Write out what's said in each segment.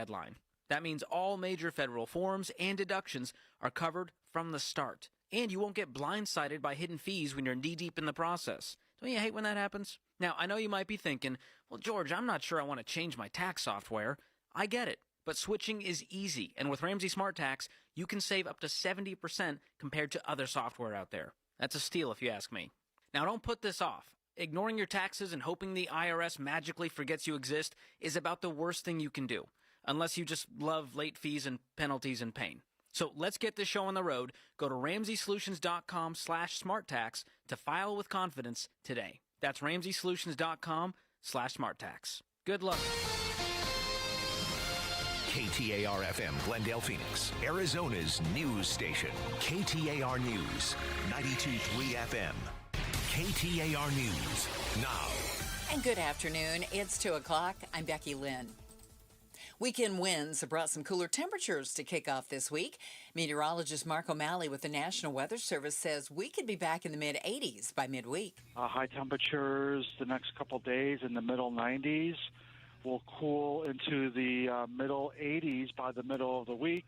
deadline. That means all major federal forms and deductions are covered from the start. And you won't get blindsided by hidden fees when you're knee-deep in the process. Don't you hate when that happens? Now, I know you might be thinking, well, George, I'm not sure I want to change my tax software. I get it, but switching is easy. And with Ramsey Smart Tax, you can save up to 70% compared to other software out there. That's a steal if you ask me. Now, don't put this off. Ignoring your taxes and hoping the IRS magically forgets you exist is about the worst thing you can do, unless you just love late fees and penalties and pain. So let's get this show on the road. Go to RamseySolutions.com/SmartTax to file with confidence today. That's RamseySolutions.com/SmartTax. Good luck. KTAR-FM, Glendale, Phoenix, Arizona's news station. KTAR News, 92.3 FM. KTAR News, now. And good afternoon. It's 2 o'clock. I'm Becky Lynn. Weekend winds have brought some cooler temperatures to kick off this week. Meteorologist Mark O'Malley with the National Weather Service says we could be back in the mid-80s by midweek. High temperatures the next couple days in the middle 90s. Will cool into the middle 80s by the middle of the week.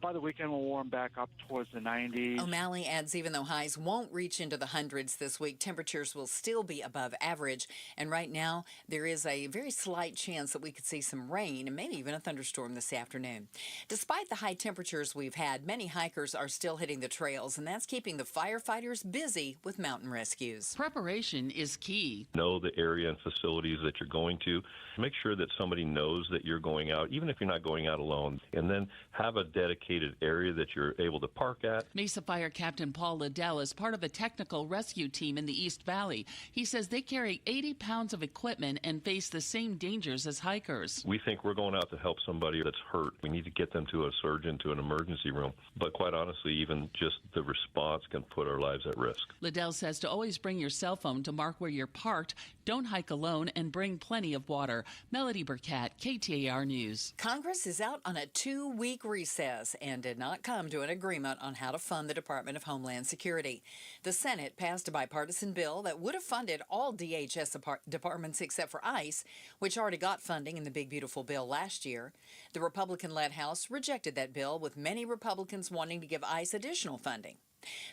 By the weekend, we'll warm back up towards the 90s. O'Malley adds even though highs won't reach into the hundreds this week, temperatures will still be above average. And right now, there is a very slight chance that we could see some rain and maybe even a thunderstorm this afternoon. Despite the high temperatures we've had, many hikers are still hitting the trails, and that's keeping the firefighters busy with mountain rescues. Preparation is key. Know the area and facilities that you're going to. Make sure that somebody knows that you're going out, even if you're not going out alone. And then have a dedicated area that you're able to park at. Mesa Fire Captain Paul Liddell is part of a technical rescue team in the East Valley. He says they carry 80 pounds of equipment and face the same dangers as hikers. We think we're going out to help somebody that's hurt. We need to get them to a surgeon, to an emergency room. But quite honestly, even just the response can put our lives at risk. Liddell says to always bring your cell phone to mark where you're parked, don't hike alone, and bring plenty of water. Melody Burkett, KTAR News. Congress is out on a 2-week recess and did not come to an agreement on how to fund the Department of Homeland Security. The Senate passed a bipartisan bill that would have funded all DHS departments except for ICE, which already got funding in the Big Beautiful Bill last year. The Republican-led House rejected that bill, with many Republicans wanting to give ICE additional funding.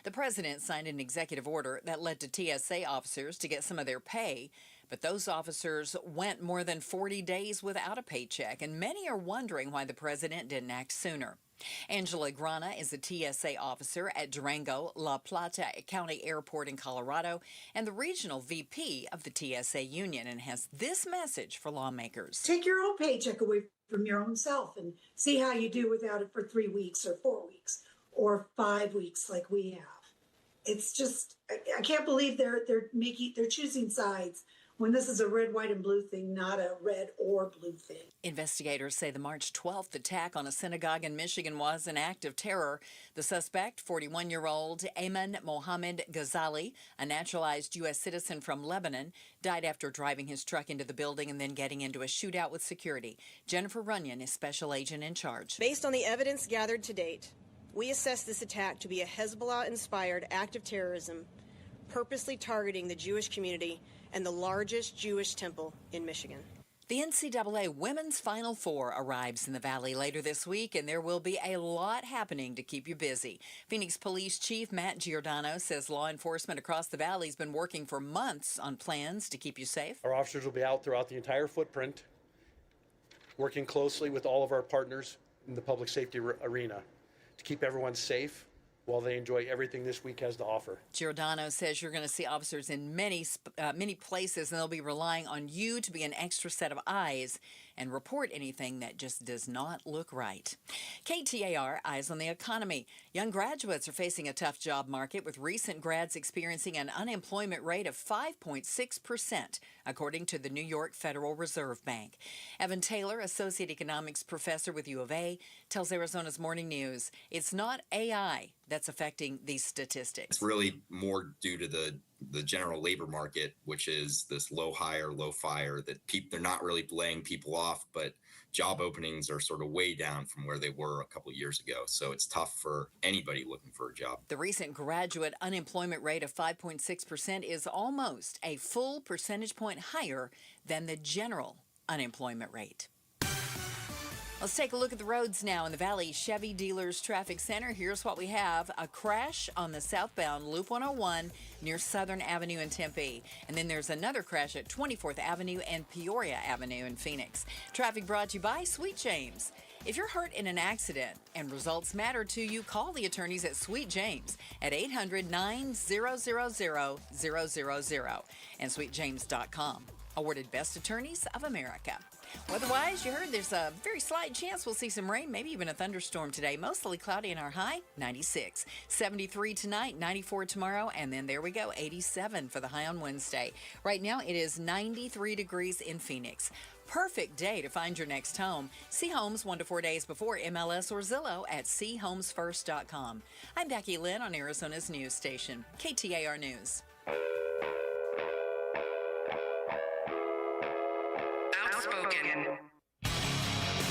The president signed an executive order that led to TSA officers to get some of their pay, but those officers went more than 40 days without a paycheck, and many are wondering why the president didn't act sooner. Angela Grana is a TSA officer at Durango La Plata County Airport in Colorado and the regional VP of the TSA union, and has this message for lawmakers. Take your own paycheck away from your own self and see how you do without it for 3 weeks or 4 weeks or 5 weeks like we have. It's just, I can't believe they're choosing sides when this is a red, white, and blue thing, not a red or blue thing. Investigators say the March 12th attack on a synagogue in Michigan was an act of terror. The suspect, 41-year-old Ayman Mohammed Ghazali, a naturalized U.S. citizen from Lebanon, died after driving his truck into the building and then getting into a shootout with security. Jennifer Runyon is special agent in charge. Based on the evidence gathered to date, we assess this attack to be a Hezbollah-inspired act of terrorism, purposely targeting the Jewish community and the largest Jewish temple in Michigan. The NCAA Women's Final Four arrives in the Valley later this week, and there will be a lot happening to keep you busy. Phoenix Police Chief Matt Giordano says law enforcement across the Valley has been working for months on plans to keep you safe. Our officers will be out throughout the entire footprint, working closely with all of our partners in the public safety arena to keep everyone safe while they enjoy everything this week has to offer. Giordano says you're going to see officers in many places, and they'll be relying on you to be an extra set of eyes and report anything that just does not look right. KTAR Eyes on the Economy. Young graduates are facing a tough job market, with recent grads experiencing an unemployment rate of 5.6%, according to the New York Federal Reserve Bank. Evan Taylor, Associate Economics Professor with U of A, tells Arizona's Morning News it's not AI that's affecting these statistics. It's really more due to the general labor market, which is this low hire, low fire, that they're not really laying people off, but job openings are sort of way down from where they were a couple of years ago. So it's tough for anybody looking for a job. The recent graduate unemployment rate of 5.6% is almost a full percentage point higher than the general unemployment rate. Let's take a look at the roads now in the Valley Chevy Dealers Traffic Center. Here's what we have. A crash on the southbound Loop 101 near Southern Avenue in Tempe. And then there's another crash at 24th Avenue and Peoria Avenue in Phoenix. Traffic brought to you by Sweet James. If you're hurt in an accident and results matter to you, call the attorneys at Sweet James at 800-900-0000 and sweetjames.com. Awarded Best Attorneys of America. Weather-wise, you heard there's a very slight chance we'll see some rain, maybe even a thunderstorm today. Mostly cloudy in our high, 96. 73 tonight, 94 tomorrow, and then there we go, 87 for the high on Wednesday. Right now, it is 93 degrees in Phoenix. Perfect day to find your next home. See homes 1 to 4 days before MLS or Zillow at seehomesfirst.com. I'm Becky Lynn on Arizona's news station, KTAR News. Outspoken.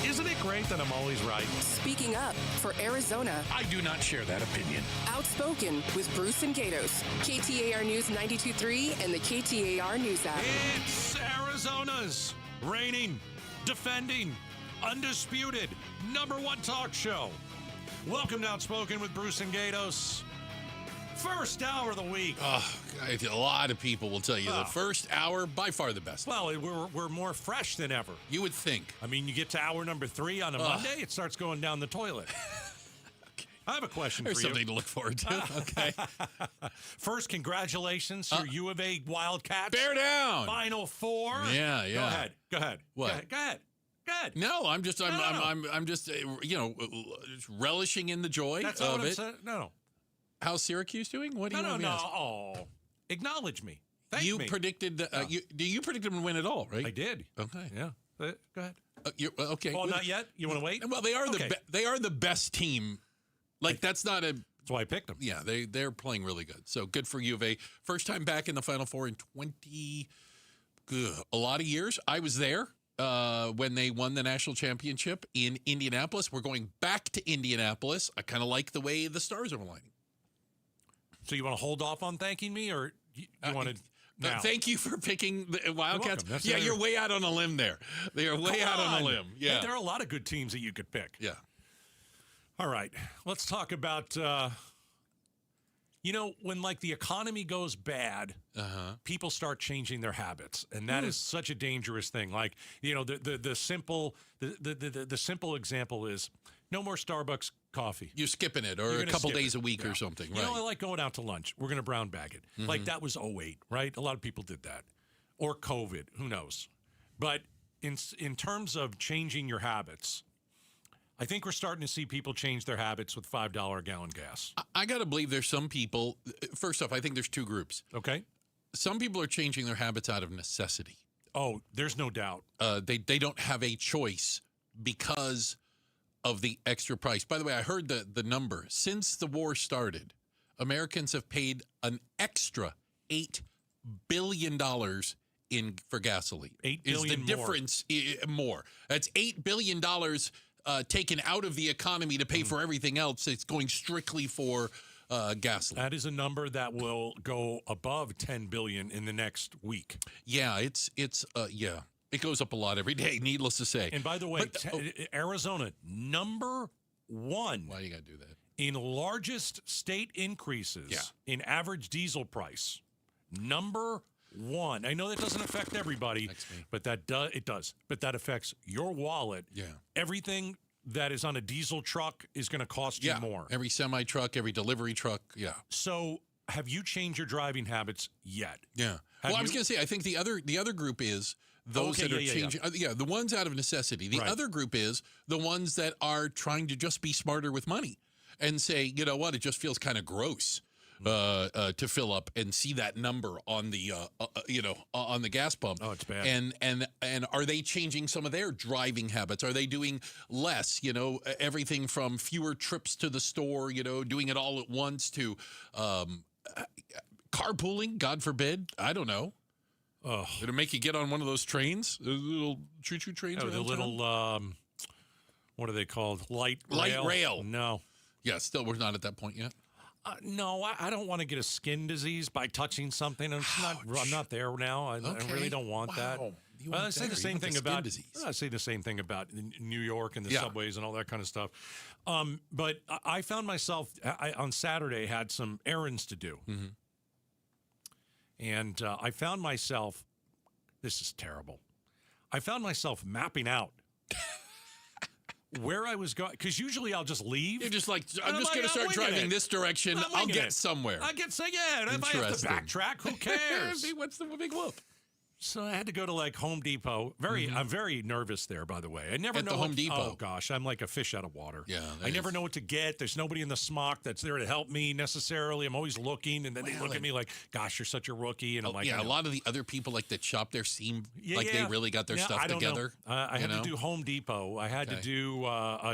Isn't it great that I'm always right? Speaking up for Arizona. I do not share that opinion. Outspoken with Bruce and Gatos. KTAR News 92.3 and the KTAR News app. It's Arizona's reigning, defending, undisputed #1 talk show. Welcome to Outspoken with Bruce and Gatos. First hour of the week. A lot of people will tell you the first hour, by far the best. Well, we're more fresh than ever. You would think. I mean, you get to hour number 3 on a Monday, it starts going down the toilet. Okay. I have a question There's for you. something to look forward to. Okay. First, congratulations to U of A Wildcats. Bear down. Final Four. Yeah. Go ahead. What? Go ahead. No, I'm just relishing in the joy That's not of what I'm it. saying. No. How's Syracuse doing? What do you want me to ask? Oh, acknowledge me. Thank you me. predicted you predicted them to win it all, right? I did. Okay. Yeah. Go ahead. Okay. Well, not yet. You want to wait? Well, they are the best team. Like that's not a. That's why I picked them. Yeah, they're playing really good. So good for U of A. First time back in the Final Four in a lot of years. I was there when they won the national championship in Indianapolis. We're going back to Indianapolis. I kind of like the way the stars are aligning. So you want to hold off on thanking me, or you want to? Now? Thank you for picking the Wildcats. Yeah, you're way out on a limb there. They are way out on a limb. Yeah, hey, there are a lot of good teams that you could pick. Yeah. All right, let's talk about. When like the economy goes bad, people start changing their habits, and that is such a dangerous thing. Like the simple example is no more Starbucks coffee. You're skipping it, or a couple days a week or something. Right. I like going out to lunch. We're going to brown bag it. Like that was 2008, right? A lot of people did that. Or COVID, who knows? But in terms of changing your habits, I think we're starting to see people change their habits with $5 a gallon gas. I got to believe there's some people. First off, I think there's two groups. Okay. Some people are changing their habits out of necessity. Oh, there's no doubt. They don't have a choice because of the extra price. By the way, I heard the number. Since the war started, Americans have paid an extra $8 billion for gasoline. $8 billion is the difference more. That's $8 billion taken out of the economy to pay for everything else. It's going strictly for gasoline. That is a number that will go above $10 billion in the next week. Yeah, yeah. It goes up a lot every day, needless to say. And by the way, Arizona, #1. Why you got to do that? In largest state increases in average diesel price. #1. I know that doesn't affect everybody, but it does. But that affects your wallet. Yeah. Everything that is on a diesel truck is going to cost you more. Every semi-truck, every delivery truck, So have you changed your driving habits yet? Yeah. I was going to say, I think the other group is those that are changing. The ones out of necessity. The other group is the ones that are trying to just be smarter with money and say, you know what, it just feels kind of gross to fill up and see that number on the on the gas pump. Oh, it's bad. And are they changing some of their driving habits? Are they doing less? Everything from fewer trips to the store. Doing it all at once to carpooling. God forbid. I don't know. Oh, did it make you get on one of those trains? Those little choo-choo trains? The little what are they called? Light rail. No. Yeah, still we're not at that point yet. No, I don't want to get a skin disease by touching something. I'm not there now. I really don't want that. I say the same thing about New York and the subways and all that kind of stuff. But I found myself on Saturday had some errands to do, and I found myself. This is terrible. I found myself mapping out where I was going, because usually I'll just leave. You're just like, I'm just going to start driving this direction. I'll get somewhere. I get and if I have to backtrack, who cares? What's the big whoop? So I had to go to like Home Depot. I'm very nervous there, by the way. I never know Home Depot. Oh gosh, I'm like a fish out of water. Yeah, I never know what to get. There's nobody in the smock that's there to help me necessarily. I'm always looking, and then they look at me like, "Gosh, you're such a rookie." And I'm like, a lot of the other people like that shop there seem like they really got their stuff together. I had to do Home Depot. I had to do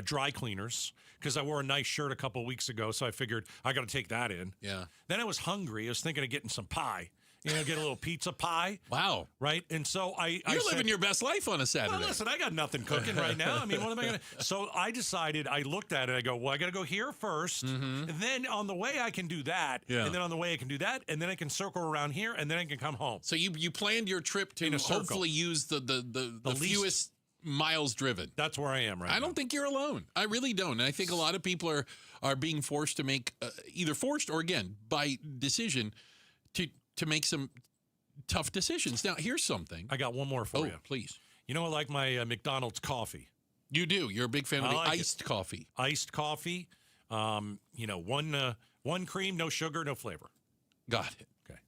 dry cleaners because I wore a nice shirt a couple of weeks ago, so I figured I got to take that in. Yeah. Then I was hungry. I was thinking of getting some pie. Get a little pizza pie. Wow. Right? And so You're living your best life on a Saturday. Well, listen, I got nothing cooking right now. I mean, what am I going to... So I decided, I looked at it, I go, well, I got to go here first. And then on the way I can do that. Yeah. And then on the way I can do that. And then I can circle around here. And then I can come home. So you planned your trip to hopefully use the fewest miles driven. That's where I am right now. I don't think you're alone. I really don't. And I think a lot of people are being forced to make, either forced or, again, by decision, to make some tough decisions. Now, here's something. I got one more for you. Please. You know, I like my McDonald's coffee. You do. You're a big fan of the iced coffee. Iced coffee. One cream, no sugar, no flavor. Got it. Okay.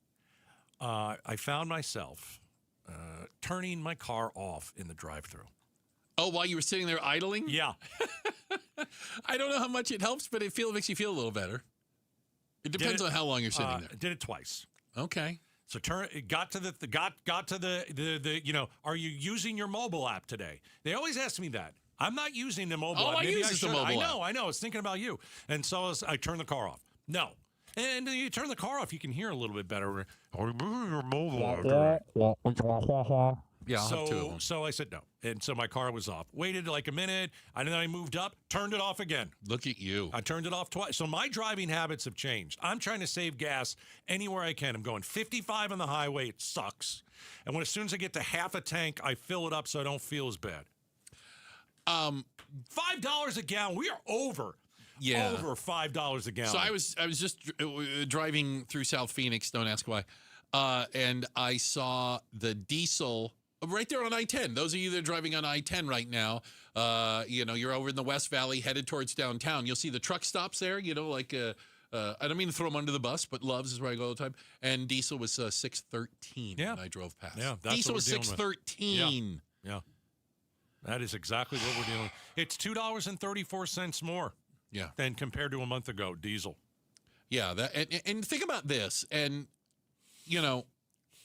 I found myself turning my car off in the drive-thru. Oh, while you were sitting there idling? Yeah. I don't know how much it helps, but it makes you feel a little better. It depends on how long you're sitting there. Did it twice. Okay. So got to the are you using your mobile app today? They always ask me that. I'm not using the mobile app. I use the mobile app. I know. I was thinking about you. And so I turned the car off. No. And you turn the car off, you can hear a little bit better. Are you using your mobile app? Yeah, I'll have two of them. So I said no. And so my car was off. Waited like a minute, and then I moved up, turned it off again. Look at you. I turned it off twice. So my driving habits have changed. I'm trying to save gas anywhere I can. I'm going 55 on the highway. It sucks. And as soon as I get to half a tank, I fill it up so I don't feel as bad. $5 a gallon. We are over. Yeah. Over $5 a gallon. So I was just driving through South Phoenix, don't ask why, and I saw the diesel right there on I-10. Those of you that are driving on I-10 right now, you're over in the West Valley headed towards downtown. You'll see the truck stops there, I don't mean to throw them under the bus, but Love's is where I go all the time. And diesel was $6.13 when I drove past. Yeah, that's diesel was $6.13. Yeah. That is exactly what we're dealing with. It's $2.34 more. Yeah. Than compared to a month ago, diesel. Yeah, and think about this. And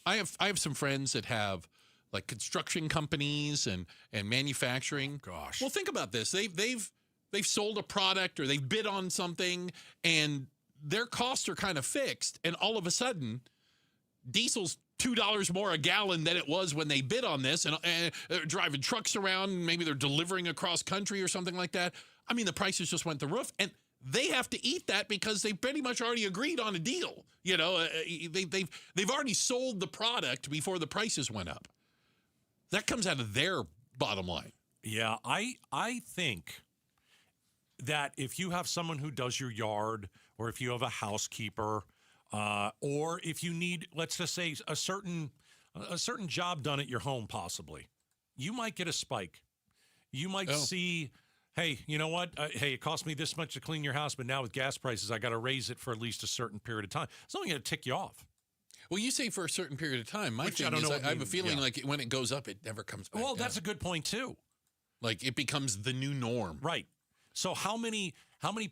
I have some friends that have like construction companies and manufacturing. Oh, gosh. Well, think about this. They've sold a product or they've bid on something and their costs are kind of fixed, and all of a sudden diesel's $2 more a gallon than it was when they bid on this, and they're driving trucks around, maybe they're delivering across country or something like that. I mean, the prices just went through the roof, and they have to eat that because they pretty much already agreed on a deal. They've already sold the product before the prices went up. That comes out of their bottom line. Yeah, I think that if you have someone who does your yard, or if you have a housekeeper, or if you need, let's just say, a certain job done at your home, possibly, you might get a spike. You might see, hey, you know what? It cost me this much to clean your house, but now with gas prices, I got to raise it for at least a certain period of time. It's only going to tick you off. Well, you say for a certain period of time. My thing is, I have a feeling like when it goes up, it never comes back down. That's a good point too. Like it becomes the new norm, right? So how many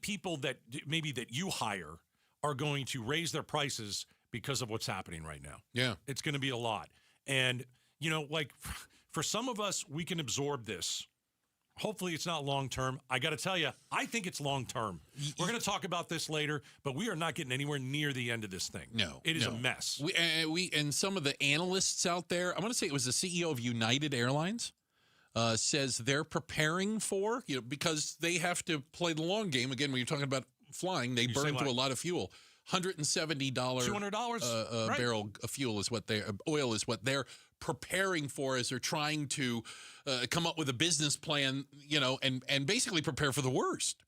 people that maybe that you hire are going to raise their prices because of what's happening right now? Yeah, it's going to be a lot, and like for some of us, we can absorb this. Hopefully it's not long-term. I got to tell you, I think it's long-term. We're going to talk about this later, but we are not getting anywhere near the end of this thing. No. It is a mess. We and some of the analysts out there, I want to say it was the CEO of United Airlines, says they're preparing for, because they have to play the long game. Again, when you're talking about flying, they burn through a lot of fuel. $170 $200 barrel of fuel is what oil is what they're preparing for as they're trying to come up with a business plan, and basically prepare for the worst.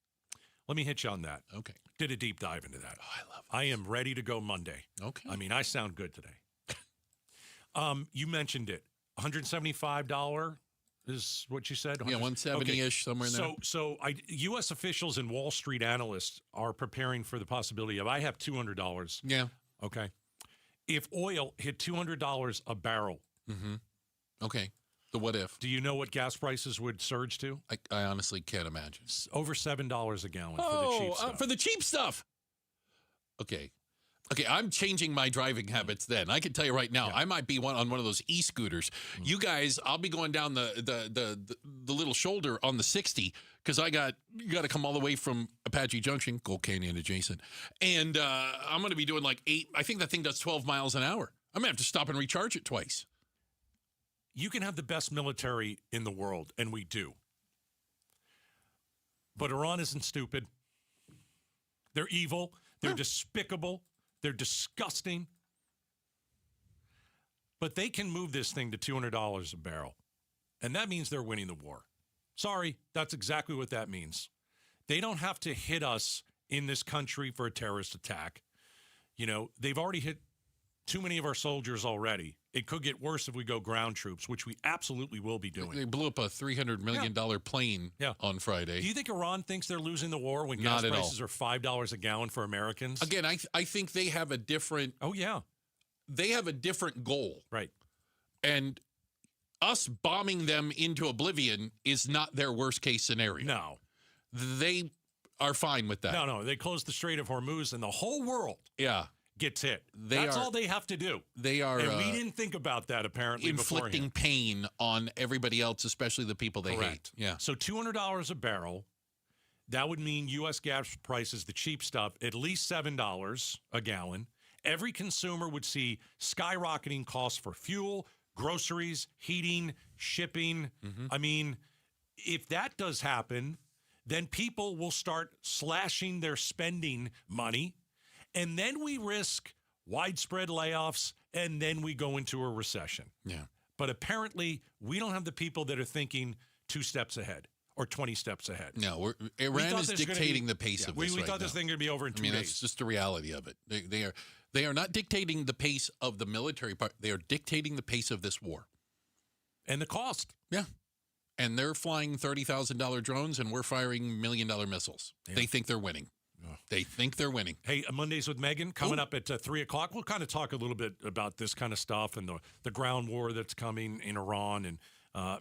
Let me hit you on that. Okay. Did a deep dive into that. Oh, I love it. I am ready to go Monday. Okay. I mean, I sound good today. You mentioned it. $175 is what you said? Yeah, 170-ish, somewhere in there. So U.S. officials and Wall Street analysts are preparing for the possibility of, I have $200. Yeah. Okay. If oil hit $200 a barrel. Mm-hmm. Okay. The what if? Do you know what gas prices would surge to? I honestly can't imagine. Over $7 a gallon for the cheap stuff. For the cheap stuff. Okay, I'm changing my driving habits then. I can tell you right now, I might be on one of those e-scooters. You guys, I'll be going down the little shoulder on the 60 because you got to come all the way from Apache Junction, Gold Canyon adjacent. And I'm going to be doing like 8. I think that thing does 12 miles an hour. I'm going to have to stop and recharge it twice. You can have the best military in the world, and we do. But Iran isn't stupid. They're evil. They're despicable. They're disgusting. But they can move this thing to $200 a barrel. And that means they're winning the war. Sorry, that's exactly what that means. They don't have to hit us in this country for a terrorist attack. They've already hit too many of our soldiers already. It could get worse if we go ground troops, which we absolutely will be doing. They blew up a $300 million plane on Friday. Do you think Iran thinks they're losing the war when gas prices are $5 a gallon for Americans? Again, I think they have a different... Oh, yeah. They have a different goal. Right. And us bombing them into oblivion is not their worst-case scenario. No. They are fine with that. No. They closed the Strait of Hormuz, and the whole world... gets hit. That's all they have to do. They are, and we didn't think about that apparently inflicting pain on everybody else, especially the people they hate. Yeah. So $200 a barrel. That would mean U.S. gas prices, the cheap stuff, at least $7 a gallon. Every consumer would see skyrocketing costs for fuel, groceries, heating, shipping. Mm-hmm. I mean, if that does happen, then people will start slashing their spending money. And then we risk widespread layoffs, and then we go into a recession. Yeah. But apparently, we don't have the people that are thinking 2 steps ahead or 20 steps ahead. No, Iran is dictating the pace of this. We thought this thing was going to be over in 2 days. That's just the reality of it. They are not dictating the pace of the military part. They are dictating the pace of this war. And the cost. Yeah. And they're flying $30,000 drones, and we're firing $1 million missiles. Yeah. They think they're winning. They think they're winning. Hey, Mondays with Megan coming up at 3 o'clock. We'll kind of talk a little bit about this kind of stuff and the ground war that's coming in Iran. And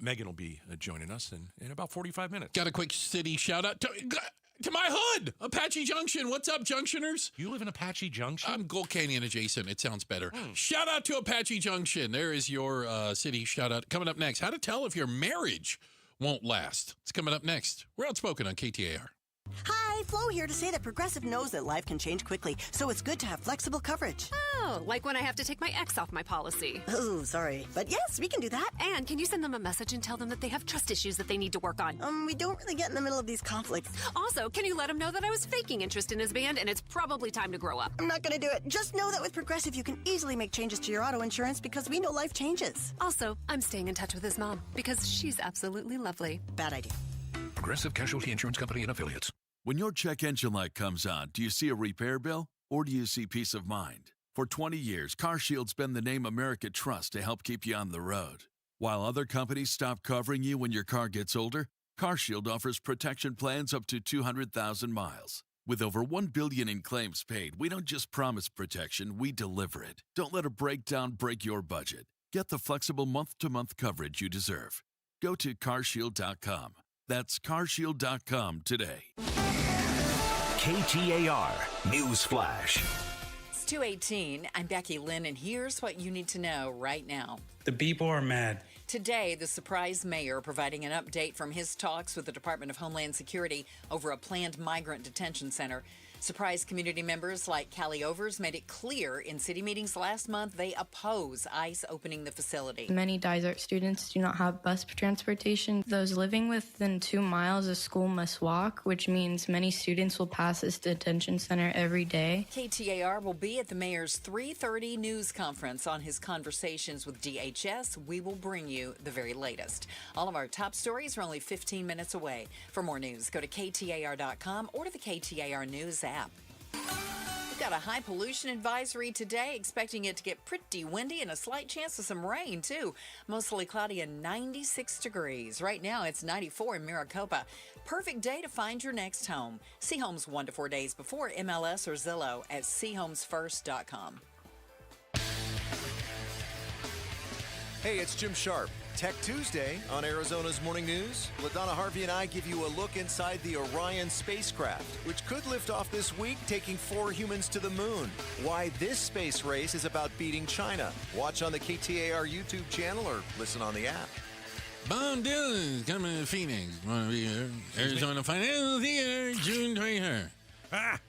Megan will be joining us in about 45 minutes. Got a quick city shout out to my hood, Apache Junction. What's up, Junctioners? You live in Apache Junction? I'm Gold Canyon adjacent. It sounds better. Shout out to Apache Junction. There is your city shout out. Coming up next, how to tell if your marriage won't last. It's coming up next. We're Outspoken on KTAR. Hi, Flo here to say that Progressive knows that life can change quickly, so it's good to have flexible coverage. Oh, like when I have to take my ex off my policy. Oh, sorry. But yes, we can do that. And can you send them a message and tell them that they have trust issues that they need to work on? We don't really get in the middle of these conflicts. Also, can you let him know that I was faking interest in his band and it's probably time to grow up? I'm not going to do it. Just know that with Progressive, you can easily make changes to your auto insurance because we know life changes. Also, I'm staying in touch with his mom because she's absolutely lovely. Bad idea. Progressive Casualty Insurance Company and Affiliates. When your check engine light comes on, do you see a repair bill or do you see peace of mind? For 20 years, CarShield's been the name America trusts to help keep you on the road. While other companies stop covering you when your car gets older, CarShield offers protection plans up to 200,000 miles. With over $1 billion in claims paid, we don't just promise protection, we deliver it. Don't let a breakdown break your budget. Get the flexible month-to-month coverage you deserve. Go to carshield.com. That's carshield.com today. KTAR News Flash. It's 2:18. I'm Becky Lynn, and here's what you need to know right now. The people are mad. Today, the surprise mayor providing an update from his talks with the Department of Homeland Security over a planned migrant detention center. Surprise community members like Callie Overs made it clear in city meetings last month they oppose ICE opening the facility. Many Dysart students do not have bus transportation. Those living within 2 miles of school must walk, which means many students will pass this detention center every day. KTAR will be at the mayor's 3:30 news conference. On his conversations with DHS, we will bring you the very latest. All of our top stories are only 15 minutes away. For more news, go to KTAR.com or to the KTAR News app. We've got a high pollution advisory today, expecting it to get pretty windy and a slight chance of some rain, too. Mostly cloudy and 96 degrees. Right now, it's 94 in Maricopa. Perfect day to find your next home. See homes 1 to 4 days before MLS or Zillow at seehomesfirst.com. Hey, it's Jim Sharp. Tech Tuesday on Arizona's Morning News. LaDonna Harvey and I give you a look inside the Orion spacecraft, which could lift off this week, taking 4 humans to the moon. Why this space race is about beating China. Watch on the KTAR YouTube channel or listen on the app. Bob Dylan's coming to Phoenix. Want to be here? Arizona Financial Theater, June 23rd.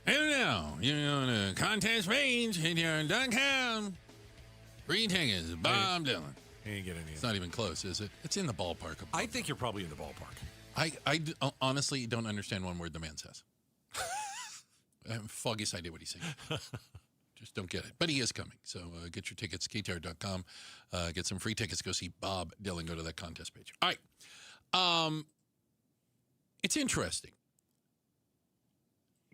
And now, you're on the contest page, KTAR.com. Free tickets, Bob Dylan. You ain't getting any. It's not even close, is it? It's in the ballpark. I think you're probably in the ballpark. I honestly don't understand one word the man says. I have the foggiest idea what he's saying. Just don't get it. But he is coming. So get your tickets, KTAR.com. Get some free tickets. Go see Bob Dylan. Go to that contest page. All right. It's interesting.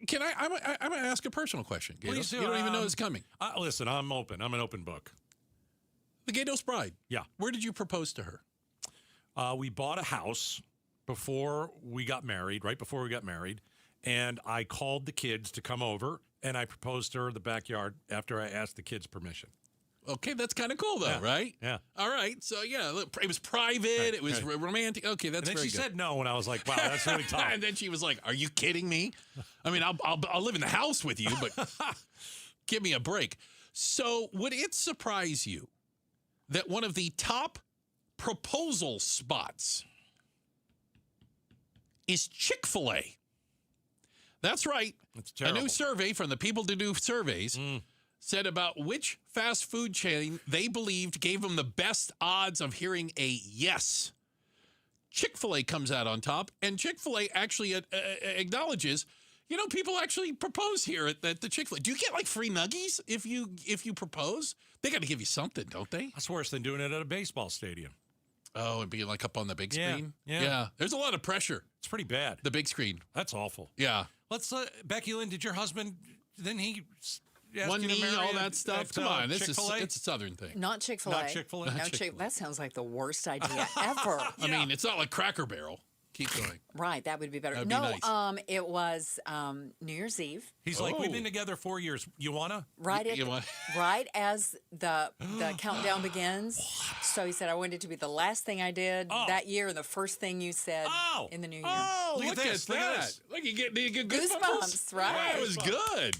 Can I'm going to ask a personal question. Please do. You don't even know it's coming. Listen, I'm open. I'm an open book. The Gatos bride. Yeah. Where did you propose to her? We bought a house before we got married, right before we got married, and I called the kids to come over, and I proposed to her in the backyard after I asked the kids permission. Okay, that's kind of cool, though, right? Yeah. All right. So, yeah, look, it was private. Right, it was romantic. Okay, that's very good. And then she said no, and I was like, wow, that's really tough. And then she was like, are you kidding me? I mean, I'll live in the house with you, but give me a break. So would it surprise you that one of the top proposal spots is Chick-fil-A? That's right. A new survey from the People to Do Surveys said about which fast food chain they believed gave them the best odds of hearing a yes. Chick-fil-A comes out on top, and Chick-fil-A actually acknowledges, you know, people actually propose here at the Chick-fil-A. Do you get like free nuggies if you propose? They got to give you something, don't they? That's worse than doing it at a baseball stadium. Oh, and being like up on the big screen? Yeah. There's a lot of pressure. It's pretty bad. The big screen. That's awful. Yeah. Let's Becky Lynn, did your husband, then he ask one you to knee, marry all that stuff? at, Come on, it's Chick-fil-A? a Southern thing. Not Chick-fil-A. Not Chick-fil-A? No, that sounds like the worst idea ever. I mean, it's not like Cracker Barrel. Keep going. Right, that would be better. That'd no, be nice. It was New Year's Eve. He's like, we've been together 4 years. You wanna? Right as the countdown begins. So he said, I wanted it to be the last thing I did that year and the first thing you said in the new year. Oh, look at this, that. Look, you get goosebumps, right? That was good.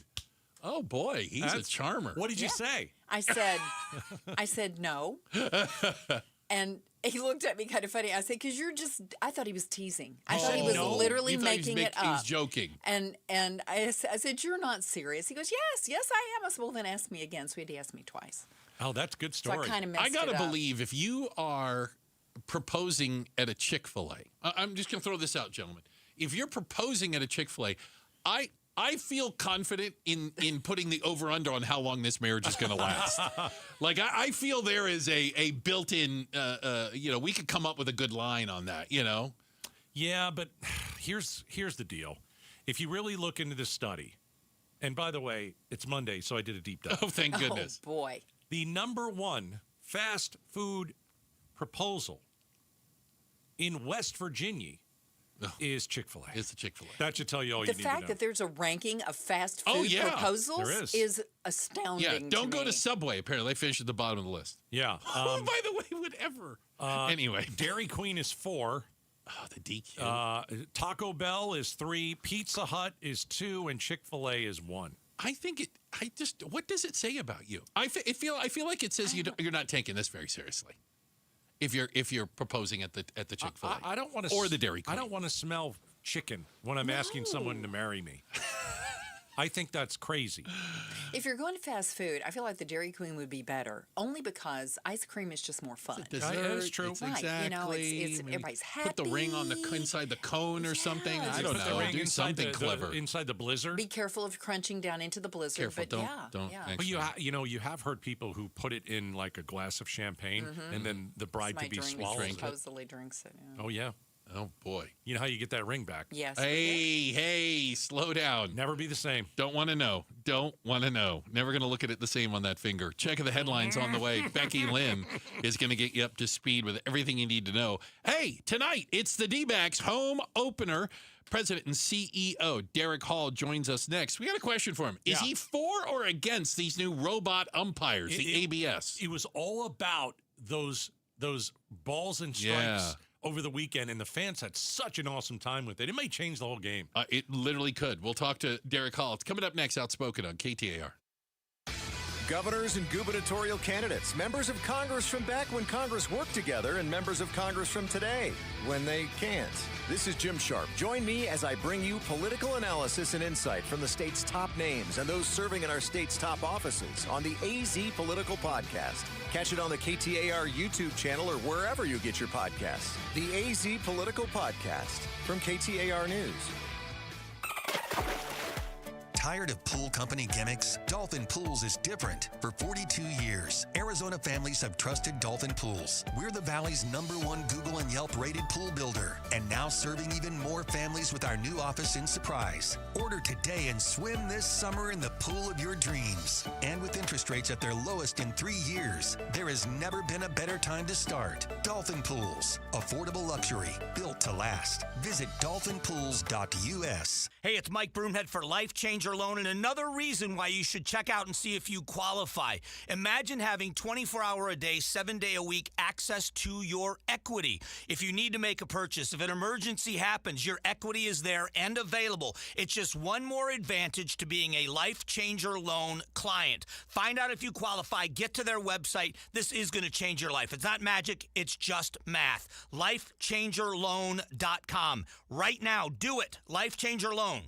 Oh, boy, he's a charmer. What did you say? I said no. And he looked at me kind of funny. I said, because I thought he was teasing. I thought he was literally making it up. He was joking. And I said, you're not serious. He goes, yes, I am. I said, well, then ask me again. So he had to ask me twice. Oh, that's a good story. So I kind of messed I got it to up. believe if you are proposing at a Chick-fil-A, I'm just going to throw this out, gentlemen. If you're proposing at a Chick-fil-A, I feel confident in putting the over-under on how long this marriage is going to last. Like, I feel there is a built-in, we could come up with a good line on that, you know? Yeah, but here's the deal. If you really look into this study, and by the way, it's Monday, so I did a deep dive. Oh, thank goodness. Oh, boy. The number one fast food proposal in West Virginia is Chick-fil-A. It's the Chick-fil-A. That should tell you all you need to know. The fact that there's a ranking of fast food proposals is astounding. Yeah, don't go to Subway. Apparently, they finish at the bottom of the list. Yeah. Who, by the way, would ever? Anyway. Dairy Queen is 4. Oh, the DQ. Taco Bell is 3. Pizza Hut is 2. And Chick-fil-A is 1. I think what does it say about you? I feel like it says you're not taking this very seriously. If you're proposing at the Chick-fil-A, I don't want to, or the Dairy Queen. I don't want to smell chicken when I'm asking someone to marry me. I think that's crazy. If you're going to fast food, I feel like the Dairy Queen would be better, only because ice cream is just more fun. Dessert, That's true. Right. Exactly. You know, it's everybody's happy. Put the ring on inside the cone or something. I don't know. Do something clever. Inside the blizzard. Be careful of crunching down into the blizzard. Careful, but don't. But you have heard people who put it in like a glass of champagne, and then the bride-to-be swallows it. Supposedly drinks it. Yeah. Oh, yeah. Oh, boy. You know how you get that ring back? Yes. Hey, slow down. Never be the same. Don't want to know. Never going to look at it the same on that finger. Check the headlines on the way. Becky Lynn is going to get you up to speed with everything you need to know. Hey, tonight, it's the Dbacks home opener. President and CEO Derek Hall joins us next. We got a question for him. Is he for or against these new robot umpires, the ABS? It was all about those balls and strikes over the weekend, and the fans had such an awesome time with it. It may change the whole game. It literally could. We'll talk to Derek Hall. It's coming up next, Outspoken on KTAR. Governors and gubernatorial candidates, members of Congress from back when Congress worked together, and members of Congress from today when they can't. This is Jim Sharp. Join me as I bring you political analysis and insight from the state's top names and those serving in our state's top offices on the AZ Political Podcast. Catch it on the KTAR YouTube channel or wherever you get your podcasts. The AZ Political Podcast from KTAR News. Tired of pool company gimmicks? Dolphin Pools is different. For 42 years, Arizona families have trusted Dolphin Pools. We're the Valley's #1 Google and Yelp rated pool builder, and now serving even more families with our new office in Surprise. Order today and swim this summer in the pool of your dreams. And with interest rates at their lowest in 3 years, there has never been a better time to start. Dolphin Pools, affordable luxury, built to last. Visit dolphinpools.us. Hey, it's Mike Broomhead for Life Changer Loan, and another reason why you should check out and see if you qualify. Imagine having 24-hour-a-day, 7-day-a-week access to your equity. If you need to make a purchase, if an emergency happens, your equity is there and available. It's just one more advantage to being a Life Changer Loan client. Find out if you qualify. Get to their website. This is going to change your life. It's not magic. It's just math. LifeChangerLoan.com. Right now, do it. LifeChangerLoan.com.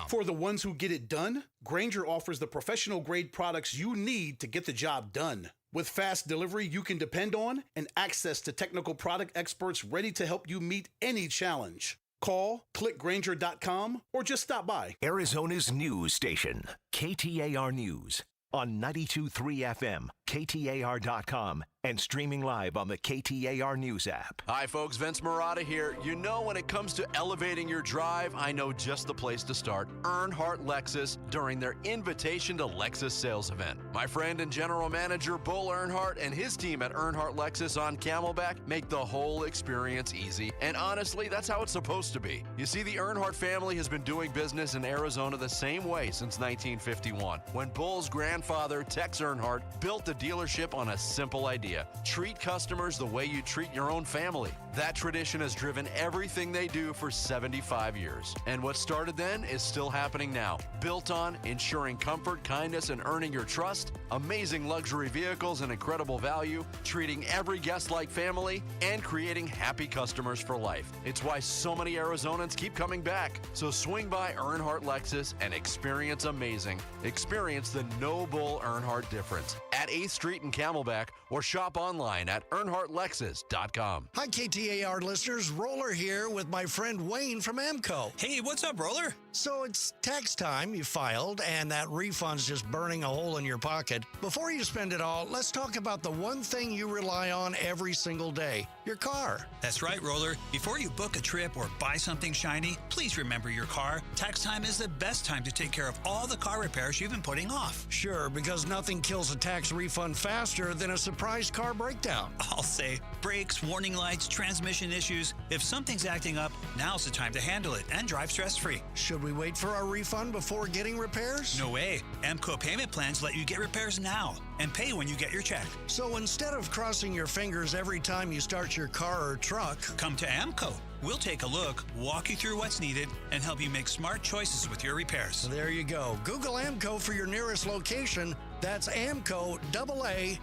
For the ones who get it done, Grainger offers the professional-grade products you need to get the job done. With fast delivery you can depend on and access to technical product experts ready to help you meet any challenge. Call, click Grainger.com, or just stop by. Arizona's news station, KTAR News, on 92.3 FM, KTAR.com, and streaming live on the KTAR News app. Hi, folks. Vince Marotta here. You know, when it comes to elevating your drive, I know just the place to start. Earnhardt Lexus during their Invitation to Lexus sales event. My friend and general manager, Bull Earnhardt, and his team at Earnhardt Lexus on Camelback make the whole experience easy. And honestly, that's how it's supposed to be. You see, the Earnhardt family has been doing business in Arizona the same way since 1951, when Bull's grandfather, Tex Earnhardt, built the dealership on a simple idea. Treat customers the way you treat your own family. That tradition has driven everything they do for 75 years. And what started then is still happening now. Built on ensuring comfort, kindness, and earning your trust, amazing luxury vehicles and incredible value, treating every guest like family, and creating happy customers for life. It's why so many Arizonans keep coming back. So swing by Earnhardt Lexus and experience amazing. Experience the no Bull Earnhardt difference at 8th Street in Camelback, or shop online at EarnhardtLexus.com. Hi, KTAR listeners. Roller here with my friend Wayne from AMCO. Hey, what's up, Roller? So it's tax time. You filed, and that refund's just burning a hole in your pocket. Before you spend it all, let's talk about the one thing you rely on every single day, your car. That's right, Roller. Before you book a trip or buy something shiny, please remember your car. Tax time is the best time to take care of all the car repairs you've been putting off. Sure, because nothing kills a tax refund faster than a surprise car breakdown. I'll say brakes, warning lights, transmission issues. If something's acting up, now's the time to handle it and drive stress-free. Should we wait for our refund before getting repairs? No way. AMCO payment plans let you get repairs now and pay when you get your check. So instead of crossing your fingers every time you start your car or truck, come to AMCO. We'll take a look, walk you through what's needed, and help you make smart choices with your repairs. There you go. Google AMCO for your nearest location. That's AMCO, AA,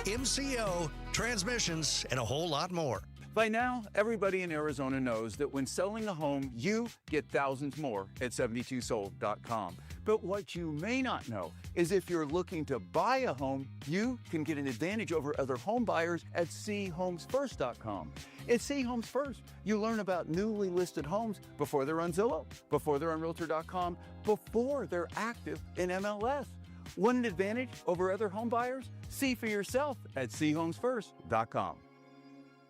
MCO, transmissions, and a whole lot more. By now, everybody in Arizona knows that when selling a home, you get thousands more at 72sold.com. But what you may not know is if you're looking to buy a home, you can get an advantage over other home buyers at chomesfirst.com. At See Homes First, you learn about newly listed homes before they're on Zillow, before they're on Realtor.com, before they're active in MLS. Want an advantage over other home buyers? See for yourself at chomesfirst.com.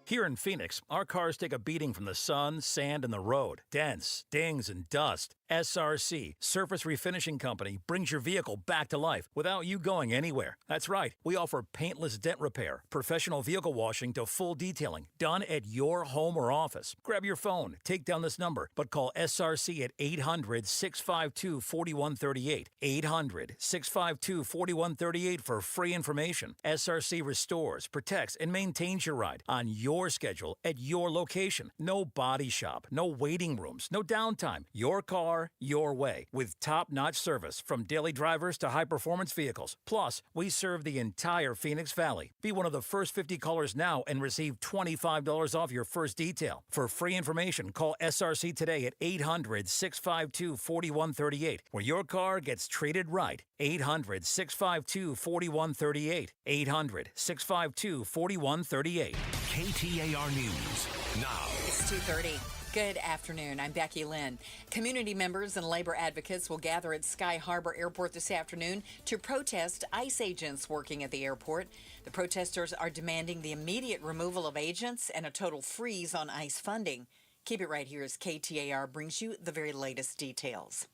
Here in Phoenix, our cars take a beating from the sun, sand, and the road. Dents, dings, and dust. SRC, Surface Refinishing Company, brings your vehicle back to life without you going anywhere. That's right. We offer paintless dent repair, professional vehicle washing to full detailing, done at your home or office. Grab your phone, take down this number, but call SRC at 800-652-4138. 800-652-4138 for free information. SRC restores, protects, and maintains your ride on your schedule at your location. No body shop, no waiting rooms, no downtime. Your car, your way, with top-notch service from daily drivers to high-performance vehicles. Plus, we serve the entire Phoenix Valley. Be one of the first 50 callers now and receive $25 off your first detail. For free information, call SRC today at 800-652-4138, where your car gets treated right. 800-652-4138. 800-652-4138. KTAR News now. It's 2:30. Good afternoon. I'm Becky Lynn. Community members and labor advocates will gather at Sky Harbor Airport this afternoon to protest ICE agents working at the airport. The protesters are demanding the immediate removal of agents and a total freeze on ICE funding. Keep it right here as KTAR brings you the very latest details.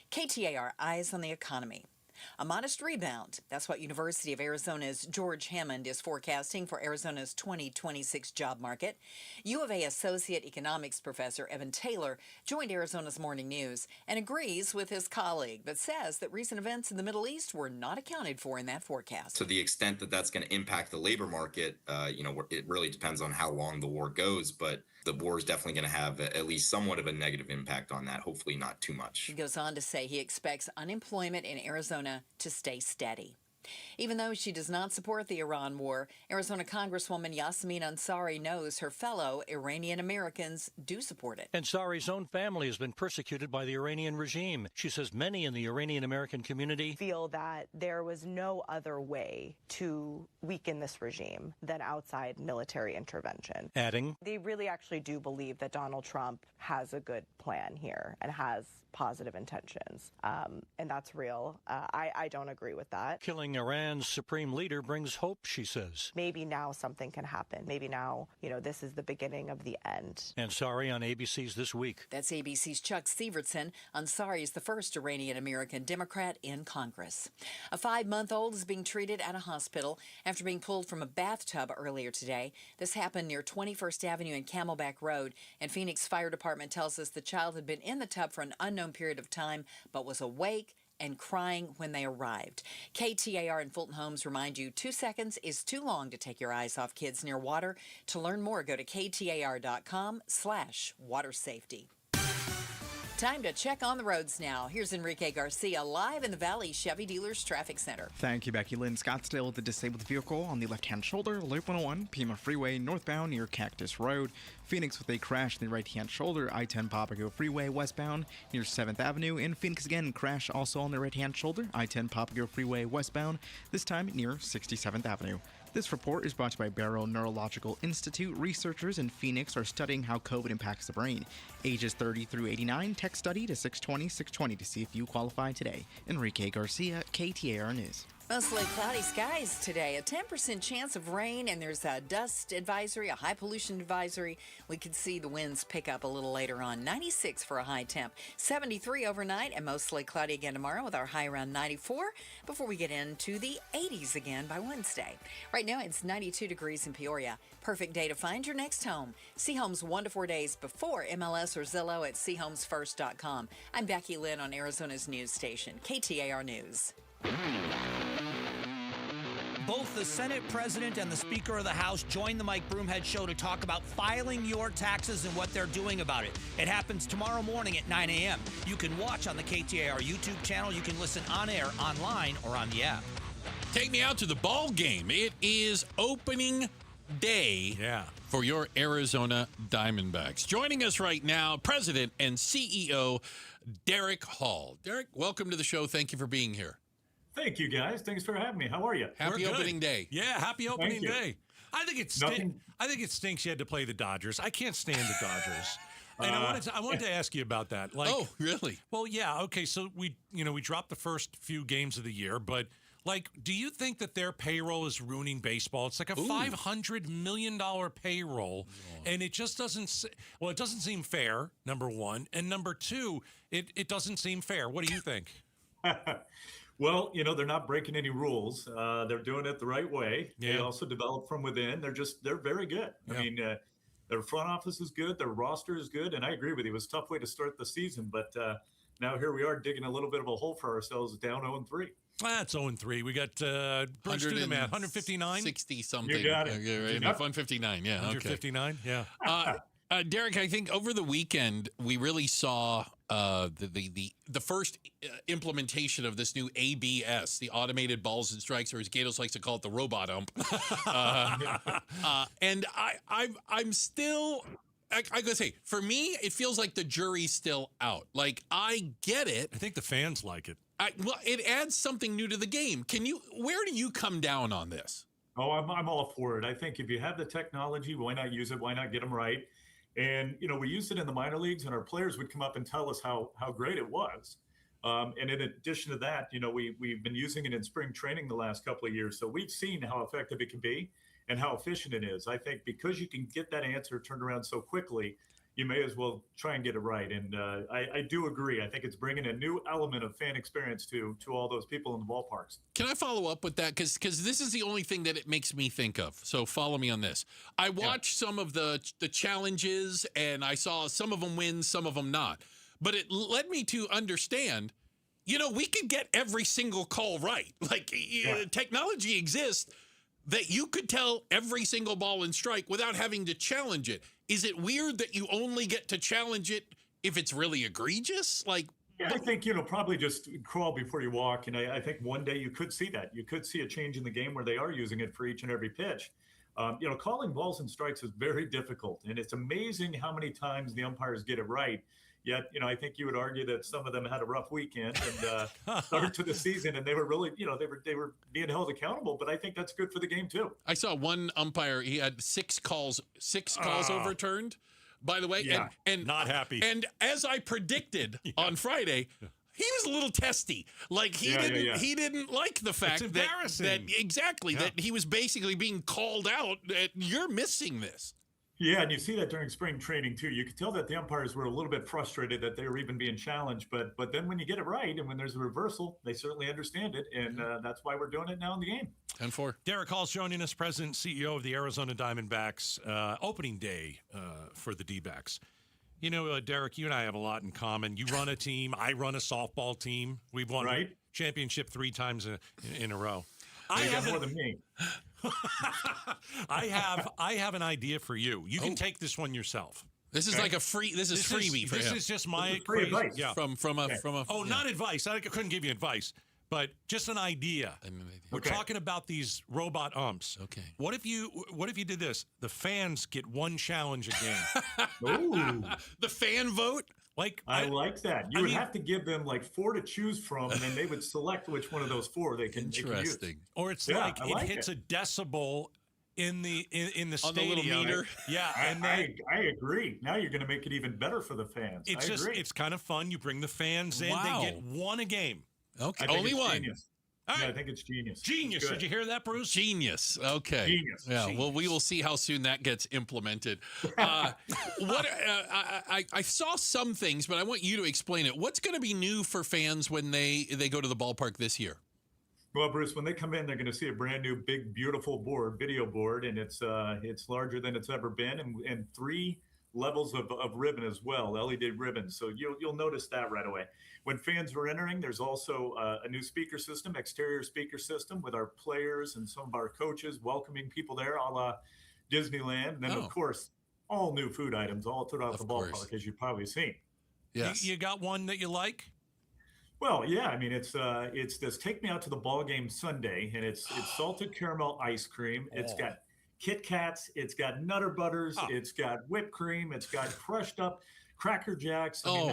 KTAR Eyes on the Economy. A modest rebound. That's what University of Arizona's George Hammond is forecasting for Arizona's 2026 job market. U of A Associate Economics Professor Evan Taylor joined Arizona's Morning News and agrees with his colleague, but says that recent events in the Middle East were not accounted for in that forecast. To the extent that that's going to impact the labor market, it really depends on how long the war goes, but the war is definitely going to have at least somewhat of a negative impact on that, hopefully not too much. He goes on to say he expects unemployment in Arizona to stay steady. Even though she does not support the Iran war, Arizona Congresswoman Yasmin Ansari knows her fellow Iranian Americans do support it. Ansari's own family has been persecuted by the Iranian regime. She says many in the Iranian American community feel that there was no other way to weaken this regime than outside military intervention. Adding, they really actually do believe that Donald Trump has a good plan here and has positive intentions, and that's real. I don't agree with that. Killing Iran's supreme leader brings hope, she says. Maybe now something can happen. Maybe now, this is the beginning of the end. Ansari on ABC's This Week. That's ABC's Chuck Severson. Ansari is the first Iranian-American Democrat in Congress. A 5-month-old is being treated at a hospital after being pulled from a bathtub earlier today. This happened near 21st Avenue and Camelback Road, and Phoenix Fire Department tells us the child had been in the tub for an unknown period of time, but was awake and crying when they arrived. KTAR and Fulton Homes remind you 2 seconds is too long to take your eyes off kids near water. To learn more, go to KTAR.com/water safety. Time to check on the roads now. Here's Enrique Garcia live in the Valley Chevy Dealers Traffic Center. Thank you, Becky Lynn. Scottsdale with a disabled vehicle on the left-hand shoulder, Loop 101, Pima Freeway northbound near Cactus Road. Phoenix with a crash in the right-hand shoulder, I-10 Papago Freeway westbound near 7th Avenue. And Phoenix again, crash also on the right-hand shoulder, I-10 Papago Freeway westbound, this time near 67th Avenue. This report is brought to you by Barrow Neurological Institute. Researchers in Phoenix are studying how COVID impacts the brain. Ages 30 through 89, text study to 620-620 to see if you qualify today. Enrique Garcia, KTAR News. Mostly cloudy skies today. A 10% chance of rain, and there's a dust advisory, a high pollution advisory. We could see the winds pick up a little later on. 96 for a high temp. 73 overnight, and mostly cloudy again tomorrow with our high around 94 before we get into the 80s again by Wednesday. Right now, it's 92 degrees in Peoria. Perfect day to find your next home. See homes 1 to 4 days before MLS or Zillow at chomesfirst.com. I'm Becky Lynn on Arizona's news station, KTAR News. Both the Senate President and the Speaker of the House joined the Mike Broomhead Show to talk about filing your taxes and what they're doing about it. It happens tomorrow morning at 9 a.m. You can watch on the KTAR YouTube channel. You can listen on air, online, or on the app. Take me out to the ball game. It is opening day for your Arizona Diamondbacks. Joining us right now, President and CEO Derek Hall. Derek, welcome to the show. Thank you for being here. Thank you, guys. Thanks for having me. How are you? Happy opening day. Yeah, happy opening day. I think it stinks you had to play the Dodgers. I can't stand the Dodgers. And I wanted to ask you about that. Like, oh, really? Well, yeah. Okay, so we dropped the first few games of the year, but like, do you think that their payroll is ruining baseball? It's like a $500 million payroll, and it just doesn't. Well, it doesn't seem fair. Number one, and number two, it doesn't seem fair. What do you think? Well, they're not breaking any rules. They're doing it the right way. Yeah. They also develop from within. They're very good. Yeah. I mean, their front office is good. Their roster is good. And I agree with you. It was a tough way to start the season. But now here we are digging a little bit of a hole for ourselves, down 0-3. That's 0-3. We got Bruce, do the math. 159? 60 something. You got it. Okay, right? 159, yeah. 159, yeah. Derek, I think over the weekend we really saw the first implementation of this new ABS, the automated balls and strikes, or as Gatos likes to call it, the robot ump. And I'm still, I gotta say, for me, it feels like the jury's still out. Like, I get it. I think the fans like it. Well, it adds something new to the game. Where do you come down on this? Oh, I'm all for it. I think if you have the technology, why not use it? Why not get them right? And, we used it in the minor leagues, and our players would come up and tell us how great it was. And in addition to that, we've been using it in spring training the last couple of years. So we've seen how effective it can be and how efficient it is. I think because you can get that answer turned around so quickly, you may as well try and get it right. And I do agree. I think it's bringing a new element of fan experience to all those people in the ballparks. Can I follow up with that? Because this is the only thing that it makes me think of. So follow me on this. I watched some of the challenges, and I saw some of them win, some of them not. But it led me to understand, we could get every single call right. Like, technology exists that you could tell every single ball and strike without having to challenge it. Is it weird that you only get to challenge it if it's really egregious? Yeah, I think, probably just crawl before you walk. And I think one day you could see that. You could see a change in the game where they are using it for each and every pitch. Calling balls and strikes is very difficult. And it's amazing how many times the umpires get it right. Yet, I think you would argue that some of them had a rough weekend and start to the season, and they were really, they were being held accountable. But I think that's good for the game too. I saw one umpire; he had six calls overturned. By the way, and not happy. And as I predicted on Friday, he was a little testy. Like he didn't like the fact that he was basically being called out that you're missing this. Yeah, and you see that during spring training too. You could tell that the umpires were a little bit frustrated that they were even being challenged. But then when you get it right and when there's a reversal, they certainly understand it, and that's why we're doing it now in the game. 10-4. Derek Hall's joining us, President and CEO of the Arizona Diamondbacks. Opening day for the Dbacks. Derek, you and I have a lot in common. You run a team. I run a softball team. We've won a championship 3 times in a row. I have more than me. I have an idea for you. You can take this one yourself. This is like a free. This is freebie for him. This is just my free advice. Yeah. From a. Oh, not advice. I couldn't give you advice, but just an idea. We're talking about these robot umps. Okay. What if you did this? The fans get one challenge a game. Ooh. The fan vote. I like that. You would have to give them 4 to choose from, and then they would select which one of those 4 they can use. Or it's it hits a decibel in the stadium. On the little meter. Yeah, and I agree. Now you're going to make it even better for the fans. It's kind of fun. You bring the fans in. They get one a game. Okay, only one. Genius. I think it's genius. Genius. Did you hear that, Bruce? Genius. Okay. Genius. Yeah. Genius. Well, we will see how soon that gets implemented. I saw some things, but I want you to explain it. What's going to be new for fans when they go to the ballpark this year? Well, Bruce, when they come in, they're going to see a brand new, big, beautiful video board, and it's larger than it's ever been, and 3 levels of ribbon as well, LED ribbon. So you'll notice that right away. When fans were entering, there's also a new speaker system, exterior speaker system with our players and some of our coaches welcoming people there, a la Disneyland. And then, of course, all new food items all throughout the ballpark, as you've probably seen. Yes. You got one that you like? Well, yeah. I mean, it's this Take Me Out to the Ball Game Sunday, and it's salted caramel ice cream. It's got Kit Kats, it's got Nutter Butters, it's got whipped cream, it's got crushed up Cracker Jacks. I mean,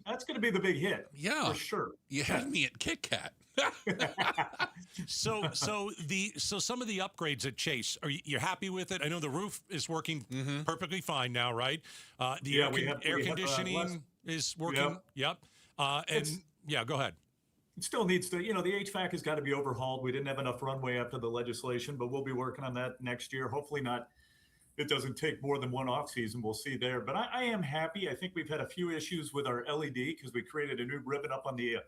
that's gonna be the big hit. Yeah, for sure. You had me at Kit Kat. So some of the upgrades at Chase, you're happy with it? I know the roof is working perfectly fine now, right? The air conditioning is working. Yep. Go ahead. It still needs to, the HVAC has got to be overhauled. We didn't have enough runway after the legislation, but we'll be working on that next year. Hopefully not. It doesn't take more than one off season. We'll see there. But I am happy. I think we've had a few issues with our LED because we created a new ribbon up on the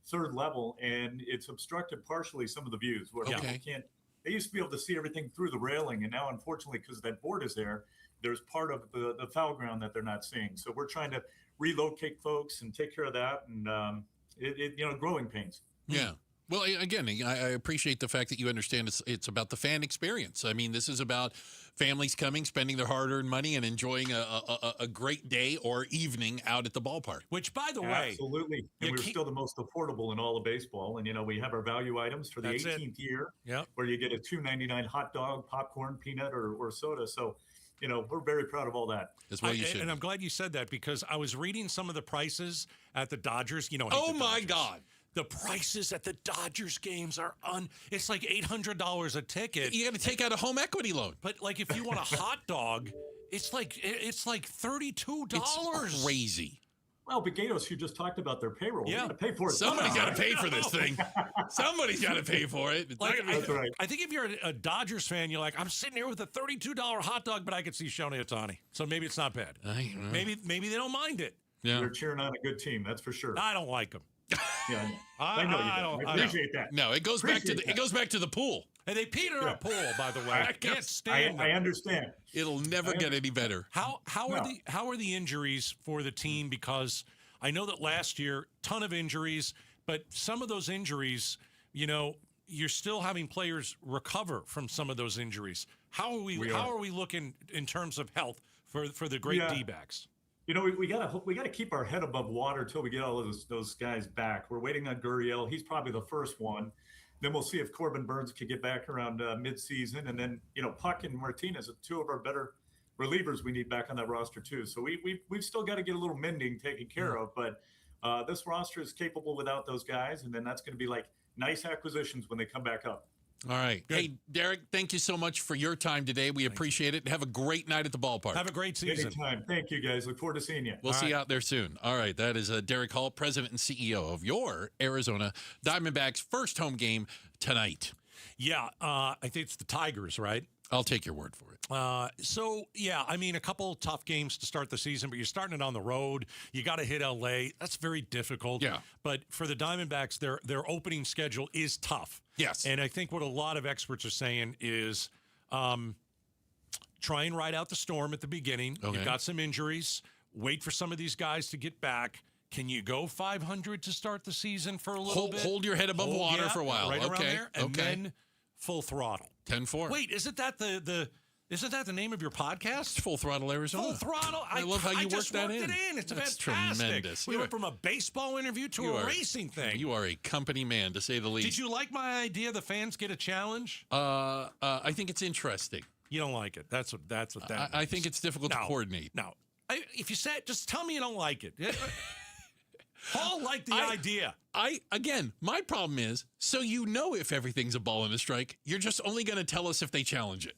third level, and it's obstructed partially some of the views where people can't. They used to be able to see everything through the railing, and now, unfortunately, because that board is there, there's part of the foul ground that they're not seeing. So we're trying to relocate folks and take care of that, and growing pains. Yeah. Well, again, I appreciate the fact that you understand it's about the fan experience. I mean, this is about families coming, spending their hard-earned money, and enjoying a great day or evening out at the ballpark. Which, by the way, absolutely, and we're still the most affordable in all of baseball. And we have our value items for the 18th year, where you get a $2.99 hot dog, popcorn, peanut, or soda. So, we're very proud of all that. That's what you should. And I'm glad you said that because I was reading some of the prices at the Dodgers. Oh my God. The prices at the Dodgers games are it's like $800 a ticket. You got to take out a home equity loan. But like if you want a hot dog, it's like $32. It's crazy. Well, but Gatos, you just talked about their payroll. Yeah. We got to pay for it. Somebody's got to pay for this thing. Somebody's got to pay for it. That's right. I think if you're a Dodgers fan, you're like, I'm sitting here with a $32 hot dog, but I could see Shohei Ohtani. So maybe it's not bad. Maybe they don't mind it. Yeah. They're cheering on a good team. That's for sure. I don't like them. Yeah, I know you don't. I appreciate that. No, it goes back to the pool. And they peed in a pool, by the way. I can't stand I understand. It'll never get any better. How are the injuries for the team? Because I know that last year, ton of injuries, but some of those injuries, you're still having players recover from some of those injuries. How are we looking in terms of health for the great Dbacks? We gotta keep our head above water till we get all of those guys back. We're waiting on Gurriel. He's probably the first one. Then we'll see if Corbin Burns can get back around mid-season. And then, Puck and Martinez are two of our better relievers we need back on that roster too. So we've still got to get a little mending taken care of. But this roster is capable without those guys. And then that's going to be like nice acquisitions when they come back up. All right. Good. Hey, Derek, thank you so much for your time today. We appreciate it. Have a great night at the ballpark. Have a great season. Anytime. Thank you, guys. Look forward to seeing you. We'll see you out there soon. All right. That is Derek Hall, President and CEO of your Arizona Diamondbacks' first home game tonight. Yeah. I think it's the Tigers, right? I'll take your word for it. A couple tough games to start the season, but you're starting it on the road. You got to hit LA. That's very difficult. Yeah. But for the Diamondbacks, their opening schedule is tough. Yes. And I think what a lot of experts are saying is try and ride out the storm at the beginning. Okay. You've got some injuries. Wait for some of these guys to get back. Can you go 500 to start the season for a little bit? Hold your head above water for a while. Right around there. And then full throttle. 10-4. Wait, isn't that the name of your podcast? It's Full Throttle Arizona. Full Throttle. I love how you worked that in. It's fantastic. Tremendous. We went from a baseball interview to a racing thing. You are a company man, to say the least. Did you like my idea? The fans get a challenge. I think it's interesting. You don't like it. That's what that means. I think it's difficult to coordinate. No, if you say it, just tell me you don't like it. Paul liked the idea. Again, my problem is, so if everything's a ball and a strike, you're just only going to tell us if they challenge it.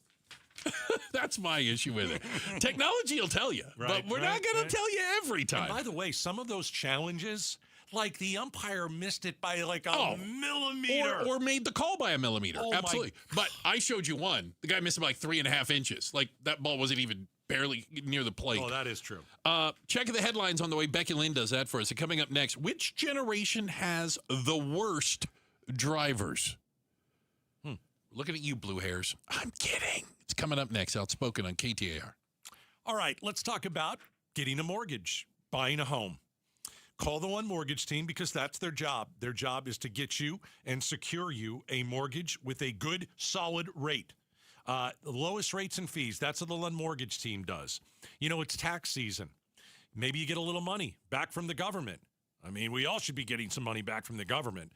That's my issue with it. Technology will tell you, but we're not going to tell you every time. And by the way, some of those challenges, like the umpire missed it by like a millimeter. Or made the call by a millimeter. Absolutely. But I showed you one. The guy missed it by like 3.5 inches. Like that ball wasn't even barely near the plate. Oh, that is true. Check the headlines on the way. Becky Lynn does that for us. And coming up next, which generation has the worst drivers? Looking at you, blue hairs. I'm kidding. It's coming up next. Outspoken on KTAR. All right, let's talk about getting a mortgage, buying a home. Call the One Mortgage team because that's their job. Their job is to get you and secure you a mortgage with a good, solid rate. The lowest rates and fees. That's what the One Mortgage team does. It's tax season. Maybe you get a little money back from the government. I mean, we all should be getting some money back from the government.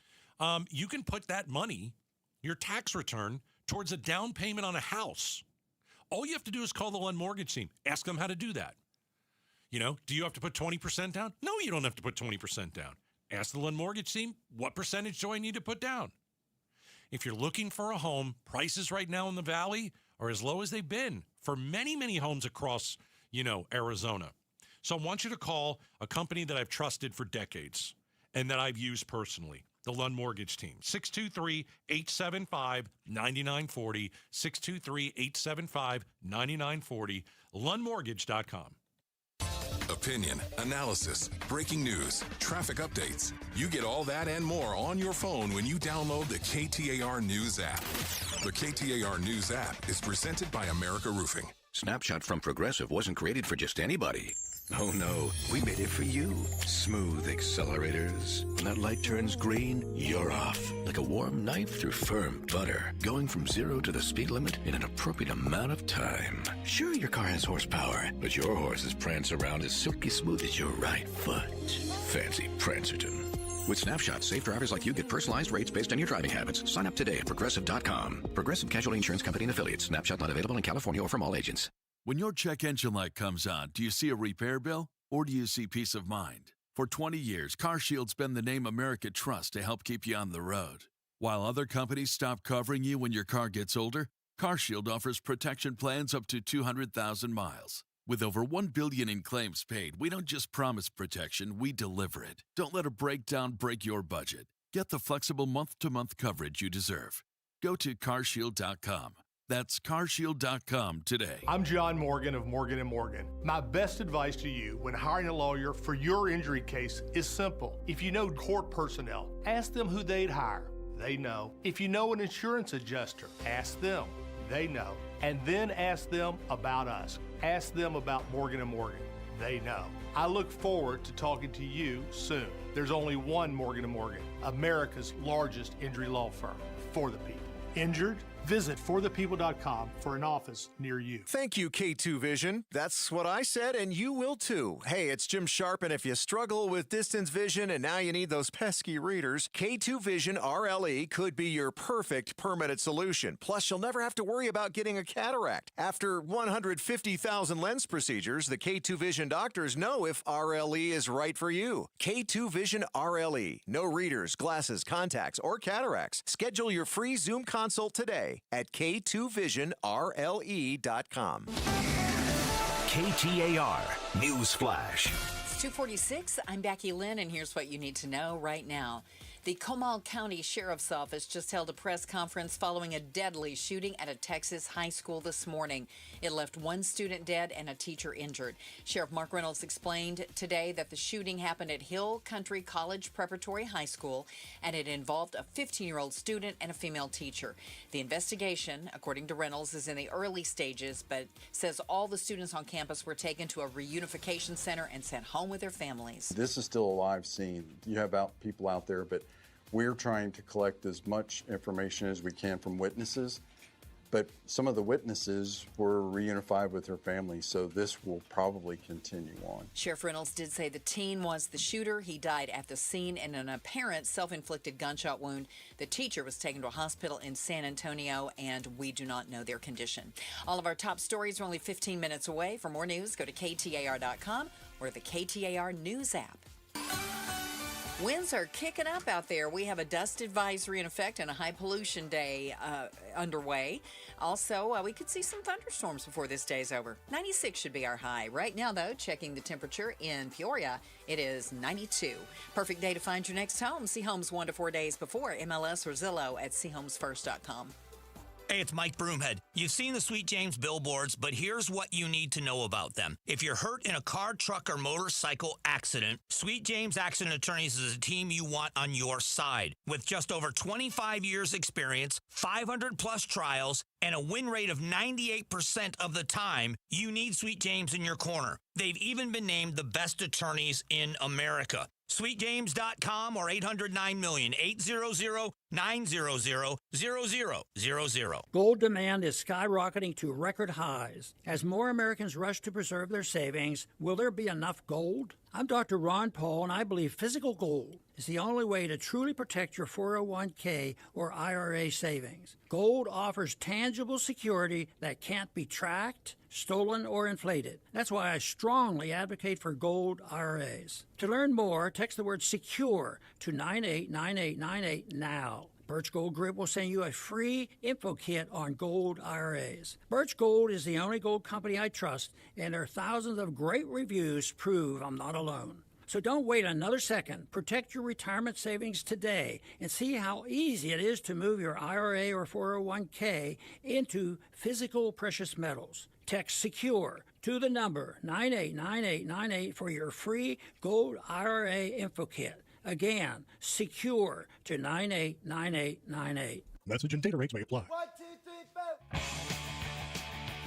You can put that money, your tax return, towards a down payment on a house. All you have to do is call the Lund Mortgage team. Ask them how to do that. Do you have to put 20% down? No, you don't have to put 20% down. Ask the Lund Mortgage team, what percentage do I need to put down? If you're looking for a home, prices right now in the Valley are as low as they've been for many, many homes across, Arizona. So I want you to call a company that I've trusted for decades and that I've used personally, the Lund Mortgage team. 623-875-9940, 623-875-9940, lundmortgage.com. Opinion, analysis, breaking news, traffic updates. You get all that and more on your phone when you download the KTAR News app. The KTAR News app is presented by America Roofing. Snapshot from Progressive wasn't created for just anybody. Oh no, we made it for you. Smooth accelerators. When that light turns green, you're off. Like a warm knife through firm butter. Going from 0 to the speed limit in an appropriate amount of time. Sure, your car has horsepower, but your horses prance around as silky smooth as your right foot. Fancy Prancerton. With Snapshot, safe drivers like you get personalized rates based on your driving habits. Sign up today at Progressive.com. Progressive Casualty Insurance Company and Affiliates. Snapshot not available in California or from all agents. When your check engine light comes on, do you see a repair bill or do you see peace of mind? For 20 years, CarShield's been the name America trusts to help keep you on the road. While other companies stop covering you when your car gets older, CarShield offers protection plans up to 200,000 miles. With over $1 billion in claims paid, we don't just promise protection, we deliver it. Don't let a breakdown break your budget. Get the flexible month-to-month coverage you deserve. Go to carshield.com. That's carshield.com today. I'm John Morgan of Morgan & Morgan. My best advice to you when hiring a lawyer for your injury case is simple. If you know court personnel, ask them who they'd hire. They know. If you know an insurance adjuster, ask them. They know. And then ask them about us. Ask them about Morgan & Morgan. They know. I look forward to talking to you soon. There's only one Morgan & Morgan, America's largest injury law firm for the people. Injured? Visit forthepeople.com for an office near you. Thank you, K2 Vision. That's what I said, and you will too. Hey, it's Jim Sharp, and if you struggle with distance vision and now you need those pesky readers, K2 Vision RLE could be your perfect permanent solution. Plus, you'll never have to worry about getting a cataract. After 150,000 lens procedures, the K2 Vision doctors know if RLE is right for you. K2 Vision RLE. No readers, glasses, contacts, or cataracts. Schedule your free Zoom consult today at K2VisionRLE.com. KTAR News Flash. It's 2:46. I'm Becky Lynn, and here's what you need to know right now. The Comal County Sheriff's Office just held a press conference following a deadly shooting at a Texas high school this morning. It left one student dead and a teacher injured. Sheriff Mark Reynolds explained today that the shooting happened at Hill Country College Preparatory High School, and it involved a 15-year-old student and a female teacher. The investigation, according to Reynolds, is in the early stages, but says all the students on campus were taken to a reunification center and sent home with their families. This is still a live scene. You have people out there, but we're trying to collect as much information as we can from witnesses, but some of the witnesses were reunified with their families, so this will probably continue on. Sheriff Reynolds did say the teen was the shooter. He died at the scene in an apparent self-inflicted gunshot wound. The teacher was taken to a hospital in San Antonio, and we do not know their condition. All of our top stories are only 15 minutes away. For more news, go to KTAR.com or the KTAR News app. Winds are kicking up out there. We have a dust advisory in effect and a high pollution day underway. Also, we could see some thunderstorms before this day's over. 96 should be our high. Right now, though, checking the temperature in Peoria, it is 92. Perfect day to find your next home. See homes 1 to 4 days before. MLS or Zillow at seehomesfirst.com. Hey, it's Mike Broomhead. You've seen the Sweet James billboards, but here's what you need to know about them. If you're hurt in a car, truck, or motorcycle accident, Sweet James Accident Attorneys is a team you want on your side. With just over 25 years experience, 500-plus trials, and a win rate of 98% of the time, you need Sweet James in your corner. They've even been named the best attorneys in America. SweetJames.com or 800-9-million, 800-900-0000. Gold demand is skyrocketing to record highs. As more Americans rush to preserve their savings, will there be enough gold? I'm Dr. Ron Paul, and I believe physical gold is the only way to truly protect your 401k or IRA savings. Gold offers tangible security that can't be tracked, stolen, or inflated. That's why I strongly advocate for gold IRAs. To learn more, text the word SECURE to 989898 now. Birch Gold Group will send you a free info kit on gold IRAs. Birch Gold is the only gold company I trust, and their thousands of great reviews prove I'm not alone. So don't wait another second. Protect your retirement savings today and see how easy it is to move your IRA or 401k into physical precious metals. Text SECURE to the number 989898 for your free gold IRA info kit. Again, SECURE to 989898. Message and data rates may apply. 1, 2, 3, 4.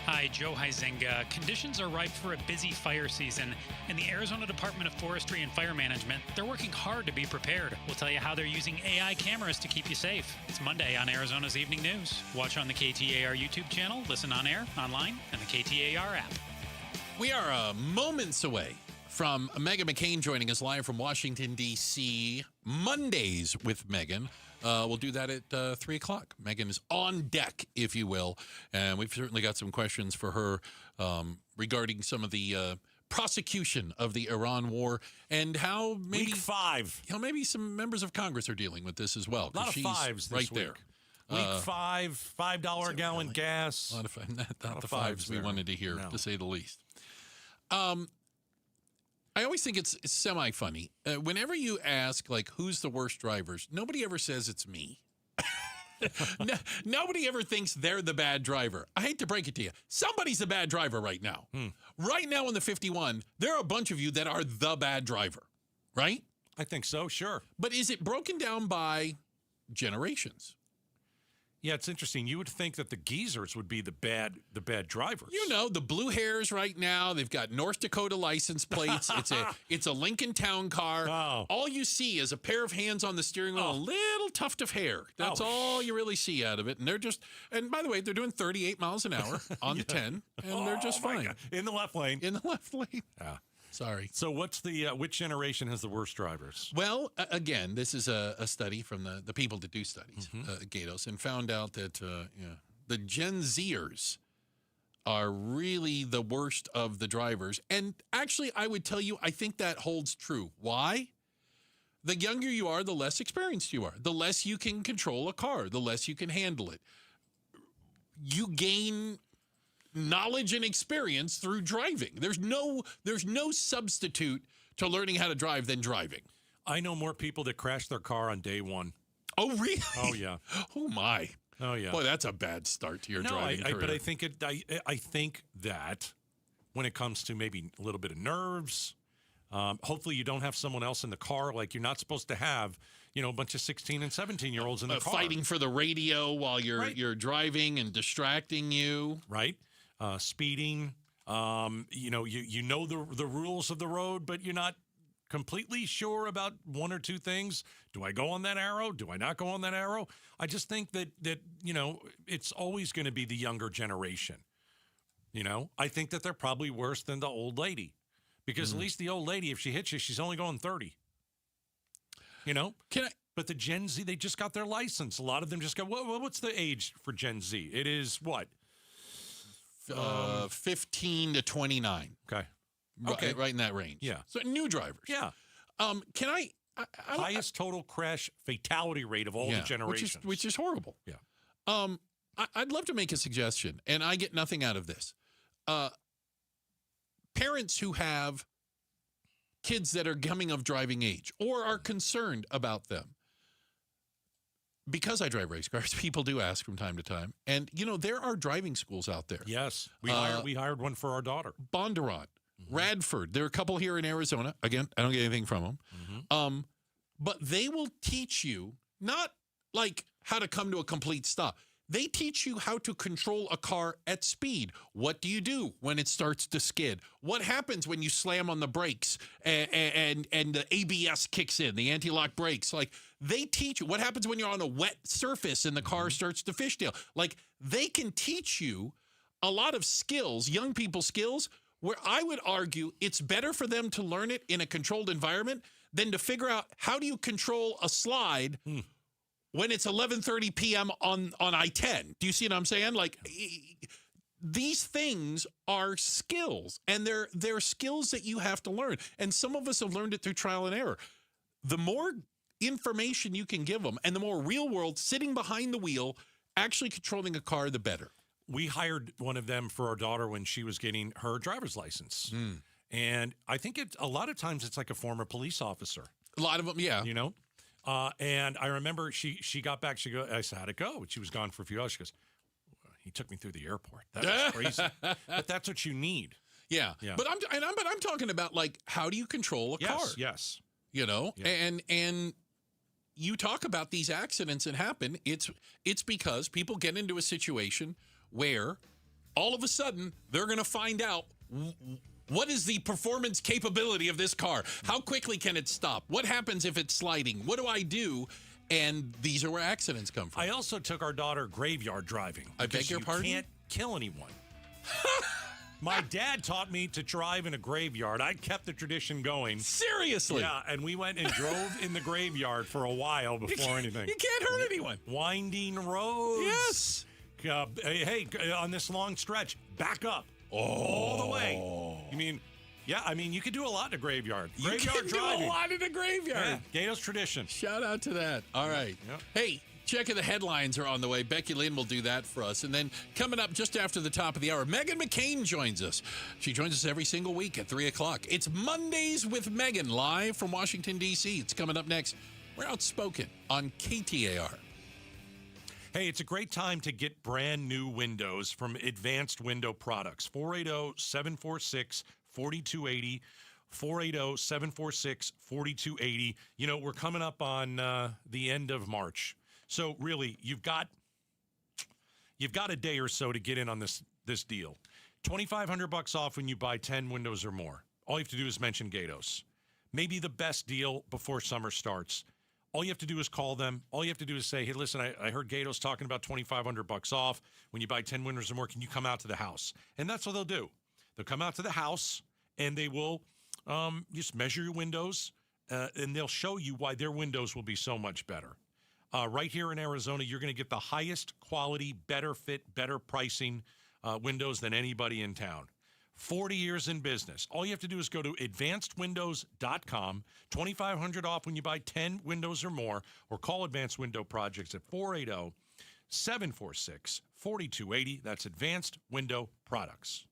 Hi, Joe Huizenga. Conditions are ripe for a busy fire season, and the Arizona Department of Forestry and Fire Management, they're working hard to be prepared. We'll tell you how they're using AI cameras to keep you safe. It's Monday on Arizona's Evening News. Watch on the KTAR YouTube channel, listen on air, online, and the KTAR app. We are moments away from Megan McCain joining us live from Washington, D.C. Mondays with Megan. We'll do that at 3 o'clock. Megan is on deck, if you will. And we've certainly got some questions for her regarding some of the prosecution of the Iran war and how maybe Week 5. How maybe some members of Congress are dealing with this as well. A lot of she's fives this right week. there. Week 5, $5 a gallon gas. A lot of not the fives we wanted to hear, to say the least. I always think it's semi-funny. Whenever you ask, like, who's the worst drivers, nobody ever says it's me. Nobody ever thinks they're the bad driver. I hate to break it to you. Somebody's the bad driver right now. Right now in the 51, there are a bunch of you that are the bad driver, right? I think so, sure. But is it broken down by generations? Yeah, it's interesting. You would think that the geezers would be the bad drivers. You know, the blue hairs right now, they've got North Dakota license plates. It's a Lincoln Town car. Oh. All you see is a pair of hands on the steering wheel, a little tuft of hair. That's all you really see out of it. And they're just, and by the way, they're doing 38 miles an hour on the 10, and they're just fine. God. In the left lane. In the left lane. Yeah. Sorry. So what's the which generation has the worst drivers? Well, again, this is a study from the people that do studies, Gatos, and found out that the Gen Zers are really the worst of the drivers. And actually, I would tell you, I think that holds true. Why? The younger you are, the less experienced you are. The less you can control a car, the less you can handle it. You gain knowledge and experience through driving. There's no substitute to learning how to drive than driving. I know more people that crash their car on day one. Oh, really? Oh, yeah. Oh, my. Oh, yeah. Boy, that's a bad start to your driving career. But I think that when it comes to maybe a little bit of nerves, hopefully you don't have someone else in the car. Like, you're not supposed to have, a bunch of 16 and 17-year-olds in the car. Fighting for the radio while you're driving and distracting you. Right. Speeding, you know the rules of the road, but you're not completely sure about one or two things. Do I go on that arrow? Do I not go on that arrow? I just think that it's always going to be the younger generation. I think that they're probably worse than the old lady, because at least the old lady, if she hits you, she's only going 30. But the Gen Z, they just got their license. A lot of them just got, what's the age for Gen Z? It is what? 15 to 29. Okay. Right in that range. Yeah. So new drivers. Yeah. Can I highest total crash fatality rate of all the generations. Which is horrible. Yeah. I'd love to make a suggestion, and I get nothing out of this. Parents who have kids that are coming of driving age or are concerned about them. Because I drive race cars, people do ask from time to time. And, there are driving schools out there. Yes. We hired one for our daughter. Bondurant, Radford. There are a couple here in Arizona. Again, I don't get anything from them. But they will teach you not like how to come to a complete stop. They teach you how to control a car at speed. What do you do when it starts to skid? What happens when you slam on the brakes and the ABS kicks in, the anti-lock brakes? Like, they teach you what happens when you're on a wet surface and the car starts to fishtail. Like, they can teach you a lot of skills, young people skills, where I would argue it's better for them to learn it in a controlled environment than to figure out how do you control a slide when it's 11:30 p.m. on I-10. Do you see what I'm saying? Like, these things are skills, and they're skills that you have to learn. And some of us have learned it through trial and error. The more information you can give them, and the more real world sitting behind the wheel, actually controlling a car, the better. We hired one of them for our daughter when she was getting her driver's license. And I think a lot of times it's like a former police officer. A lot of them, yeah. You know? And I remember she got back. I said, how'd it go? And she was gone for a few hours. She goes, he took me through the airport. That was crazy. But that's what you need. Yeah. But I'm talking about, like, how do you control a car? Yes. You know, and you talk about these accidents that happen. It's because people get into a situation where all of a sudden they're going to find out what is the performance capability of this car? How quickly can it stop? What happens if it's sliding? What do I do? And these are where accidents come from. I also took our daughter graveyard driving. I beg your pardon? You can't kill anyone. My dad taught me to drive in a graveyard. I kept the tradition going. Seriously? Yeah, and we went and drove in the graveyard for a while before anything. You can't hurt anyone. Winding roads. Yes. Hey, on this long stretch, back up all the way. You mean, you could do a lot in a graveyard. Graveyard driving. Do a lot in a graveyard. Yeah, Gato's tradition. Shout out to that. All right. Yep. Hey, checking the headlines are on the way. Becky Lynn will do that for us. And then coming up just after the top of the hour, Megan McCain joins us. She joins us every single week at 3 o'clock. It's Mondays with Megan, live from Washington, D.C. It's coming up next. We're Outspoken on KTAR. Hey, it's a great time to get brand new windows from Advanced Window Products. 480-746-4280. 480-746-4280. You know, we're coming up on the end of March. So really, you've got a day or so to get in on this deal. $2,500 off when you buy 10 windows or more. All you have to do is mention Gatos. Maybe the best deal before summer starts. All you have to do is call them. All you have to do is say, hey, listen, I heard Gatos talking about $2,500 off when you buy 10 windows or more. Can you come out to the house? And that's what they'll do. They'll come out to the house, and they will just measure your windows, and they'll show you why their windows will be so much better. Right here in Arizona, you're going to get the highest quality, better fit, better pricing windows than anybody in town. 40 years in business. All you have to do is go to advancedwindows.com, $2,500 off when you buy 10 windows or more, or call Advanced Window Projects at 480-746-4280. That's Advanced Window Products.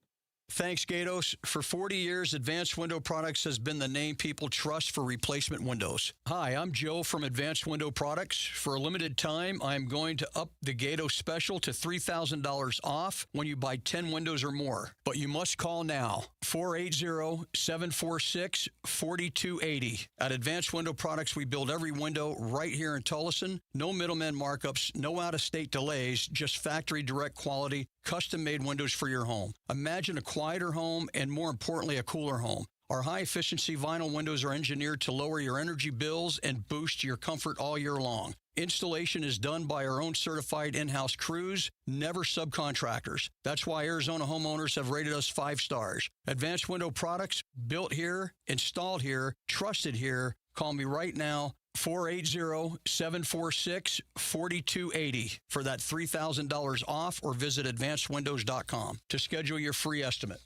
Thanks, Gatos. For 40 years, Advanced Window Products has been the name people trust for replacement windows. Hi, I'm Joe from Advanced Window Products. For a limited time, I'm going to up the Gatos special to $3,000 off when you buy 10 windows or more. But you must call now, 480-746-4280. At Advanced Window Products, we build every window right here in Tullison. No middleman markups, no out-of-state delays, just factory direct quality, custom-made windows for your home. Imagine a quieter home and, more importantly, a cooler home. Our high-efficiency vinyl windows are engineered to lower your energy bills and boost your comfort all year long. Installation is done by our own certified in-house crews, never subcontractors. That's why Arizona homeowners have rated us 5 stars. Advanced Window Products, built here, installed here, trusted here. Call me right now, 480-746-4280 for that $3,000 off, or visit advancedwindows.com to schedule your free estimate.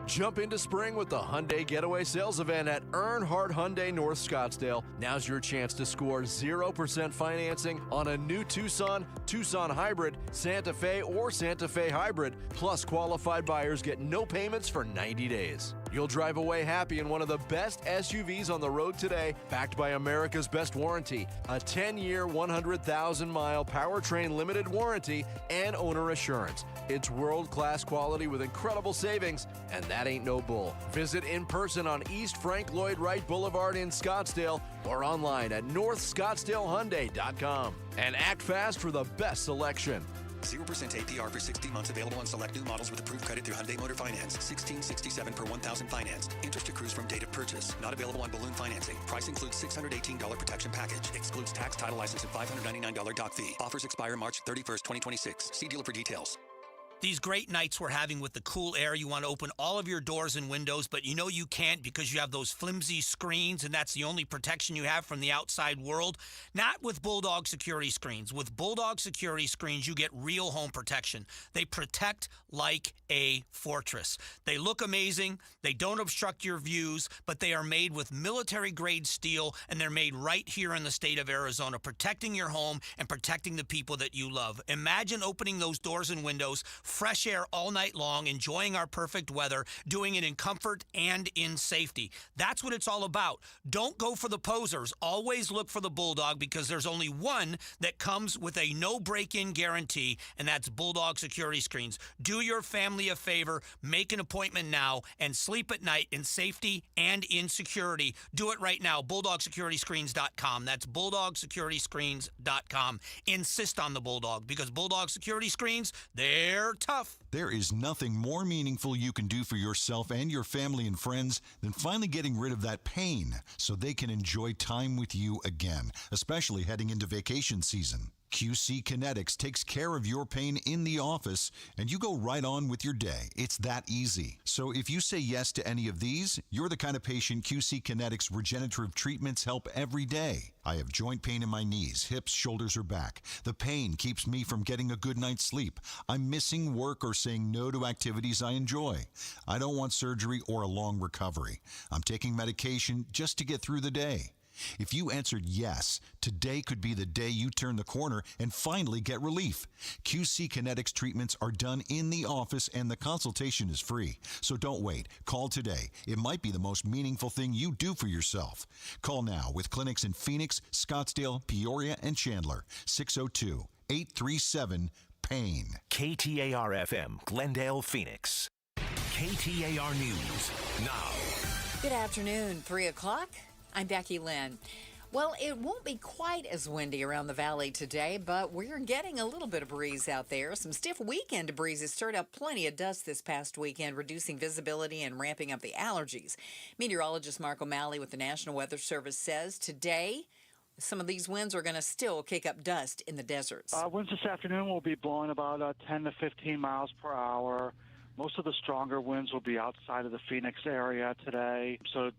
Jump into spring with the Hyundai Getaway Sales Event at Earnhardt Hyundai North Scottsdale. Now's your chance to score 0% financing on a new Tucson, Tucson Hybrid, Santa Fe, or Santa Fe Hybrid. Plus, qualified buyers get no payments for 90 days. You'll drive away happy in one of the best SUVs on the road today, backed by America's best warranty, a 10-year, 100,000-mile powertrain limited warranty, and owner assurance. It's world-class quality with incredible savings, and that ain't no bull. Visit in person on East Frank Lloyd Wright Boulevard in Scottsdale or online at northscottsdalehyundai.com. And act fast for the best selection. 0% APR for 60 months available on select new models with approved credit through Hyundai Motor Finance. $1,667 per 1,000 financed. Interest accrues from date of purchase. Not available on balloon financing. Price includes $618 protection package. Excludes tax, title, license, and $599 doc fee. Offers expire March 31st, 2026. See dealer for details. These great nights we're having with the cool air, you want to open all of your doors and windows, but you know you can't because you have those flimsy screens, and that's the only protection you have from the outside world. Not with Bulldog security screens. With Bulldog security screens, you get real home protection. They protect like a fortress. They look amazing. They don't obstruct your views, but they are made with military-grade steel, and they're made right here in the state of Arizona, protecting your home and protecting the people that you love. Imagine opening those doors and windows, fresh air all night long, enjoying our perfect weather, doing it in comfort and in safety. That's what it's all about. Don't go for the posers. Always look for the Bulldog, because there's only one that comes with a no break-in guarantee, and that's Bulldog security screens. Do your family a favor, make an appointment now, and sleep at night in safety and in security. Do it right now. BulldogSecurityScreens.com. That's BulldogSecurityScreens.com. Insist on the Bulldog, because Bulldog security screens, they're tough. There is nothing more meaningful you can do for yourself and your family and friends than finally getting rid of that pain so they can enjoy time with you again, especially heading into vacation season. QC Kinetics takes care of your pain in the office, and you go right on with your day. It's that easy. So if you say yes to any of these, you're the kind of patient QC Kinetics regenerative treatments help every day. I have joint pain in my knees, hips, shoulders, or back. The pain keeps me from getting a good night's sleep. I'm missing work or saying no to activities I enjoy. I don't want surgery or a long recovery. I'm taking medication just to get through the day. If you answered yes, today could be the day you turn the corner and finally get relief. QC Kinetics treatments are done in the office, and the consultation is free. So don't wait. Call today. It might be the most meaningful thing you do for yourself. Call now with clinics in Phoenix, Scottsdale, Peoria, and Chandler. 602-837-PAIN. KTAR-FM, Glendale, Phoenix. KTAR News now. Good afternoon, 3 o'clock. I'm Becky Lynn. Well, it won't be quite as windy around the valley today, but we're getting a little bit of breeze out there. Some stiff weekend breezes stirred up plenty of dust this past weekend, reducing visibility and ramping up the allergies. Meteorologist Mark O'Malley with the National Weather Service says today some of these winds are going to still kick up dust in the deserts. Winds this afternoon will be blowing about 10 to 15 miles per hour. Most of the stronger winds will be outside of the Phoenix area today, so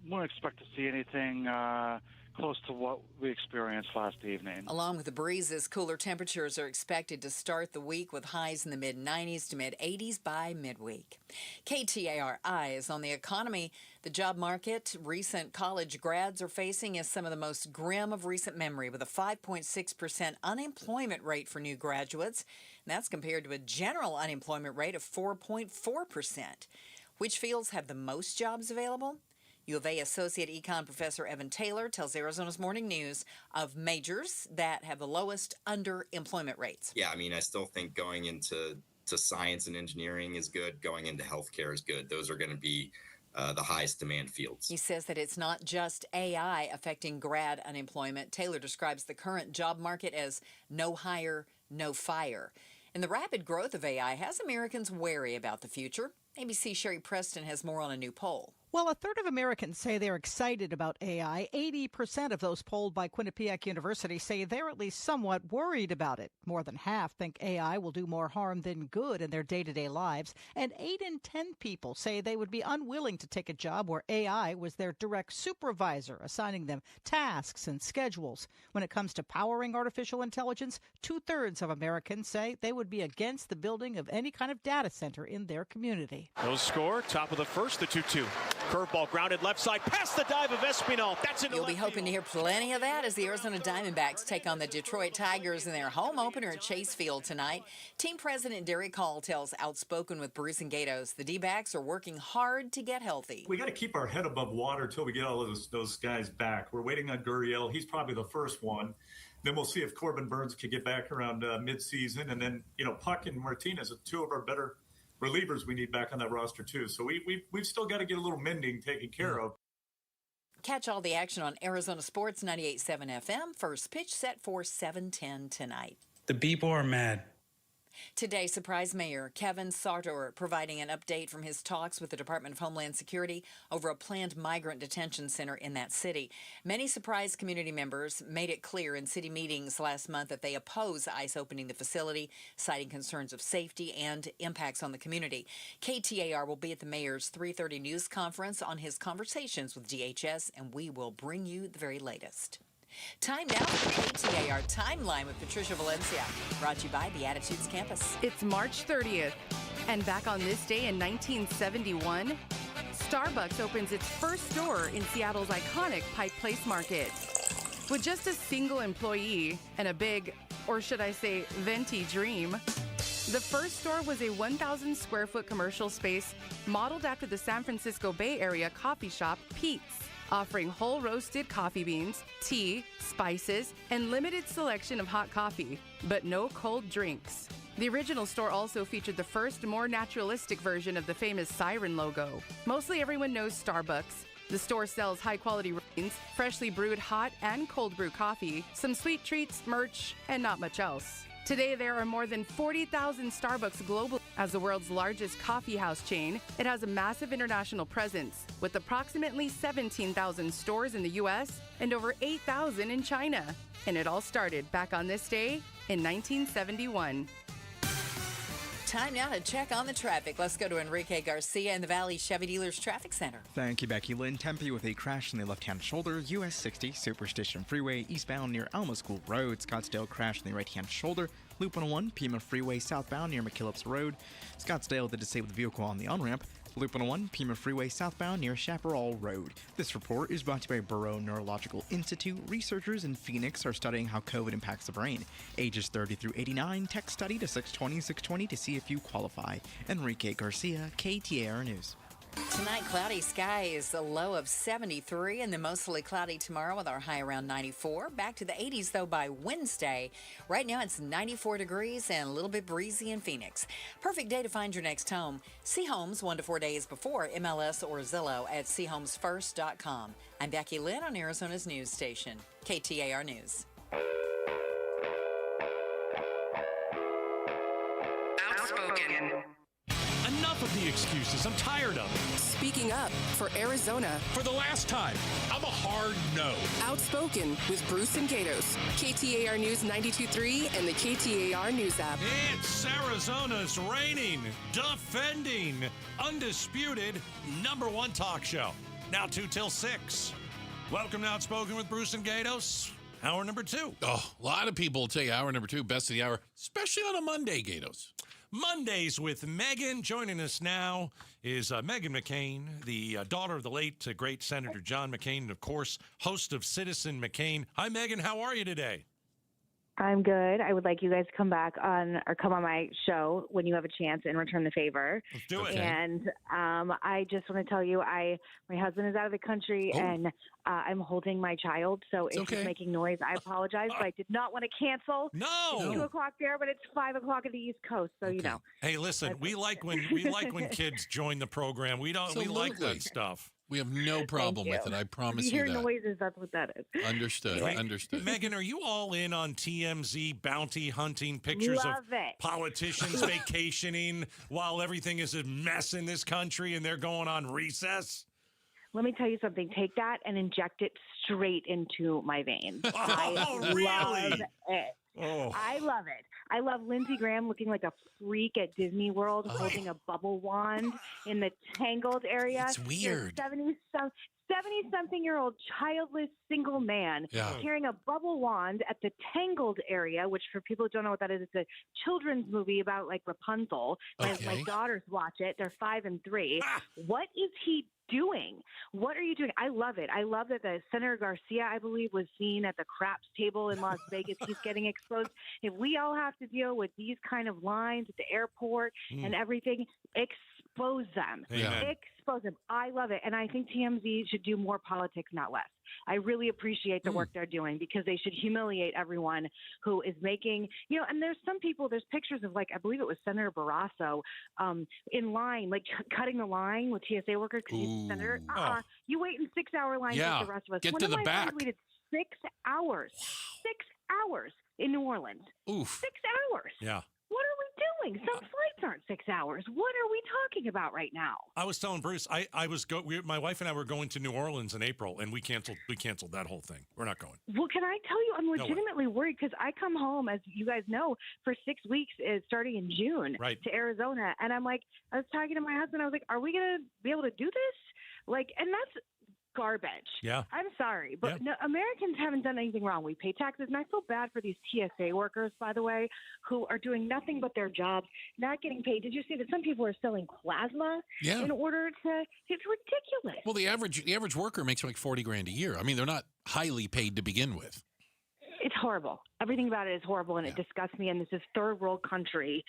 won't expect to see anything close to what we experienced last evening. Along with the breezes, cooler temperatures are expected to start the week with highs in the mid-90s to mid-80s by midweek. KTAR Eyes on the economy. The job market recent college grads are facing is some of the most grim of recent memory, with a 5.6% unemployment rate for new graduates. And that's compared to a general unemployment rate of 4.4%. Which fields have the most jobs available? U of A Associate Econ Professor Evan Taylor tells Arizona's Morning News of majors that have the lowest underemployment rates. Yeah, I mean, I still think going into science and engineering is good. Going into healthcare is good. Those are going to be the highest demand fields. He says that it's not just AI affecting grad unemployment. Taylor describes the current job market as no hire, no fire. And the rapid growth of AI has Americans wary about the future. ABC Sherry Preston has more on a new poll. Well, a third of Americans say they're excited about AI. 80% of those polled by Quinnipiac University say they're at least somewhat worried about it. More than half think AI will do more harm than good in their day-to-day lives. And 8 in 10 people say they would be unwilling to take a job where AI was their direct supervisor, assigning them tasks and schedules. When it comes to powering artificial intelligence, 2/3 of Americans say they would be against the building of any kind of data center in their community. today. No score. Top of the first, the 2-2. Curveball grounded left side past the dive of Espinal. That's into You'll be hoping to hear plenty of that as the Arizona Diamondbacks take on the Detroit Tigers in their home opener at Chase Field tonight. Team President Derek Hall tells Outspoken with Bruce and Gatos the Dbacks are working hard to get healthy. We got to keep our head above water until we get all of those guys back. We're waiting on Gurriel. He's probably the first one. Then we'll see if Corbin Burns can get back around midseason. And then, Puck and Martinez are two of our better relievers we need back on that roster, too. So we've still got to get a little mending taken care of. Catch all the action on Arizona Sports 98.7 FM. First pitch set for 7:10 tonight. The people are mad. Today, surprise Mayor Kevin Sartor providing an update from his talks with the Department of Homeland Security over a planned migrant detention center in that city. Many surprised community members made it clear in city meetings last month that they oppose ICE opening the facility, citing concerns of safety and impacts on the community. KTAR will be at the mayor's 3:30 news conference on his conversations with DHS, and we will bring you the very latest. Time now for the KTAR Timeline with Patricia Valencia, brought to you by the Attitudes Campus. It's March 30th, and back on this day in 1971, Starbucks opens its first store in Seattle's iconic Pike Place Market. With just a single employee and a big, or should I say, venti dream, the first store was a 1,000 square foot commercial space modeled after the San Francisco Bay Area coffee shop Pete's, offering whole roasted coffee beans, tea, spices, and limited selection of hot coffee, but no cold drinks. The original store also featured the first, more naturalistic version of the famous siren logo. Mostly everyone knows Starbucks. The store sells high-quality beans, freshly brewed hot and cold brew coffee, some sweet treats, merch, and not much else. Today, there are more than 40,000 Starbucks globally. As the world's largest coffee house chain, it has a massive international presence, with approximately 17,000 stores in the U.S. and over 8,000 in China. And it all started back on this day in 1971. Time now to check on the traffic. Let's go to Enrique Garcia in the Valley Chevy Dealers Traffic Center. Thank you, Becky Lynn. Tempe with a crash in the left-hand shoulder. US 60 Superstition Freeway eastbound near Alma School Road. Scottsdale crash in the right-hand shoulder. Loop 101 Pima Freeway southbound near McKillips Road. Scottsdale the disabled vehicle on the on-ramp. Loop 101 Pima Freeway southbound near Chaparral Road. This report is brought to you by Burrow Neurological Institute. Researchers in Phoenix are studying how COVID impacts the brain. Ages 30 through 89. Text study to 620-620 to see if you qualify. Enrique Garcia, KTAR News. Tonight, cloudy skies, a low of 73, and then mostly cloudy tomorrow with our high around 94. Back to the 80s, though, by Wednesday. Right now, it's 94 degrees and a little bit breezy in Phoenix. Perfect day to find your next home. See homes 1 to 4 days before MLS or Zillow at seehomesfirst.com. I'm Becky Lynn on Arizona's news station, KTAR News. Outspoken. Enough of the excuses. I'm tired of it. Speaking up for Arizona. For the last time, I'm a hard no. Outspoken with Bruce and Gatos. KTAR News 92.3 and the KTAR News app. It's Arizona's reigning, defending, undisputed #1 talk show. Now 2 till 6. Welcome to Outspoken with Bruce and Gatos. Hour number 2. Oh, a lot of people take hour number 2, best of the hour, especially on a Monday, Gatos. Mondays with Megan. Joining us now is Megan McCain, the daughter of the late, great Senator John McCain, and, of course, host of Citizen McCain. Hi, Megan. How are you today? I'm good. I would like you guys to come back on or come on my show when you have a chance and return the favor. Let's do it. And I just want to tell you, my husband is out of the country and I'm holding my child. So if he's making noise, I apologize. But I did not want to cancel. No. It's 2 o'clock there, but it's 5 o'clock at the East Coast. So you know. Hey, listen, we like when kids join the program. We like that stuff. We have no problem with it. I promise you that. You hear noises, that's what that is. Understood. Anyway. Understood. Megan, are you all in on TMZ bounty hunting pictures of politicians vacationing while everything is a mess in this country and they're going on recess? Let me tell you something. Take that and inject it straight into my veins. Really? Love it. Oh. I love it. I love Lindsey Graham looking like a freak at Disney World, holding a bubble wand in the Tangled area. It's weird. 70-something-year-old childless single man carrying a bubble wand at the Tangled area, which for people who don't know what that is, it's a children's movie about like Rapunzel. My daughters watch it. They're 5 and 3. What is he doing? What are you doing? I love it. I love that the Senator Garcia, I believe, was seen at the craps table in Las Vegas. He's getting exposed. If we all have to deal with these kind of lines at the airport and everything, expose them. Expose them. I love it. And I think TMZ should do more politics, not less. I really appreciate the work they're doing because they should humiliate everyone who is making, and there's some people, there's pictures of I believe it was Senator Barrasso in line, cutting the line with TSA workers because he's a senator. You wait in 6-hour lines like the rest of us. Get to the back. Waited 6 hours. 6 hours in New Orleans. 6 hours. Yeah. What are we doing? Some flights aren't 6 hours. What are we talking about right now? I was telling Bruce, my wife and I were going to New Orleans in April, and we canceled that whole thing. We're not going. Well, can I tell you, I'm legitimately worried because I come home, as you guys know, for 6 weeks, starting in June, to Arizona, and I was talking to my husband. I was like, "Are we going to be able to do this?" And that's garbage. Yeah. I'm sorry, but no, Americans haven't done anything wrong. We pay taxes, and I feel bad for these TSA workers, by the way, who are doing nothing but their jobs, not getting paid. Did you see that some people are selling plasma in order to? It's ridiculous. Well, the average worker makes like $40,000 a year. I mean, they're not highly paid to begin with. It's horrible. Everything about it is horrible, and it disgusts me. And this is third world country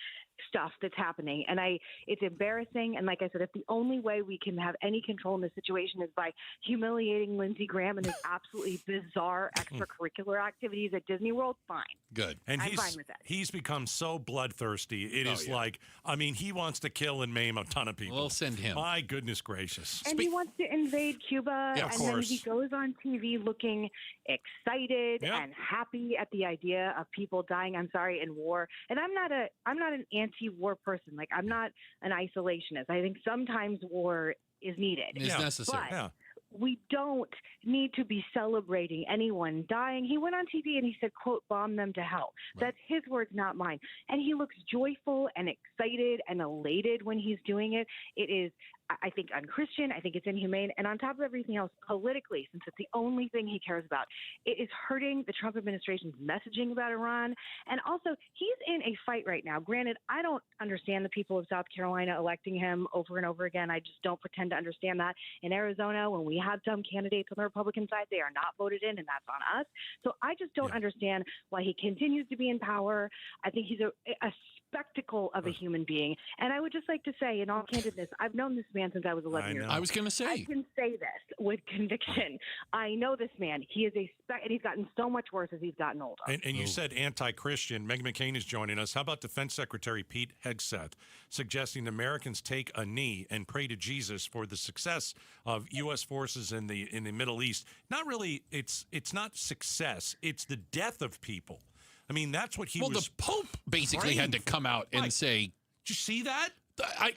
stuff that's happening, and it's embarrassing. And like I said, if the only way we can have any control in this situation is by humiliating Lindsey Graham and his absolutely bizarre extracurricular activities at Disney World, fine. Good. And I'm fine with that. He's become so bloodthirsty. It is he wants to kill and maim a ton of people. We'll send him. My goodness gracious. And he wants to invade Cuba, Yeah, of and course. then he goes on TV looking excited and happy at the idea of people dying. I'm sorry, in war. And I'm not an anti-war person. I'm not an isolationist. I think sometimes war is needed. It's necessary. But we don't need to be celebrating anyone dying. He went on TV and he said, quote, "bomb them to hell." That's his words, not mine. And he looks joyful and excited and elated when he's doing it. It is, I think, unchristian. I think it's inhumane. And on top of everything else, politically, since it's the only thing he cares about, it is hurting the Trump administration's messaging about Iran. And also, he's in a fight right now. Granted, I don't understand the people of South Carolina electing him over and over again. I just don't pretend to understand that. In Arizona, when we have dumb candidates on the Republican side, they are not voted in, and that's on us. So I just don't understand why he continues to be in power. I think he's a spectacle of a human being. And I would just like to say, in all candidness, I've known this man since I was 11 years old. I was going to say. I can say this with conviction. I know this man. He is and he's gotten so much worse as he's gotten older. And you said anti-Christian. Megan McCain is joining us. How about Defense Secretary Pete Hegseth suggesting Americans take a knee and pray to Jesus for the success of U.S. forces in the Middle East? Not really. It's not success. It's the death of people. I mean, that's what he was. Well, the Pope basically had to come out and say, "Did you see that?"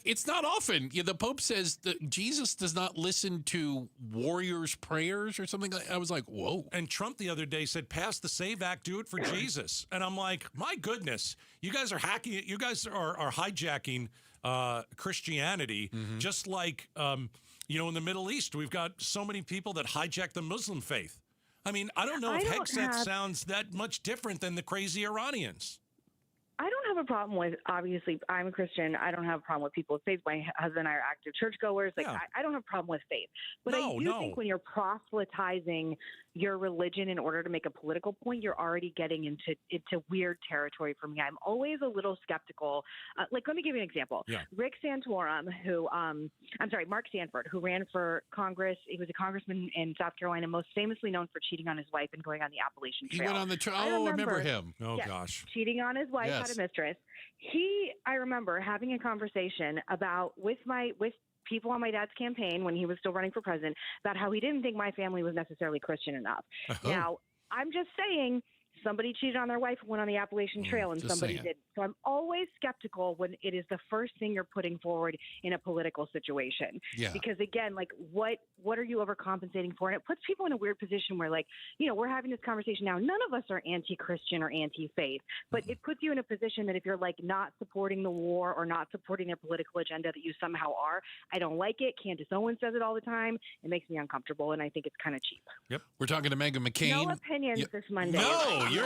It's not often. The Pope says that Jesus does not listen to warriors' prayers or something. I was like, whoa. And Trump the other day said, "Pass the SAVE Act, do it for Jesus." And I'm like, my goodness, you guys are hacking it. You guys are hijacking Christianity, just like in the Middle East, we've got so many people that hijack the Muslim faith. I mean, I don't know if Hegseth sounds that much different than the crazy Iranians. I don't have a problem with, obviously, I'm a Christian. I don't have a problem with people with faith. My husband and I are active churchgoers. I don't have a problem with faith. But I do think when you're proselytizing your religion in order to make a political point, you're already getting into weird territory for me. I'm always a little skeptical. Let me give you an example. Yeah. Rick Santorum, Mark Sanford, who ran for Congress. He was a congressman in South Carolina, most famously known for cheating on his wife and going on the Appalachian Trail. He went on the trail. I remember him. Oh, gosh. Cheating on his wife. Had a mistress. I remember having a conversation with people on my dad's campaign when he was still running for president about how he didn't think my family was necessarily Christian enough. Now, I'm just saying, somebody cheated on their wife and went on the Appalachian Trail, and somebody did. So I'm always skeptical when it is the first thing you're putting forward in a political situation. Yeah. Because again, like what are you overcompensating for? And it puts people in a weird position where, like, you know, we're having this conversation now. None of us are anti-Christian or anti-faith, but it puts you in a position that if you're like not supporting the war or not supporting their political agenda, that you somehow are. I don't like it. Candace Owens says it all the time. It makes me uncomfortable, and I think it's kind of cheap. Yep. We're talking to Megan McCain. No opinions this Monday. No, you're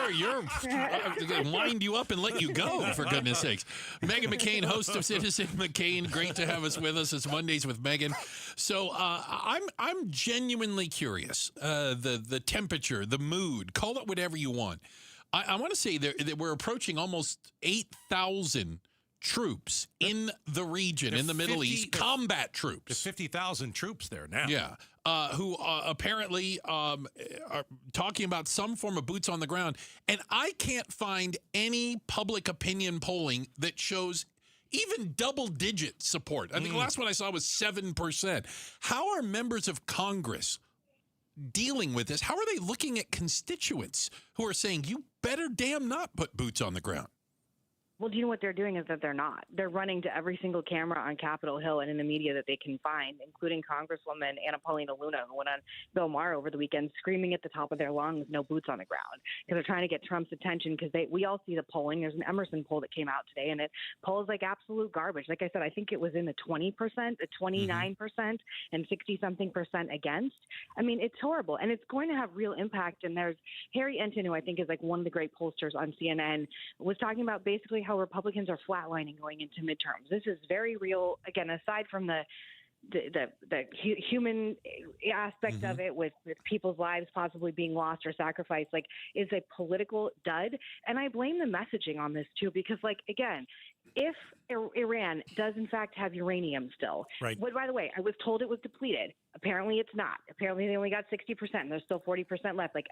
going to wind you up and let you go, for goodness sakes. Megan McCain, host of Citizen McCain. Great to have us with us. It's Mondays with Megan. So I'm genuinely curious. The temperature, the mood, call it whatever you want. I want to say that we're approaching almost 8,000 troops in the region, in the Middle East, combat troops. There's 50,000 troops there now. Yeah. Who apparently are talking about some form of boots on the ground. And I can't find any public opinion polling that shows even double-digit support. I think the last one I saw was 7%. How are members of Congress dealing with this? How are they looking at constituents who are saying, you better damn not put boots on the ground? Well, do you know what they're doing is that they're not. They're running to every single camera on Capitol Hill and in the media that they can find, including Congresswoman Anna Paulina Luna, who went on Bill Maher over the weekend screaming at the top of their lungs, no boots on the ground, because they're trying to get Trump's attention because we all see the polling. There's an Emerson poll that came out today, and it polls like absolute garbage. Like I said, I think it was in the 20%, the 29%, and 60-something% against. I mean, it's horrible, and it's going to have real impact. And there's Harry Enton, who I think is like one of the great pollsters on CNN, was talking about basically how Republicans are flatlining going into midterms. This is very real. Again, aside from the human aspect of it with people's lives possibly being lost or sacrificed, like, is a political dud. And I blame the messaging on this too, because, like, again, if Iran does in fact have uranium still, right. But by the way, I was told it was depleted. Apparently it's not. Apparently they only got 60%. And there's still 40% left. Like,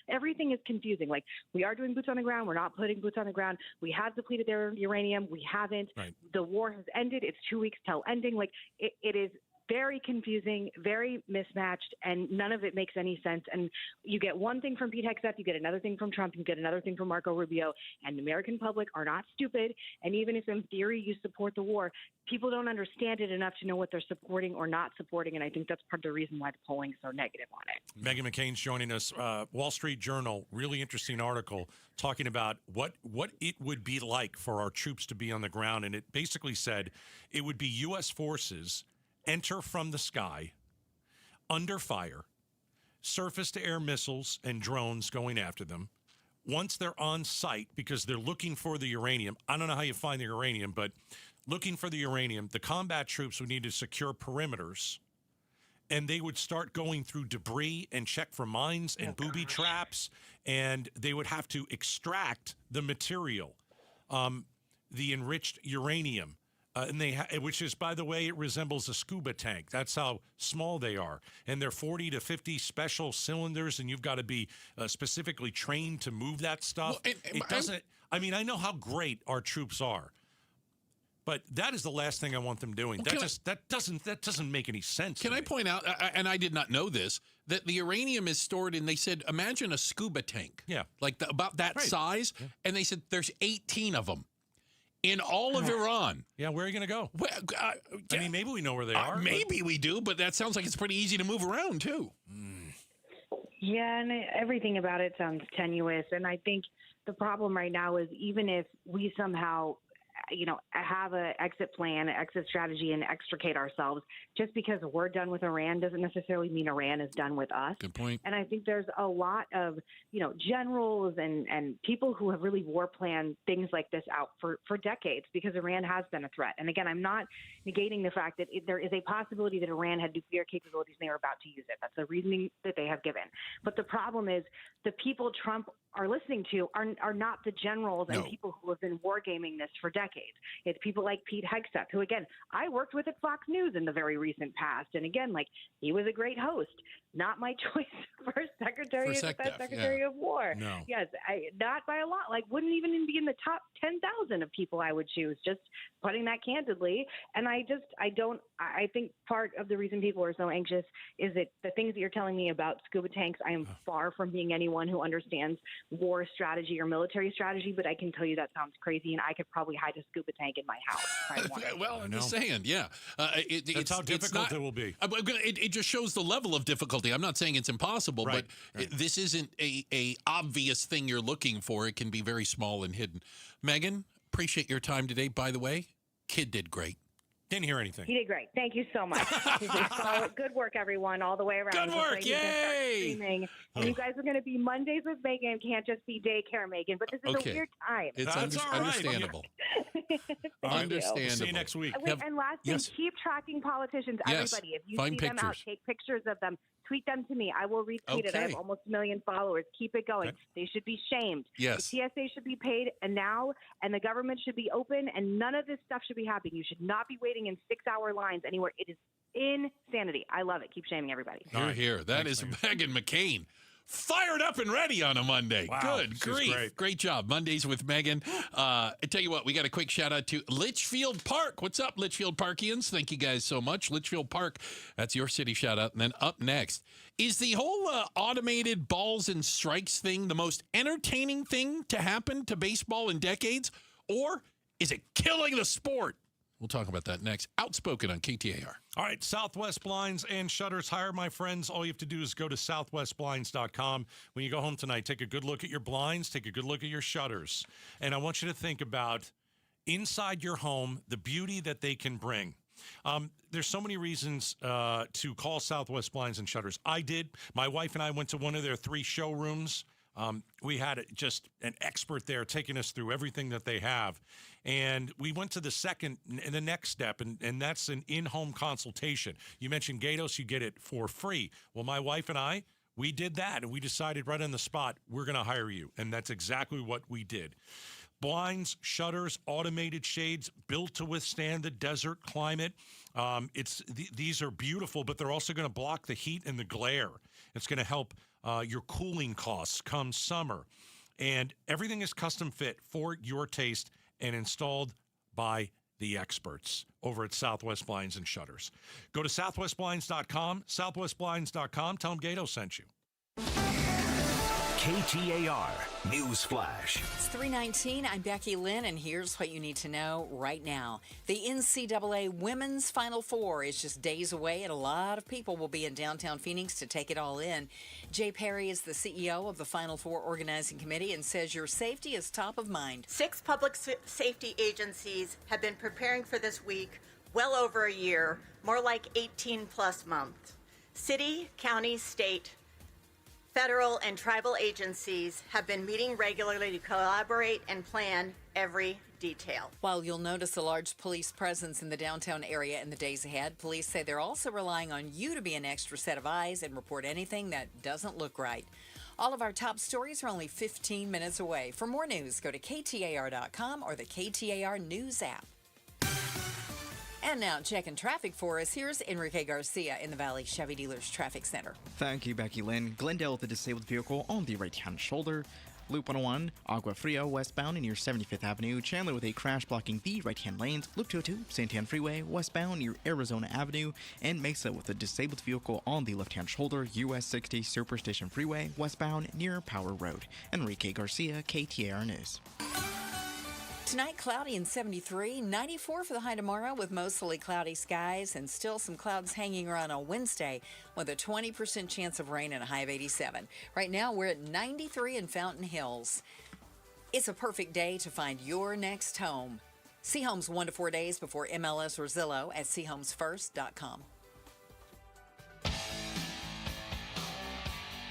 everything is confusing. Like, we are doing boots on the ground. We're not putting boots on the ground. We have depleted their uranium. We haven't. Right. The war has ended. It's 2 weeks till ending. Like, it is very confusing, very mismatched, and none of it makes any sense. And you get one thing from Pete Hegseth, you get another thing from Trump, you get another thing from Marco Rubio, and the American public are not stupid. And even if in theory you support the war, people don't understand it enough to know what they're supporting or not supporting, and I think that's part of the reason why the polling is so negative on it. Megan McCain's joining us. Wall Street Journal, really interesting article talking about what it would be like for our troops to be on the ground, and it basically said it would be U.S. forces enter from the sky, under fire, surface-to-air missiles and drones going after them. Once they're on site, because they're looking for the uranium, I don't know how you find the uranium, but looking for the uranium, the combat troops would need to secure perimeters, and they would start going through debris and check for mines and booby traps, and they would have to extract the material, the enriched uranium. Which is, by the way, it resembles a scuba tank. That's how small they are. And they're 40 to 50 special cylinders, and you've got to be specifically trained to move that stuff. Well, it doesn't. I mean, I know how great our troops are, but that is the last thing I want them doing. Well, that doesn't make any sense. Can I point out, and I did not know this, that the uranium is stored in, they said, imagine a scuba tank. Yeah. Like about that size. Yeah. And they said there's 18 of them. In all of Iran. Yeah, where are you going to go? Well, I mean, maybe we know where they are. Maybe we do, but that sounds like it's pretty easy to move around, too. Yeah, and everything about it sounds tenuous. And I think the problem right now is even if we somehow, have an exit plan, an exit strategy, and extricate ourselves, just because we're done with Iran doesn't necessarily mean Iran is done with us. Good point. And I think there's a lot of, generals and people who have really war planned things like this out for decades, because Iran has been a threat. And again, I'm not negating the fact that there is a possibility that Iran had nuclear capabilities and they were about to use it. That's the reasoning that they have given. But the problem is the people Trump are listening to are not the generals and people who have been wargaming this for decades. It's people like Pete Hegseth, who, again, I worked with at Fox News in the very recent past. And again, he was a great host. Not my choice for Secretary Secretary of Defense, Secretary of War. No. Yes, not by a lot. Like, wouldn't even be in the top 10,000 of people I would choose, just putting that candidly. And I think part of the reason people are so anxious is that the things that you're telling me about scuba tanks, I am far from being anyone who understands war strategy or military strategy, but I can tell you that sounds crazy, and I could probably hide a scuba tank in my house. Well, I'm just saying, yeah. That's how difficult it will be. It just shows the level of difficulty. I'm not saying it's impossible, but this isn't a obvious thing you're looking for. It can be very small and hidden. Megan, appreciate your time today. By the way, kid did great. Didn't hear anything. He did great. Thank you so much. Good work, everyone, all the way around. Good work. Yay! And you guys are going to be Mondays with Megan. It can't just be daycare Megan, but this is a weird time. It's understandable. Understandable. See you next week. And last thing, keep tracking politicians. Everybody, if you see them out, take pictures of them. Tweet them to me. I will retweet it. I have almost 1 million followers. Keep it going. They should be shamed. Yes. The TSA should be paid and now, and the government should be open, and none of this stuff should be happening. You should not be waiting in 6-hour lines anywhere. It is insanity. I love it. Keep shaming everybody. Here. That is Megan McCain. Fired up and ready on a Monday. Wow, Good grief. Great job. Mondays with Megan. I tell you what, we got a quick shout out to Litchfield Park. What's up, Litchfield Parkians? Thank you guys so much. Litchfield Park, that's your city shout out. And then up next, is the whole automated balls and strikes thing the most entertaining thing to happen to baseball in decades? Or is it killing the sport? We'll talk about that next. Outspoken on KTAR. All right, Southwest Blinds and Shutters. Hire my friends. All you have to do is go to southwestblinds.com. When you go home tonight, take a good look at your blinds, take a good look at your shutters. And I want you to think about inside your home, the beauty that they can bring. There's so many reasons to call Southwest Blinds and Shutters. I did. My wife and I went to one of their 3 showrooms. We had just an expert there taking us through everything that they have. And we went to the next step, and that's an in-home consultation. You mentioned Gatos, you get it for free. Well, my wife and I, we did that, and we decided right on the spot, we're going to hire you. And that's exactly what we did. Blinds, shutters, automated shades built to withstand the desert climate. These are beautiful, but they're also going to block the heat and the glare. It's going to help your cooling costs come summer. And everything is custom fit for your taste and installed by the experts over at Southwest Blinds and Shutters. Go to southwestblinds.com, southwestblinds.com. Tell them Gato sent you. KTAR News Flash. It's 3:19. I'm Becky Lynn, and here's what you need to know right now. The NCAA Women's Final Four is just days away, and a lot of people will be in downtown Phoenix to take it all in. Jay Perry is the CEO of the Final Four Organizing Committee and says your safety is top of mind. 6 public safety agencies have been preparing for this week well over a year, more like 18-plus months. City, county, state, federal and tribal agencies have been meeting regularly to collaborate and plan every detail. While you'll notice a large police presence in the downtown area in the days ahead, police say they're also relying on you to be an extra set of eyes and report anything that doesn't look right. All of our top stories are only 15 minutes away. For more news, go to KTAR.com or the KTAR News app. And now, checking traffic for us, here's Enrique Garcia in the Valley Chevy Dealers Traffic Center. Thank you, Becky Lynn. Glendale with a disabled vehicle on the right-hand shoulder. Loop 101, Agua Fria westbound near 75th Avenue. Chandler with a crash blocking the right-hand lanes. Loop 202, Santan Freeway westbound near Arizona Avenue. And Mesa with a disabled vehicle on the left-hand shoulder. US 60 Superstition Freeway westbound near Power Road. Enrique Garcia, KTAR News. Tonight, cloudy and 73, 94 for the high tomorrow with mostly cloudy skies and still some clouds hanging around on Wednesday with a 20% chance of rain and a high of 87. Right now, we're at 93 in Fountain Hills. It's a perfect day to find your next home. See homes 1 to 4 days before MLS or Zillow at seehomesfirst.com.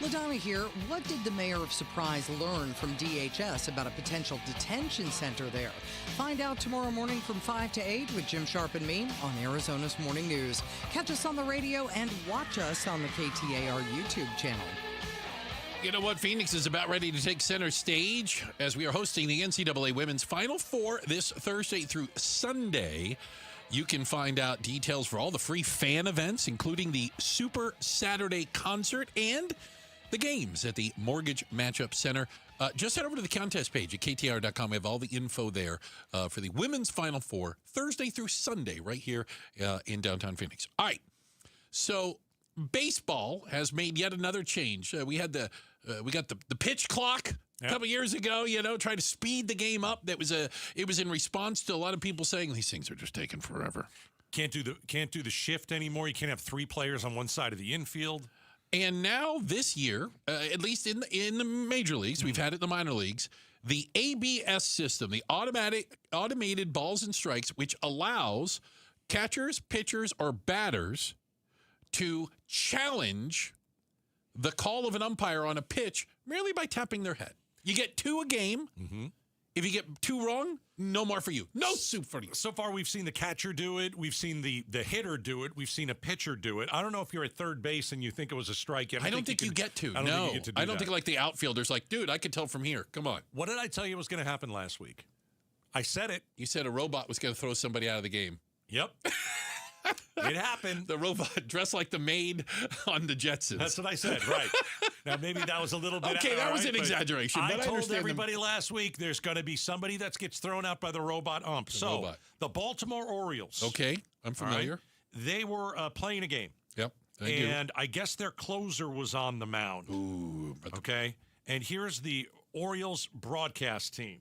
LaDonna here. What did the mayor of Surprise learn from DHS about a potential detention center there? Find out tomorrow morning from 5 to 8 with Jim Sharp and me on Arizona's Morning News. Catch us on the radio and watch us on the KTAR YouTube channel. You know what? Phoenix is about ready to take center stage as we are hosting the NCAA Women's Final Four this Thursday through Sunday. You can find out details for all the free fan events, including the Super Saturday concert and the games at the Mortgage Matchup Center. Just head over to the contest page at KTAR.com. We have all the info there for the women's Final Four, Thursday through Sunday, right here in downtown Phoenix. All right. So baseball has made yet another change. We got the pitch clock a couple years ago, trying to speed the game up. It was in response to a lot of people saying these things are just taking forever. Can't do the shift anymore. You can't have 3 players on one side of the infield. And now this year, at least in the major leagues, we've had it in the minor leagues, the ABS system, the automated balls and strikes, which allows catchers, pitchers, or batters to challenge the call of an umpire on a pitch merely by tapping their head. You get 2 a game. Mm-hmm. If you get 2 wrong, no more for you. No soup for you. So far, we've seen the catcher do it. We've seen the hitter do it. We've seen a pitcher do it. I don't know if you're at third base and you think it was a strike. I don't think you get to. I don't think like the outfielder's like, dude, I could tell from here. Come on. What did I tell you was going to happen last week? I said it. You said a robot was going to throw somebody out of the game. Yep. It happened. The robot dressed like the maid on the Jetsons. That's what I said, right. Now, maybe that was a little bit... Okay, that was an exaggeration. But I told everybody last week there's going to be somebody that gets thrown out by the robot ump. The Baltimore Orioles... Okay, I'm familiar. Right, they were playing a game. Yep, I guess their closer was on the mound. Ooh. Okay, and here's the Orioles broadcast team.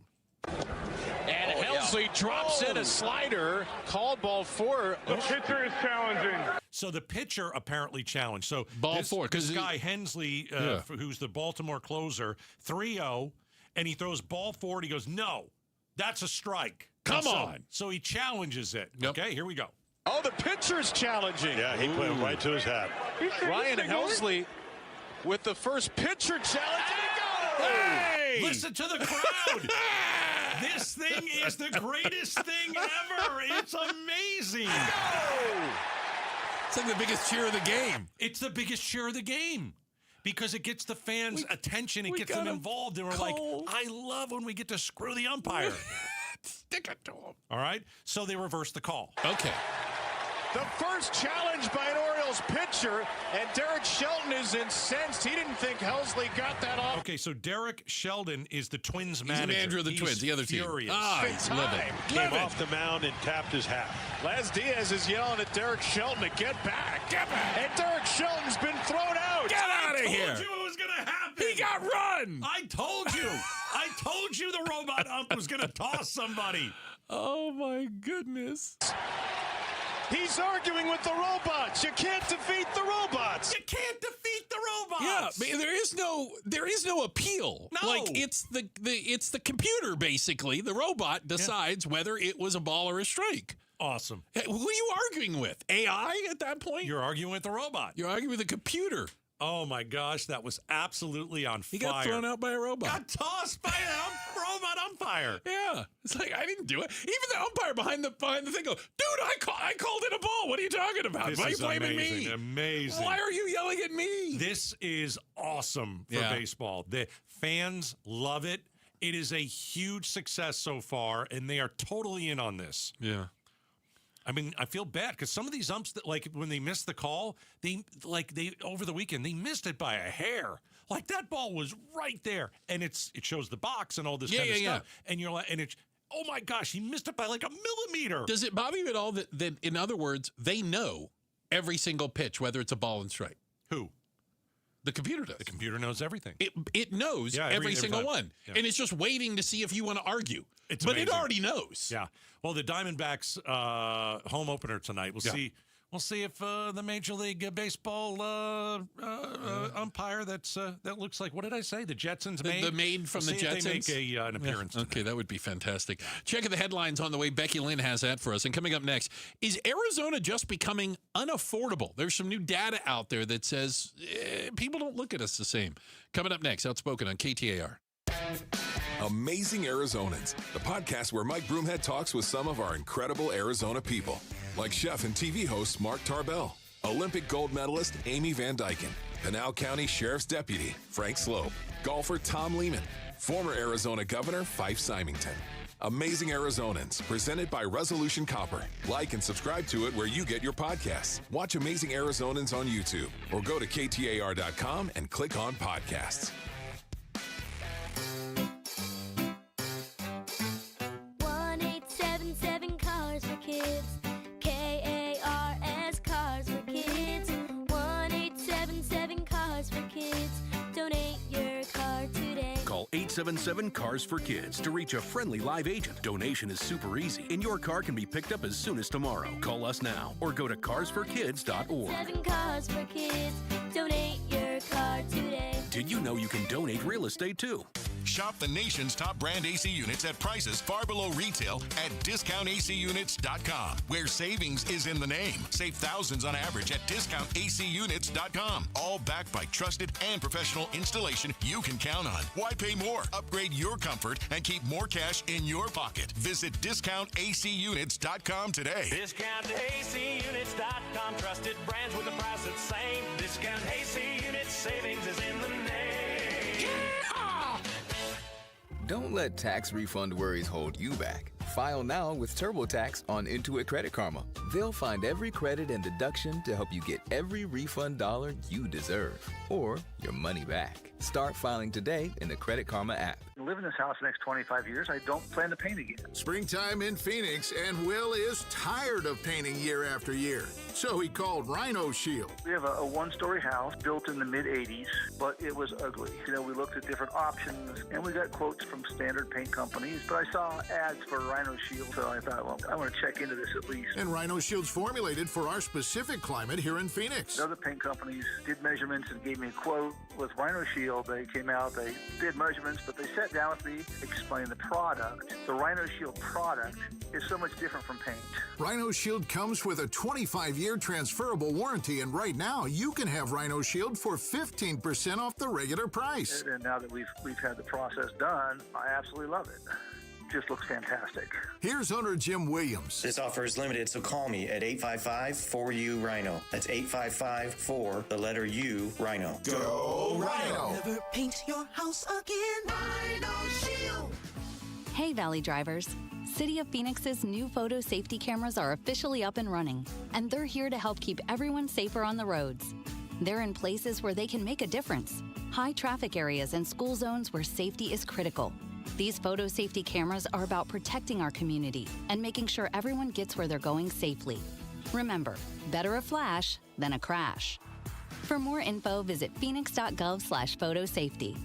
And Helsley drops in a slider. Called ball 4. The pitcher is challenging. So the pitcher apparently challenged. So ball 4. This guy, Hensley, who's the Baltimore closer, 3-0, and he throws ball 4, and he goes, no, that's a strike. Come on. So he challenges it. Yep. Okay, here we go. Oh, the pitcher's challenging. Yeah, he put it right to his hat. Ryan Helsley with the first pitcher challenge. And he goes! Hey! Listen to the crowd. This thing is the greatest thing ever. It's amazing. It's like the biggest cheer of the game. It's the biggest cheer of the game because it gets the fans' attention. It gets them involved. And we're like, I love when we get to screw the umpire. Stick it to him. All right. So they reverse the call. Okay. The first challenge by an Orioles pitcher, and Derek Shelton is incensed. He didn't think Helsley got that off. Okay, so Derek Shelton is the Twins manager. He's the manager of the Twins, the other team. Furious. He's livid. Came off the mound and tapped his hat. Les Diaz is yelling at Derek Shelton to get back. Get back. And Derek Shelton's been thrown out. Get out of here. I told you it was going to happen. He got run. I told you. I told you the robot ump was going to toss somebody. Oh, my goodness. He's arguing with the robots. You can't defeat the robots. You can't defeat the robots. Yeah, there is no appeal. No. Like it's the computer basically. The robot decides whether it was a ball or a strike. Awesome. Hey, who are you arguing with? AI at that point? You're arguing with the robot. You're arguing with a computer. Oh my gosh, that was absolutely on fire. He got thrown out by a robot. Got tossed by a robot umpire. Yeah, it's like I didn't do it. Even the umpire behind the thing goes, "Dude, I called it a ball. What are you talking about? This Why are you is blaming amazing, me? Amazing. Why are you yelling at me? This is awesome for baseball. The fans love it. It is a huge success so far, and they are totally in on this. Yeah. I mean, I feel bad because some of these umps, that, like when they missed the call, they over the weekend they missed it by a hair. Like that ball was right there, and it shows the box and all this kind of stuff. And you're like, and it's oh my gosh, he missed it by like a millimeter. Does it bother you at all that in other words they know every single pitch whether it's a ball and strike? Who? The computer does. The computer knows everything. It knows every single one, and it's just waiting to see if you want to argue. It's but amazing. It already knows. Yeah. Well, the Diamondbacks home opener tonight. We'll see. We'll see if the Major League Baseball umpire that looks like, what did I say? The Jetsons maid? The maid from the Jetsons? If they make an appearance. Okay, that would be fantastic. Checking the headlines on the way. Becky Lynn has that for us. And coming up next, is Arizona just becoming unaffordable? There's some new data out there that says people don't look at us the same. Coming up next, Outspoken on KTAR. Amazing Arizonans, the podcast where Mike Broomhead talks with some of our incredible Arizona people, like chef and TV host Mark Tarbell, Olympic gold medalist Amy Van Dyken, Pinal County Sheriff's Deputy Frank Slope, golfer Tom Lehman, former Arizona Governor Fife Symington. Amazing Arizonans, presented by Resolution Copper. Like and subscribe to it where you get your podcasts. Watch Amazing Arizonans on YouTube or go to KTAR.com and click on podcasts. 1877 Cars for Kids. KARS Cars for Kids. 1877 Cars for Kids. Donate your car today. Call 877 Cars for Kids to reach a friendly live agent. Donation is super easy, and your car can be picked up as soon as tomorrow. Call us now or go to carsforkids.org. 7 Cars for Kids. Donate your car today. Did you know you can donate real estate too? Shop the nation's top brand AC units at prices far below retail at discountacunits.com, where savings is in the name. Save thousands on average at discountacunits.com. All backed by trusted and professional installation you can count on. Why pay more? Upgrade your comfort and keep more cash in your pocket. Visit discountacunits.com today. Discountacunits.com. Trusted brands with the price that's same. Discount AC Units. Savings is in the name. Don't let tax refund worries hold you back. File now with TurboTax on Intuit Credit Karma. They'll find every credit and deduction to help you get every refund dollar you deserve, or your money back. Start filing today in the Credit Karma app. I live in this house the next 25 years. I don't plan to paint again. Springtime in Phoenix, and Will is tired of painting year after year. So he called Rhino Shield. We have a one-story house built in the mid-'80s, but it was ugly. You know, we looked at different options, and we got quotes from standard paint companies, but I saw ads for Rhino Shield, so I thought, well, I want to check into this at least. And Rhino Shield's formulated for our specific climate here in Phoenix. Other paint companies did measurements and gave me a quote. With Rhino Shield, they came out, they did measurements, but they sat down with me, explained the product. The Rhino Shield product is so much different from paint. Rhino Shield comes with a 25-year transferable warranty, and right now you can have Rhino Shield for 15% off the regular price. And now that we've had the process done, I absolutely love it. Just looks fantastic. Here's owner Jim Williams. This offer is limited, so call me at 855-4U-RHINO. That's 855-4, the letter U, Rhino. Go Rhino! Never paint your house again. Rhino Shield. Hey, Valley drivers. City of Phoenix's new photo safety cameras are officially up and running, and they're here to help keep everyone safer on the roads. They're in places where they can make a difference. High traffic areas and school zones where safety is critical. These photo safety cameras are about protecting our community and making sure everyone gets where they're going safely. Remember, better a flash than a crash. For more info, visit phoenix.gov/photosafety.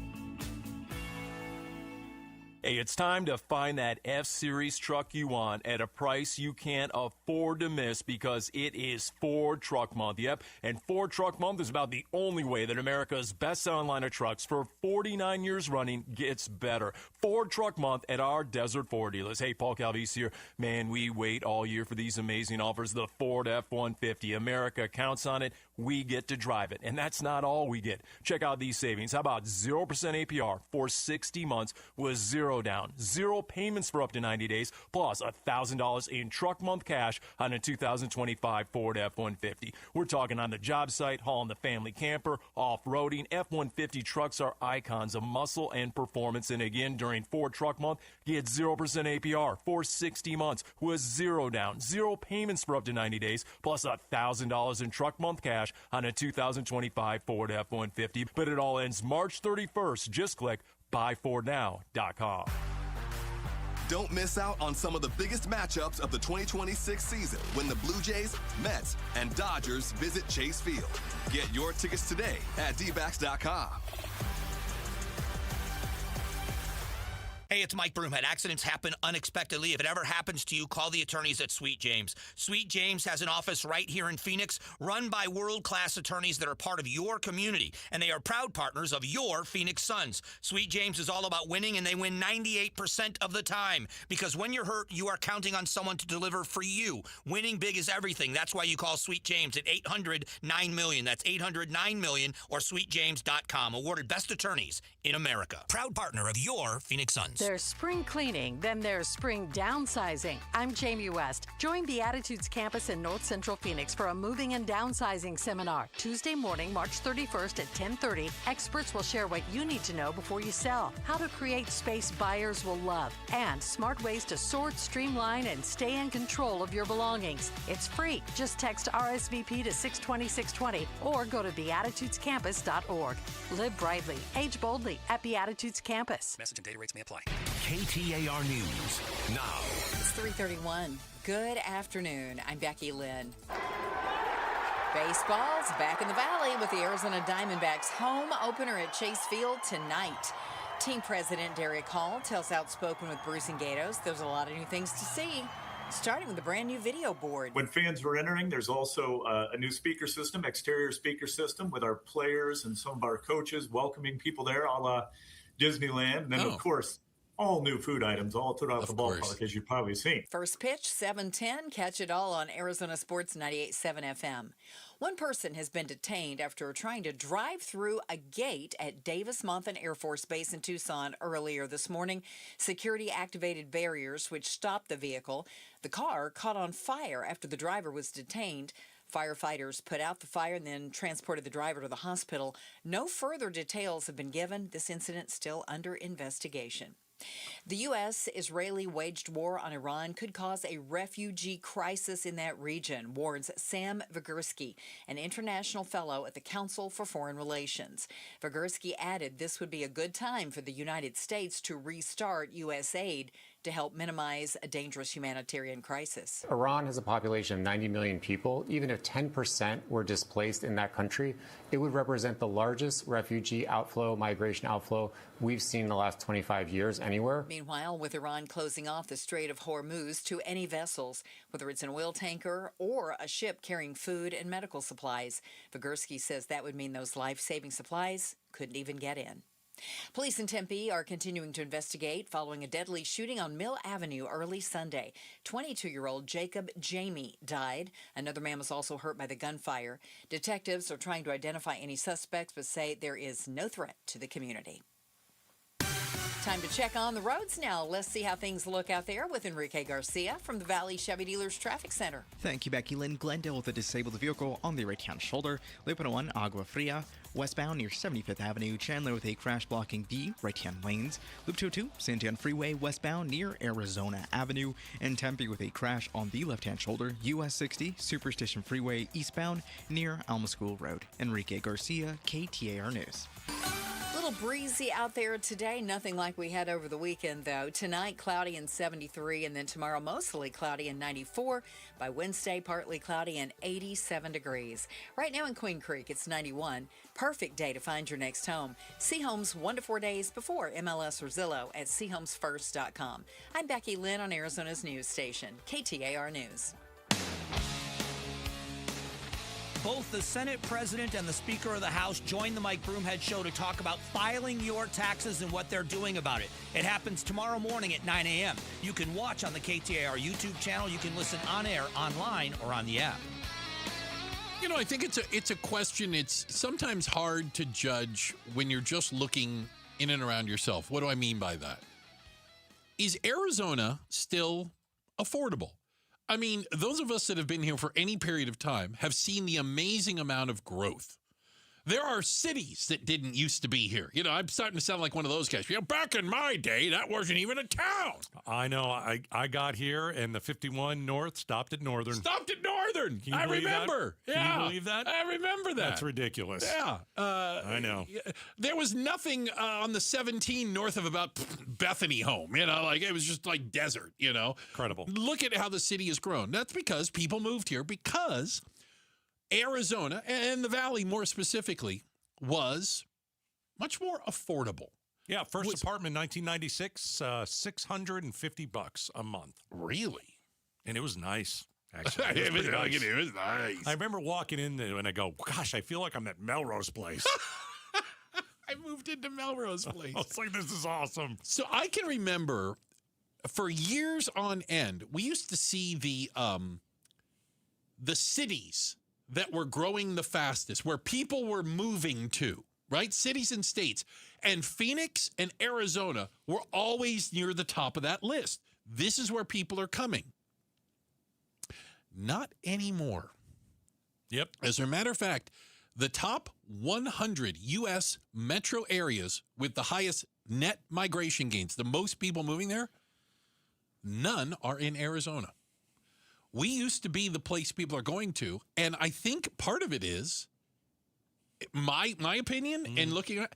Hey, it's time to find that F-Series truck you want at a price you can't afford to miss, because it is Ford Truck Month. Yep, and Ford Truck Month is about the only way that America's best-selling line of trucks for 49 years running gets better. Ford Truck Month at our Desert Ford dealers. Hey, Paul Calvise here. Man, we wait all year for these amazing offers. The Ford F-150. America counts on it. We get to drive it. And that's not all we get. Check out these savings. How about 0% APR for 60 months with zero down, zero payments for up to 90 days, plus $1,000 in truck month cash on a 2025 Ford F-150. We're talking on the job site, hauling the family camper, off-roading. F-150 trucks are icons of muscle and performance. And again, during Ford Truck Month, get 0% APR for 60 months with zero down, zero payments for up to 90 days, plus $1,000 in truck month cash on a 2025 Ford F-150. But it all ends March 31st. Just click buyfordnow.com. Don't miss out on some of the biggest matchups of the 2026 season when the Blue Jays, Mets, and Dodgers visit Chase Field. Get your tickets today at Dbacks.com. Hey, it's Mike Broomhead. Accidents happen unexpectedly. If it ever happens to you, call the attorneys at Sweet James. Sweet James has an office right here in Phoenix, run by world-class attorneys that are part of your community, and they are proud partners of your Phoenix Suns. Sweet James is all about winning, and they win 98% of the time, because when you're hurt, you are counting on someone to deliver for you. Winning big is everything. That's why you call Sweet James at 800-9-MILLION. That's 800-9-MILLION or sweetjames.com. Awarded best attorneys in America. Proud partner of your Phoenix Suns. There's spring cleaning, then there's spring downsizing. I'm Jamie West. Join Beatitudes Campus in North Central Phoenix for a moving and downsizing seminar. Tuesday morning, March 31st at 10:30. Experts will share what you need to know before you sell, how to create space buyers will love, and smart ways to sort, streamline, and stay in control of your belongings. It's free. Just text RSVP to 620-620 or go to beatitudescampus.org. Live brightly, age boldly at Beatitudes Campus. Message and data rates may apply. KTAR News now. It's 3:31. Good afternoon. I'm Becky Lynn. Baseball's back in the Valley with the Arizona Diamondbacks home opener at Chase Field tonight. Team president Derek Hall tells Outspoken with Bruce and Gatos there's a lot of new things to see, starting with a brand new video board. When fans were entering, there's also a new speaker system, exterior speaker system with our players and some of our coaches welcoming people there a la Disneyland. And then, of course, all new food items all throughout the ballpark, as you've probably seen. First pitch, 7:10. Catch it all on Arizona Sports 98.7 FM. One person has been detained after trying to drive through a gate at Davis-Monthan Air Force Base in Tucson earlier this morning. Security activated barriers which stopped the vehicle. The car caught on fire after the driver was detained. Firefighters put out the fire and then transported the driver to the hospital. No further details have been given. This incident still under investigation. The U.S.-Israeli waged war on Iran could cause a refugee crisis in that region, warns Sam Vygorsky, an international fellow at the Council for Foreign Relations. Vygorsky added this would be a good time for the United States to restart U.S. aid to help minimize a dangerous humanitarian crisis. Iran has a population of 90 million people. Even if 10% were displaced in that country, it would represent the largest refugee outflow, migration outflow we've seen in the last 25 years anywhere. Meanwhile, with Iran closing off the Strait of Hormuz to any vessels, whether it's an oil tanker or a ship carrying food and medical supplies, Vygorsky says that would mean those life-saving supplies couldn't even get in. Police in Tempe are continuing to investigate following a deadly shooting on Mill Avenue early Sunday. 22-year-old Jacob Jamie died. Another man was also hurt by the gunfire. Detectives are trying to identify any suspects but say there is no threat to the community. Time to check on the roads now. Let's see how things look out there with Enrique Garcia from the Valley Chevy Dealers Traffic Center. Thank you, Becky Lynn. Glendale with a disabled vehicle on the right-hand shoulder. Loop 101, Agua Fria. Westbound near 75th Avenue. Chandler with a crash blocking the right-hand lanes. Loop 202, Santiago Freeway westbound near Arizona Avenue. And Tempe with a crash on the left-hand shoulder. US 60, Superstition Freeway eastbound near Alma School Road. Enrique Garcia, KTAR News. A little breezy out there today. Nothing like we had over the weekend, though. Tonight, cloudy and 73, and then tomorrow, mostly cloudy and 94. By Wednesday, partly cloudy and 87 degrees. Right now in Queen Creek, it's 91. Perfect day to find your next home. See homes 1 to 4 days before MLS or Zillow at seehomesfirst.com. I'm Becky Lynn on Arizona's news station, KTAR News. Both the Senate President and the Speaker of the House joined the Mike Broomhead Show to talk about filing your taxes and what they're doing about it. It happens tomorrow morning at 9 a.m. You can watch on the KTAR YouTube channel. You can listen on air, online, or on the app. You know, I think it's a question. It's sometimes hard to judge when you're just looking in and around yourself. What do I mean by that? Is Arizona still affordable? I mean, those of us that have been here for any period of time have seen the amazing amount of growth. There are cities that didn't used to be here. You know, I'm starting to sound like one of those guys. You know, back in my day, that wasn't even a town. I know. I got here, and the 51 North stopped at Northern. Stopped at Northern. Can you I believe remember. That? Yeah. Can you believe that? I remember that. That's ridiculous. Yeah. I know. There was nothing on the 17 north of about Bethany home. You know, like it was just like desert, you know. Incredible. Look at how the city has grown. That's because people moved here because Arizona, and the Valley more specifically, was much more affordable. Yeah, first apartment, 1996, $650 a month. Really? And it was nice, actually. It was nice. I remember walking in there and I go, gosh, I feel like I'm at Melrose Place. I moved into Melrose Place. I was like, this is awesome. So I can remember for years on end, we used to see the cities that were growing the fastest, where people were moving to. right? Cities and states. And Phoenix and Arizona were always near the top of that list. This is where people are coming. Not anymore. Yep. As a matter of fact, the top 100 U.S. metro areas with the highest net migration gains, the most people moving there, none are in Arizona. We used to be the place people are going to, and I think part of it is, my opinion, and looking at,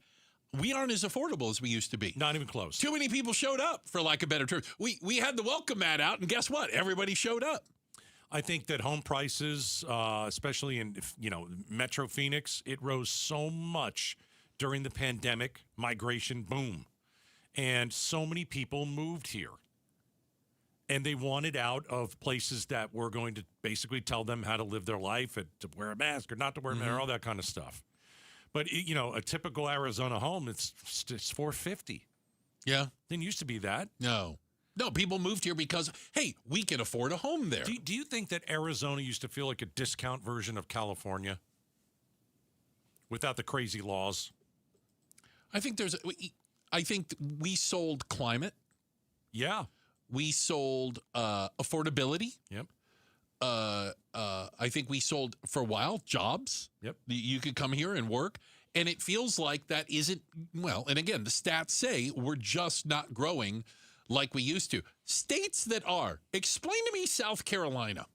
we aren't as affordable as we used to be. Not even close. Too many people showed up, for lack of better term. We had the welcome mat out, and guess what? Everybody showed up. I think that home prices, especially in Metro Phoenix, it rose so much during the pandemic, migration boom, and so many people moved here, and they wanted out of places that were going to basically tell them how to live their life, and to wear a mask or not to wear a mask, all that kind of stuff. But a typical Arizona home, it's $450. Yeah, Didn't used to be that. No, people moved here because, hey, we can afford a home there. Do you think that Arizona used to feel like a discount version of California without the crazy laws? I think we sold climate. Yeah. We sold affordability. Yep. I think we sold, for a while, jobs. Yep. You could come here and work. And it feels like that isn't, well, and again, the stats say we're just not growing like we used to. States that are. Explain to me South Carolina.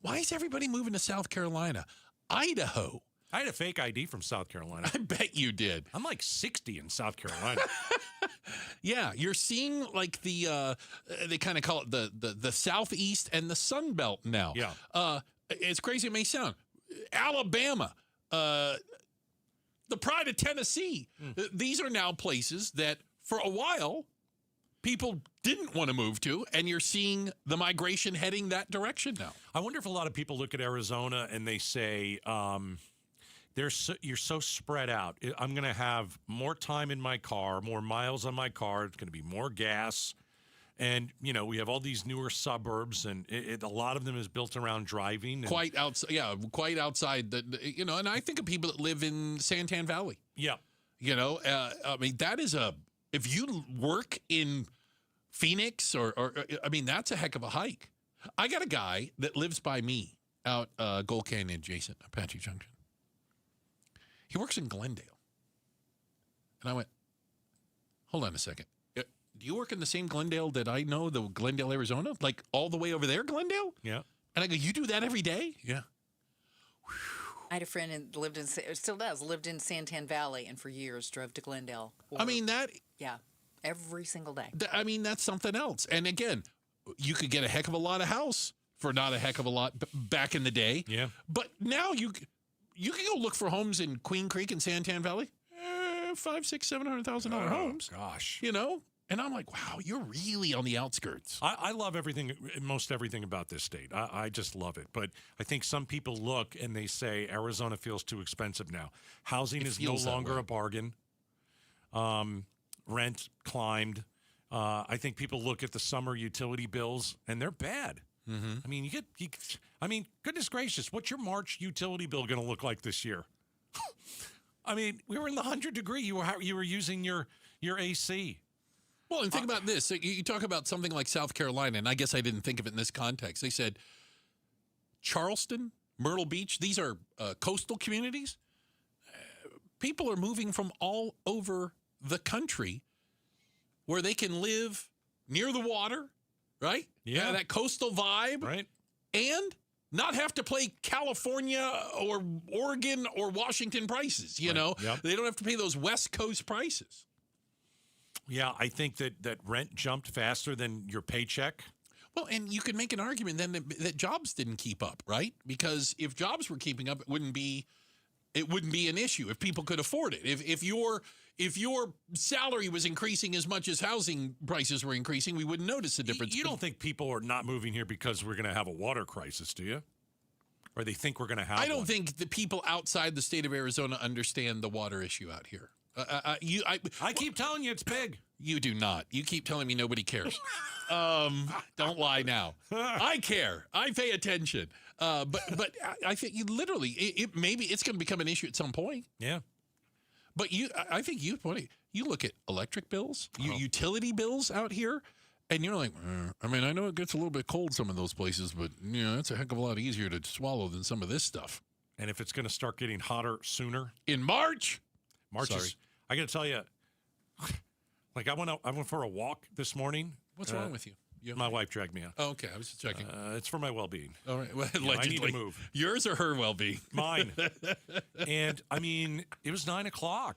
Why is everybody moving to South Carolina? Idaho. I had a fake ID from South Carolina. I bet you did. I'm like 60 in South Carolina. Yeah, you're seeing like the they kind of call it the Southeast and the Sun Belt now. Yeah. As crazy as it may sound, Alabama, the pride of Tennessee. These are now places that for a while people didn't want to move to, and you're seeing the migration heading that direction now. I wonder if a lot of people look at Arizona and they say, you're so spread out. I'm going to have more time in my car, more miles on my car. It's going to be more gas. And, we have all these newer suburbs, and a lot of them is built around driving. And quite outside. And I think of people that live in Santan Valley. Yeah. I mean, that is if you work in Phoenix that's a heck of a hike. I got a guy that lives by me out Gold Canyon adjacent, Apache Junction. He works in Glendale. And I went, hold on a second. Do you work in the same Glendale that I know, the Glendale, Arizona? Like all the way over there, Glendale? Yeah. And I go, you do that every day? Yeah. I had a friend and lived in Santan Valley, and for years drove to Glendale. Yeah, every single day. That's something else. And again, you could get a heck of a lot of house for not a heck of a lot back in the day. Yeah. But now you can go look for homes in Queen Creek and Santan Valley, $500,000, $700,000 homes. Gosh. And I'm like, wow, you're really on the outskirts. I love most everything about this state. I just love it. But I think some people look and they say Arizona feels too expensive now. Housing is no longer a bargain. Rent climbed. I think people look at the summer utility bills and they're bad. Mm-hmm. Goodness gracious, what's your March utility bill going to look like this year? We were in the 100-degree. You were using your AC. Well, and think about this. You talk about something like South Carolina, and I guess I didn't think of it in this context. They said Charleston, Myrtle Beach, these are coastal communities. People are moving from all over the country where they can live near the water, right? Yeah. That coastal vibe. Right. And not have to pay California or Oregon or Washington prices, you know? Yep. They don't have to pay those West Coast prices. Yeah, I think that rent jumped faster than your paycheck. Well, and you could make an argument then that jobs didn't keep up, right? Because if jobs were keeping up, it wouldn't be an issue if people could afford it. If your salary was increasing as much as housing prices were increasing, we wouldn't notice the difference. You don't think people are not moving here because we're going to have a water crisis, do you? Or they think we're going to have I don't think the people outside the state of Arizona understand the water issue out here. I keep telling you it's big. You do not. You keep telling me nobody cares. Don't lie now. I care. I pay attention. But I think you literally maybe it's going to become an issue at some point. Yeah. But I think you look at electric bills, utility bills out here, and you're like, I mean, I know it gets a little bit cold some of those places, but it's a heck of a lot easier to swallow than some of this stuff. And if it's going to start getting hotter sooner in March, is, I got to tell you, like I went for a walk this morning. What's wrong with you? My wife dragged me out. Oh, okay, I was just checking. It's for my well-being. All right, well, I need to move. Yours or her well-being? Mine. And I mean, it was 9:00.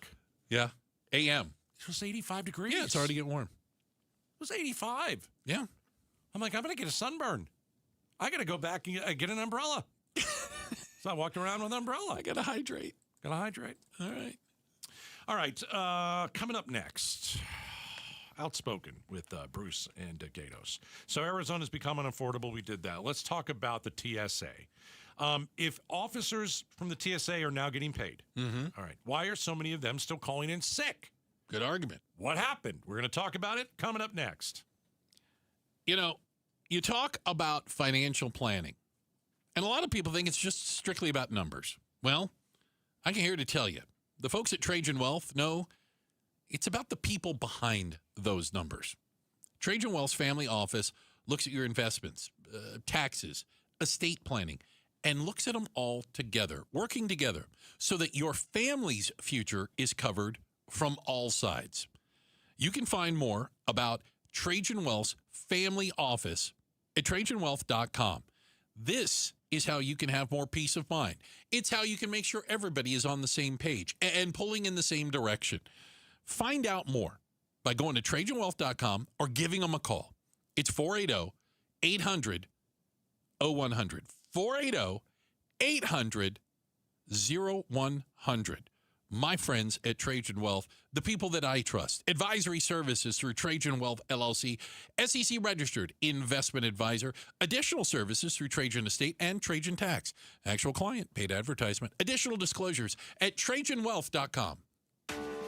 Yeah, a.m. It was 85 degrees. Yeah, it's already getting warm. It was 85. Yeah. I'm like, I'm going to get a sunburn. I got to go back and get an umbrella. So I walked around with an umbrella. I got to hydrate. Got to hydrate. All right. Coming up next, Outspoken with Bruce and Gatos. So Arizona's become unaffordable. We did that. Let's talk about the TSA. If officers from the TSA are now getting paid, all right, why are so many of them still calling in sick? Good argument. What happened? We're going to talk about it coming up next. You talk about financial planning, and a lot of people think it's just strictly about numbers. Well, I'm here to tell you, the folks at Trajan Wealth know it's about the people behind those numbers. Trajan Wealth's family office looks at your investments, taxes, estate planning, and looks at them all together, working together, so that your family's future is covered from all sides. You can find more about Trajan Wealth's family office at TrajanWealth.com. This is how you can have more peace of mind. It's how you can make sure everybody is on the same page and pulling in the same direction. Find out more by going to TrajanWealth.com or giving them a call. It's 480-800-0100. 480-800-0100. My friends at Trajan Wealth, the people that I trust. Advisory services through Trajan Wealth LLC, SEC registered investment advisor. Additional services through Trajan Estate and Trajan Tax. Actual client, paid advertisement. Additional disclosures at TrajanWealth.com.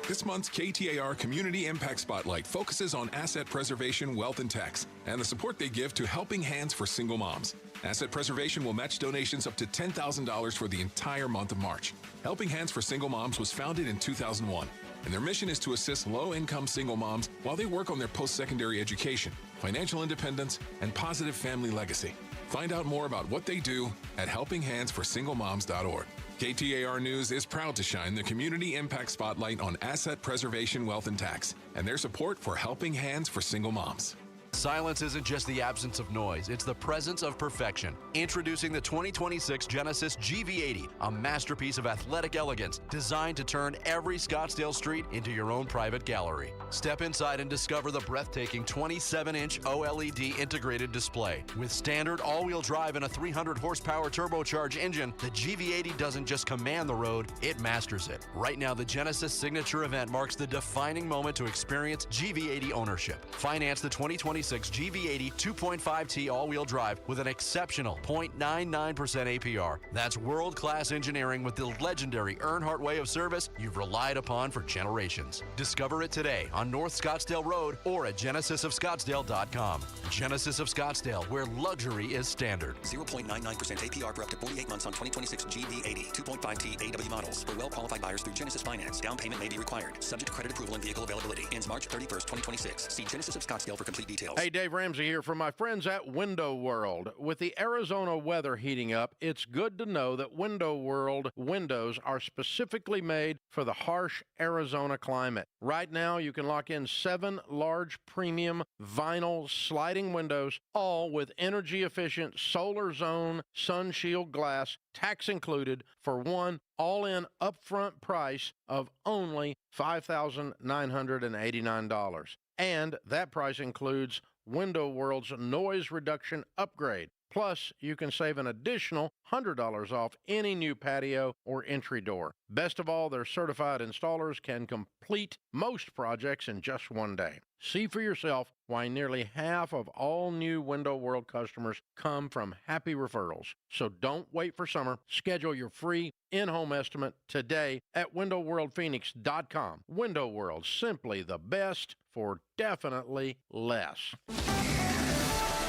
This month's KTAR Community Impact Spotlight focuses on asset preservation, wealth, and tax, and the support they give to Helping Hands for Single Moms. Asset preservation will match donations up to $10,000 for the entire month of March. Helping Hands for Single Moms was founded in 2001, and their mission is to assist low-income single moms while they work on their post-secondary education, financial independence, and positive family legacy. Find out more about what they do at helpinghandsforsinglemoms.org. KTAR News is proud to shine the Community Impact Spotlight on asset preservation, wealth, and tax, and their support for Helping Hands for Single Moms. Silence isn't just the absence of noise, it's the presence of perfection. Introducing the 2026 Genesis GV80, a masterpiece of athletic elegance designed to turn every Scottsdale street into your own private gallery. Step inside and discover the breathtaking 27-inch OLED integrated display. With standard all-wheel drive and a 300-horsepower turbocharged engine, the GV80 doesn't just command the road, it masters it. Right now, the Genesis Signature event marks the defining moment to experience GV80 ownership. Finance the 2026 GV80 2.5T all-wheel drive with an exceptional 0.99% APR. That's world-class engineering with the legendary Earnhardt way of service you've relied upon for generations. Discover it today on North Scottsdale Road or at genesisofscottsdale.com. Genesis of Scottsdale, where luxury is standard. 0.99% APR for up to 48 months on 2026 GV80 2.5T AW models. For well-qualified buyers through Genesis Finance, down payment may be required. Subject to credit approval and vehicle availability. Ends March 31st, 2026. See Genesis of Scottsdale for complete details. Hey, Dave Ramsey here from my friends at Window World. With the Arizona weather heating up, it's good to know that Window World windows are specifically made for the harsh Arizona climate. Right now, you can lock in 7 large premium vinyl sliding windows, all with energy-efficient solar zone sun shield glass, tax included, for one all-in upfront price of only $5,989. And that price includes Window World's noise reduction upgrade. Plus, you can save an additional $100 off any new patio or entry door. Best of all, their certified installers can complete most projects in just one day. See for yourself why nearly half of all new Window World customers come from happy referrals. So don't wait for summer. Schedule your free in-home estimate today at windowworldphoenix.com. Window World, simply the best for definitely less.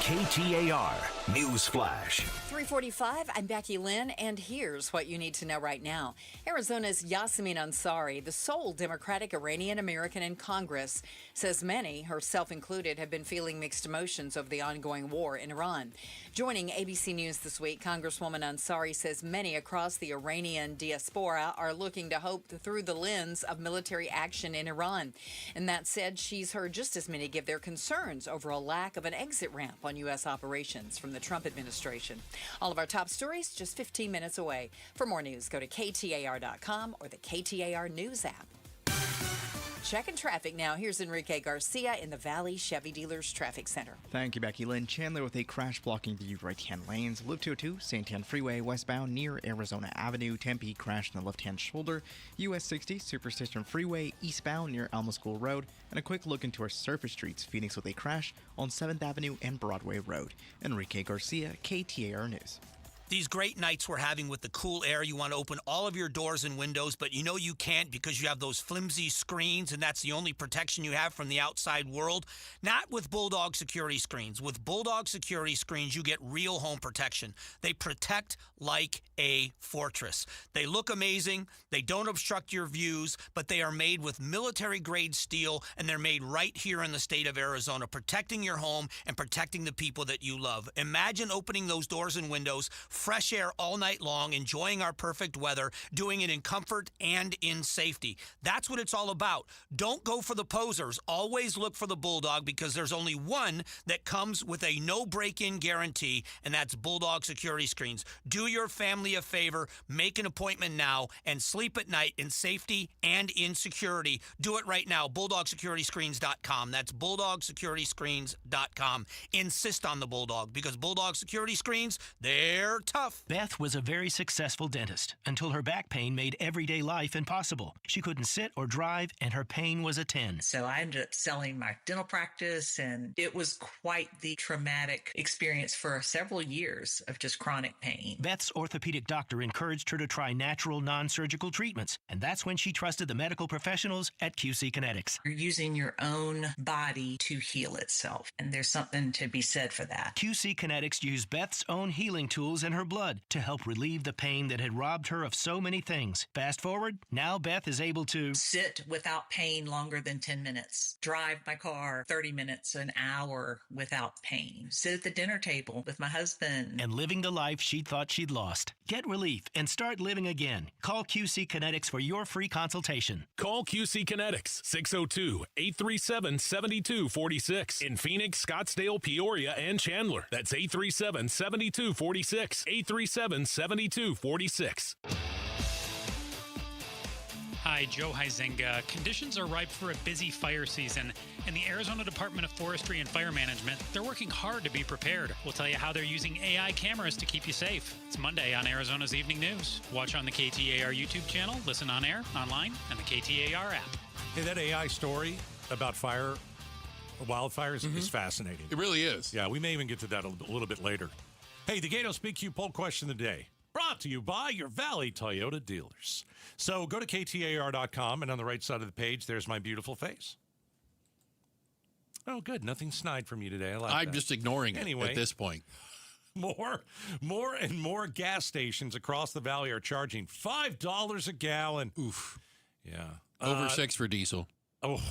KTAR. News Flash. 3:45, I'm Becky Lynn, and here's what you need to know right now. Arizona's Yasemin Ansari, the sole Democratic Iranian-American in Congress, says many, herself included, have been feeling mixed emotions over the ongoing war in Iran. Joining ABC News this week, Congresswoman Ansari says many across the Iranian diaspora are looking to hope through the lens of military action in Iran. And that said, she's heard just as many give their concerns over a lack of an exit ramp on U.S. operations from the Trump administration. All of our top stories just 15 minutes away. For more news, go to KTAR.com or the KTAR News app. Checking traffic now. Here's Enrique Garcia in the Valley Chevy Dealers Traffic Center. Thank you, Becky Lynn. Chandler with a crash blocking the right-hand lanes. Loop 202, Santiago Freeway westbound near Arizona Avenue. Tempe crash in the left-hand shoulder. US 60, Superstation Freeway eastbound near Alma School Road. And a quick look into our surface streets. Phoenix with a crash on 7th Avenue and Broadway Road. Enrique Garcia, KTAR News. These great nights we're having with the cool air, you want to open all of your doors and windows, but you know you can't because you have those flimsy screens, and that's the only protection you have from the outside world. Not with Bulldog security screens. With Bulldog security screens, you get real home protection. They protect like a fortress. They look amazing. They don't obstruct your views, but they are made with military-grade steel, and they're made right here in the state of Arizona, protecting your home and protecting the people that you love. Imagine opening those doors and windows, fresh air all night long, enjoying our perfect weather, doing it in comfort and in safety. That's what it's all about. Don't go for the posers. Always look for the Bulldog, because there's only one that comes with a no break-in guarantee, and that's Bulldog security screens. Do your family a favor, make an appointment now, and sleep at night in safety and in security. Do it right now. BulldogSecurityScreens.com. That's BulldogSecurityScreens.com. Insist on the Bulldog, because Bulldog security screens, they're tough. Beth was a very successful dentist until her back pain made everyday life impossible. She couldn't sit or drive, and her pain was a 10. So I ended up selling my dental practice, and it was quite the traumatic experience for several years of just chronic pain. Beth's orthopedic doctor encouraged her to try natural, non-surgical treatments, and that's when she trusted the medical professionals at QC Kinetics. You're using your own body to heal itself, and there's something to be said for that. QC Kinetics used Beth's own healing tools in her blood to help relieve the pain that had robbed her of so many things. Fast forward, now Beth is able to sit without pain longer than 10 minutes, drive my car 30 minutes, an hour without pain, sit at the dinner table with my husband, and living the life she thought she'd lost. Get relief and start living again. Call QC Kinetics for your free consultation. Call QC Kinetics, 602-837-7246. In Phoenix, Scottsdale, Peoria, and Chandler. That's 837-7246. 837-7246. Hi, Joe Huizenga. Conditions are ripe for a busy fire season, and the Arizona Department of Forestry and Fire Management, they're working hard to be prepared. We'll tell you how they're using AI cameras to keep you safe. It's Monday on Arizona's Evening News. Watch on the KTAR YouTube channel, listen on air, online, and the KTAR app. Hey, that AI story about wildfires is fascinating. It really is. Yeah, we may even get to that a little bit later. Hey, the Gatos Big Q poll question of the day, brought to you by your Valley Toyota dealers. So go to KTAR.com, and on the right side of the page, there's my beautiful face. Oh, good. Nothing snide from you today. I like that. I'm just ignoring it at this point. More and more gas stations across the valley are charging $5 a gallon. Oof. Yeah. Over 6 for diesel. Oh.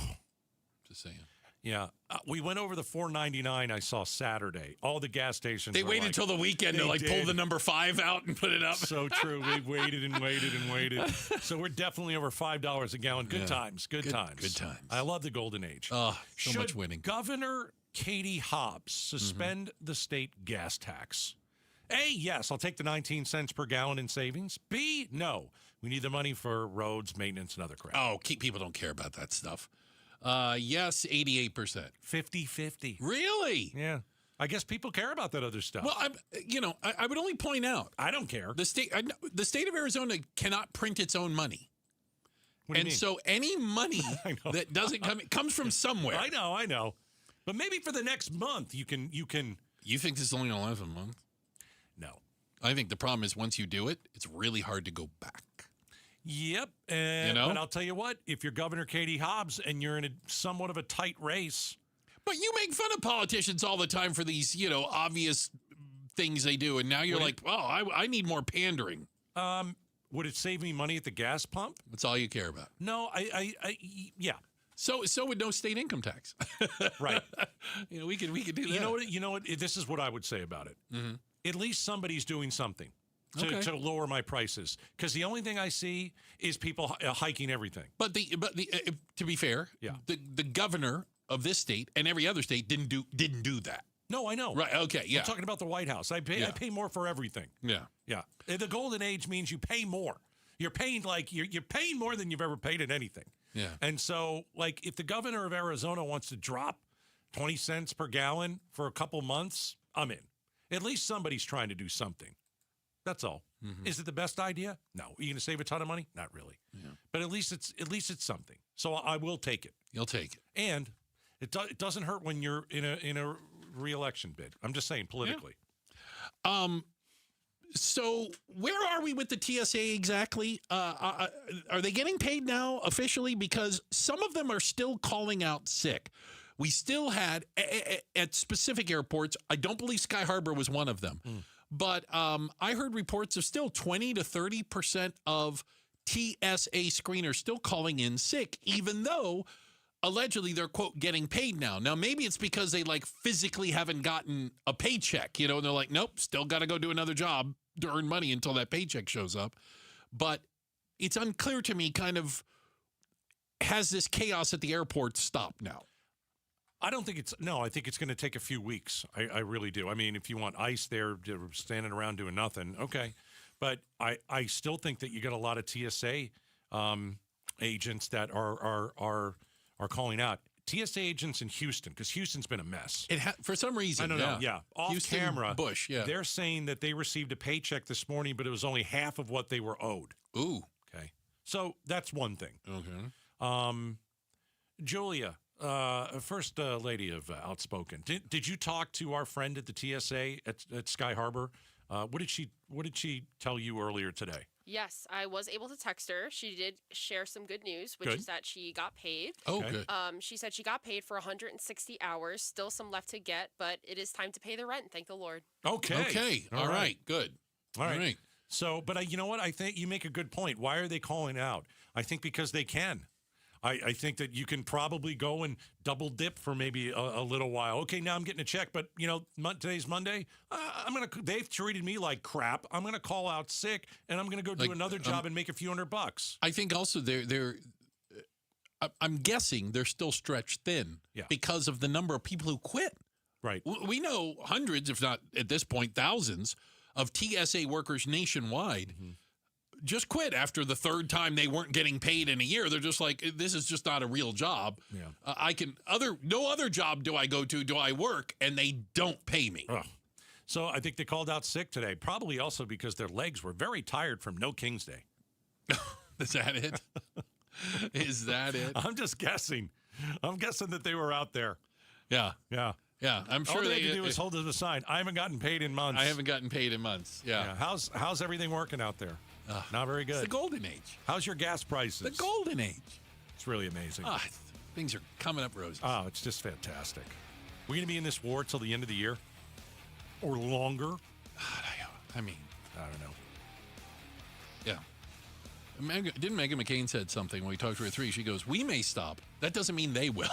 Just saying. Yeah. We went over the $4.99 I saw Saturday. All the gas stations. They waited until the weekend to pull the number 5 out and put it up. So true. We've waited and waited and waited. So we're definitely over $5 a gallon. Good times. Good times. Good times. I love the golden age. Oh, so much winning. Governor Katie Hobbs suspend the state gas tax? A, yes, I'll take the 19 cents per gallon in savings. B, no. We need the money for roads, maintenance, and other crap. Oh, people don't care about that stuff. Yes, 88%. 50-50. Really? Yeah. I guess people care about that other stuff. Well, I would only point out. I don't care. The state of Arizona cannot print its own money. What do you mean? So any money that doesn't come comes from somewhere. I know. But maybe for the next month you can. You think this is only going to last a month? No. I think the problem is once you do it, it's really hard to go back. Yep. But I'll tell you what, if you're Governor Katie Hobbs and you're in somewhat of a tight race. But you make fun of politicians all the time for these, obvious things they do, and now you're like, I need more pandering. Would it save me money at the gas pump? That's all you care about. No, yeah. So with no state income tax. Right. We could do that. You know what? This is what I would say about it. Mm-hmm. At least somebody's doing something to lower my prices. Because the only thing I see is people hiking everything. But to be fair, the governor of this state and every other state didn't do that. No, I know. Right. Okay. Yeah. I'm talking about the White House. I pay more for everything. Yeah. Yeah. The golden age means you pay more. You're paying you're paying more than you've ever paid at anything. Yeah. And so, if the governor of Arizona wants to drop 20 cents per gallon for a couple months, I'm in. At least somebody's trying to do something. That's all. Mm-hmm. Is it the best idea? No. Are you going to save a ton of money? Not really. Yeah. But at least it's something. So I will take it. You'll take it. And it doesn't hurt when you're in a re-election bid. I'm just saying politically. Yeah. So where are we with the TSA exactly? Are they getting paid now officially? Because some of them are still calling out sick. We still had at specific airports. I don't believe Sky Harbor was one of them. But I heard reports of still 20 to 30% of TSA screeners still calling in sick, even though allegedly they're, quote, getting paid now. Now, maybe it's because they physically haven't gotten a paycheck, and they're like, nope, still got to go do another job to earn money until that paycheck shows up. But it's unclear to me has this chaos at the airport stopped now? I don't think I think it's going to take a few weeks. I really do. I mean, if you want ICE there standing around doing nothing, okay. But I still think that you got a lot of TSA agents that are calling out. TSA agents in Houston, because Houston's been a mess. For some reason. I don't know. Yeah. Off Houston, camera, Bush, yeah. They're saying that they received a paycheck this morning, but it was only half of what they were owed. Ooh. Okay. So that's one thing. Okay. Julia, first lady of Outspoken. Did you talk to our friend at the TSA at Sky Harbor? What did she tell you earlier today? Yes, I was able to text her. She did share some good news, which is that she got paid. Oh, good. She said she got paid for 160 hours. Still some left to get, but it is time to pay the rent. Thank the Lord. Okay. All right. Good. All right. So, but you know what? I think you make a good point. Why are they calling out? I think because they can. I think that you can probably go and double dip for maybe a little while. Okay, now I'm getting a check, but today's Monday. They've treated me like crap. I'm gonna call out sick, and I'm gonna go do another job and make a few $100. I think also I'm guessing they're still stretched thin because of the number of people who quit. Right. We know hundreds, if not at this point thousands, of TSA workers nationwide. Mm-hmm. Just quit after the third time they weren't getting paid in a year. They're just like, this is just not a real job. Yeah. No other job do I go to, do I work, and they don't pay me. So I think they called out sick today, probably also because their legs were very tired from No King's Day. Is that it? Is that it? I'm just guessing. I'm guessing that they were out there. Yeah. Yeah. Yeah, I'm sure all they had to do is hold it aside. I haven't gotten paid in months. Yeah. How's everything working out there? Not very good. It's the golden age. How's your gas prices? The golden age. It's really amazing. Things are coming up roses. Oh, it's just fantastic. We're going to be in this war till the end of the year? Or longer? I mean, I don't know. Yeah. Didn't Megan McCain said something when we talked to her 3? She goes, we may stop. That doesn't mean they will.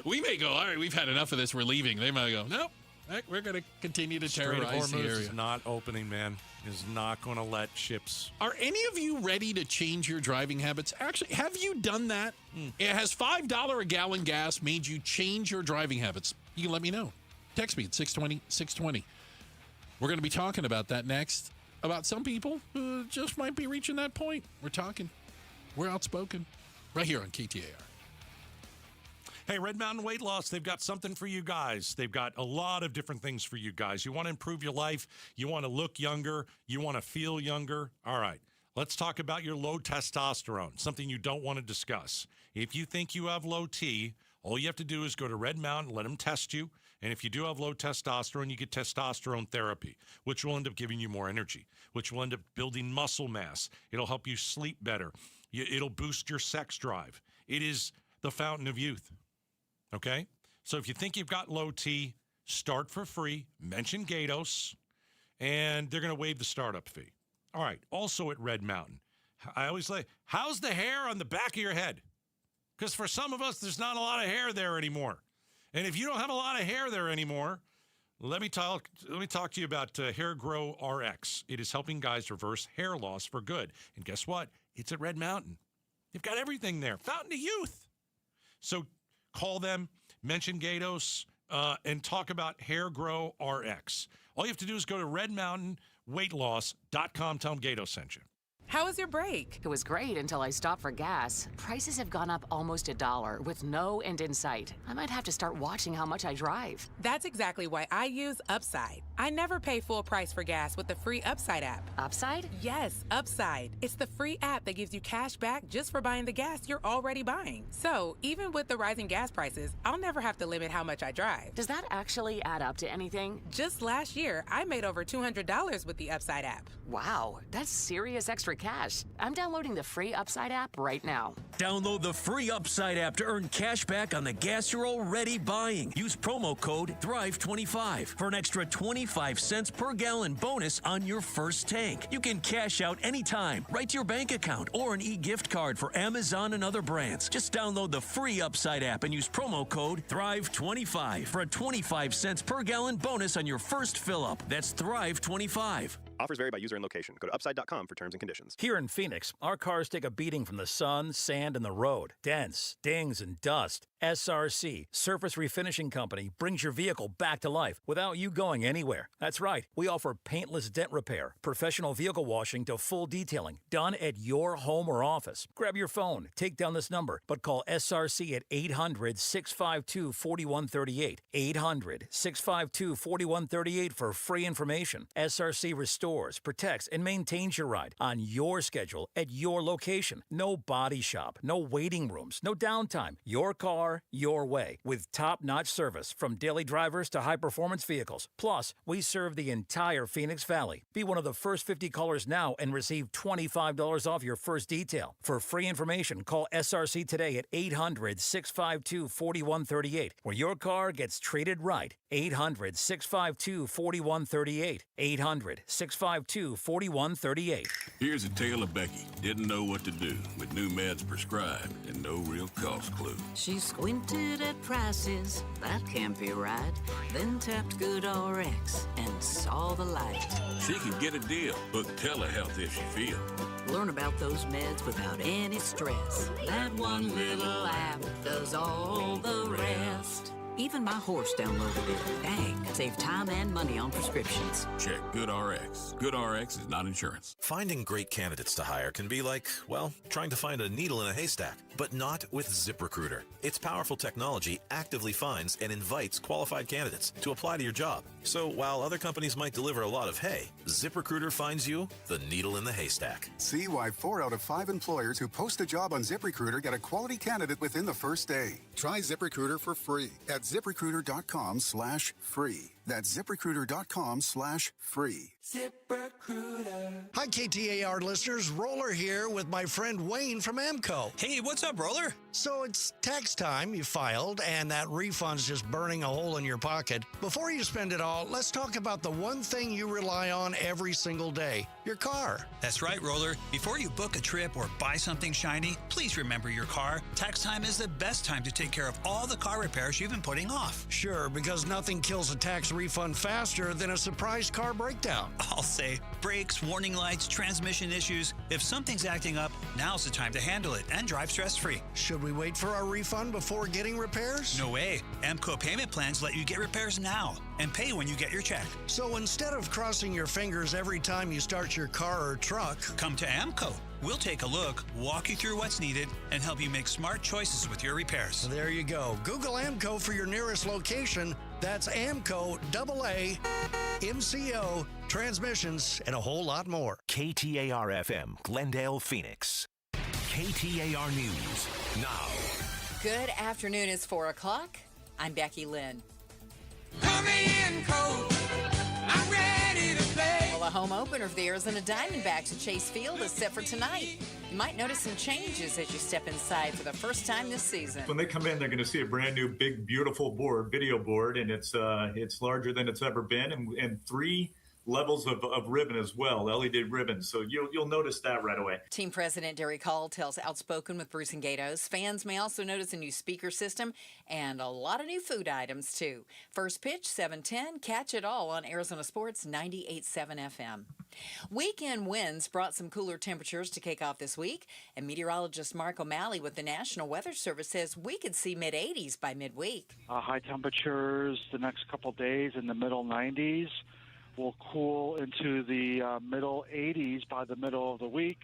We may go, all right, we've had enough of this. We're leaving. They might go, nope. We're going to continue to terrorize the area. Is not opening, man. Is not going to let ships. Are any of you ready to change your driving habits? Actually, have you done that? Has $5 a gallon gas made you change your driving habits? You can let me know. Text me at 620-620. We're going to be talking about that next. About some people who just might be reaching that point. We're outspoken. Right here on KTAR. Hey, Red Mountain Weight Loss, they've got something for you guys. They've got a lot of different things for you guys. You want to improve your life. You want to look younger. You want to feel younger. All right, let's talk about your low testosterone, something you don't want to discuss. If you think you have low T, all you have to do is go to Red Mountain, let them test you. And if you do have low testosterone, you get testosterone therapy, which will end up giving you more energy, which will end up building muscle mass. It'll help you sleep better. It'll boost your sex drive. It is the fountain of youth. Okay? So if you think you've got low T, Start for free. Mention Gatos, and they're going to waive the startup fee. All right. Also at Red Mountain, I always say, how's the hair on the back of your head? Because for some of us, there's not a lot of hair there anymore. And if you don't have a lot of hair there anymore, let me talk to you about Hair Grow RX. It is helping guys reverse hair loss for good. And guess what? It's at Red Mountain. They've got everything there. Fountain of Youth. So call them, mention Gatos, and talk about Hair Grow RX. All you have to do is go to redmountainweightloss.com. Tell them Gatos sent you. How was your break? It was great until I stopped for gas. Prices have gone up almost $1 with no end in sight. I might have to start watching how much I drive. That's exactly why I use Upside. I never pay full price for gas with the free Upside app. Upside? Yes, Upside. It's the free app that gives you cash back just for buying the gas you're already buying. So even with the rising gas prices, I'll never have to limit how much I drive. Does that actually add up to anything? Just last year, I made over $200 with the Upside app. Wow, that's serious extra cash. I'm downloading the free Upside app right now. Download the free Upside app to earn cash back on the gas you're already buying. Use promo code THRIVE25 for an extra 25 cents per gallon bonus on your first tank. You can cash out anytime, right to your bank account, or an e-gift card for Amazon and other brands. Just download the free Upside app and use promo code THRIVE25 for a 25 cents per gallon bonus on your first fill-up. That's THRIVE25. Offers vary by user and location. Go to upside.com for terms and conditions. Here in Phoenix, our cars take a beating from the sun, sand, and the road. Dents, dings, and dust. SRC, Surface Refinishing Company, brings your vehicle back to life without you going anywhere. That's right. We offer paintless dent repair, professional vehicle washing to full detailing, done at your home or office. Grab your phone, take down this number, but call SRC at 800-652-4138. 800-652-4138 for free information. SRC restores, protects, and maintains your ride on your schedule at your location. No body shop, no waiting rooms, no downtime. Your car, your way, with top-notch service from daily drivers to high-performance vehicles. Plus, we serve the entire Phoenix Valley. Be one of the first 50 callers now and receive $25 off your first detail. For free information, call SRC today at 800-652-4138, where your car gets treated right. 800-652-4138. 800-652-4138. Here's a tale of Becky. Didn't know what to do with new meds prescribed and no real cost clue. She squinted at prices, that can't be right. Then tapped Good RX and saw the light. She could get a deal. Book telehealth if she feels. Learn about those meds without any stress. That one little app does all the rest. Even my horse downloaded it. Dang, save time and money on prescriptions. Check GoodRx. GoodRx is not insurance. Finding great candidates to hire can be like, well, trying to find a needle in a haystack. But not with ZipRecruiter. Its powerful technology actively finds and invites qualified candidates to apply to your job. So while other companies might deliver a lot of hay, ZipRecruiter finds you the needle in the haystack. See why 4 out of 5 employers who post a job on ZipRecruiter get a quality candidate within the first day. Try ZipRecruiter for free at ZipRecruiter.com/free. That's ZipRecruiter.com/free. ZipRecruiter. Hi, KTAR listeners. Roller here with my friend Wayne from AMCO. Hey, what's up, Roller? So it's tax time. You filed, and that refund's just burning a hole in your pocket. Before you spend it all, let's talk about the one thing you rely on every single day, your car. That's right, Roller. Before you book a trip or buy something shiny, please remember your car. Tax time is the best time to take care of all the car repairs you've been putting off. Sure, because nothing kills a tax refund faster than a surprise car breakdown. I'll say brakes, warning lights, transmission issues. If something's acting up, now's the time to handle it and drive stress-free. Should we wait for our refund before getting repairs? No way. AMCO payment plans let you get repairs now and pay when you get your check. So instead of crossing your fingers every time you start your car or truck, come to AMCO. We'll take a look, walk you through what's needed, and help you make smart choices with your repairs. There you go. Google AMCO for your nearest location. That's AMCO, AA, MCO, transmissions, and a whole lot more. KTAR-FM, Glendale, Phoenix. KTAR News, now. Good afternoon. It's 4 o'clock. I'm Becky Lynn. Coming in cold. I'm ready to play. Well, a home opener for the Arizona Diamondbacks at Chase Field is set for tonight. You might notice some changes as you step inside for the first time this season. When they come in, they're going to see a brand new, big, beautiful board, video board, and it's larger than it's ever been, and 3 levels of ribbon as well, LED ribbon. So you'll notice that right away. Team President Derek Hall tells Outspoken with Bruce and Gatos. Fans may also notice a new speaker system and a lot of new food items, too. First pitch, 7:10. Catch it all on Arizona Sports 98.7 FM. Weekend winds brought some cooler temperatures to kick off this week, and meteorologist Mark O'Malley with the National Weather Service says we could see mid-80s by midweek. High temperatures the next couple days in the middle 90s. Will cool into the middle 80s by the middle of the week.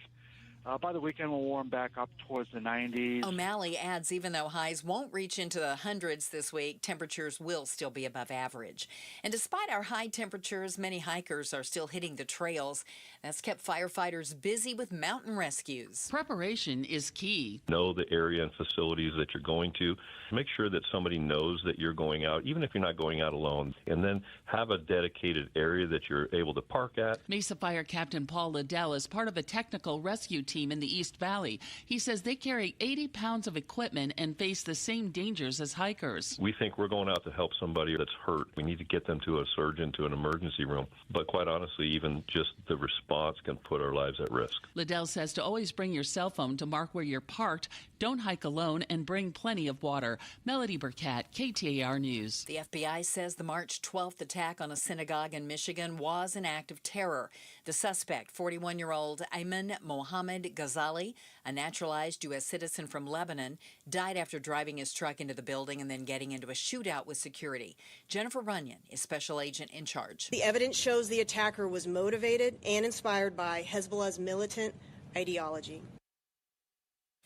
By the weekend, we'll warm back up towards the 90s. O'Malley adds even though highs won't reach into the hundreds this week, temperatures will still be above average. And despite our high temperatures, many hikers are still hitting the trails. That's kept firefighters busy with mountain rescues. Preparation is key. Know the area and facilities that you're going to. Make sure that somebody knows that you're going out, even if you're not going out alone. And then have a dedicated area that you're able to park at. Mesa Fire Captain Paul Liddell is part of a technical rescue team in the East Valley. He says they carry 80 pounds of equipment and face the same dangers as hikers. We think we're going out to help somebody that's hurt. We need to get them to a surgeon, to an emergency room. But quite honestly, even just the response can put our lives at risk. Liddell says to always bring your cell phone to mark where you're parked, don't hike alone, and bring plenty of water. Melody Burkett, KTAR News. The FBI says the March 12th attack on a synagogue in Michigan was an act of terror. The suspect, 41-year-old Ayman Mohammed Ghazali, a naturalized U.S. citizen from Lebanon, died after driving his truck into the building and then getting into a shootout with security. Jennifer Runyon is special agent in charge. The evidence shows the attacker was motivated and inspired by Hezbollah's militant ideology.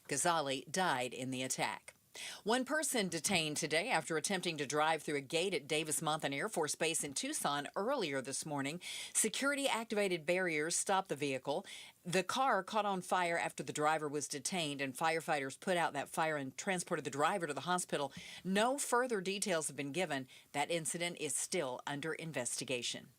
Ghazali died in the attack. One person detained today after attempting to drive through a gate at Davis-Monthan Air Force Base in Tucson earlier this morning. Security-activated barriers stopped the vehicle. The car caught on fire after the driver was detained, and firefighters put out that fire and transported the driver to the hospital. No further details have been given. That incident is still under investigation.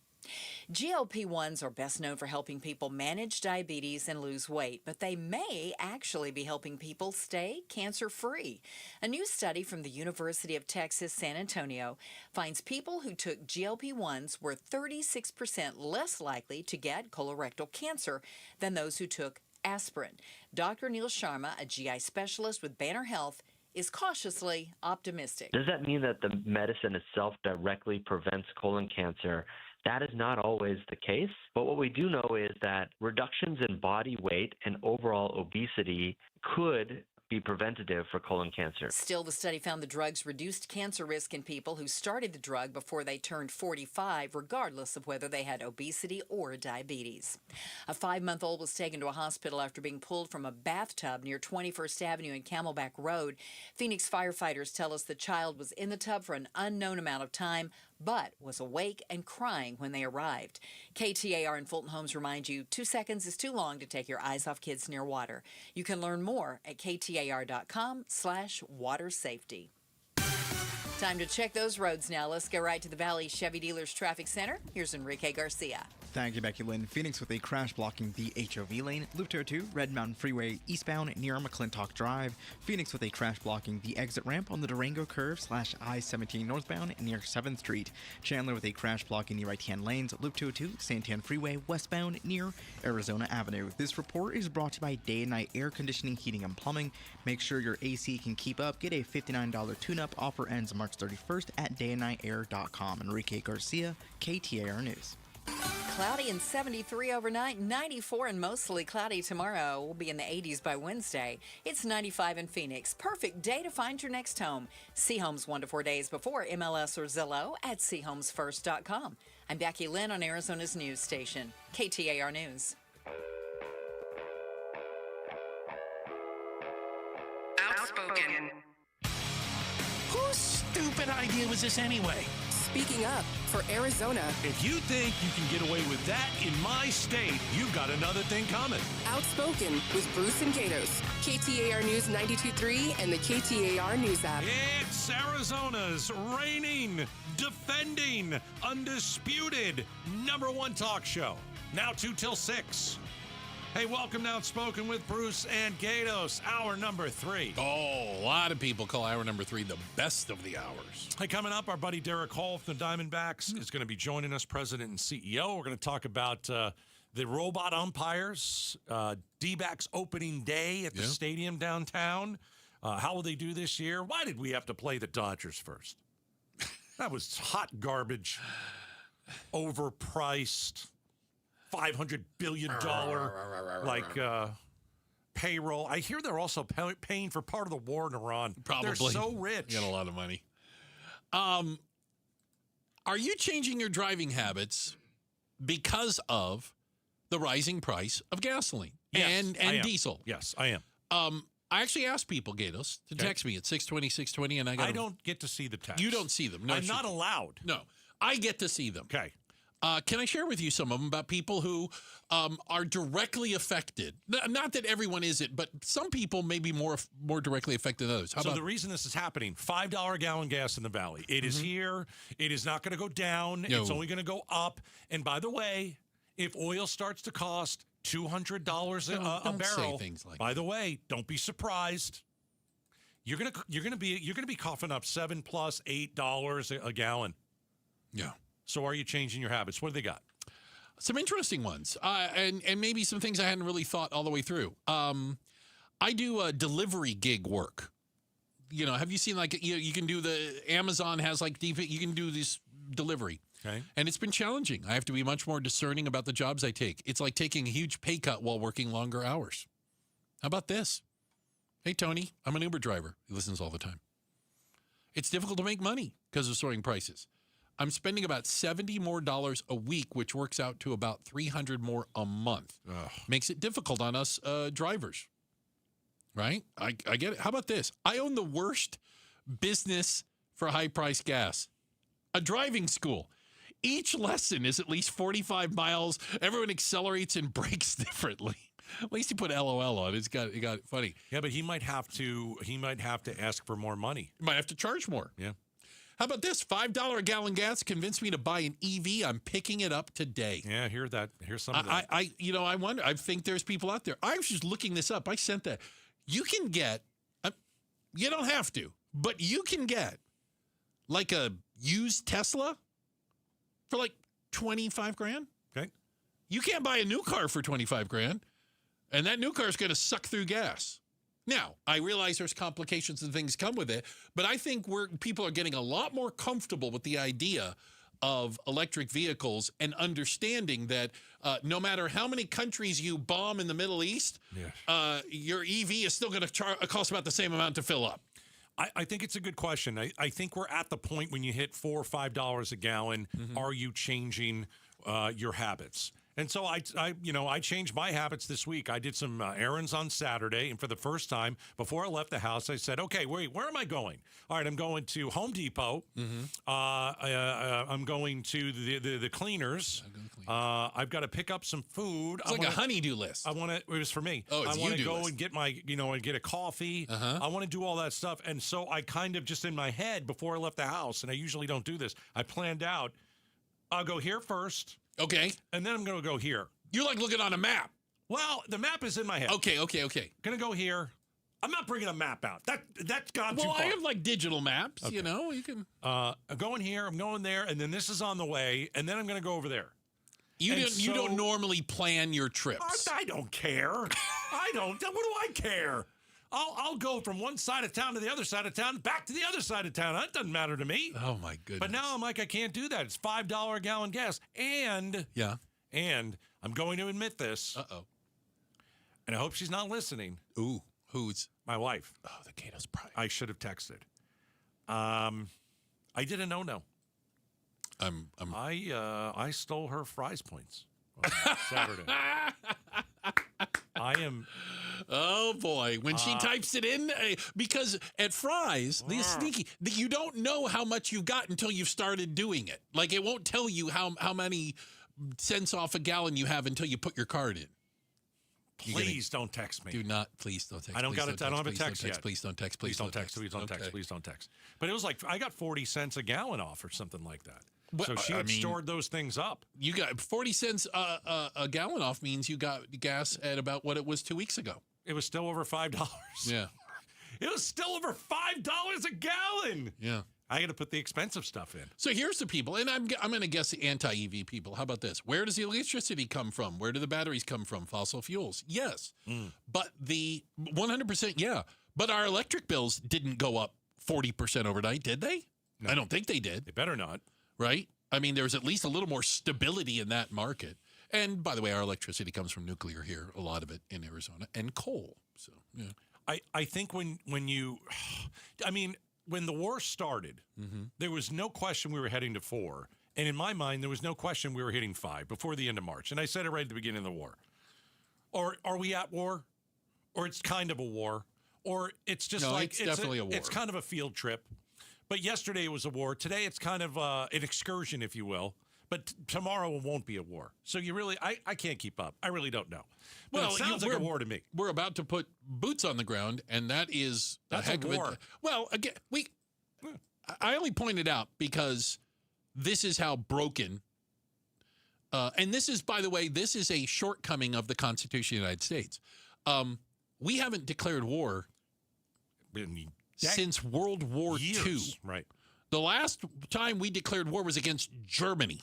GLP-1s are best known for helping people manage diabetes and lose weight, but they may actually be helping people stay cancer-free. A new study from the University of Texas, San Antonio, finds people who took GLP-1s were 36% less likely to get colorectal cancer than those who took aspirin. Dr. Neil Sharma, a GI specialist with Banner Health, is cautiously optimistic. Does that mean that the medicine itself directly prevents colon cancer? That is not always the case, but what we do know is that reductions in body weight and overall obesity could be preventative for colon cancer. Still, the study found the drugs reduced cancer risk in people who started the drug before they turned 45, regardless of whether they had obesity or diabetes. A 5-month-old was taken to a hospital after being pulled from a bathtub near 21st Avenue and Camelback Road. Phoenix firefighters tell us the child was in the tub for an unknown amount of time, but was awake and crying when they arrived. KTAR and Fulton Homes remind you 2 seconds is too long to take your eyes off kids near water. You can learn more at KTAR.com/water safety. Time to check those roads now. Let's go right to the Valley Chevy Dealers Traffic Center. Here's Enrique Garcia. Thank you, Becky Lynn. Phoenix with a crash blocking the HOV lane. Loop 202, Red Mountain Freeway eastbound near McClintock Drive. Phoenix with a crash blocking the exit ramp on the Durango curve /I-17 northbound near 7th Street. Chandler with a crash blocking the right-hand lanes. Loop 202, Santan Freeway westbound near Arizona Avenue. This report is brought to you by Day and Night Air Conditioning, Heating, and Plumbing. Make sure your AC can keep up. Get a $59 tune-up. Offer ends March 31st at dayandnightair.com. Enrique Garcia, KTAR News. Cloudy and 73 overnight, 94 and mostly cloudy tomorrow. We'll be in the 80s by Wednesday. It's 95 in Phoenix. Perfect day to find your next home. See homes 1 to 4 days before MLS or Zillow at seehomesfirst.com. I'm Becky Lynn on Arizona's news station, KTAR News. Outspoken. Whose stupid idea was this anyway? Speaking up for Arizona. If you think you can get away with that in my state, you've got another thing coming. Outspoken with Bruce and Gatos. KTAR News 92.3 and the KTAR News app. It's Arizona's reigning, defending, undisputed #1 talk show. Now 2 till 6. Hey, welcome to Outspoken with Bruce and Gatos, hour number 3. Oh, a lot of people call hour number 3 the best of the hours. Hey, coming up, our buddy Derek Hall from the Diamondbacks is going to be joining us, president and CEO. We're going to talk about the robot umpires, Dbacks opening day at the stadium downtown. How will they do this year? Why did we have to play the Dodgers first? That was hot garbage, overpriced. $500 billion payroll. I hear they're also paying for part of the war in Iran. Probably. They're so rich. Got a lot of money. Are you changing your driving habits because of the rising price of gasoline and diesel? Yes, I am. I actually asked people, Gatos, to text me at 620, and I don't get to see the text. You don't see them. No, I'm not allowed. No, I get to see them. Okay. Can I share with you some of them about people who are directly affected? Not that everyone isn't, but some people may be more directly affected than others. So the reason this is happening, $5 a gallon gas in the Valley. It is here. It is not going to go down. No. It's only going to go up. And by the way, if oil starts to cost $200 a barrel, say things like by the way, don't be surprised. You're gonna be coughing up $7 plus $8 a gallon. Yeah. So are you changing your habits? What do they got? Some interesting ones, and maybe some things I hadn't really thought all the way through. I do a delivery gig work. You know, have you seen you can do Amazon has you can do this delivery. Okay. And it's been challenging. I have to be much more discerning about the jobs I take. It's like taking a huge pay cut while working longer hours. How about this? Hey, Tony, I'm an Uber driver. He listens all the time. It's difficult to make money because of soaring prices. I'm spending about $70 more a week, which works out to about $300 more a month. Ugh. Makes it difficult on us drivers, right? I get it. How about this? I own the worst business for high-priced gas, a driving school. Each lesson is at least 45 miles. Everyone accelerates and brakes differently. At least he put LOL on it. It got it funny. Yeah, but he might have to ask for more money. He might have to charge more. Yeah. How about this? $5 a gallon gas convinced me to buy an EV. I'm picking it up today. Yeah, I hear that. Here's some of that. I wonder. I think there's people out there. I was just looking this up. I sent that. You can get, you don't have to, but you can get like a used Tesla for like 25 grand. Okay. You can't buy a new car for 25 grand, and that new car is going to suck through gas. Now, I realize there's complications and things come with it, but I think people are getting a lot more comfortable with the idea of electric vehicles and understanding that no matter how many countries you bomb in the Middle East, your EV is still going to cost about the same amount to fill up. I think it's a good question. I think we're at the point when you hit $4 or $5 a gallon. Mm-hmm. Are you changing your habits? And so I changed my habits this week. I did some errands on Saturday, and for the first time, before I left the house, I said, okay, wait, where am I going? All right, I'm going to Home Depot. Mm-hmm. I'm going to the cleaners. I've got to pick up some food. It's like a honey-do list. It was for me. Oh, it's I want to go list. and get and get a coffee. Uh-huh. I want to do all that stuff. And so I kind of just in my head, before I left the house, and I usually don't do this, I planned out, I'll go here first. Okay. And then I'm going to go here. You're like looking on a map. Well, the map is in my head. Okay. Going to go here. I'm not bringing a map out. That's gone too far. Well, I have like digital maps, okay. You can. I'm going here, I'm going there, and then this is on the way, and then I'm going to go over there. You don't normally plan your trips. I don't care. I don't. What do I care? I'll go from one side of town to the other side of town, back to the other side of town. That doesn't matter to me. Oh, my goodness. But now I'm like, I can't do that. It's $5 a gallon gas. And I'm going to admit this. Uh-oh. And I hope she's not listening. Ooh, who's? My wife. Oh, the Cato's pride. I should have texted. I did a no-no. I stole her fries points on Saturday. I am. Oh boy! When she types it in, because at Fry's, the sneaky, you don't know how much you got until you've started doing it. Like it won't tell you how many cents off a gallon you have until you put your card in. Please don't text me. Please don't text. I don't have a text yet. Please don't text. Please don't text. Please don't text. Please don't text. But it was like I got 40 cents a gallon off or something like that. So she had stored those things up. You got 40 cents a gallon off means you got gas at about what it was 2 weeks ago. It was still over $5. Yeah. It was still over $5 a gallon. Yeah. I got to put the expensive stuff in. So here's the people, and I'm going to guess the anti-EV people. How about this? Where does the electricity come from? Where do the batteries come from? Fossil fuels. Yes. But the 100%, yeah. But our electric bills didn't go up 40% overnight, did they? No. I don't think they did. They better not. Right? I mean, there's at least a little more stability in that market. And by the way, our electricity comes from nuclear here, a lot of it in Arizona, and coal. So, yeah. I think when the war started, there was no question we were heading to 4. And in my mind, there was no question we were hitting 5 before the end of March. And I said it right at the beginning of the war. Or are we at war? Or it's kind of a war? Or it's just it's definitely a war. It's kind of a field trip. But yesterday it was a war. Today it's kind of an excursion, if you will. But tomorrow it won't be a war. So you really, I can't keep up. I really don't know. But it sounds like a war to me. We're about to put boots on the ground, and that's a heck of a war. Well, again, I only pointed out because this is how broken, and this is, by the way, this is a shortcoming of the Constitution of the United States. We haven't declared war since World War II. Right. The last time we declared war was against Germany.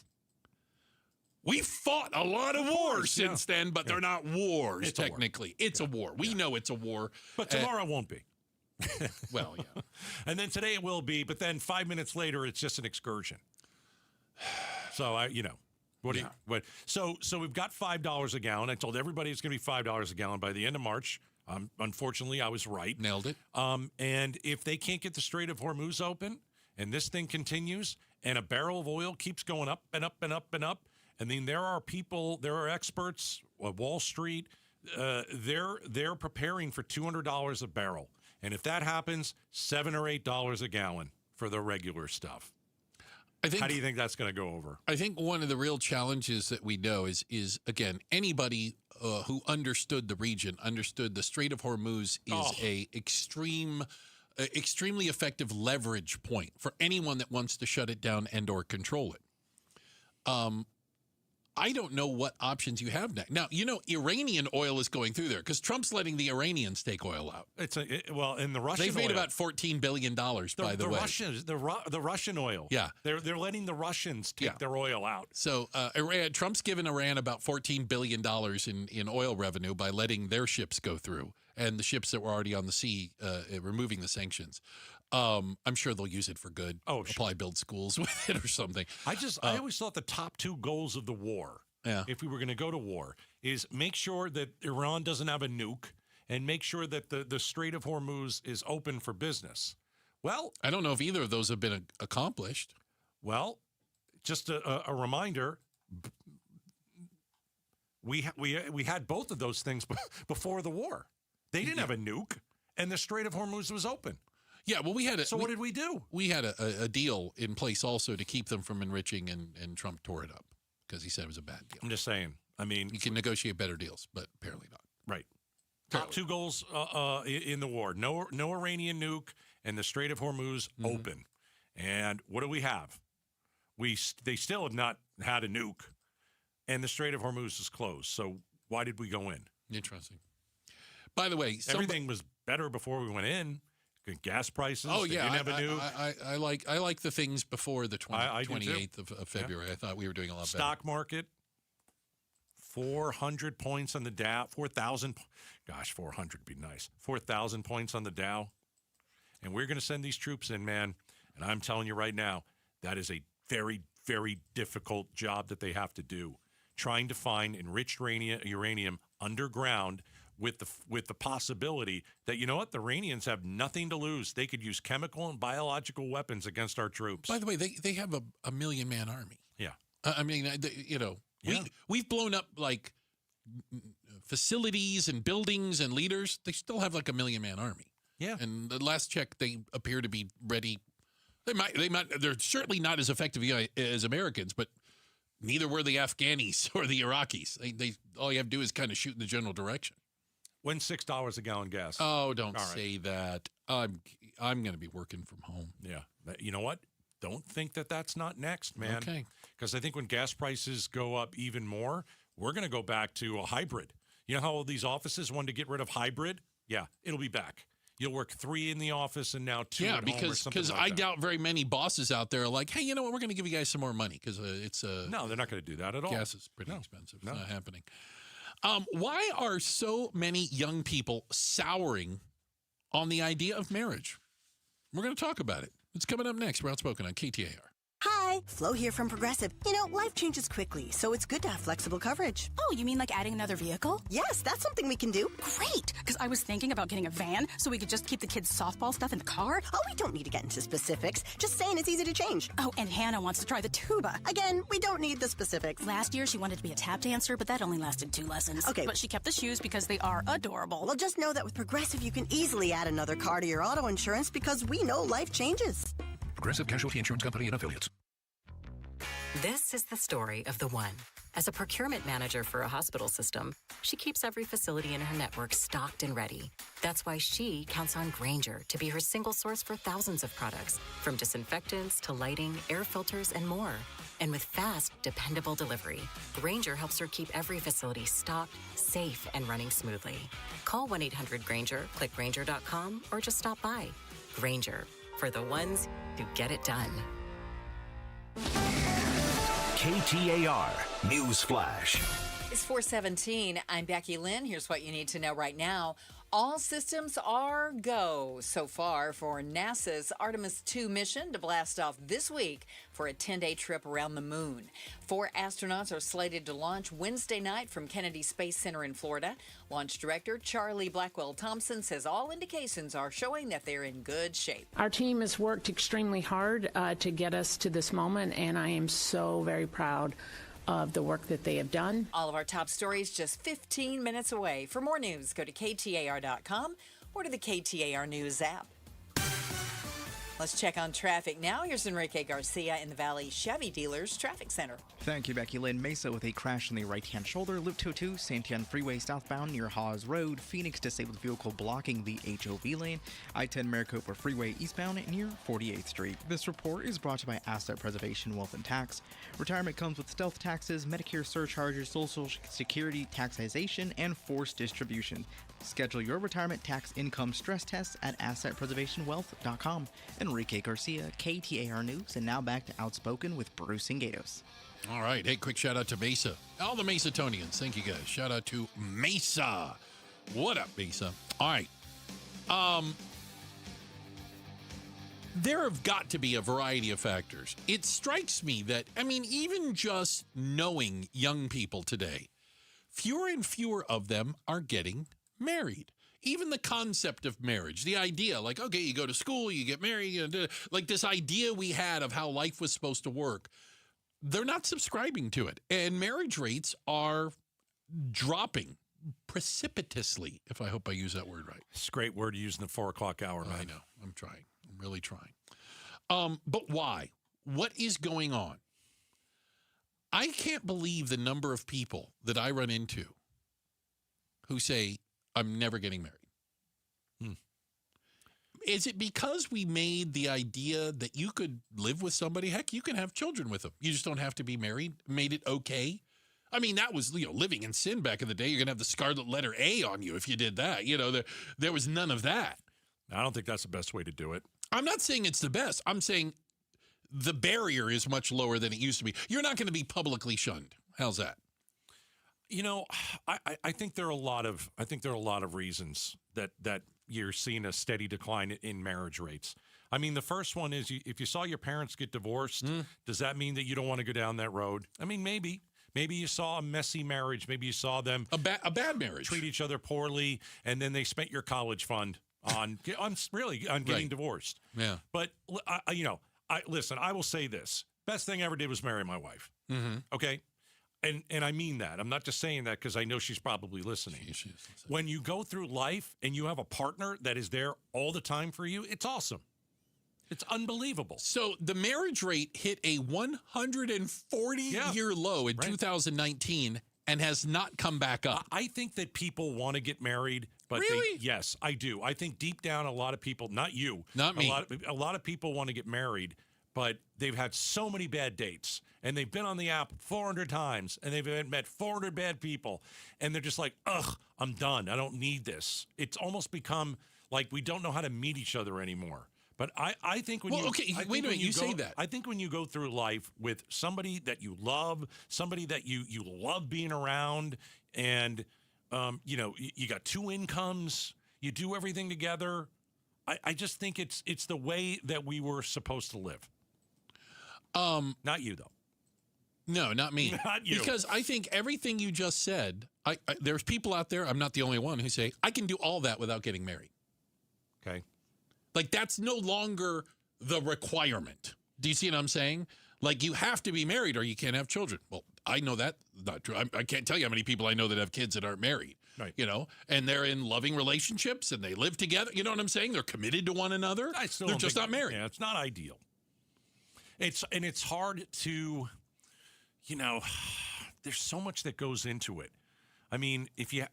We fought a lot of wars since then, but they're not wars, technically. It's a war. We know it's a war. But tomorrow won't be. Well, yeah. And then today it will be, but then 5 minutes later, it's just an excursion. So, So we've got $5 a gallon. I told everybody it's going to be $5 a gallon by the end of March. Unfortunately, I was right. Nailed it. And if they can't get the Strait of Hormuz open, and this thing continues, and a barrel of oil keeps going up and up and up and up, and then there are experts, Wall Street, they're preparing for $200 a barrel. And if that happens, $7 or $8 a gallon for the regular stuff. How do you think that's going to go over? I think one of the real challenges that we know is again, anybody who understood the region, understood the Strait of Hormuz is a extremely effective leverage point for anyone that wants to shut it down and or control it. I don't know what options you have now. Now, Iranian oil is going through there because Trump's letting the Iranians take oil out. And the Russian they've made oil, about $14 billion, by the way. The Russian oil. Yeah. They're letting the Russians take their oil out. So Trump's given Iran about $14 billion in oil revenue by letting their ships go through, and the ships that were already on the sea, removing the sanctions. I'm sure they'll use it for good. Build schools with it or something. I always thought the top 2 goals of the war, if we were going to go to war, is make sure that Iran doesn't have a nuke and make sure that the Strait of Hormuz is open for business. Well, I don't know if either of those have been accomplished. Well, just a reminder, we had both of those things before the war. They didn't have a nuke, and the Strait of Hormuz was open. Yeah, well, what did we do? We had a deal in place also to keep them from enriching, and Trump tore it up because he said it was a bad deal. I'm just saying. I mean, you can negotiate better deals, but apparently not. Right. Top 2 goals in the war: no Iranian nuke, and the Strait of Hormuz open. And what do we have? They still have not had a nuke, and the Strait of Hormuz is closed. So why did we go in? Interesting. By the way, everything was better before we went in. Gas prices. Oh yeah, didn't have a nuke. I like the things before the 28th of February. I thought we were doing a lot better. Stock market, 400 points on the Dow. 4,000. Gosh, 400 would be nice. 4,000 points on the Dow, and we're going to send these troops in, man. And I'm telling you right now, that is a very, very difficult job that they have to do, trying to find enriched uranium underground. With the possibility that, the Iranians have nothing to lose. They could use chemical and biological weapons against our troops. By the way, they have a 1 million man army. Yeah. I mean, we've blown up like facilities and buildings and leaders. They still have like a 1 million man army. Yeah. And the last check, they appear to be ready. They're certainly not as effective as Americans, but neither were the Afghanis or the Iraqis. They all you have to do is kind of shoot in the general direction. When's $6 a gallon gas? Oh, don't say that. I'm going to be working from home. Yeah. You know what? don't think that that's not next, man. Okay. Because I think when gas prices go up even more, we're going to go back to a hybrid. You know how all these offices wanted to get rid of hybrid? Yeah, it'll be back. You'll work 3 in the office and now 2 at home or something because like I that. doubt very many bosses out there are like, hey, you know what? We're going to give you guys some more money because it's no, they're not going to do that at all. Gas is pretty expensive. It's not happening. Why are so many young people souring on the idea of marriage? We're going to talk about it. It's coming up next. We're Outspoken on KTAR. Hi, Flo here from Progressive. You know, life changes quickly, so it's good to have flexible coverage. Oh, you mean like adding another vehicle? Yes, that's something we can do. Great, because I was thinking about getting a van so we could just keep the kids' softball stuff in the car. Oh, we don't need to get into specifics. Just saying it's easy to change. Oh, and Hannah wants to try the tuba. Again, we don't need the specifics. Last year, she wanted to be a tap dancer, but that only lasted 2 lessons. Okay. But she kept the shoes because they are adorable. Well, just know that with Progressive, you can easily add another car to your auto insurance because we know life changes. Progressive Casualty Insurance Company and Affiliates. This is the story of the one. As a procurement manager for a hospital system, she keeps every facility in her network stocked and ready. That's why she counts on Grainger to be her single source for thousands of products, from disinfectants to lighting, air filters, and more. And with fast, dependable delivery, Grainger helps her keep every facility stocked, safe, and running smoothly. Call 1-800-GRAINGER, click Grainger.com, or just stop by. Grainger, for the ones who get it done. KTAR News Flash. It's 4:17. I'm Becky Lynn. Here's what you need to know right now. All systems are go so far for NASA's Artemis 2 mission to blast off this week for a 10-day trip around the moon. 4 astronauts are slated to launch Wednesday night from Kennedy Space Center in Florida. Launch director Charlie Blackwell-Thompson says all indications are showing that they're in good shape. Our team has worked extremely hard to get us to this moment, and I am so very proud of the work that they have done. All of our top stories just 15 minutes away. For more news, go to KTAR.com or to the KTAR News app. Let's check on traffic now. Here's Enrique Garcia in the Valley Chevy Dealers Traffic Center. Thank you, Becky Lynn. Mesa with a crash on the right-hand shoulder. Loop 202, Santiago Freeway southbound near Hawes Road. Phoenix disabled vehicle blocking the HOV lane. I-10 Maricopa Freeway eastbound near 48th Street. This report is brought to you by Asset Preservation Wealth and Tax. Retirement comes with stealth taxes, Medicare surcharges, Social Security taxation, and forced distribution. Schedule your retirement tax income stress tests at assetpreservationwealth.com. Enrique Garcia, KTAR News, and now back to Outspoken with Bruce and Gatos. All right. Hey, quick shout out to Mesa. All the Mesatonians. Thank you, guys. Shout out to Mesa. What up, Mesa? All right. There have got to be a variety of factors. It strikes me that, even just knowing young people today, fewer and fewer of them are getting married. Even the concept of marriage, the idea, like, okay, you go to school, you get married, like this idea we had of how life was supposed to work, they're not subscribing to it. And marriage rates are dropping precipitously, if I hope I use that word right. It's a great word to use in the 4 o'clock hour, man. I know. I'm trying. I'm really trying. But why? What is going on? I can't believe the number of people that I run into who say, I'm never getting married. Is it because we made the idea that you could live with somebody? Heck, you can have children with them. You just don't have to be married. Made it okay. That was living in sin back in the day. You're going to have the scarlet letter A on you if you did that. There was none of that. I don't think that's the best way to do it. I'm not saying it's the best. I'm saying the barrier is much lower than it used to be. You're not going to be publicly shunned. How's that? I think there are a lot of reasons that you're seeing a steady decline in marriage rates. The first one is if you saw your parents get divorced, does that mean that you don't want to go down that road? Maybe. Maybe you saw a messy marriage. Maybe you saw them a bad marriage, treat each other poorly, and then they spent your college fund on getting divorced. Yeah. But listen. I will say this: best thing I ever did was marry my wife. Mm-hmm. Okay. And I mean that. I'm not just saying that because I know she's probably listening. She is. When you go through life and you have a partner that is there all the time for you, it's awesome. It's unbelievable. So the marriage rate hit a 140-year low in 2019 and has not come back up. I think that people want to get married, but really? Yes, I do. I think deep down a lot of people, not you. Not me. A lot of people want to get married, but they've had so many bad dates, and they've been on the app 400 times, and they've met 400 bad people, and they're just like, ugh, I'm done. I don't need this. It's almost become like we don't know how to meet each other anymore. But I think when wait a minute, you say that. I think when you go through life with somebody that you love, somebody that you love being around, and you got two incomes, you do everything together. I just think it's the way that we were supposed to live. Not you though. No, not me. Not you. Because I think everything you just said, there's people out there, I'm not the only one, who say, I can do all that without getting married. Okay. Like, that's no longer the requirement. Do you see what I'm saying? Like, you have to be married or you can't have children. Well, I know that's not true. I can't tell you how many people I know that have kids that aren't married. Right. And they're in loving relationships and they live together. You know what I'm saying? They're committed to one another. They're just not married. Yeah, it's not ideal. It's hard to, there's so much that goes into it. I mean, if you're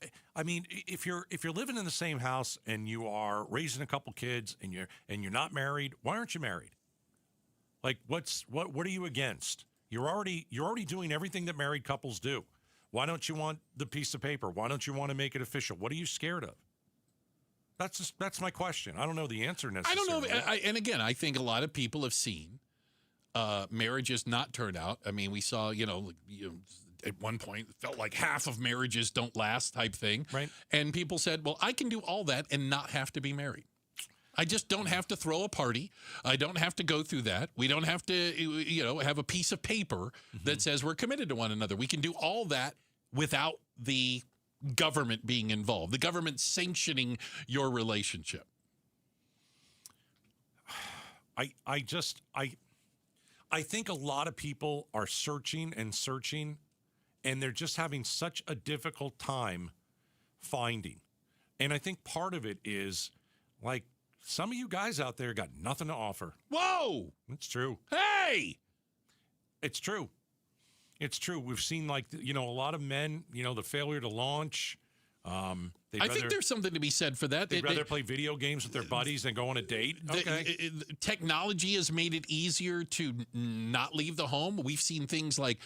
living in the same house and you are raising a couple kids and you're not married, why aren't you married? Like, what are you against? You're already doing everything that married couples do. Why don't you want the piece of paper? Why don't you want to make it official? What are you scared of? That's my question. I don't know the answer necessarily. I don't know. And again, I think a lot of people have seen marriages not turn out. I mean, we saw, at one point, it felt like half of marriages don't last type thing. Right. And people said, well, I can do all that and not have to be married. I just don't have to throw a party. I don't have to go through that. We don't have to, have a piece of paper that says we're committed to one another. We can do all that without the government being involved, the government sanctioning your relationship. I think a lot of people are searching, and they're just having such a difficult time finding. And I think part of it is, like, some of you guys out there got nothing to offer. Whoa! It's true. Hey! It's true. It's true. We've seen, like, a lot of men, the failure to launch. I think there's something to be said for that. They'd rather play video games with their buddies than go on a date. Okay. Technology has made it easier to not leave the home. We've seen things like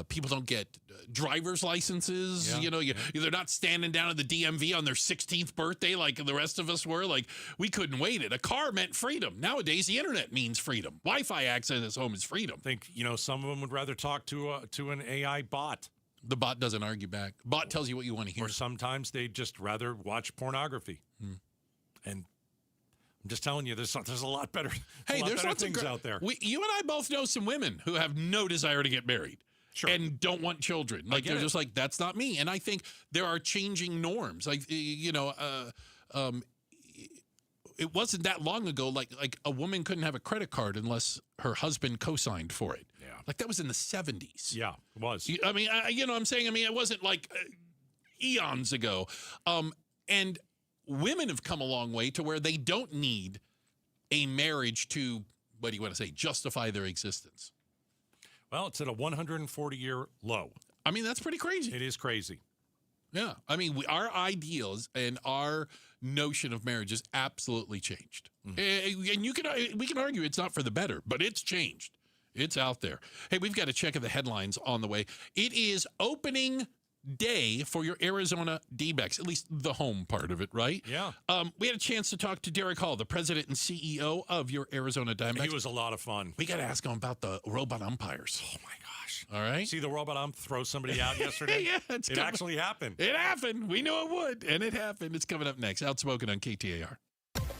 people don't get driver's licenses. Yeah. They're not standing down at the DMV on their 16th birthday like the rest of us were. Like, we couldn't wait it. A car meant freedom. Nowadays, the internet means freedom. Wi-Fi access at home is freedom. I think, some of them would rather talk to an AI bot. The bot doesn't argue back. Bot tells you what you want to hear. Or sometimes they'd just rather watch pornography. And I'm just telling you, there's a lot better. There's lots of things out there. You and I both know some women who have no desire to get married. Sure. And don't want children. Like, they're just like, that's not me. And I think there are changing norms. Like, it wasn't that long ago, like a woman couldn't have a credit card unless her husband co-signed for it. Yeah. Like, that was in the 70s. Yeah, it was. I mean, I'm saying, it wasn't like eons ago. And women have come a long way to where they don't need a marriage to, what do you want to say, justify their existence. Well, it's at a 140-year low. I mean, that's pretty crazy. It is crazy. Yeah. I mean, our ideals and our notion of marriage has absolutely changed. And we can argue it's not for the better, but it's changed. It's out there. Hey, we've got a check of the headlines on the way. It is opening day for your Arizona Dbacks, at least the home part of it, right? Yeah. We had a chance to talk to Derek Hall, the president and CEO of your Arizona Diamondbacks. He was a lot of fun. We got to ask him about the robot umpires. Oh, my gosh. All right. See the robot ump throw somebody out yesterday? Yeah, it actually happened. It happened. We knew it would, and it happened. It's coming up next. Outspoken on KTAR.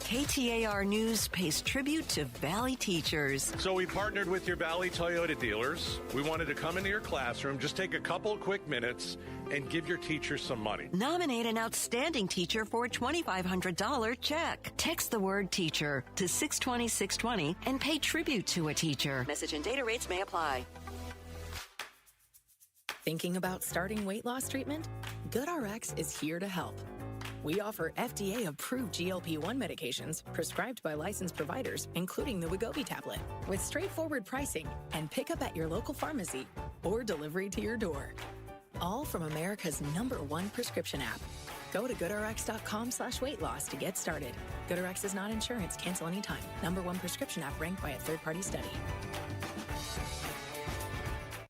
KTAR News pays tribute to Valley teachers. So we partnered with your Valley Toyota dealers. We wanted to come into your classroom, just take a couple of quick minutes, and give your teachers some money. Nominate an outstanding teacher for a $2,500 check. Text the word teacher to 620-620 and pay tribute to a teacher. Message and data rates may apply. Thinking about starting weight loss treatment? GoodRx is here to help. We offer FDA-approved GLP-1 medications prescribed by licensed providers, including the Wegovy tablet, with straightforward pricing and pickup at your local pharmacy or delivery to your door. All from America's #1 prescription app. Go to GoodRx.com/weight loss to get started. GoodRx is not insurance. Cancel anytime. #1 prescription app ranked by a third-party study.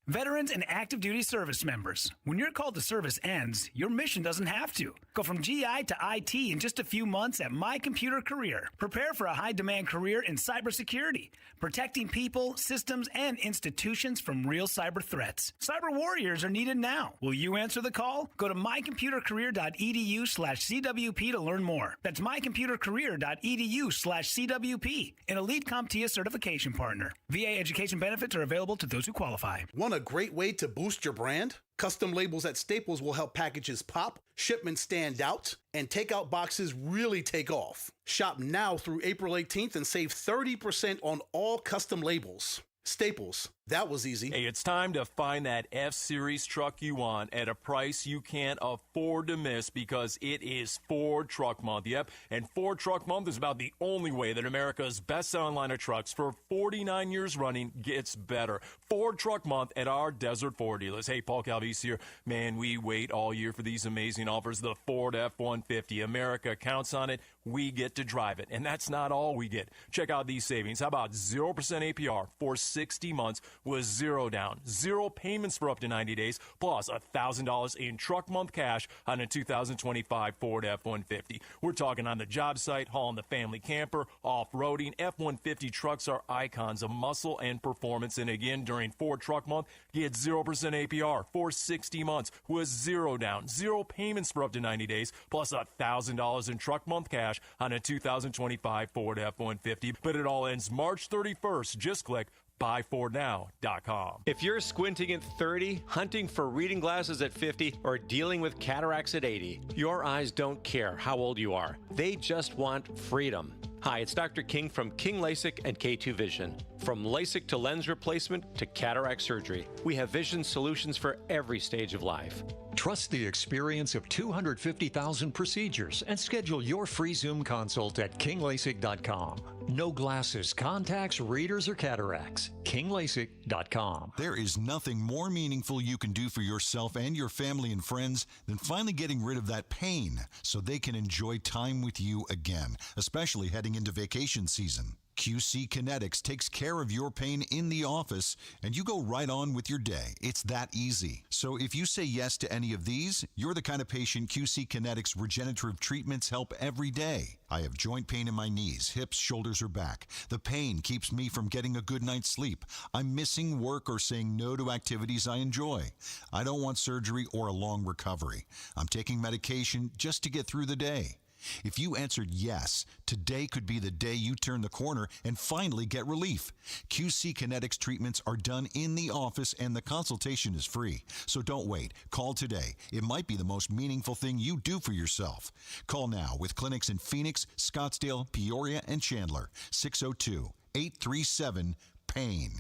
Veterans and active duty service members, when your call to service ends, your mission doesn't have to. Go from GI to IT in just a few months at My Computer Career. Prepare for a high-demand career in cybersecurity, protecting people, systems, and institutions from real cyber threats. Cyber warriors are needed now. Will you answer the call? Go to mycomputercareer.edu/CWP to learn more. That's mycomputercareer.edu/CWP, an elite CompTIA certification partner. VA education benefits are available to those who qualify. Want a great way to boost your brand? Custom labels at Staples will help packages pop, shipments stand out, and takeout boxes really take off. Shop now through April 18th and save 30% on all custom labels. Staples, that was easy. Hey, it's time to find that F-Series truck you want at a price you can't afford to miss, because it is Ford Truck Month. Yep, and Ford Truck Month is about the only way that America's best-selling line of trucks for 49 years running gets better. Ford Truck Month at our Desert Ford dealers. Hey, Paul Calvisi here. Man, we wait all year for these amazing offers. The Ford F-150. America counts on it. We get to drive it. And that's not all we get. Check out these savings. How about 0% APR for 60 months with 0 down, 0 payments for up to 90 days, plus $1,000 in truck month cash on a 2025 Ford F-150. We're talking on the job site, hauling the family camper, off-roading. F-150 trucks are icons of muscle and performance. And again, during Ford Truck Month, get 0% APR for 60 months with 0 down, 0 payments for up to 90 days, plus $1,000 in truck month cash on a 2025 Ford F-150. But it all ends March 31st. Just click buyfordnow.com. If you're squinting at 30, hunting for reading glasses at 50, or dealing with cataracts at 80, your eyes don't care how old you are. They just want freedom. Hi, it's Dr. King from King LASIK and K2 Vision. From LASIK to lens replacement to cataract surgery, we have vision solutions for every stage of life. Trust the experience of 250,000 procedures and schedule your free Zoom consult at kinglasik.com. No glasses, contacts, readers, or cataracts. kinglasik.com. There is nothing more meaningful you can do for yourself and your family and friends than finally getting rid of that pain so they can enjoy time with you again, especially heading into vacation season. QC Kinetics takes care of your pain in the office, and you go right on with your day. It's that easy. So if you say yes to any of these, you're the kind of patient QC Kinetics regenerative treatments help every day. I have joint pain in my knees, hips, shoulders, or back. The pain keeps me from getting a good night's sleep. I'm missing work or saying no to activities I enjoy. I don't want surgery or a long recovery. I'm taking medication just to get through the day. If you answered yes, today could be the day you turn the corner and finally get relief. QC Kinetics treatments are done in the office and the consultation is free. So don't wait. Call today. It might be the most meaningful thing you do for yourself. Call now with clinics in Phoenix, Scottsdale, Peoria, and Chandler. 602-837-PAIN.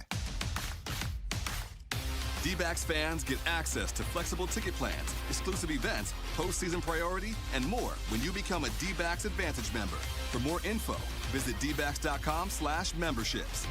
Dbacks fans get access to flexible ticket plans, exclusive events, postseason priority, and more when you become a Dbacks Advantage member. For more info, visit dbacks.com/memberships.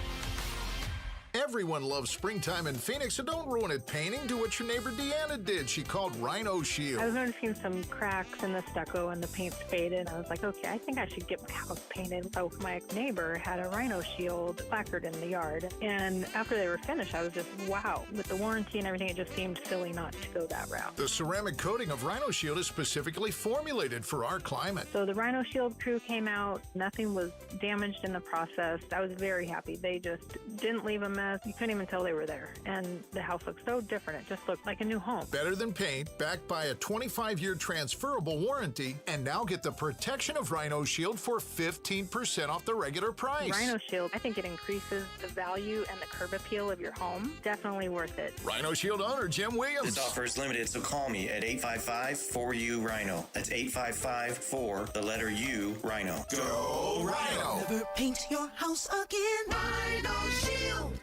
Everyone loves springtime in Phoenix, so don't ruin it painting. Do what your neighbor Deanna did. She called Rhino Shield. I was noticing some cracks in the stucco and the paint's faded. I was like, okay, I think I should get my house painted. So my neighbor had a Rhino Shield placard in the yard. And after they were finished, I was just, wow. With the warranty and everything, it just seemed silly not to go that route. The ceramic coating of Rhino Shield is specifically formulated for our climate. So the Rhino Shield crew came out. Nothing was damaged in the process. I was very happy. They just didn't leave a mess. You couldn't even tell they were there. And the house looked so different. It just looked like a new home. Better than paint, backed by a 25-year transferable warranty. And now get the protection of Rhino Shield for 15% off the regular price. Rhino Shield, I think it increases the value and the curb appeal of your home. Definitely worth it. Rhino Shield owner Jim Williams. This offer is limited, so call me at 855-4U-RHINO. That's 855-4-U-RHINO. Go Rhino! Never paint your house again. Rhino Shield!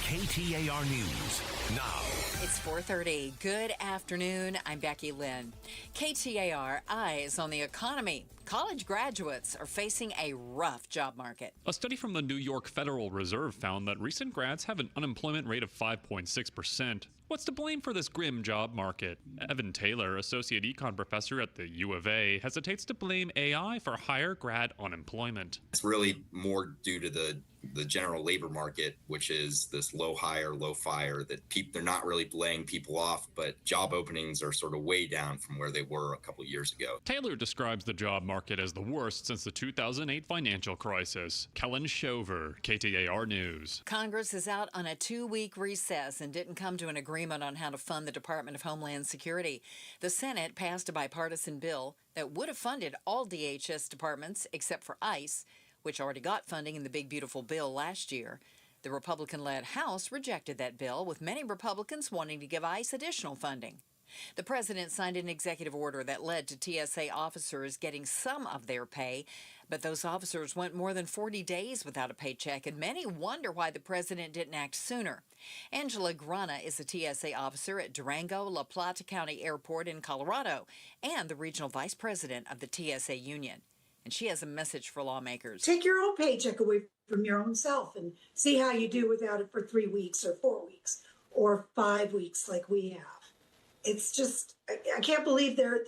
KTAR News now. It's 4:30. Good afternoon. I'm Becky Lynn. KTAR Eyes on the Economy. College graduates are facing a rough job market. A study from the New York Federal Reserve found that recent grads have an unemployment rate of 5.6%. What's to blame for this grim job market? Evan Taylor, associate econ professor at the U of A, hesitates to blame AI for higher grad unemployment. It's really more due to the general labor market, which is this low hire, low fire, that they're not really laying people off, but job openings are sort of way down from where they were a couple of years ago. Taylor describes the job market as the worst since the 2008 financial crisis. Kellen Shover, KTAR News. Congress is out on a 2-week recess and didn't come to an agreement on how to fund the Department of Homeland Security. The Senate passed a bipartisan bill that would have funded all DHS departments except for ICE, which already got funding in the Big Beautiful Bill last year. The Republican-led House rejected that bill, with many Republicans wanting to give ICE additional funding. The president signed an executive order that led to TSA officers getting some of their pay, but those officers went more than 40 days without a paycheck, and many wonder why the president didn't act sooner. Angela Grana is a TSA officer at Durango La Plata County Airport in Colorado and the regional vice president of the TSA union. And she has a message for lawmakers. Take your own paycheck away from your own self and see how you do without it for 3 weeks or 4 weeks or 5 weeks like we have. It's just, I can't believe they're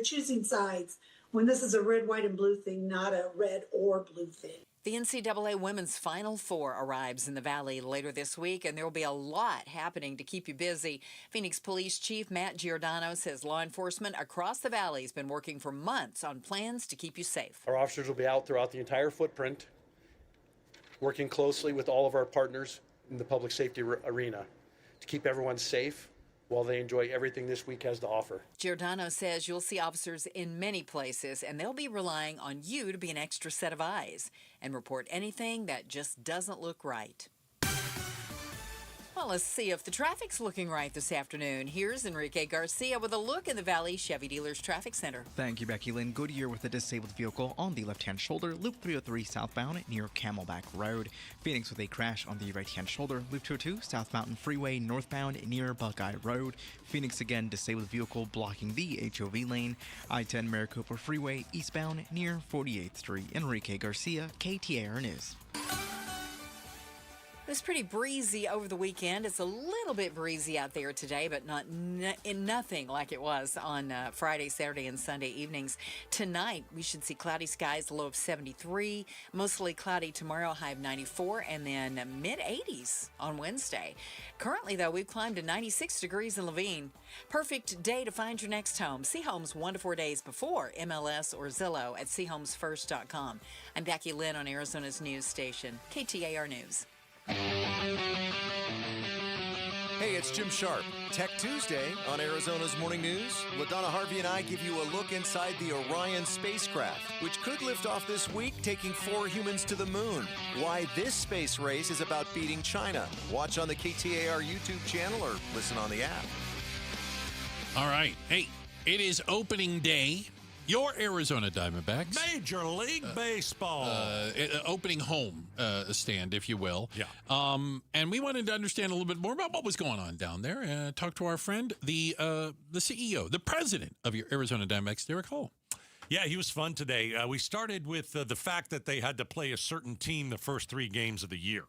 choosing sides when this is a red, white, and blue thing, not a red or blue thing. The NCAA Women's Final Four arrives in the Valley later this week, and there will be a lot happening to keep you busy. Phoenix Police Chief Matt Giordano says law enforcement across the Valley has been working for months on plans to keep you safe. Our officers will be out throughout the entire footprint, working closely with all of our partners in the public safety arena to keep everyone safe while they enjoy everything this week has to offer. Giordano says you'll see officers in many places, and they'll be relying on you to be an extra set of eyes and report anything that just doesn't look right. Well, let's see if the traffic's looking right this afternoon. Here's Enrique Garcia with a look in the Valley Chevy Dealers Traffic Center. Thank you, Becky Lynn. Goodyear with a disabled vehicle on the left-hand shoulder, Loop 303 southbound near Camelback Road. Phoenix with a crash on the right-hand shoulder, Loop 202 South Mountain Freeway northbound near Buckeye Road. Phoenix again, disabled vehicle blocking the HOV lane. I-10 Maricopa Freeway eastbound near 48th Street. Enrique Garcia, KTAR News. It was pretty breezy over the weekend. It's a little bit breezy out there today, but nothing like it was on Friday, Saturday, and Sunday evenings. Tonight, we should see cloudy skies, low of 73, mostly cloudy tomorrow, high of 94, and then mid-80s on Wednesday. Currently, though, we've climbed to 96 degrees in Laveen. Perfect day to find your next home. See homes 1 to 4 days before MLS or Zillow at seehomesfirst.com. I'm Becky Lynn on Arizona's news station, KTAR News. Hey, it's Jim Sharp. Tech Tuesday on Arizona's Morning News. LaDonna Harvey and I give you a look inside the Orion spacecraft, which could lift off this week, taking 4 humans to the moon. Why this space race is about beating China. Watch on the KTAR YouTube channel or listen on the app. All right. Hey, it is opening day. Your Arizona Diamondbacks. Major League Baseball. Opening home stand, if you will. Yeah. And we wanted to understand a little bit more about what was going on down there. Talk to our friend, the CEO, the president of your Arizona Diamondbacks, Derek Hull. Yeah, he was fun today. We started with the fact that they had to play a certain team the first 3 games of the year.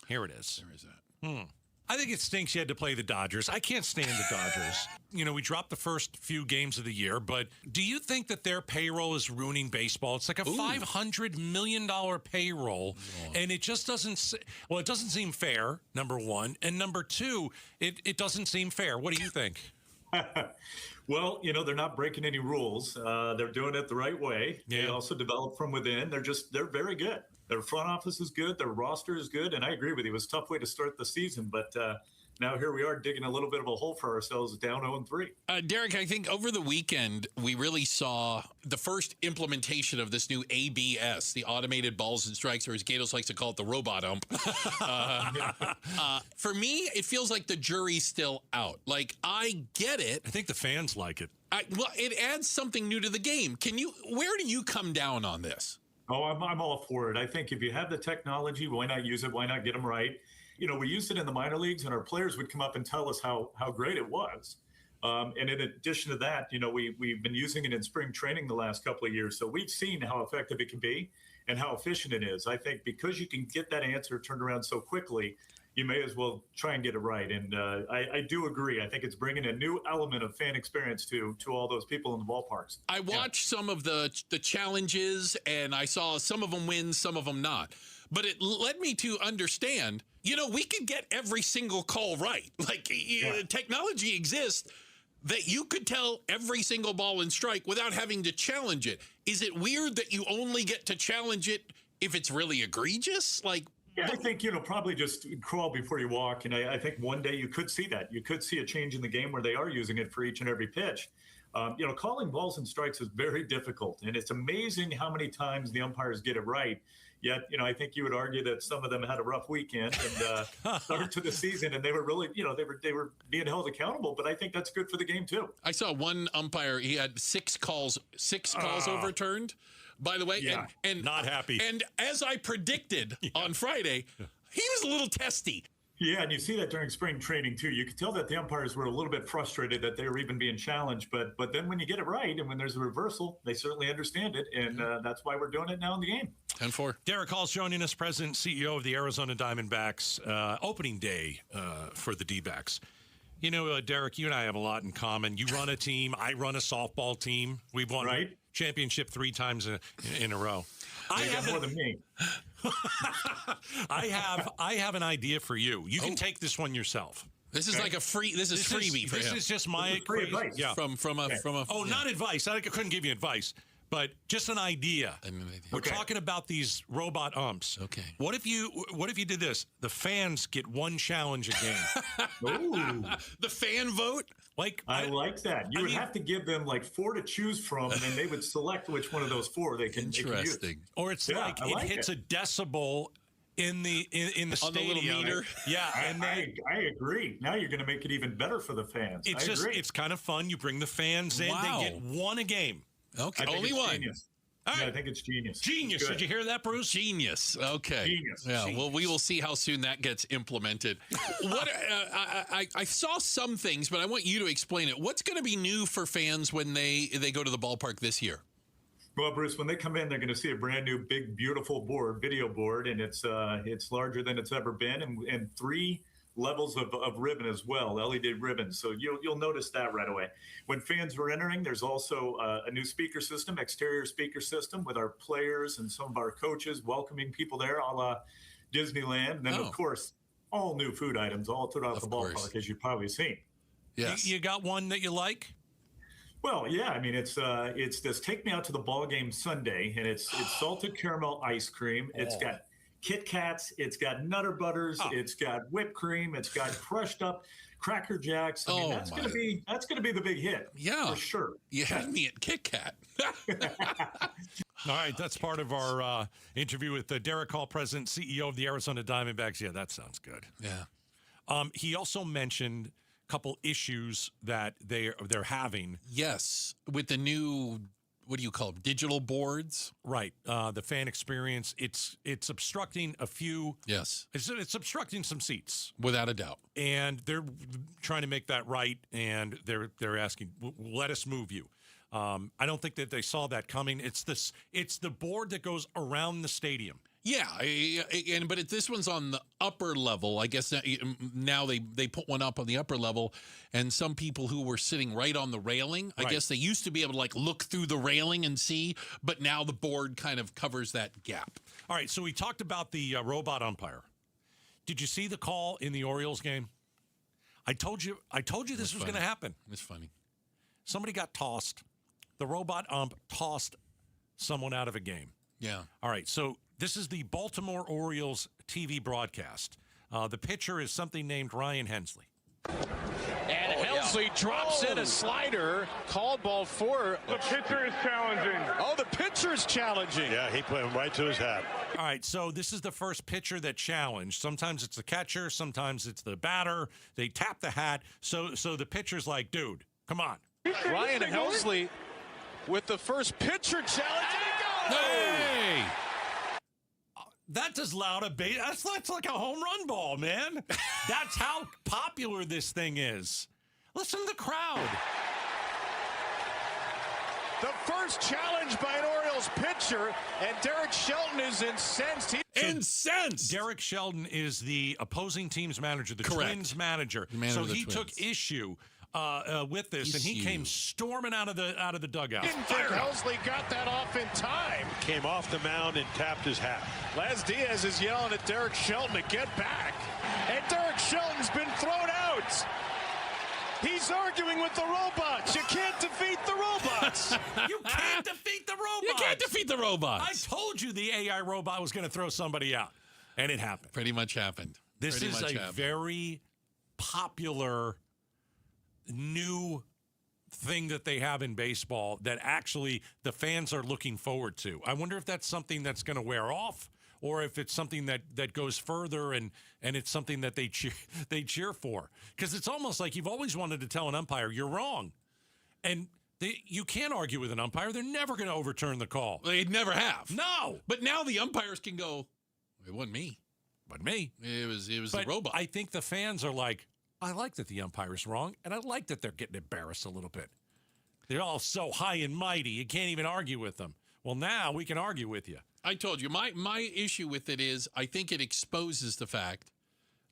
Here it is. There is that. I think it stinks you had to play the Dodgers. I can't stand the Dodgers. You know, we dropped the first few games of the year, but do you think that their payroll is ruining baseball? It's like a $500 million payroll, and it just doesn't, it doesn't seem fair, number one. And number two, it doesn't seem fair. What do you think? Well, you know, they're not breaking any rules. They're doing it the right way. Yeah. They also develop from within. They're very good. Their front office is good. Their roster is good. And I agree with you. It was a tough way to start the season. But now here we are digging a little bit of a hole for ourselves down 0-3. Derek, I think over the weekend, we really saw the first implementation of this new ABS, the automated balls and strikes, or as Gatos likes to call it, the robot ump. For me, it feels like the jury's still out. Like, I get it. I think the fans like it. Well, it adds something new to the game. Where do you come down on this? Oh, I'm all for it. I think if you have the technology, why not use it? Why not get them right? We used it in the minor leagues, and our players would come up and tell us how great it was. And in addition to that, we've been using it in spring training the last couple of years. So we've seen how effective it can be and how efficient it is. I think because you can get that answer turned around so quickly, you may as well try and get it right. And I do agree. I think it's bringing a new element of fan experience to all those people in the ballparks. I watched some of the challenges, and I saw some of them win, some of them not. But it led me to understand, we could get every single call right. Technology exists that you could tell every single ball and strike without having to challenge it. Is it weird that you only get to challenge it if it's really egregious? Yeah, I think, probably just crawl before you walk. And I think one day you could see that. You could see a change in the game where they are using it for each and every pitch. Calling balls and strikes is very difficult. And it's amazing how many times the umpires get it right. Yet, I think you would argue that some of them had a rough weekend and started to the season, and they were really, they were being held accountable. But I think that's good for the game too. I saw one umpire; he had six calls overturned. By the way, and not happy. And as I predicted on Friday, he was a little testy. Yeah, and you see that during spring training too. You could tell that the umpires were a little bit frustrated that they were even being challenged. But then when you get it right and when there's a reversal, they certainly understand it, and that's why we're doing it now in the game. 10-4. Derek Hall's joining us, President and CEO of the Arizona Diamondbacks, opening day for the Dbacks. Derek, you and I have a lot in common. You run a team. I run a softball team. We've won championship 3 times in a row. I have more than me. I have an idea for you. You can take this one yourself. This is like a free. This is freebie for him. This is just my free advice. Yeah. From a. Oh, not advice. I couldn't give you advice, but just an idea. We're talking about these robot umps. Okay. What if you did this? The fans get one challenge a game. Ooh. The fan vote. I like that. You would have to give them 4 to choose from, and then they would select which one of those 4 they can use. Or it's it hits a decibel in the on stadium. The little meter. Yeah, I agree. Now you're going to make it even better for the fans. It's kind of fun. You bring the fans in. Wow. They get one a game. Okay, only one. Genius. Yeah, I think it's genius. Genius. Did you hear that, Bruce? Genius. Okay. Genius. Yeah. Genius. Well, we will see how soon that gets implemented. I saw some things, but I want you to explain it. What's going to be new for fans when they go to the ballpark this year? Well, Bruce, when they come in, they're going to see a brand new, big, beautiful video board, and it's larger than it's ever been, and 3 levels of ribbon as well, LED ribbon. So you'll notice that right away. When fans were entering, there's also a new speaker system, exterior speaker system with our players and some of our coaches welcoming people there, a la Disneyland. And then, of course, all new food items all throughout the ballpark, as you've probably seen. Yes. You got one that you like? Well, yeah. I mean, it's this Take Me Out to the Ball Game Sundae, and it's salted caramel ice cream. It's got Kit Kats, it's got Nutter Butters, it's got whipped cream, it's got crushed up Cracker Jacks. I mean, that's gonna be the big hit. Yeah, for sure. You had me at Kit Kat. All right, that's part of our interview with Derek Hall, President, CEO of the Arizona Diamondbacks. Yeah, that sounds good. Yeah. He also mentioned a couple issues that they're having. Yes, with the new. What do you call them? Digital boards? Right. The fan experience. It's obstructing a few. Yes. It's obstructing some seats. Without a doubt. And they're trying to make that right. And they're asking, let us move you. I don't think that they saw that coming. It's the board that goes around the stadium. Yeah, but this one's on the upper level. I guess now they put one up on the upper level, and some people who were sitting right on the railing, I guess they used to be able to look through the railing and see, but now the board kind of covers that gap. All right, so we talked about the robot umpire. Did you see the call in the Orioles game? I told you this was going to happen. It's funny. Somebody got tossed. The robot ump tossed someone out of a game. Yeah. All right, so this is the Baltimore Orioles TV broadcast. The pitcher is something named Ryan Hensley. And Hensley drops in a slider. Called ball 4. The pitcher is challenging. Oh, the pitcher is challenging. Yeah, he put him right to his hat. All right, so this is the first pitcher that challenged. Sometimes it's the catcher. Sometimes it's the batter. They tap the hat. So the pitcher's like, dude, come on. Ryan Hensley with the first pitcher challenge. And he goes. Hey! That's as loud a base. That's like a home run ball, man. That's how popular this thing is. Listen to the crowd. The first challenge by an Orioles pitcher, and Derek Shelton is incensed. Incensed! Derek Shelton is the opposing team's manager, the Correct. Twins manager. Manager So of the he Twins. took issue with this, and he came storming out of the dugout. Didn't think Helsley got that off in time. Came off the mound and tapped his hat. Les Diaz is yelling at Derek Shelton to get back, and Derek Shelton's been thrown out. He's arguing with the robots. You can't defeat the robots. You can't defeat the robots. You can't defeat the robots. I told you the AI robot was going to throw somebody out, and it happened. Pretty much happened. This is a very popular new thing that they have in baseball that actually the fans are looking forward to. I wonder if that's something that's going to wear off, or if it's something that goes further and it's something that they cheer for. Because it's almost like you've always wanted to tell an umpire, you're wrong. And you can't argue with an umpire. They're never going to overturn the call. They never have. No. But now the umpires can go, it wasn't me. But me. It was the robot. I think the fans are like, I like that the umpire's wrong, and I like that they're getting embarrassed a little bit. They're all so high and mighty, you can't even argue with them. Well, now we can argue with you. I told you, my issue with it is I think it exposes the fact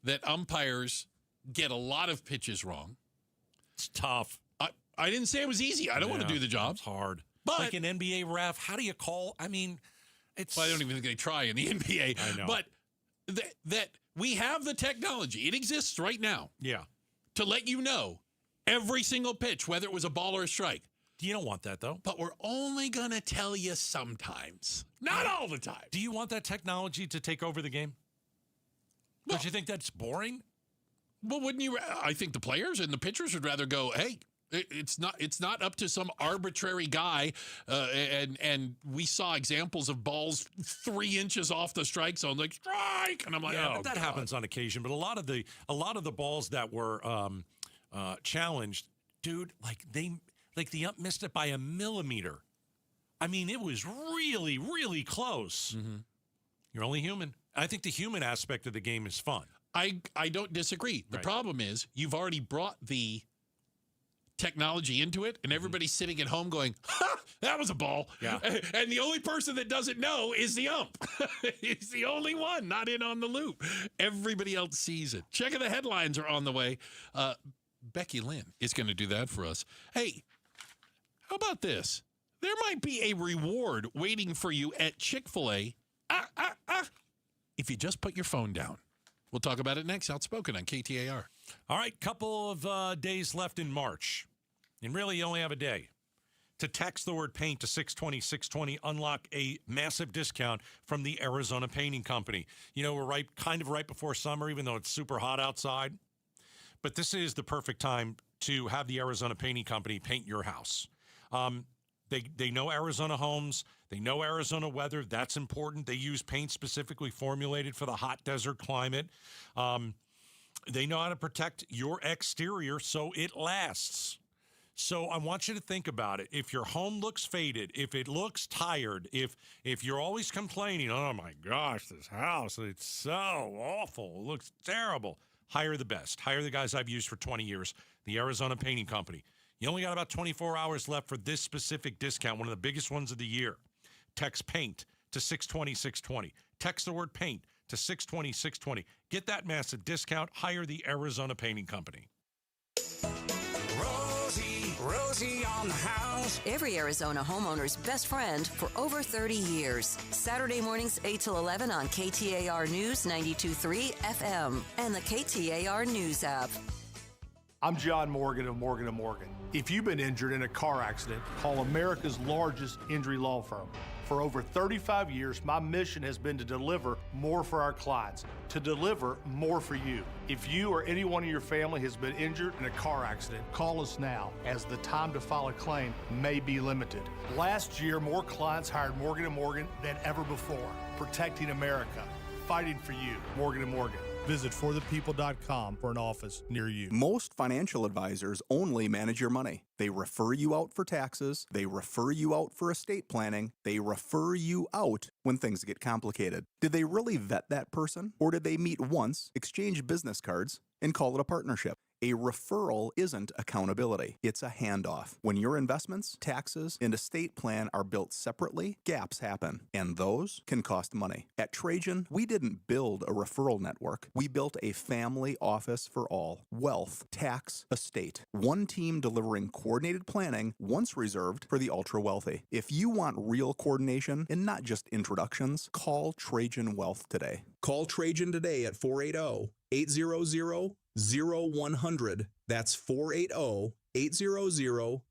that umpires get a lot of pitches wrong. It's tough. I didn't say it was easy. I don't want to do the job. It's hard. But like an NBA ref, how do you call? I mean, it's... Well, I don't even think they try in the NBA. I know. But that we have the technology. It exists right now. Yeah. To let you know every single pitch, whether it was a ball or a strike. You don't want that, though. But we're only going to tell you sometimes. Not all the time. Do you want that technology to take over the game? Don't you think that's boring? Well, wouldn't you? I think the players and the pitchers would rather go, hey, it's not up to some arbitrary guy. And we saw examples of balls 3 inches off the strike zone, like strike. And I'm like, yeah, oh, but that happens on occasion. But a lot of the balls that were challenged, dude, like the ump missed it by a millimeter. I mean, it was really, really close. Mm-hmm. You're only human. I think the human aspect of the game is fun. I don't disagree. The problem is you've already brought the technology into it, and everybody's sitting at home going, ha, that was a ball. Yeah. And the only person that doesn't know is the ump. He's the only one not in on the loop. Everybody else sees it. Checking the headlines are on the way. Becky Lynn is going to do that for us. Hey, how about this? There might be a reward waiting for you at Chick-fil-A if you just put your phone down. We'll talk about it next. Outspoken on KTAR. All right, couple of days left in March. And really, you only have a day. To text the word paint to 620-620, unlock a massive discount from the Arizona Painting Company. You know, we're kind of right before summer, even though it's super hot outside. But this is the perfect time to have the Arizona Painting Company paint your house. They know Arizona homes. They know Arizona weather. That's important. They use paint specifically formulated for the hot desert climate. They know how to protect your exterior so it lasts. So I want you to think about it. If your home looks faded, if it looks tired, if you're always complaining, oh my gosh, this house, it's so awful, it looks terrible, hire the best. Hire the guys I've used for 20 years, the Arizona Painting Company. You only got about 24 hours left for this specific discount, one of the biggest ones of the year. Text PAINT to 620-620. Text the word PAINT to 620-620. Get that massive discount. Hire the Arizona Painting Company. Rosie on the house. Every Arizona homeowner's best friend for over 30 years. Saturday mornings 8 till 11 on KTAR News 92.3 FM and the KTAR News app. I'm John Morgan of Morgan & Morgan. If you've been injured in a car accident, call America's largest injury law firm. For over 35 years, my mission has been to deliver more for our clients, to deliver more for you. If you or anyone in your family has been injured in a car accident, call us now, as the time to file a claim may be limited. Last year, more clients hired Morgan & Morgan than ever before, protecting America, fighting for you. Morgan & Morgan. Visit forthepeople.com for an office near you. Most financial advisors only manage your money. They refer you out for taxes. They refer you out for estate planning. They refer you out when things get complicated. Did they really vet that person? Or did they meet once, exchange business cards, and call it a partnership? A referral isn't accountability. It's a handoff. When your investments, taxes, and estate plan are built separately, gaps happen, and those can cost money. At Trajan, we didn't build a referral network. We built a family office for all. Wealth, tax, estate. One team delivering coordinated planning, once reserved for the ultra-wealthy. If you want real coordination and not just introductions, call Trajan Wealth today. Call Trajan today at 480-800-0100. That's 480-800-0100.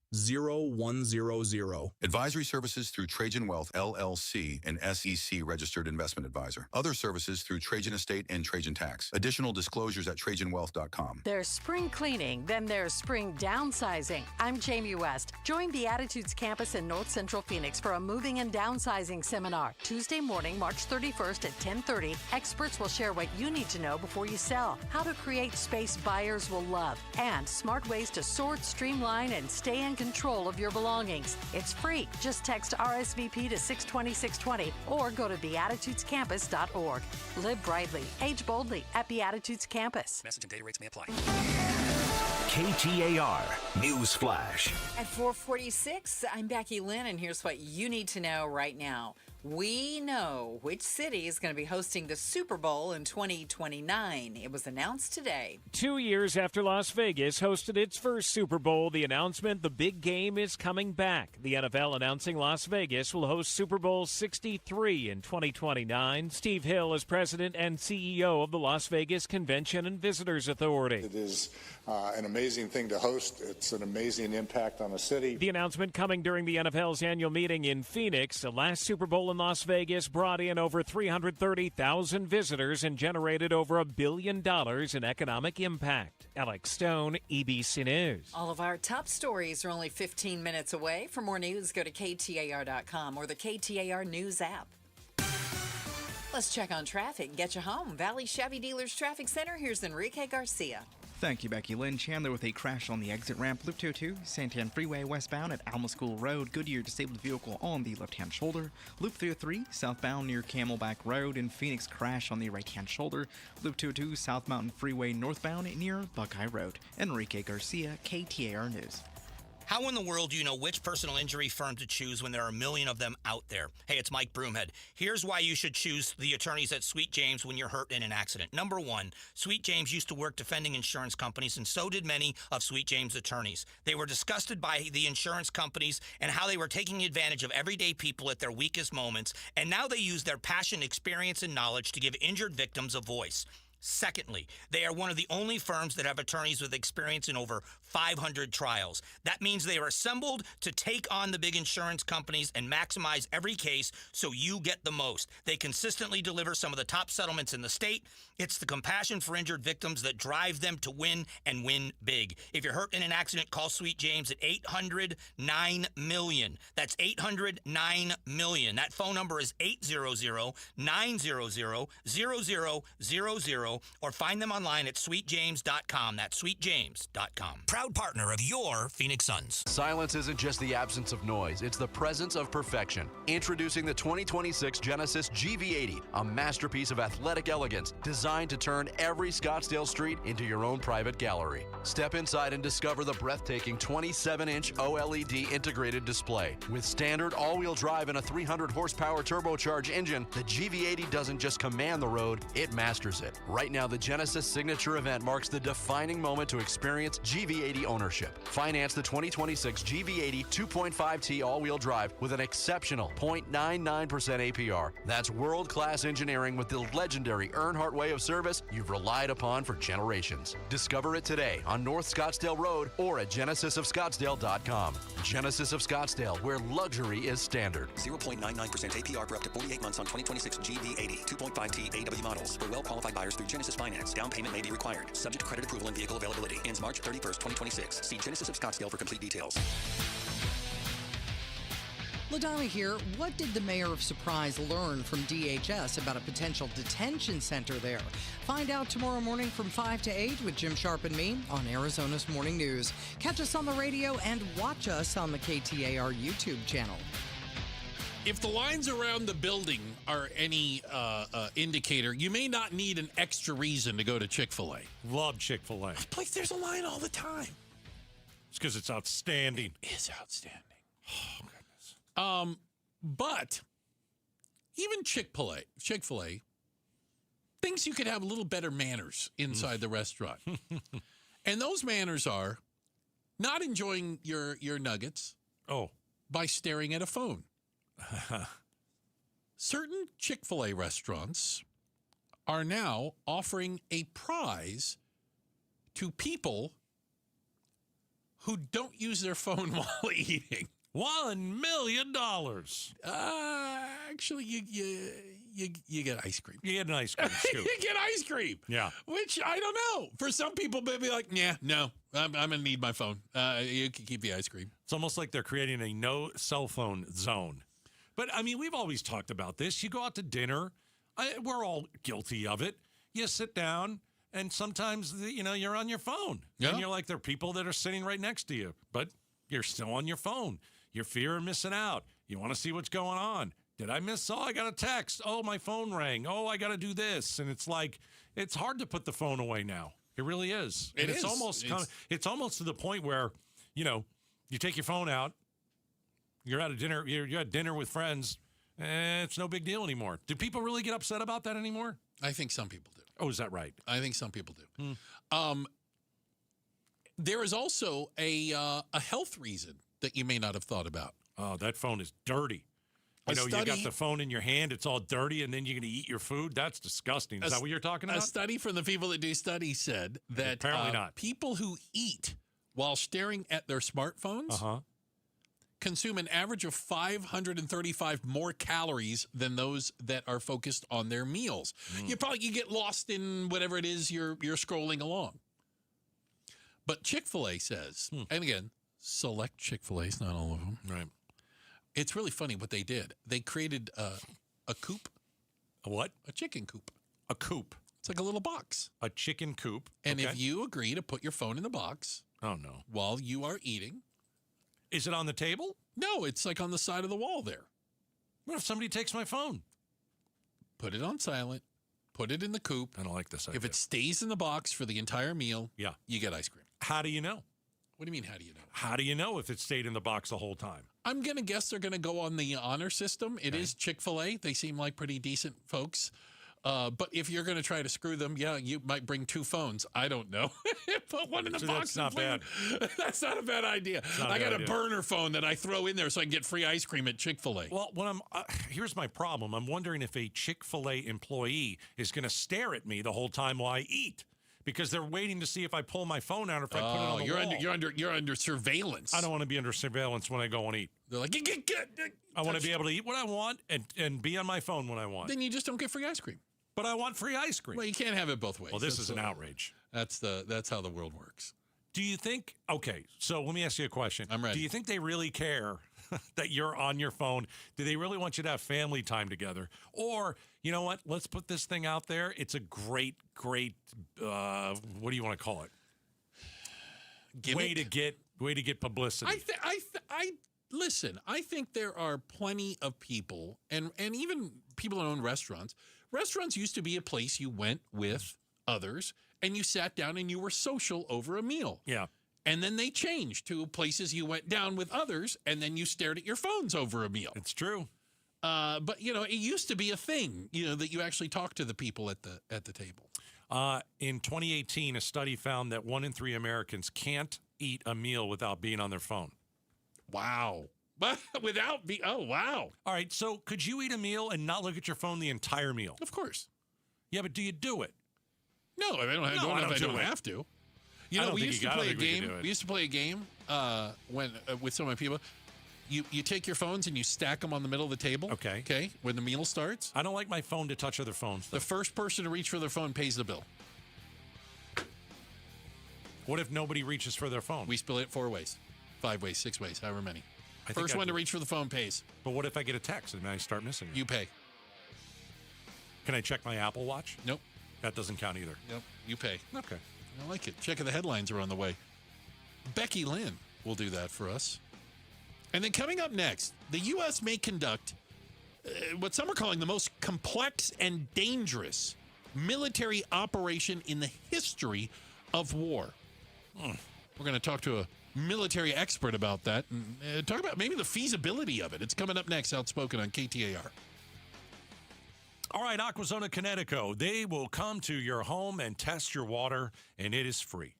Advisory services through Trajan Wealth, LLC, an SEC registered investment advisor. Other services through Trajan Estate and Trajan Tax. Additional disclosures at TrajanWealth.com. There's spring cleaning, then there's spring downsizing. I'm Jamie West. Join Beatitudes campus in North Central Phoenix for a moving and downsizing seminar. Tuesday morning, March 31st at 10:30. Experts will share what you need to know before you sell, how to create space buyers will love, and smart ways to sort, streamline, and stay in control of your belongings. It's free. Just text RSVP to 620-620 or go to beatitudescampus.org. Live brightly. Age boldly at Beatitudes Campus. Message and data rates may apply. KTAR News Flash. At 4:46, I'm Becky Lynn, and here's what you need to know right now. We know which city is going to be hosting the Super Bowl in 2029. It was announced today. 2 years after Las Vegas hosted its first Super Bowl, the announcement the big game is coming back. The NFL announcing Las Vegas will host Super Bowl 63 in 2029. Steve Hill is president and CEO of the Las Vegas Convention and Visitors Authority. It is an amazing thing to host. It's an amazing impact on the city. The announcement coming during the NFL's annual meeting in Phoenix. The last Super Bowl in Las Vegas brought in over 330,000 visitors and generated over $1 billion in economic impact. Alex Stone, EBC News. All of our top stories are only 15 minutes away. For more news, go to KTAR.com or the KTAR News app. Let's check on traffic and get you home. Valley Chevy Dealers Traffic Center. Here's Enrique Garcia. Thank you, Becky Lynn. Chandler with a crash on the exit ramp, Loop 202, Santan Freeway westbound at Alma School Road. Goodyear disabled vehicle on the left-hand shoulder. Loop 303, southbound near Camelback Road. And Phoenix crash on the right-hand shoulder. Loop 202, South Mountain Freeway northbound near Buckeye Road. Enrique Garcia, KTAR News. How in the world do you know which personal injury firm to choose when there are a million of them out there? Hey, it's Mike Broomhead. Here's why you should choose the attorneys at Sweet James when you're hurt in an accident. Number one, Sweet James used to work defending insurance companies, and so did many of Sweet James' attorneys. They were disgusted by the insurance companies and how they were taking advantage of everyday people at their weakest moments, and now they use their passion, experience, and knowledge to give injured victims a voice. Secondly, they are one of the only firms that have attorneys with experience in over 500 trials. That means they are assembled to take on the big insurance companies and maximize every case so you get the most. They consistently deliver some of the top settlements in the state. It's the compassion for injured victims that drive them to win and win big. If you're hurt in an accident, call Sweet James at 800-9-MILLION. That's 800-9-MILLION. That phone number is 800-900-0000. Or find them online at sweetjames.com. That's sweetjames.com. Proud partner of your Phoenix Suns. Silence isn't just the absence of noise, it's the presence of perfection. Introducing the 2026 Genesis GV80, a masterpiece of athletic elegance designed to turn every Scottsdale street into your own private gallery. Step inside and discover the breathtaking 27-inch OLED integrated display. With standard all-wheel drive and a 300 horsepower turbocharged engine, the GV80 doesn't just command the road, it masters it. Right now, the Genesis Signature event marks the defining moment to experience GV80 ownership. Finance the 2026 GV80 2.5T all-wheel drive with an exceptional 0.99% APR. That's world-class engineering with the legendary Earnhardt way of service you've relied upon for generations. Discover it today on North Scottsdale Road or at genesisofscottsdale.com. Genesis of Scottsdale, where luxury is standard. 0.99% APR for up to 48 months on 2026 GV80 2.5T AW models. For well-qualified buyers through Genesis Finance. Down payment may be required. Subject to credit approval and vehicle availability. Ends March 31st, 2026. See Genesis of Scottsdale for complete details. LaDonna here. What did the mayor of Surprise learn from DHS about a potential detention center there? Find out tomorrow morning from 5 to 8 with Jim Sharp and me on Arizona's Morning News. Catch us on the radio and watch us on the KTAR YouTube channel. If the lines around the building are any indicator, you may not need an extra reason to go to Chick-fil-A. Love Chick-fil-A. Place, there's a line all the time. It's because it's outstanding. It is outstanding. Oh, goodness. But even Chick-fil-A thinks you could have a little better manners inside the restaurant. And those manners are not enjoying your nuggets by staring at a phone. Certain Chick-fil-A restaurants are now offering a prize to people who don't use their phone while eating. $1 million. Actually, you get ice cream. You get an ice cream scoop. You get ice cream. Yeah. Which, I don't know. For some people, they'll be like, yeah, no, I'm going to need my phone. You can keep the ice cream. It's almost like they're creating a no cell phone zone. But, I mean, we've always talked about this. You go out to dinner. We're all guilty of it. You sit down, and sometimes, you're on your phone. Yeah. And you're like, there are people that are sitting right next to you, but you're still on your phone. Your fear of missing out. You want to see what's going on. Did I miss? Oh, I got a text. Oh, my phone rang. Oh, I got to do this. And it's like, it's hard to put the phone away now. It really is. It's almost to the point where, you take your phone out. You're at a dinner. You're at dinner with friends. It's no big deal anymore. Do people really get upset about that anymore? I think some people do. Oh, is that right? I think some people do. There is also a health reason that you may not have thought about. Oh, that phone is dirty. You got the phone in your hand. It's all dirty, and then you're going to eat your food. That's disgusting. Is that what you're talking about? A study from the people that do studies said that apparently not. People who eat while staring at their smartphones consume an average of 535 more calories than those that are focused on their meals. You get lost in whatever it is you're scrolling along. But Chick-fil-A says, and again, select Chick-fil-A's, not all of them. Right. It's really funny what they did. They created a coop. A what? A chicken coop. A coop. It's like a little box. A chicken coop. And if you agree to put your phone in the box. Oh, no. While you are eating. Is it on the table? No, it's like on the side of the wall there. What if somebody takes my phone? Put it on silent. Put it in the coop. I don't like this idea. If it stays in the box for the entire meal, you get ice cream. How do you know? What do you mean, how do you know? How do you know if it stayed in the box the whole time? I'm going to guess they're going to go on the honor system. It is Chick-fil-A. They seem like pretty decent folks. But if you're going to try to screw them, you might bring two phones. I don't know. Put one in the box. That's not bad. That's not a bad idea. I got a burner phone that I throw in there so I can get free ice cream at Chick-fil-A. Well, here's my problem. I'm wondering if a Chick-fil-A employee is going to stare at me the whole time while I eat. Because they're waiting to see if I pull my phone out or if I put it on the wall. You're under surveillance. I don't want to be under surveillance when I go and eat. They're like, I want to be able to eat what I want and be on my phone when I want. Then you just don't get free ice cream. But I want free ice cream. Well, you can't have it both ways. Well, this is an outrage. That's how the world works. Do you think? Okay, so let me ask you a question. I'm ready. Do you think they really care that you're on your phone? Do they really want you to have family time together? Or, you know what? Let's put this thing out there. It's a great, what do you want to call it? Way to get publicity. Listen, I think there are plenty of people, and even people that own restaurants. Restaurants used to be a place you went with others, and you sat down and you were social over a meal. Yeah. And then they changed to places you went down with others, and then you stared at your phones over a meal. It's true. But it used to be a thing, that you actually talked to the people at the table. In 2018, a study found that 1 in 3 Americans can't eat a meal without being on their phone. Wow. Oh, wow. All right, so could you eat a meal and not look at your phone the entire meal? Of course. Yeah, but do you do it? No, I don't have to. We used to play a game. We used to play a game when with some of my people. You take your phones and you stack them on the middle of the table. Okay. Okay. When the meal starts. I don't like my phone to touch other phones, though. The first person to reach for their phone pays the bill. What if nobody reaches for their phone? We split it 4 ways, 5 ways, 6 ways, however many. First one to reach for the phone pays. But what if I get a text and I start missing it? You pay. Can I check my Apple Watch? Nope. That doesn't count either. Nope. You pay. Okay. I like it. Check of the headlines are on the way. Becky Lynn will do that for us. And then coming up next, the U.S. may conduct what some are calling the most complex and dangerous military operation in the history of war. We're going to talk to a military expert about that and talk about maybe the feasibility of it. It's coming up next, Outspoken on KTAR. All right, Aquazona Connecticut, they will come to your home and test your water, and it is free.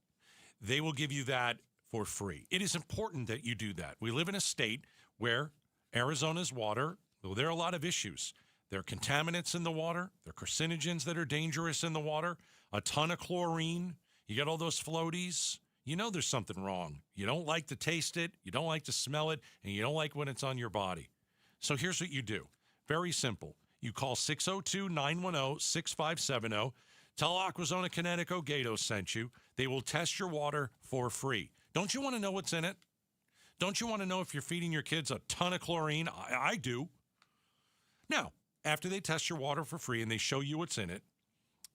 They will give you that for free. It is important that you do that. We live in a state where Arizona's water, well, there are a lot of issues. There are contaminants in the water. There are carcinogens that are dangerous in the water. A ton of chlorine. You get all those floaties. You know there's something wrong. You don't like to taste it. You don't like to smell it. And you don't like when it's on your body. So here's what you do. Very simple. You call 602-910-6570. Tell Aquazona Connecticut Gato sent you. They will test your water for free. Don't you want to know what's in it? Don't you want to know if you're feeding your kids a ton of chlorine? I do. Now, after they test your water for free and they show you what's in it,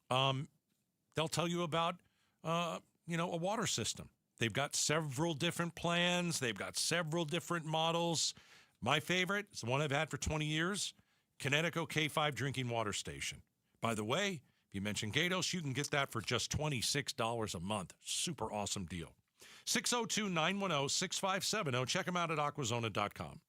they'll tell you about, a water system. They've got several different plans. They've got several different models. My favorite is the one I've had for 20 years, Connecticut K5 Drinking Water Station. By the way, if you mention Gatos, you can get that for just $26 a month. Super awesome deal. 602-910-6570. Check them out at aquazona.com.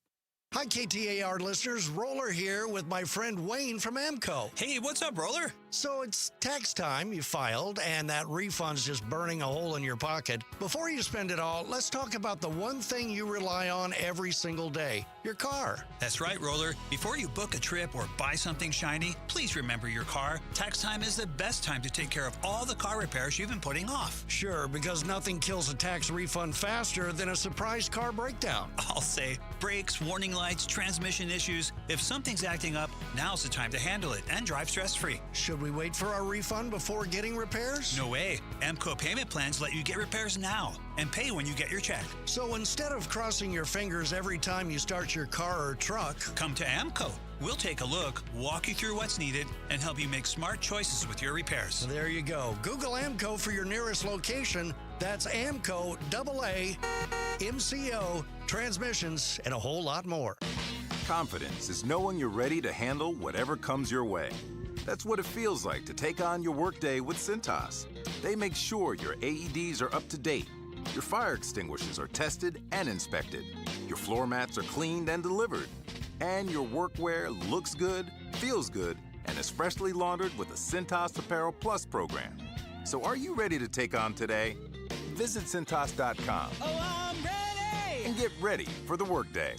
Hi, KTAR listeners. Roller here with my friend Wayne from AMCO. Hey, what's up, Roller? So it's tax time. You filed, and that refund's just burning a hole in your pocket. Before you spend it all, let's talk about the one thing you rely on every single day, your car. That's right, Roller. Before you book a trip or buy something shiny, please remember your car. Tax time is the best time to take care of all the car repairs you've been putting off. Sure, because nothing kills a tax refund faster than a surprise car breakdown. I'll say brakes, warning lights, transmission issues. If something's acting up, now's the time to handle it and drive stress-free. Should we wait for our refund before getting repairs? No way. AMCO payment plans let you get repairs now and pay when you get your check. So instead of crossing your fingers every time you start your car or truck, come to AMCO. We'll take a look, walk you through what's needed, and help you make smart choices with your repairs. There you go. Google AMCO for your nearest location. That's AMCO, AA, MCO, transmissions, and a whole lot more. Confidence is knowing you're ready to handle whatever comes your way. That's what it feels like to take on your workday with Cintas. They make sure your AEDs are up to date, your fire extinguishers are tested and inspected, your floor mats are cleaned and delivered, and your workwear looks good, feels good, and is freshly laundered with a Cintas Apparel Plus program. So are you ready to take on today? Visit Cintas.com. Oh, I'm ready! And get ready for the workday.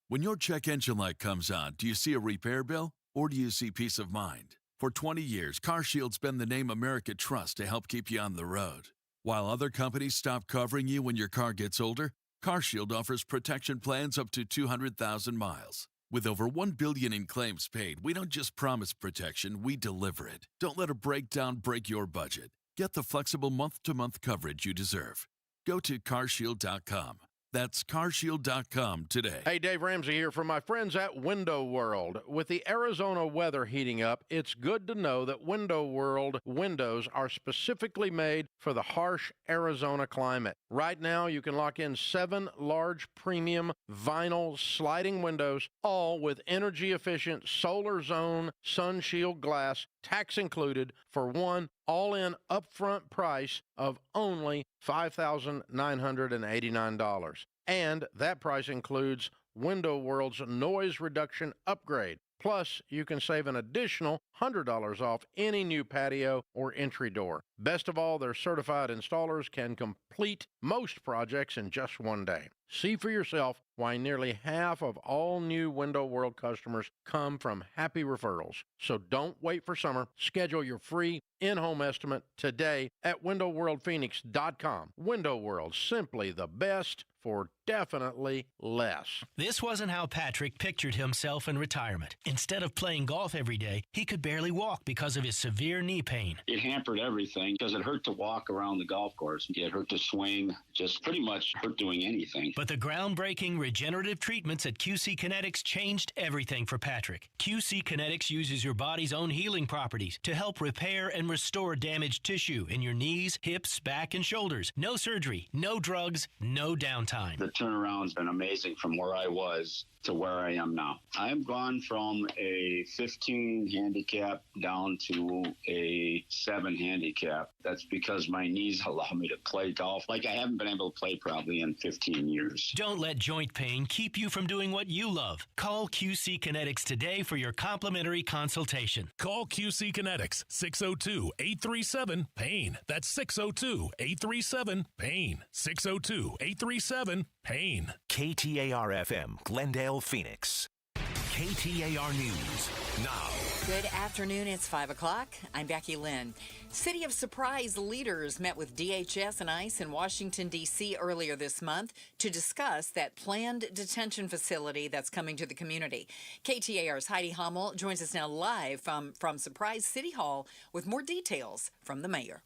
When your check engine light comes on, do you see a repair bill or do you see peace of mind? For 20 years, CarShield's been the name America trusts to help keep you on the road. While other companies stop covering you when your car gets older, CarShield offers protection plans up to 200,000 miles. With over $1 billion in claims paid, we don't just promise protection, we deliver it. Don't let a breakdown break your budget. Get the flexible month-to-month coverage you deserve. Go to carshield.com. That's carshield.com today. Hey, Dave Ramsey here from my friends at Window World. With the Arizona weather heating up, it's good to know that Window World windows are specifically made for the harsh Arizona climate. Right now, you can lock in 7 large premium vinyl sliding windows, all with energy-efficient solar zone sun shield glass, tax included, for one all-in upfront price of only $5,989. And that price includes Window World's noise reduction upgrade. Plus, you can save an additional $100 off any new patio or entry door. Best of all, their certified installers can complete most projects in just one day. See for yourself why nearly half of all new Window World customers come from happy referrals. So don't wait for summer. Schedule your free in-home estimate today at windowworldphoenix.com. Window World, simply the best for definitely less. This wasn't how Patrick pictured himself in retirement. Instead of playing golf every day, he could barely walk because of his severe knee pain. It hampered everything because it hurt to walk around the golf course. It hurt to swing, just pretty much hurt doing anything. But the groundbreaking regenerative treatments at QC Kinetics changed everything for Patrick. QC Kinetics uses your body's own healing properties to help repair and restore damaged tissue in your knees, hips, back, and shoulders. No surgery, no drugs, no downtime. The turnaround's been amazing from where I was to where I am now. I'm gone from a 15 handicap down to a 7 handicap. That's because my knees allow me to play golf like I haven't been able to play probably in 15 years. Don't let joint pain keep you from doing what you love. Call QC Kinetics today for your complimentary consultation. Call QC Kinetics, 602-837-PAIN. That's 602-837-PAIN. 602-837-PAIN. KTAR-FM, Glendale, Phoenix. KTAR News now. Good afternoon. It's 5 o'clock. I'm Becky Lynn. City of Surprise leaders met with DHS and ICE in Washington, D.C. earlier this month to discuss that planned detention facility that's coming to the community. KTAR's Heidi Hummel joins us now live from Surprise City Hall with more details from the mayor.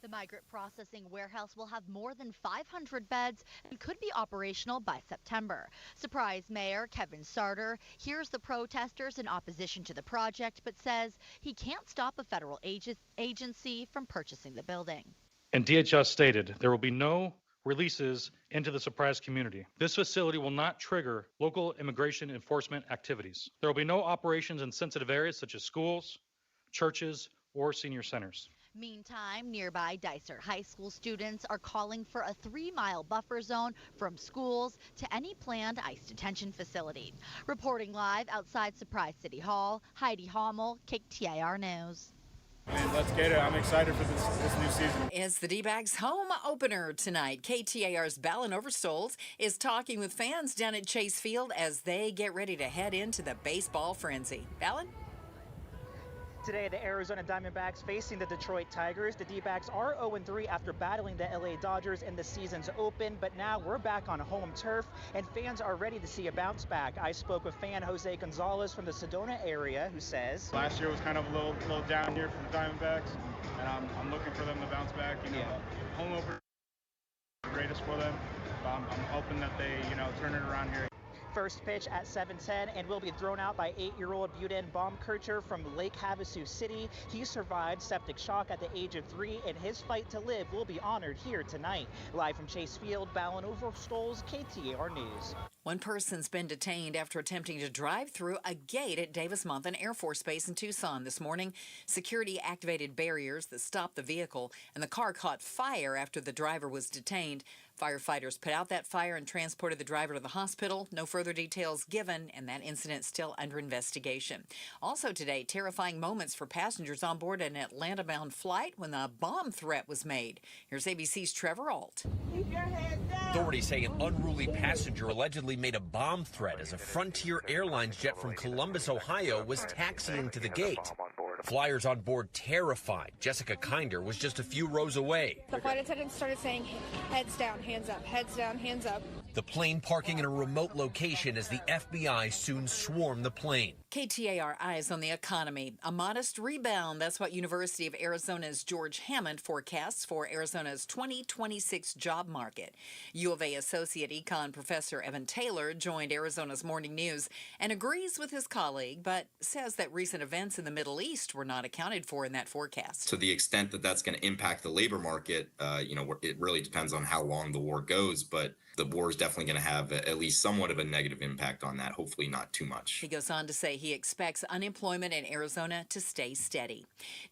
The migrant processing warehouse will have more than 500 beds and could be operational by September. Surprise Mayor Kevin Sarter hears the protesters in opposition to the project, but says he can't stop a federal agency from purchasing the building. And DHS stated there will be no releases into the Surprise community. This facility will not trigger local immigration enforcement activities. There will be no operations in sensitive areas such as schools, churches, or senior centers. Meantime, nearby Dicer High School students are calling for a 3-mile buffer zone from schools to any planned ICE detention facility. Reporting live outside Surprise City Hall, Heidi Hummel, KTAR News. Let's get it. I'm excited for this new season. It's the Dbacks home opener tonight. KTAR's Ballin Overstoles is talking with fans down at Chase Field as they get ready to head into the baseball frenzy. Ballin? Today, the Arizona Diamondbacks facing the Detroit Tigers. The D-backs are 0-3 after battling the LA Dodgers in the season's open, but now we're back on home turf, and fans are ready to see a bounce back. I spoke with fan Jose Gonzalez from the Sedona area, who says, last year was kind of a little down here for the Diamondbacks, and I'm looking for them to bounce back. Home opener the greatest for them. I'm hoping that they, turn it around here. First pitch at 7:10 and will be thrown out by 8-year-old Buden Baumkircher from Lake Havasu City. He survived septic shock at the age of 3, and his fight to live will be honored here tonight. Live from Chase Field, Ballin Overstoles, KTAR News. One person's been detained after attempting to drive through a gate at Davis-Monthan Air Force Base in Tucson this morning. Security activated barriers that stopped the vehicle, and the car caught fire after the driver was detained. Firefighters put out that fire and transported the driver to the hospital. No further details given, and that incident still under investigation. Also today, terrifying moments for passengers on board an Atlanta-bound flight when a bomb threat was made. Here's ABC's Trevor Ault. Keep your head down. Authorities say an unruly passenger allegedly made a bomb threat as a Frontier Airlines jet from Columbus, Ohio, was taxiing to the gate. Flyers on board terrified. Jessica Kinder was just a few rows away. The flight attendant started saying, heads down, hands up, heads down, hands up. The plane parking in a remote location as the FBI soon swarmed the plane. KTAR eyes on the economy. A modest rebound. That's what University of Arizona's George Hammond forecasts for Arizona's 2026 job market. U of A Associate Econ Professor Evan Taylor joined Arizona's Morning News and agrees with his colleague, but says that recent events in the Middle East were not accounted for in that forecast. To the extent that that's going to impact the labor market, it really depends on how long the war goes, but the war is definitely going to have at least somewhat of a negative impact on that, hopefully not too much. He goes on to say he expects unemployment in Arizona to stay steady.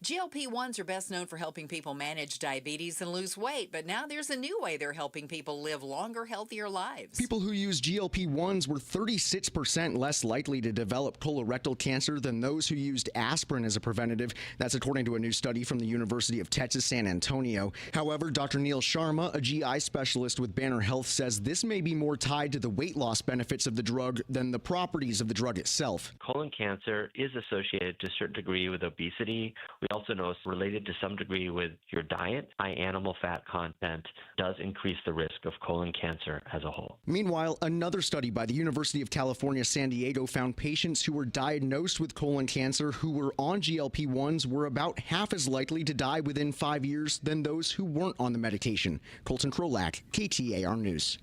GLP-1s are best known for helping people manage diabetes and lose weight, but now there's a new way they're helping people live longer, healthier lives. People who use GLP-1s were 36% less likely to develop colorectal cancer than those who used aspirin as a preventative. That's according to a new study from the University of Texas, San Antonio. However, Dr. Neil Sharma, a GI specialist with Banner Health, says this may be more tied to the weight loss benefits of the drug than the properties of the drug itself. Colon cancer is associated to a certain degree with obesity. We also know it's related to some degree with your diet. High animal fat content does increase the risk of colon cancer as a whole. Meanwhile, another study by the University of California, San Diego found patients who were diagnosed with colon cancer who were on GLP-1s were about half as likely to die within 5 years than those who weren't on the medication. Colton Krolak, KTAR News.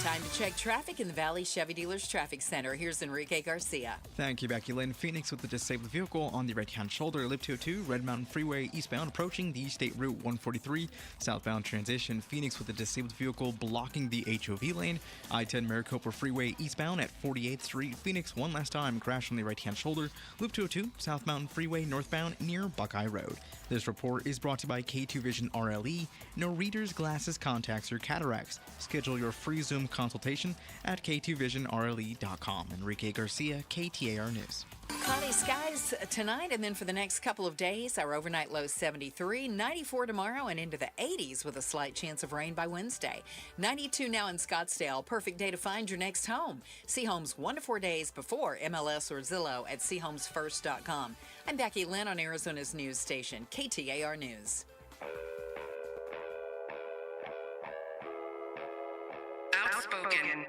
Time to check traffic in the Valley Chevy Dealers Traffic Center. Here's Enrique Garcia. Thank you, Becky Lynn. Phoenix with the disabled vehicle on the right-hand shoulder. Lip 202, Red Mountain Freeway eastbound approaching the State Route 143. Southbound transition. Phoenix with the disabled vehicle blocking the HOV lane. I-10 Maricopa Freeway eastbound at 48th Street. Phoenix one last time. Crash on the right-hand shoulder. Loop 202, South Mountain Freeway northbound near Buckeye Road. This report is brought to you by K2 Vision RLE. No readers, glasses, contacts, or cataracts. Schedule your free Zoom consultation at k2visionrle.com. Enrique Garcia, KTAR News. Cloudy skies tonight, and then for the next couple of days, our overnight low 73, 94 tomorrow, and into the 80s with a slight chance of rain by Wednesday. 92 now in Scottsdale. Perfect day to find your next home. See homes 1 to 4 days before MLS or Zillow at seehomesfirst.com. I'm Becky Lynn on Arizona's news station, KTAR News. Outspoken.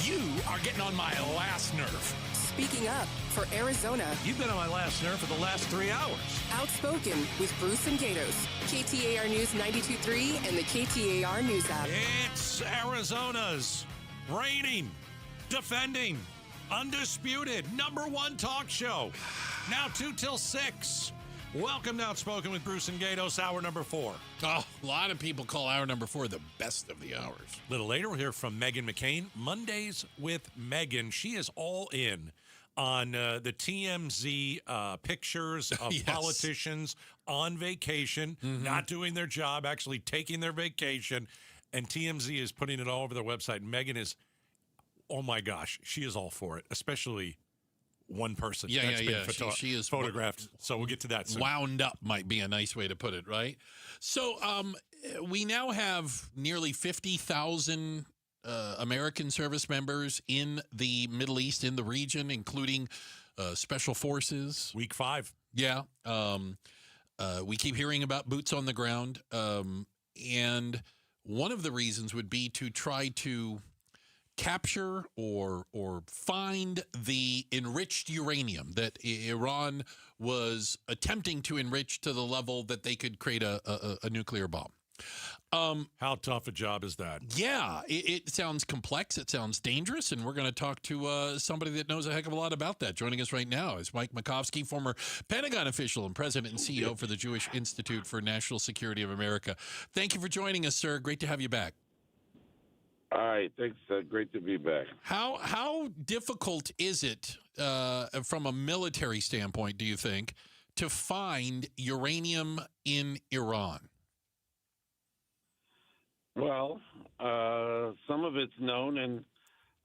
You are getting on my last nerve. Speaking up for Arizona. You've been on my last nerve for the last 3 hours. Outspoken with Bruce and Gatos. KTAR News 92.3 and the KTAR News app. It's Arizona's reigning, defending, undisputed #1 talk show. Now 2 till 6. Welcome to Outspoken with Bruce and Gatos, hour number 4. Oh, a lot of people call hour number 4 the best of the hours. A little later, we'll hear from Megan McCain. Mondays with Megan. She is all in on the TMZ pictures of Yes. politicians on vacation, not doing their job, actually taking their vacation. And TMZ is putting it all over their website. Megan is, oh my gosh, she is all for it, especially one person that's been She is photographed. So we'll get to that soon. Wound up might be a nice way to put it, right? So we now have nearly 50,000 American service members in the Middle East, in the region, including special forces. Week 5. Yeah. We keep hearing about boots on the ground. And one of the reasons would be to try to capture or find the enriched uranium that Iran was attempting to enrich to the level that they could create a nuclear bomb. How tough a job is that? Yeah, it sounds complex. It sounds dangerous. And we're going to talk to somebody that knows a heck of a lot about that. Joining us right now is Mike Makovsky, former Pentagon official and president and CEO for the Jewish Institute for National Security of America. Thank you for joining us, sir. Great to have you back. All right, thanks. Great to be back. How difficult is it from a military standpoint, do you think, to find uranium in Iran? Well, some of it's known, and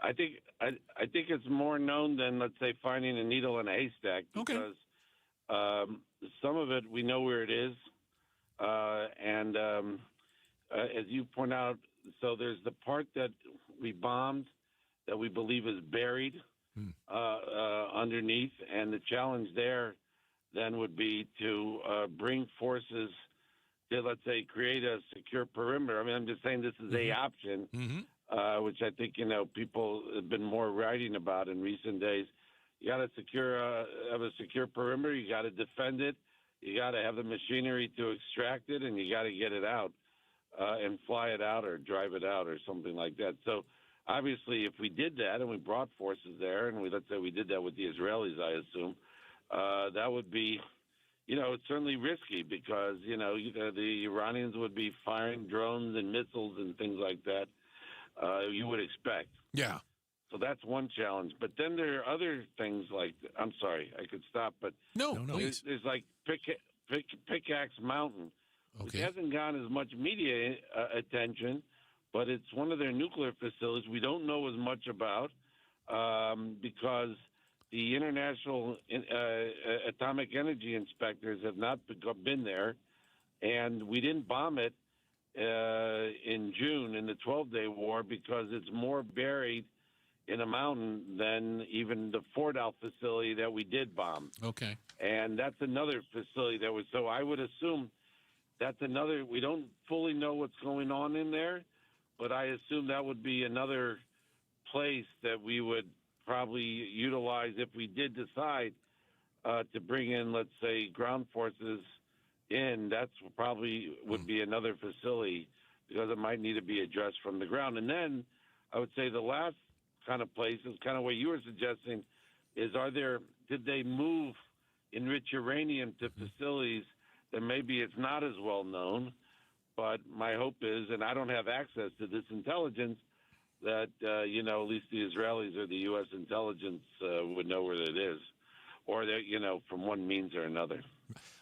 I think it's more known than, let's say, finding a needle in a haystack, because some of it we know where it is, and as you point out, so there's the part that we bombed that we believe is buried underneath, and the challenge there then would be to bring forces to, let's say, create a secure perimeter. I mean, I'm just saying this is a option, which I think, people have been more writing about in recent days. You got to have a secure perimeter. You got to defend it. You got to have the machinery to extract it, and you got to get it out. And fly it out or drive it out or something like that. So obviously if we did that and we brought forces there, and let's say we did that with the Israelis, I assume, that would be, it's certainly risky, because, the Iranians would be firing drones and missiles and things like that you would expect. Yeah. So that's one challenge. But then there are other things like, I'm sorry, I could stop, but no, there's like Pickaxe Mountain, which hasn't gotten as much media attention, but it's one of their nuclear facilities we don't know as much about because the International Atomic Energy Inspectors have not been there, and we didn't bomb it in June in the 12-day war because it's more buried in a mountain than even the Fordow facility that we did bomb. Okay. And that's another facility that was, so I would assume that's another, we don't fully know what's going on in there, but I assume that would be another place that we would probably utilize if we did decide to bring in, let's say, ground forces in. That's probably would be another facility, because it might need to be addressed from the ground. And then I would say the last kind of place is kind of what you were suggesting is did they move enriched uranium to facilities that maybe it's not as well known, but my hope is, and I don't have access to this intelligence, that, at least the Israelis or the U.S. intelligence would know where it is, or that, from one means or another.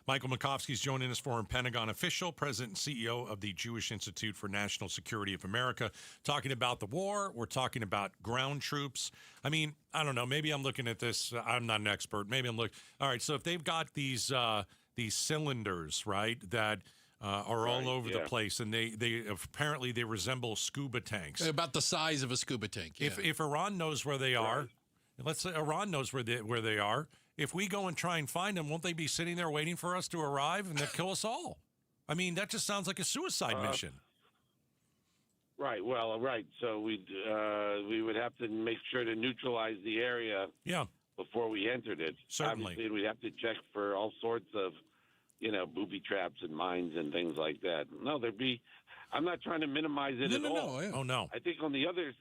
Michael Makovsky is joining us, former Pentagon official, president and CEO of the Jewish Institute for National Security of America, talking about the war. We're talking about ground troops. I mean, I don't know. Maybe I'm looking at this. I'm not an expert. Maybe I'm looking. All right. So if they've got these cylinders, right, that are all over the place, and they apparently they resemble scuba tanks. About the size of a scuba tank. Yeah. If Iran knows where they are, let's say Iran knows where they are. If we go and try and find them, won't they be sitting there waiting for us to arrive and they'll kill us all? I mean, that just sounds like a suicide mission. Right. Well, right. So we would have to make sure to neutralize the area before we entered it. Certainly. Obviously, we'd have to check for all sorts of, booby traps and mines and things like that. No, I'm not trying to minimize it at all. No. Oh, no. I think on the other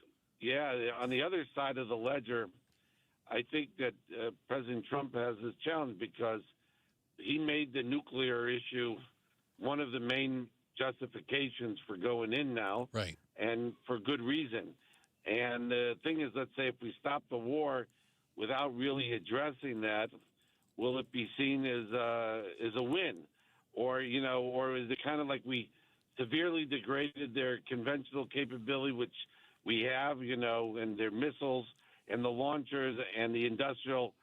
side of the ledger, I think that President Trump has this challenge because he made the nuclear issue one of the main justifications for going in now, right? And for good reason. And the thing is, let's say if we stop the war without really addressing that, will it be seen as a win, or is it kind of like we severely degraded their conventional capability, which we have, and their missiles and the launchers and the industrial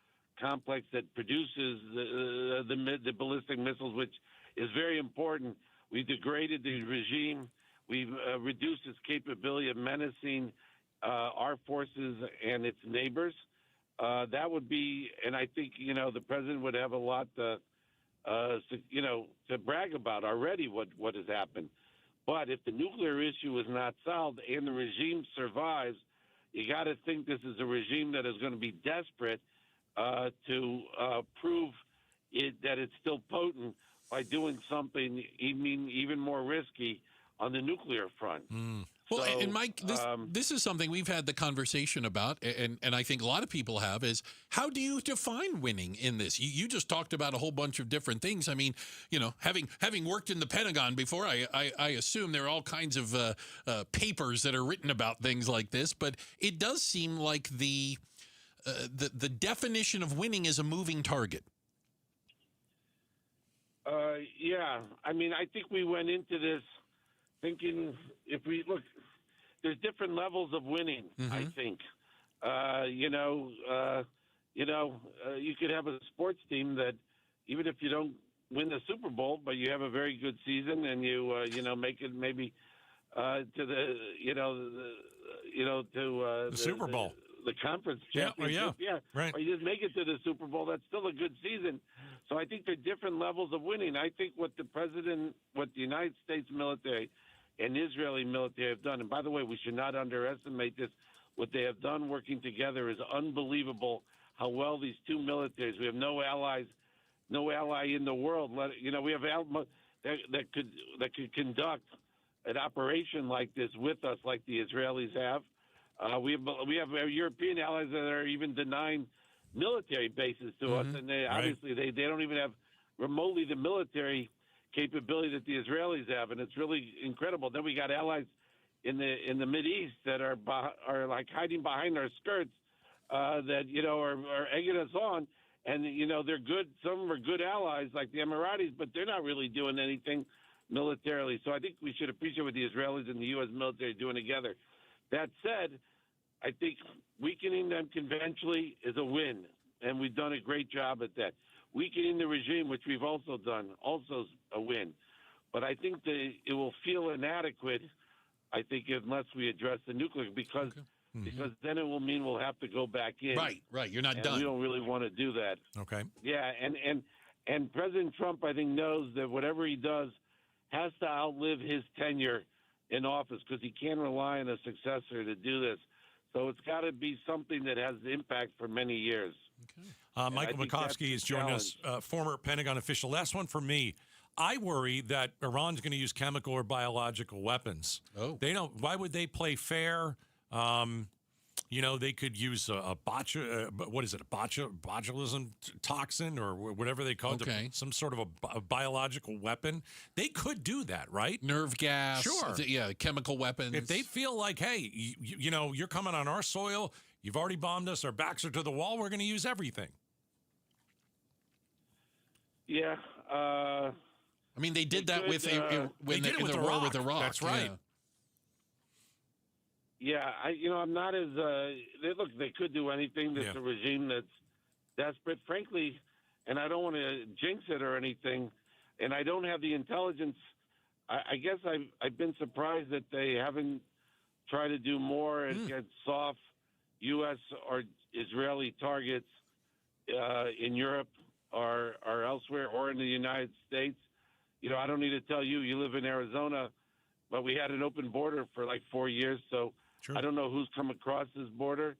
complex that produces the ballistic missiles, which is very important. We've degraded the regime. We've reduced its capability of menacing our forces and its neighbors. That would be, and I think, the president would have a lot to brag about already what has happened. But if the nuclear issue is not solved and the regime survives, you got to think this is a regime that is going to be desperate to prove that it's still potent by doing something even more risky on the nuclear front. Well, So, and Mike, this is something we've had the conversation about, and I think a lot of people have, is how do you define winning in this? You just talked about a whole bunch of different things. I mean, having worked in the Pentagon before, I assume there are all kinds of papers that are written about things like this, but it does seem like the definition of winning is a moving target. Yeah. I mean, I think we went into this thinking if we look, there's different levels of winning, I think. You could have a sports team that even if you don't win the Super Bowl, but you have a very good season and you make it maybe to the Super Bowl. The conference championship. Right. Or you just make it to the Super Bowl. That's still a good season. So I think there are different levels of winning. I think what the United States military and Israeli military have done, and by the way, we should not underestimate this, what they have done working together is unbelievable how well these two militaries, we have no ally in the world. We have that could conduct an operation like this with us like the Israelis have. We have European allies that are even denying military bases to us, and obviously they don't even have remotely the military capability that the Israelis have, and it's really incredible. Then we got allies in the Mideast that are like hiding behind our skirts that are egging us on, and they're good. Some of them are good allies like the Emiratis, but they're not really doing anything militarily. So I think we should appreciate what the Israelis and the U.S. military are doing together. That said, I think weakening them conventionally is a win, and we've done a great job at that. Weakening the regime, which we've also done, also is a win. But I think that it will feel inadequate, I think, unless we address the nuclear, because then it will mean we'll have to go back in. Right. You're not and done. We don't really want to do that. Okay. Yeah, and President Trump, I think, knows that whatever he does has to outlive his tenure in office because he can't rely on a successor to do this. So it's got to be something that has impact for many years. Michael McCain is joining us, former Pentagon official. Last one for me. I worry that Iran's going to use chemical or biological weapons. Oh. They don't. Why would they play fair? They could use a botulism toxin or whatever they call it, some sort of a biological weapon. They could do that, right? Nerve gas. Sure. Chemical weapons. If they feel like, hey, you're coming on our soil, you've already bombed us, our backs are to the wall, we're going to use everything. Yeah. I mean, they did that with the war with Iraq. That's right. Yeah, I'm not as. They could do anything. There's a regime that's desperate, frankly, and I don't want to jinx it or anything. And I don't have the intelligence. I guess I've been surprised that they haven't tried to do more against soft U.S. or Israeli targets in Europe or elsewhere or in the United States. I don't need to tell you. You live in Arizona, but we had an open border for like 4 years, so. Sure. I don't know who's come across this border,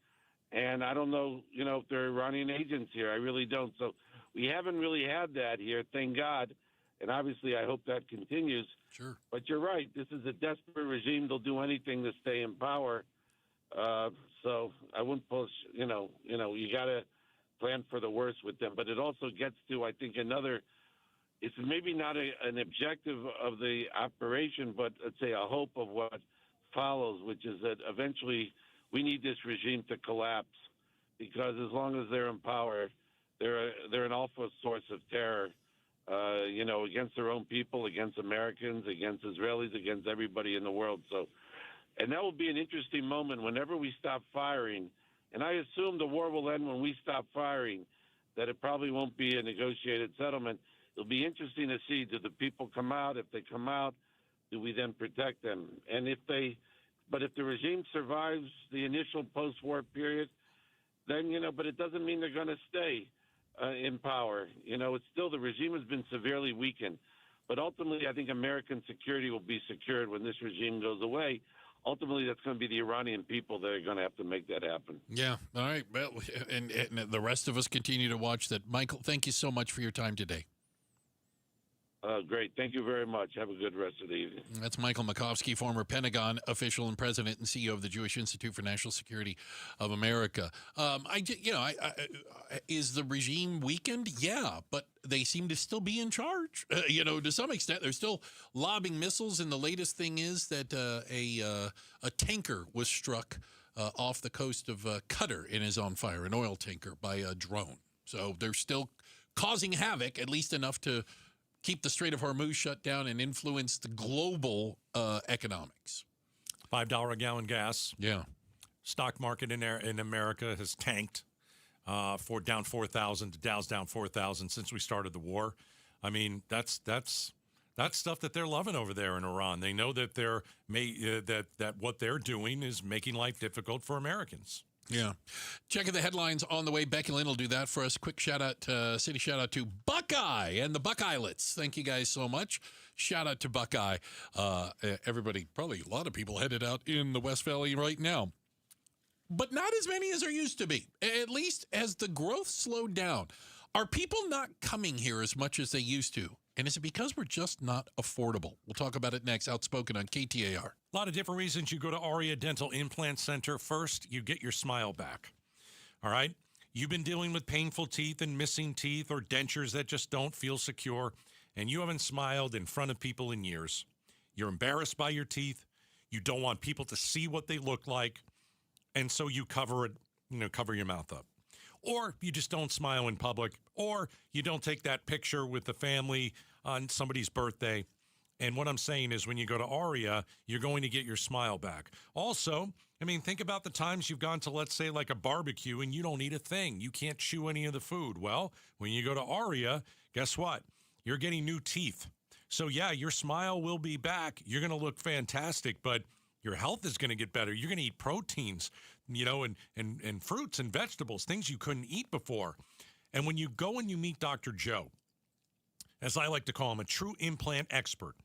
and I don't know, if they're Iranian agents here. I really don't. So we haven't really had that here, thank God, and obviously I hope that continues. Sure. But you're right. This is a desperate regime. They'll do anything to stay in power. So I wouldn't push. You got to plan for the worst with them. But it also gets to, I think, it's maybe not an objective of the operation, but let's say a hope of what follows, which is that eventually we need this regime to collapse, because as long as they're in power, they're an awful source of terror, against their own people, against Americans, against Israelis, against everybody in the world. So, and that will be an interesting moment whenever we stop firing. And I assume the war will end when we stop firing, that it probably won't be a negotiated settlement. It'll be interesting to see, do the people come out? If they come out, do we then protect them? And if the regime survives the initial post-war period, then, but it doesn't mean they're going to stay in power. It's still, the regime has been severely weakened. But ultimately, I think American security will be secured when this regime goes away. Ultimately, that's going to be the Iranian people that are going to have to make that happen. Yeah. All right. Well, and the rest of us continue to watch that. Michael, thank you so much for your time today. Great. Thank you very much. Have a good rest of the evening. That's Michael Makovsky, former Pentagon official and president and CEO of the Jewish Institute for National Security of America. Is the regime weakened? Yeah, but they seem to still be in charge. To some extent, they're still lobbing missiles. And the latest thing is that a tanker was struck off the coast of Qatar and is on fire, an oil tanker, by a drone. So they're still causing havoc, at least enough to keep the Strait of Hormuz shut down and influence the global economics. $5 a gallon gas. Yeah. Stock market in America has tanked down 4,000. The Dow's down 4,000 since we started the war. I mean, that's stuff that they're loving over there in Iran. They know that that what they're doing is making life difficult for Americans. Yeah. Checking the headlines on the way. Becky Lynn will do that for us. Quick city shout out to Buckeye and the Buckeyelets. Thank you guys so much. Shout out to Buckeye. Everybody, probably a lot of people headed out in the West Valley right now. But not as many as there used to be. At least as the growth slowed down. Are people not coming here as much as they used to? And is it because we're just not affordable? We'll talk about it next. Outspoken on KTAR. A lot of different reasons you go to Aria Dental Implant Center. First, you get your smile back. All right? You've been dealing with painful teeth and missing teeth or dentures that just don't feel secure, and you haven't smiled in front of people in years. You're embarrassed by your teeth. You don't want people to see what they look like, and so you cover your mouth up. Or you just don't smile in public, or you don't take that picture with the family on somebody's birthday. And what I'm saying is when you go to Aria, you're going to get your smile back. Also, I mean, think about the times you've gone to, let's say, like a barbecue and you don't eat a thing. You can't chew any of the food. Well, when you go to Aria, guess what? You're getting new teeth. So, yeah, your smile will be back. You're going to look fantastic, but your health is going to get better. You're going to eat proteins, and fruits and vegetables, things you couldn't eat before. And when you go and you meet Dr. Joe, as I like to call him, a true implant expert,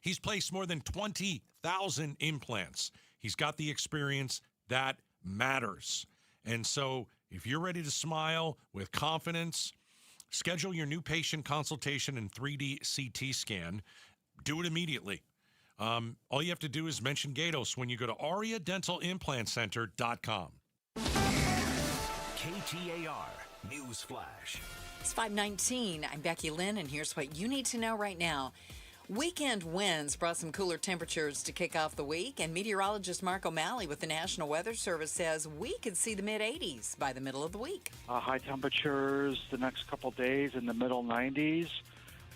he's placed more than 20,000 implants. He's got the experience that matters. And so if you're ready to smile with confidence Schedule your new patient consultation and 3D CT scan. Do it immediately. All you have to do is mention Gatos when you go to AriaDentalImplantCenter.com. KTAR News Flash. It's 5:19. I'm Becky Lynn, and here's what you need to know right now. Weekend winds brought some cooler temperatures to kick off the week, and meteorologist Mark O'Malley with the National Weather Service says we could see the mid-80s by the middle of the week. High temperatures the next couple days in the middle 90s.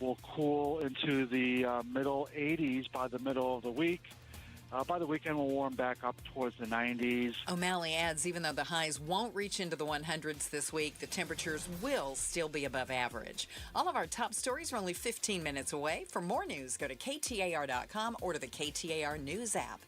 Will cool into the middle 80s by the middle of the week. By the weekend, we'll warm back up towards the 90s. O'Malley adds even though the highs won't reach into the 100s this week, the temperatures will still be above average. All of our top stories are only 15 minutes away. For more news, go to KTAR.com or to the KTAR News app.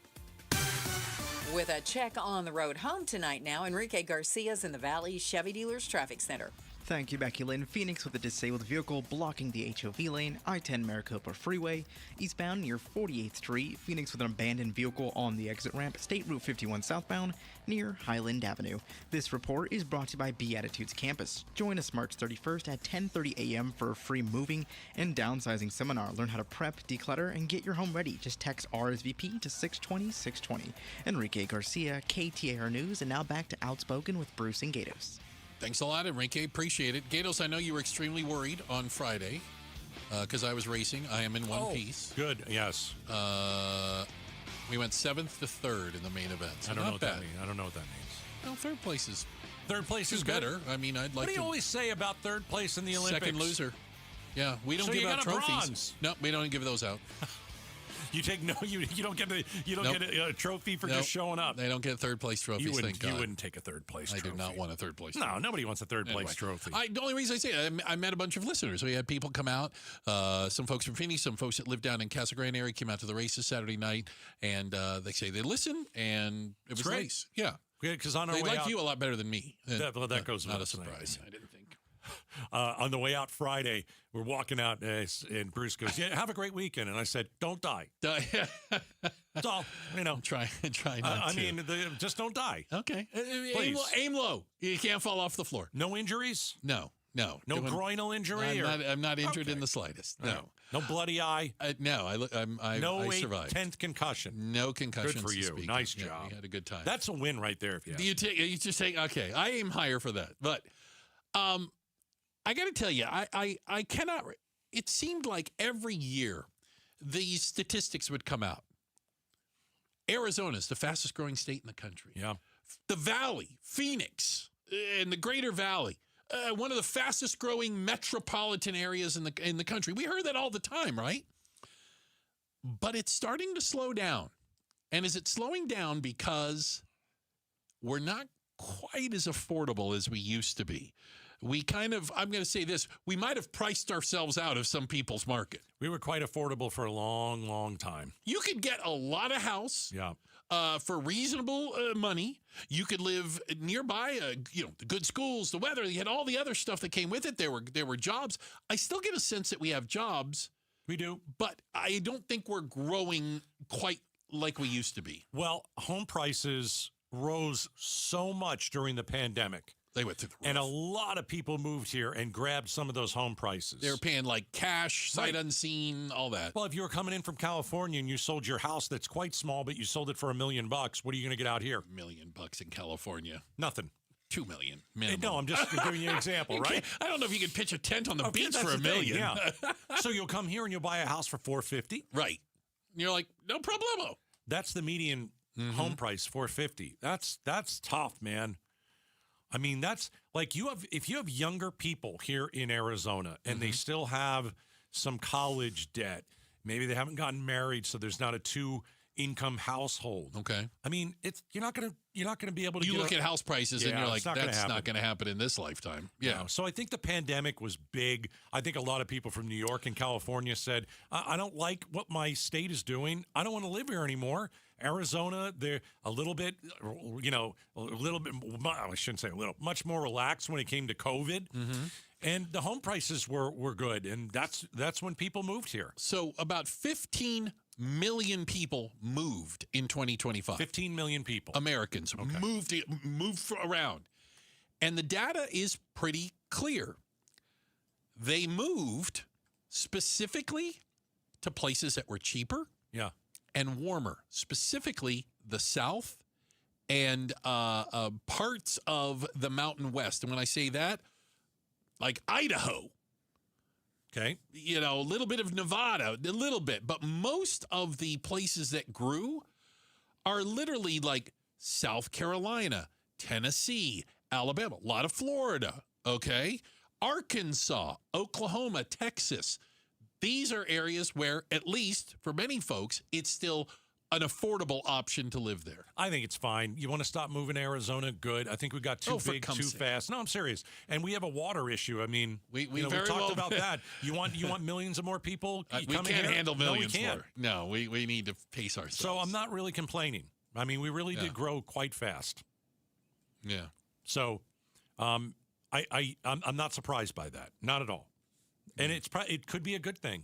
With a check on the road home tonight now, Enrique Garcia's in the Valley Chevy Dealers Traffic Center. Thank you, Becky Lynn. Phoenix with a disabled vehicle blocking the HOV lane, I-10 Maricopa Freeway, eastbound near 48th Street. Phoenix with an abandoned vehicle on the exit ramp, State Route 51 southbound near Highland Avenue. This report is brought to you by Beatitudes Campus. Join us March 31st at 10:30 a.m. for a free moving and downsizing seminar. Learn how to prep, declutter, and get your home ready. Just text RSVP to 620-620. Enrique Garcia, KTAR News, and now back to Outspoken with Bruce and Gatos. Thanks a lot, Enrique. Appreciate it. Gatos, I know you were extremely worried on Friday because I was racing. I am in one piece. Good, yes. We went 7th to 3rd in the main event. So I don't know what bad. that means. I don't know what that means. Well, third place is better. I mean, I'd like What do to. you always say about third place in the Olympics? Second loser. Yeah, we don't So give you out got a trophies. bronze. No, we don't give those out. You take you don't get a trophy for just showing up. They don't get third place trophies. You wouldn't, thank God. You wouldn't take a third place trophy. I do not want a third place. No, nobody wants a third place trophy. The only reason I say it, I met a bunch of listeners. We had people come out. Some folks from Phoenix, some folks that live down in Casa Grande area came out to the races Saturday night, and they say they listen, and it was nice. Yeah, because on our they way like out, you a lot better than me. That goes not without a surprise. saying. I didn't think. On the way out Friday, we're walking out, and Bruce goes, "Yeah, have a great weekend." And I said, "Don't die." That's all. Try not to. I mean, just don't die. Okay. Please. Aim low. You can't fall off the floor. No injuries? No. No groinal injury? I'm not injured in the slightest. No. No bloody eye? No. I survived. 10th concussion? No concussions. Good for you. Nice job. Yeah, we had a good time. That's a win right there. If you ask me. You just take, okay, I aim higher for that. But I got to tell you, I cannot, it seemed like every year these statistics would come out. Arizona is the fastest growing state in the country. Yeah. The Valley, Phoenix, and the Greater Valley, one of the fastest growing metropolitan areas in the country. We heard that all the time, right? But it's starting to slow down. And is it slowing down because we're not quite as affordable as we used to be? We I'm going to say this, we might have priced ourselves out of some people's market. We were quite affordable for a long, long time. You could get a lot of house for reasonable money. You could live nearby, the good schools, the weather. You had all the other stuff that came with it. There were jobs. I still get a sense that we have jobs. We do. But I don't think we're growing quite like we used to be. Well, home prices rose so much during the pandemic. They went through the roof. And a lot of people moved here and grabbed some of those home prices. They were paying like cash, sight unseen, all that. Well, if you were coming in from California and you sold your house that's quite small, but you sold it for $1 million, what are you going to get out here? $1 million in California. Nothing. $2 million minimum. No, I'm just giving you an example, right? I don't know if you could pitch a tent on the beach for $1 million. Yeah. So you'll come here and you'll buy a house for $450. Right. And you're like, no problemo. That's the median home price, $450. That's tough, man. I mean, that's like if you have younger people here in Arizona and they still have some college debt, maybe they haven't gotten married, so there's not a 2-income household. Okay. I mean, you're not gonna be able to. You look at house prices and you're like, that's not going to happen in this lifetime. Yeah. No. So I think the pandemic was big. I think a lot of people from New York and California said, I don't like what my state is doing. I don't want to live here anymore. Arizona, they're a little bit, I shouldn't say a little, much more relaxed when it came to COVID. And the home prices were good. And that's when people moved here. So about 15 million people moved in 2025. 15 million people. Americans moved around. And the data is pretty clear. they moved specifically to places that were cheaper and warmer, specifically the South and parts of the Mountain West. And when I say that, like Idaho, okay, you know, a little bit of Nevada, a little bit, but most of the places that grew are literally like South Carolina, Tennessee, Alabama, a lot of Florida, okay, Arkansas, Oklahoma, Texas. These are areas where, at least for many folks, it's still an affordable option to live there. I think it's fine. You want to stop moving to Arizona? Good. I think we got too big, too fast. No, I'm serious. And we have a water issue. I mean, we talked about that. You want millions of more people? We can't handle millions no, we can't. more. No, we need to pace ourselves. So I'm not really complaining. I mean, we really did grow quite fast. Yeah. So I'm not surprised by that. Not at all. And it could be a good thing.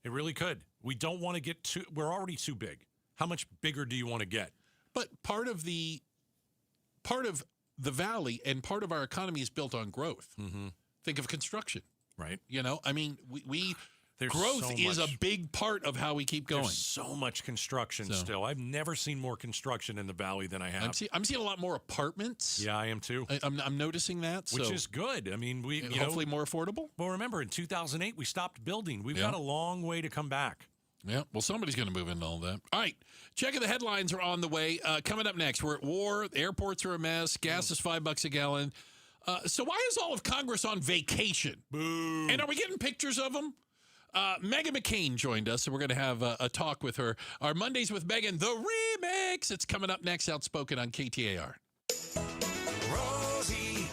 It really could. We don't want to get too. We're already too big. How much bigger do you want to get? But part of the valley and part of our economy is built on growth. Mm-hmm. Think of construction, right? You know, I mean, growth is a big part of how we keep going. There's so much construction still. I've never seen more construction in the valley than I have. I'm seeing a lot more apartments. Yeah, I am too. I'm noticing that, which is good. I mean, hopefully more affordable. Well, remember in 2008 we stopped building. We've got a long way to come back. Yeah, well, somebody's going to move into all that. All right, checking the headlines are on the way. Coming up next, we're at war. The airports are a mess. Gas is $5 a gallon. So why is all of Congress on vacation? Boo. And are we getting pictures of them? Megan McCain joined us, and we're going to have a talk with her. Our Mondays with Megan, the remix. It's coming up next, Outspoken on KTAR.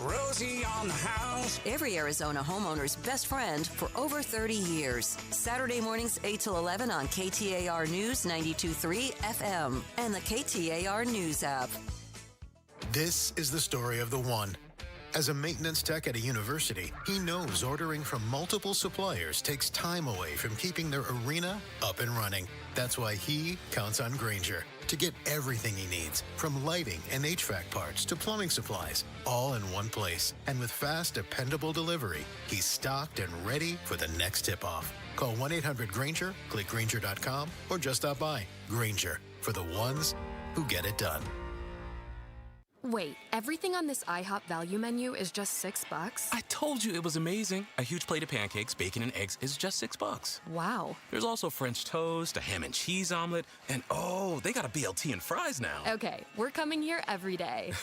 Rosie on the house. Every Arizona homeowner's best friend for over 30 years. Saturday mornings 8 till 11 on KTAR News 92.3 FM and the KTAR News app. This is the story of the one. As a maintenance tech at a university, he knows ordering from multiple suppliers takes time away from keeping their arena up and running. That's why he counts on Grainger to get everything he needs, from lighting and HVAC parts to plumbing supplies, all in one place. And with fast, dependable delivery, he's stocked and ready for the next tip-off. Call 1-800-GRAINGER, click Grainger.com, or just stop by. Grainger, for the ones who get it done. Wait, everything on this IHOP value menu is just $6? I told you it was amazing. A huge plate of pancakes, bacon, and eggs is just $6. Wow. There's also French toast, a ham and cheese omelet, and they got a BLT and fries now. Okay, we're coming here every day.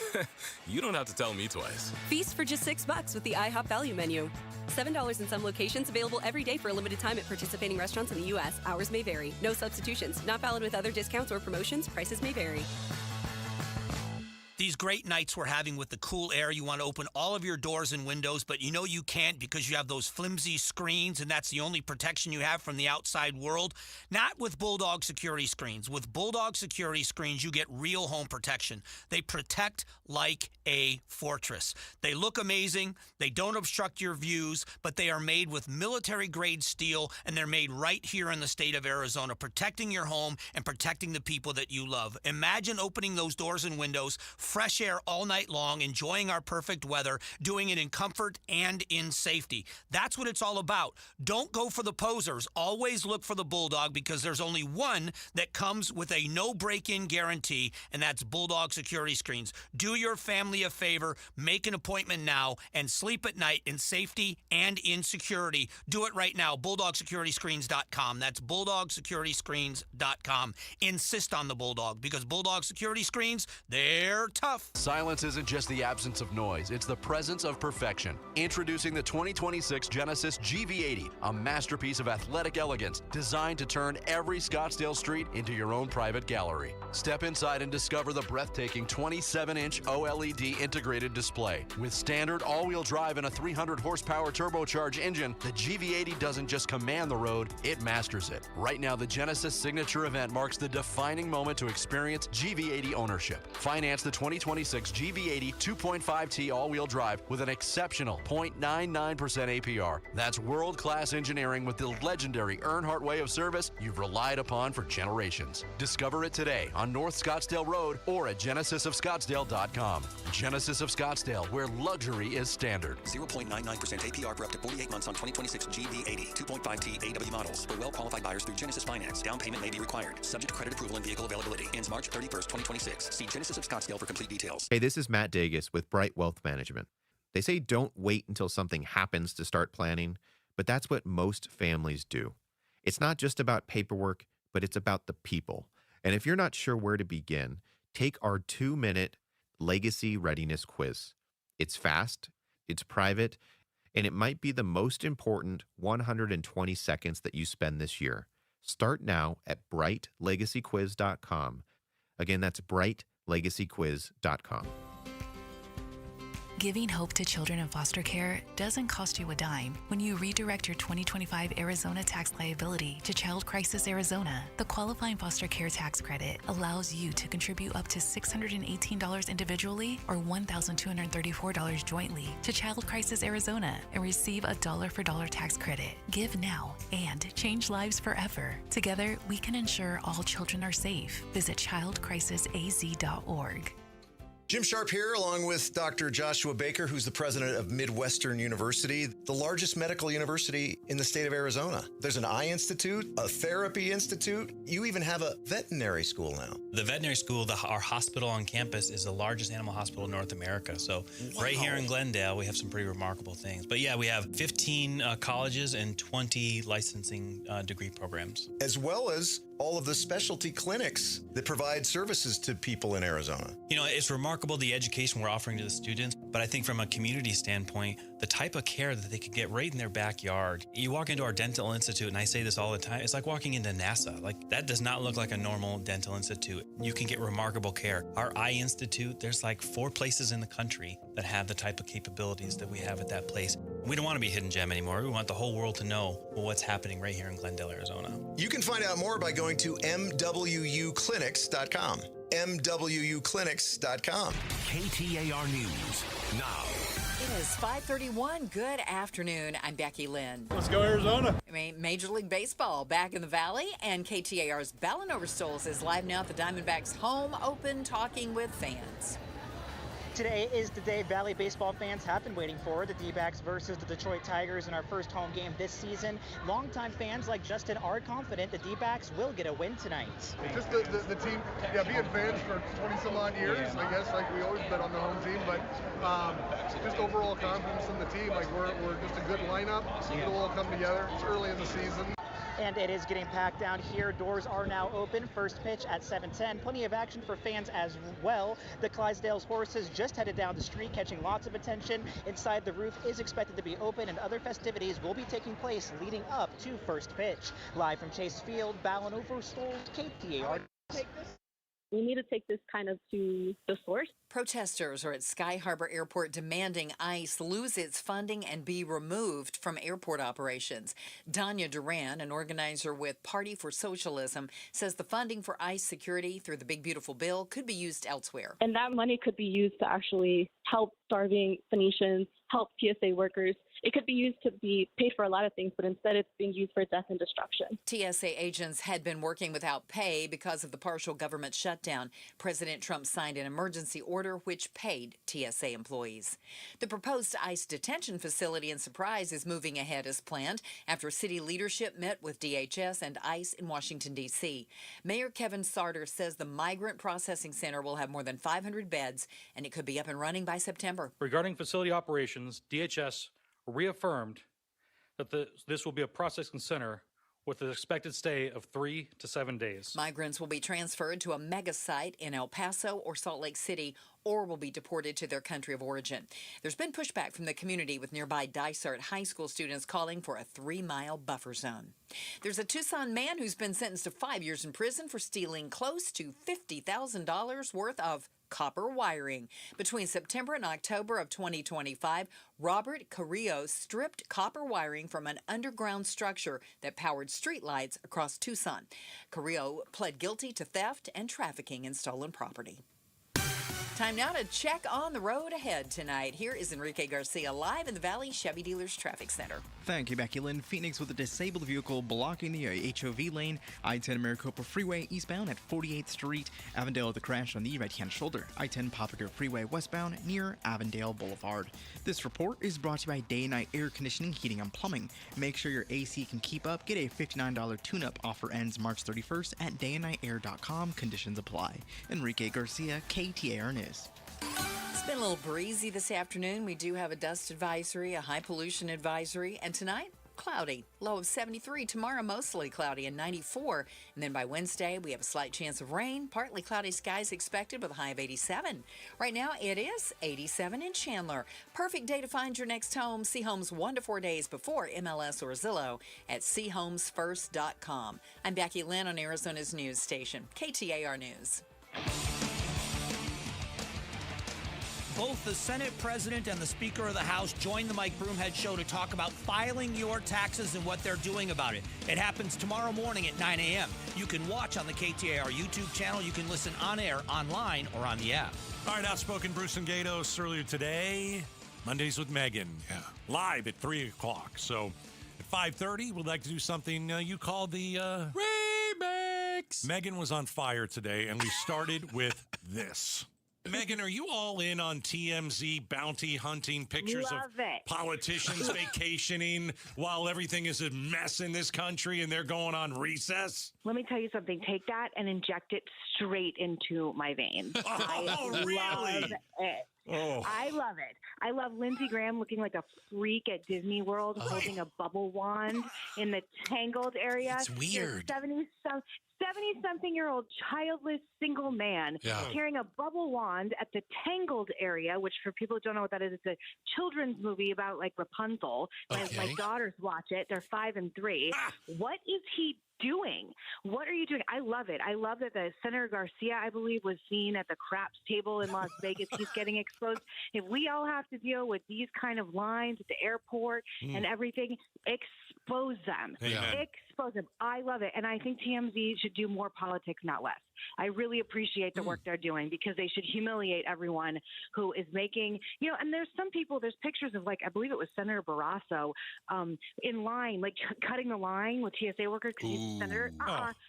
You don't have to tell me twice. Feast for just $6 with the IHOP value menu. $7 in some locations, available every day for a limited time at participating restaurants in the U.S. Hours may vary. No substitutions. Not valid with other discounts or promotions. Prices may vary. These great nights we're having with the cool air, you want to open all of your doors and windows, but you know you can't because you have those flimsy screens, and that's the only protection you have from the outside world. Not with Bulldog security screens. With Bulldog security screens, you get real home protection. They protect like a fortress. They look amazing. They don't obstruct your views, but they are made with military-grade steel, and they're made right here in the state of Arizona, protecting your home and protecting the people that you love. Imagine opening those doors and windows, fresh air all night long, enjoying our perfect weather, doing it in comfort and in safety. That's what it's all about. Don't go for the posers. Always look for the Bulldog, because there's only one that comes with a no break-in guarantee, and that's Bulldog security screens. Do your family a favor, make an appointment now, and sleep at night in safety and in security. Do it right now. BulldogSecurityScreens.com. That's BulldogSecurityScreens.com. Insist on the Bulldog, because Bulldog security screens, they're tough. Silence isn't just the absence of noise, it's the presence of perfection. Introducing the 2026 Genesis GV80, a masterpiece of athletic elegance designed to turn every Scottsdale street into your own private gallery. Step inside and discover the breathtaking 27-inch OLED integrated display. With standard all-wheel drive and a 300 horsepower turbocharged engine, the GV80 doesn't just command the road, it masters it. Right now, the Genesis Signature event marks the defining moment to experience GV80 ownership. Finance the 2026 GV80 2.5T all-wheel drive with an exceptional 0.99% APR. That's world-class engineering with the legendary Earnhardt way of service you've relied upon for generations. Discover it today on North Scottsdale Road or at genesisofscottsdale.com. Genesis of Scottsdale, where luxury is standard. 0.99% APR for up to 48 months on 2026 GV80 2.5T AW models. For well-qualified buyers through Genesis Finance, down payment may be required. Subject to credit approval and vehicle availability. Ends March 31st, 2026. See Genesis of Scottsdale for complete details. Hey, this is Matt Dagus with Bright Wealth Management. They say don't wait until something happens to start planning, but that's what most families do. It's not just about paperwork, but it's about the people. And if you're not sure where to begin, take our 2-minute Legacy Readiness Quiz. It's fast, it's private, and it might be the most important 120 seconds that you spend this year. Start now at brightlegacyquiz.com. Again, that's brightlegacyquiz.com. Giving hope to children in foster care doesn't cost you a dime when you redirect your 2025 Arizona tax liability to Child Crisis Arizona. The qualifying foster care tax credit allows you to contribute up to $618 individually or $1,234 jointly to Child Crisis Arizona and receive a dollar-for-dollar tax credit. Give now and change lives forever. Together, we can ensure all children are safe. Visit childcrisisaz.org. Jim Sharp here, along with Dr. Joshua Baker, who's the president of Midwestern University, the largest medical university in the state of Arizona. There's an eye institute, a therapy institute. You even have a veterinary school now. The veterinary school, our hospital on campus, is the largest animal hospital in North America. So right here in Glendale, we have some pretty remarkable things. But yeah, we have 15 colleges and 20 licensing degree programs. As well as all of the specialty clinics that provide services to people in Arizona. You know, it's remarkable the education we're offering to the students, but I think from a community standpoint, the type of care that they could get right in their backyard. You walk into our dental institute, and I say this all the time, it's like walking into NASA. Like, that does not look like a normal dental institute. You can get remarkable care. Our eye institute, there's like 4 places in the country that have the type of capabilities that we have at that place. We don't want to be a hidden gem anymore. We want the whole world to know what's happening right here in Glendale, Arizona. You can find out more by going to mwuclinics.com. mwuclinics.com. KTAR News now. It is 5:31. Good afternoon. I'm Becky Lynn. Let's go Arizona. Major League Baseball back in the Valley, and KTAR's Ballin Overstoles is live now at the Diamondbacks home open, talking with fans. Today is the day Valley baseball fans have been waiting for, the Dbacks versus the Detroit Tigers in our first home game this season. Longtime fans like Justin are confident the Dbacks will get a win tonight. Just the team, being fans for 20-some-odd years, I guess, like we always bet on the home team, but just overall confidence in the team. Like we're just a good lineup. It'll all come together. It's early in the season. And it is getting packed down here. Doors are now open. First pitch at 7:10. Plenty of action for fans as well. The Clydesdale's horses just headed down the street, catching lots of attention. Inside, the roof is expected to be open, and other festivities will be taking place leading up to first pitch. Live from Chase Field, Ballin Overstoles, KTAR. We need to take this kind of to the source. Protesters are at Sky Harbor Airport demanding ICE lose its funding and be removed from airport operations. Danya Duran, an organizer with Party for Socialism, says the funding for ICE security through the Big Beautiful Bill could be used elsewhere. And that money could be used to actually help starving Phoenicians, help TSA workers. It could be used to be paid for a lot of things, but instead it's being used for death and destruction. TSA agents had been working without pay because of the partial government shutdown. President Trump signed an emergency order which paid TSA employees. The proposed ICE detention facility in Surprise is moving ahead as planned after city leadership met with DHS and ICE in Washington, D.C. Mayor Kevin Sarter says the Migrant Processing Center will have more than 500 beds, and it could be up and running by September. Regarding facility operations, DHS reaffirmed that this will be a processing center with an expected stay of 3 to 7 days. Migrants will be transferred to a mega site in El Paso or Salt Lake City or will be deported to their country of origin. There's been pushback from the community with nearby Dysart High School students calling for a 3-mile buffer zone. There's a Tucson man who's been sentenced to 5 years in prison for stealing close to $50,000 worth of copper wiring. Between September and October of 2025, Robert Carrillo stripped copper wiring from an underground structure that powered streetlights across Tucson. Carrillo pled guilty to theft and trafficking in stolen property. Time now to check on the road ahead tonight. Here is Enrique Garcia live in the Valley Chevy Dealers Traffic Center. Thank you, Becky Lynn. Phoenix with a disabled vehicle blocking the HOV lane. I-10 Maricopa Freeway eastbound at 48th Street. Avondale with a crash on the right-hand shoulder. I-10 Poplar Freeway westbound near Avondale Boulevard. This report is brought to you by Day and Night Air Conditioning, Heating, and Plumbing. Make sure your AC can keep up. Get a $59 tune-up. Offer ends March 31st at dayandnightair.com. Conditions apply. Enrique Garcia, KTAR News. It's been a little breezy this afternoon. We do have a dust advisory, a high pollution advisory, and tonight, cloudy. Low of 73. Tomorrow, mostly cloudy and 94. And then by Wednesday, we have a slight chance of rain. Partly cloudy skies expected with a high of 87. Right now, it is 87 in Chandler. Perfect day to find your next home. See homes 1 to 4 days before MLS or Zillow at seehomesfirst.com. I'm Becky Lynn on Arizona's news station, KTAR News. Both the Senate President and the Speaker of the House joined the Mike Broomhead Show to talk about filing your taxes and what they're doing about it. It happens tomorrow morning at 9 a.m. You can watch on the KTAR YouTube channel. You can listen on air, online, or on the app. All right, Outspoken Bruce and Gatos earlier today. Mondays with Megan. Yeah. Live at 3 o'clock. So at 5:30, we'd like to do something you call the... Remix! Megan was on fire today, and we started with this. Megan, are you all in on TMZ bounty hunting pictures of politicians vacationing while everything is a mess in this country and they're going on recess? Let me tell you something. Take that and inject it straight into my veins. Oh, really? Love it. Oh. I love it. I love Lindsey Graham looking like a freak at Disney World, holding a bubble wand in the Tangled area. It's weird. 70-something-year-old childless single man carrying a bubble wand at the Tangled area, which for people who don't know what that is, it's a children's movie about like Rapunzel. My daughters watch it. They're 5 and 3. What is he doing? What are you doing? I love it. I love that the Senator Garcia, I believe, was seen at the craps table in Las Vegas. He's getting exposed. If we all have to deal with these kind of lines at the airport and everything, expose them. Amen. Expose them. I love it. And I think TMZ should do more politics, not less. I really appreciate the work they're doing because they should humiliate everyone who is making, and there's some people, there's pictures of I believe it was Senator Barrasso in line, cutting the line with TSA workers because he's a senator.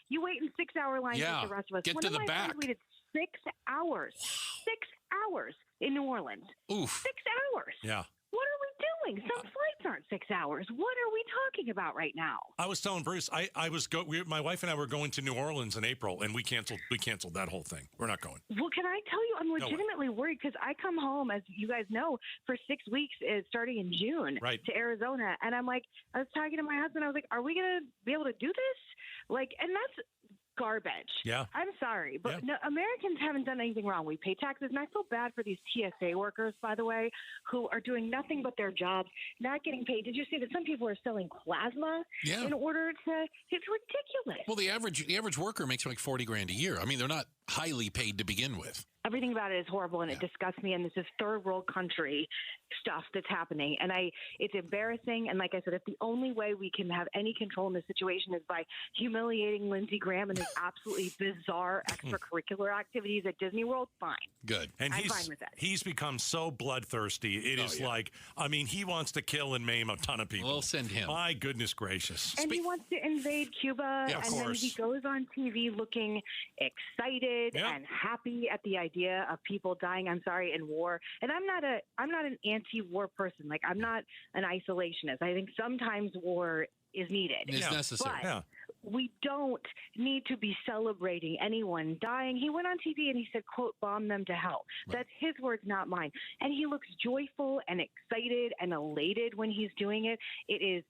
You wait in 6-hour lines like the rest of us. Get to the back. Waited 6 hours. 6 hours in New Orleans. Oof. 6 hours. Yeah. What are we doing? Some flights aren't 6 hours. What are we talking about right now? I was telling Bruce, my wife and I were going to New Orleans in April, and we canceled that whole thing. We're not going. Well, can I tell you, I'm legitimately worried because I come home, as you guys know, for 6 weeks starting in June to Arizona, and I was talking to my husband. I was like, "Are we going to be able to do this?" And that's garbage. Yeah. I'm sorry, but no, Americans haven't done anything wrong. We pay taxes, and I feel bad for these TSA workers, by the way, who are doing nothing but their jobs, not getting paid. Did you see that some people are selling plasma in order to? It's ridiculous. Well, the average worker makes like $40,000 a year. I mean, they're not highly paid to begin with. Everything about it is horrible, and it disgusts me. And this is third world country stuff that's happening, and it's embarrassing. And like I said, if the only way we can have any control in this situation is by humiliating Lindsey Graham and his absolutely bizarre extracurricular activities at Disney World, fine. Good. And I'm fine with that. He's become so bloodthirsty. It is he wants to kill and maim a ton of people. We'll send him. My goodness gracious. And he wants to invade Cuba, and then he goes on TV looking excited and happy at the idea of people dying, in war. And I'm not an anti-war person. I'm not an isolationist. I think sometimes war is needed. It's necessary. But we don't need to be celebrating anyone dying. He went on TV and he said, quote, "bomb them to hell." Right. That's his words, not mine. And he looks joyful and excited and elated when he's doing it. It is,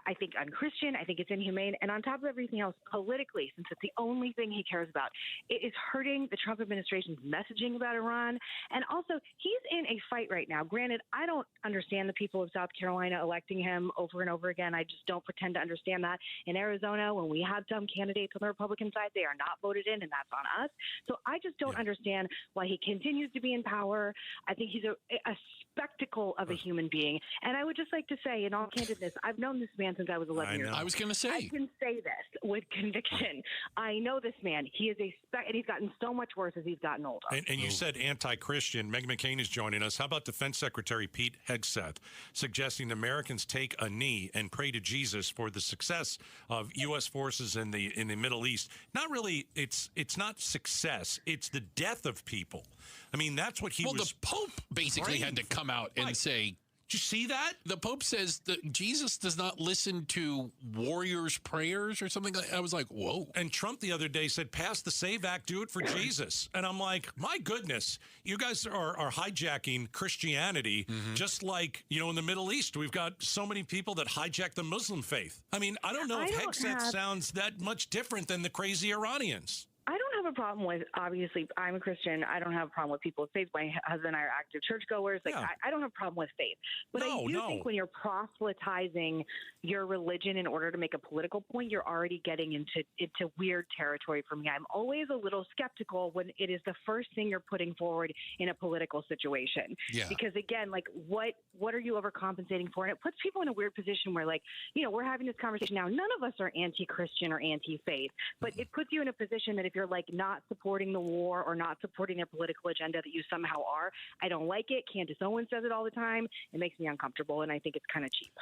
I think, unchristian. I think it's inhumane. And on top of everything else, politically, since it's the only thing he cares about, it is hurting the Trump administration's messaging about Iran. And also, he's in a fight right now. Granted, I don't understand the people of South Carolina electing him over and over again. I just don't pretend to understand that. In Arizona, when we have dumb candidates on the Republican side, they are not voted in, and that's on us. So I just don't understand why he continues to be in power. I think he's a spectacle of a human being. And I would just like to say, in all candidness, I've known this man since I was 11 years old. I was going to say. I can say this with conviction. I know this man. He is and he's gotten so much worse as he's gotten older. And you said anti-Christian. Megan McCain is joining us. How about Defense Secretary Pete Hegseth suggesting Americans take a knee and pray to Jesus for the success of U.S. forces in the Middle East? Not really. It's not success. It's the death of people. I mean, that's what he was. Well, the Pope basically had to come out and say. Did you see that? The Pope says that Jesus does not listen to warriors' prayers or something like that. I was like, whoa. And Trump the other day said, pass the SAVE Act, do it for Jesus. And I'm like, my goodness, you guys are hijacking Christianity just like, in the Middle East. We've got so many people that hijack the Muslim faith. I mean, I don't know if Hegseth sounds that much different than the crazy Iranians. I don't have a problem with, obviously, I'm a Christian. I don't have a problem with people with faith. My husband and I are active churchgoers. I don't have a problem with faith. But I do think when you're proselytizing your religion in order to make a political point, you're already getting into weird territory for me. I'm always a little skeptical when it is the first thing you're putting forward in a political situation. Yeah. Because, again, what are you overcompensating for? And it puts people in a weird position where, we're having this conversation now. None of us are anti-Christian or anti-faith. But it puts you in a position that if you're not supporting the war or not supporting their political agenda, that you somehow are. I don't like it. Candace Owens says it all the time. It makes me uncomfortable, and I think it's kind of cheap.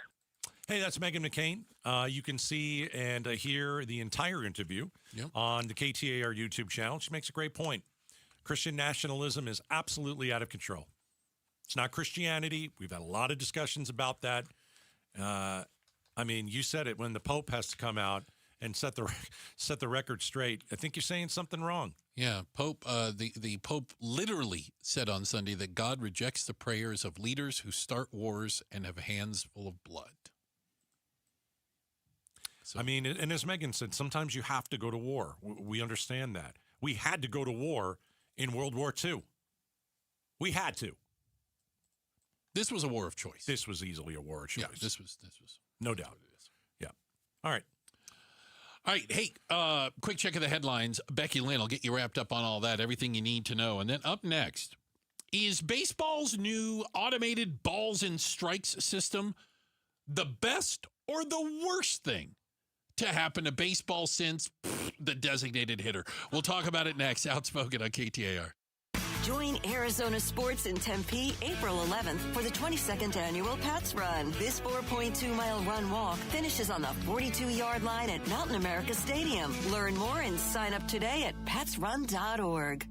Hey, that's Megan McCain. You can see and hear the entire interview on the KTAR YouTube channel. She makes a great point. Christian nationalism is absolutely out of control. It's not Christianity. We've had a lot of discussions about that. I mean, you said it, when the Pope has to come out and set the record straight. I think you're saying something wrong. Yeah, Pope. The Pope literally said on Sunday that God rejects the prayers of leaders who start wars and have hands full of blood. So. I mean, and as Megan said, sometimes you have to go to war. We understand that. We had to go to war in World War II. We had to. This was a war of choice. This was easily a war of choice. Yeah, this was no doubt. Yeah. All right. All right, hey, quick check of the headlines. Becky Lynn will get you wrapped up on all that, everything you need to know. And then up next, is baseball's new automated balls and strikes system the best or the worst thing to happen to baseball since the designated hitter? We'll talk about it next. Outspoken on KTAR. Join Arizona Sports in Tempe, April 11th for the 22nd annual Pats Run. This 4.2-mile run-walk finishes on the 42-yard line at Mountain America Stadium. Learn more and sign up today at patsrun.org.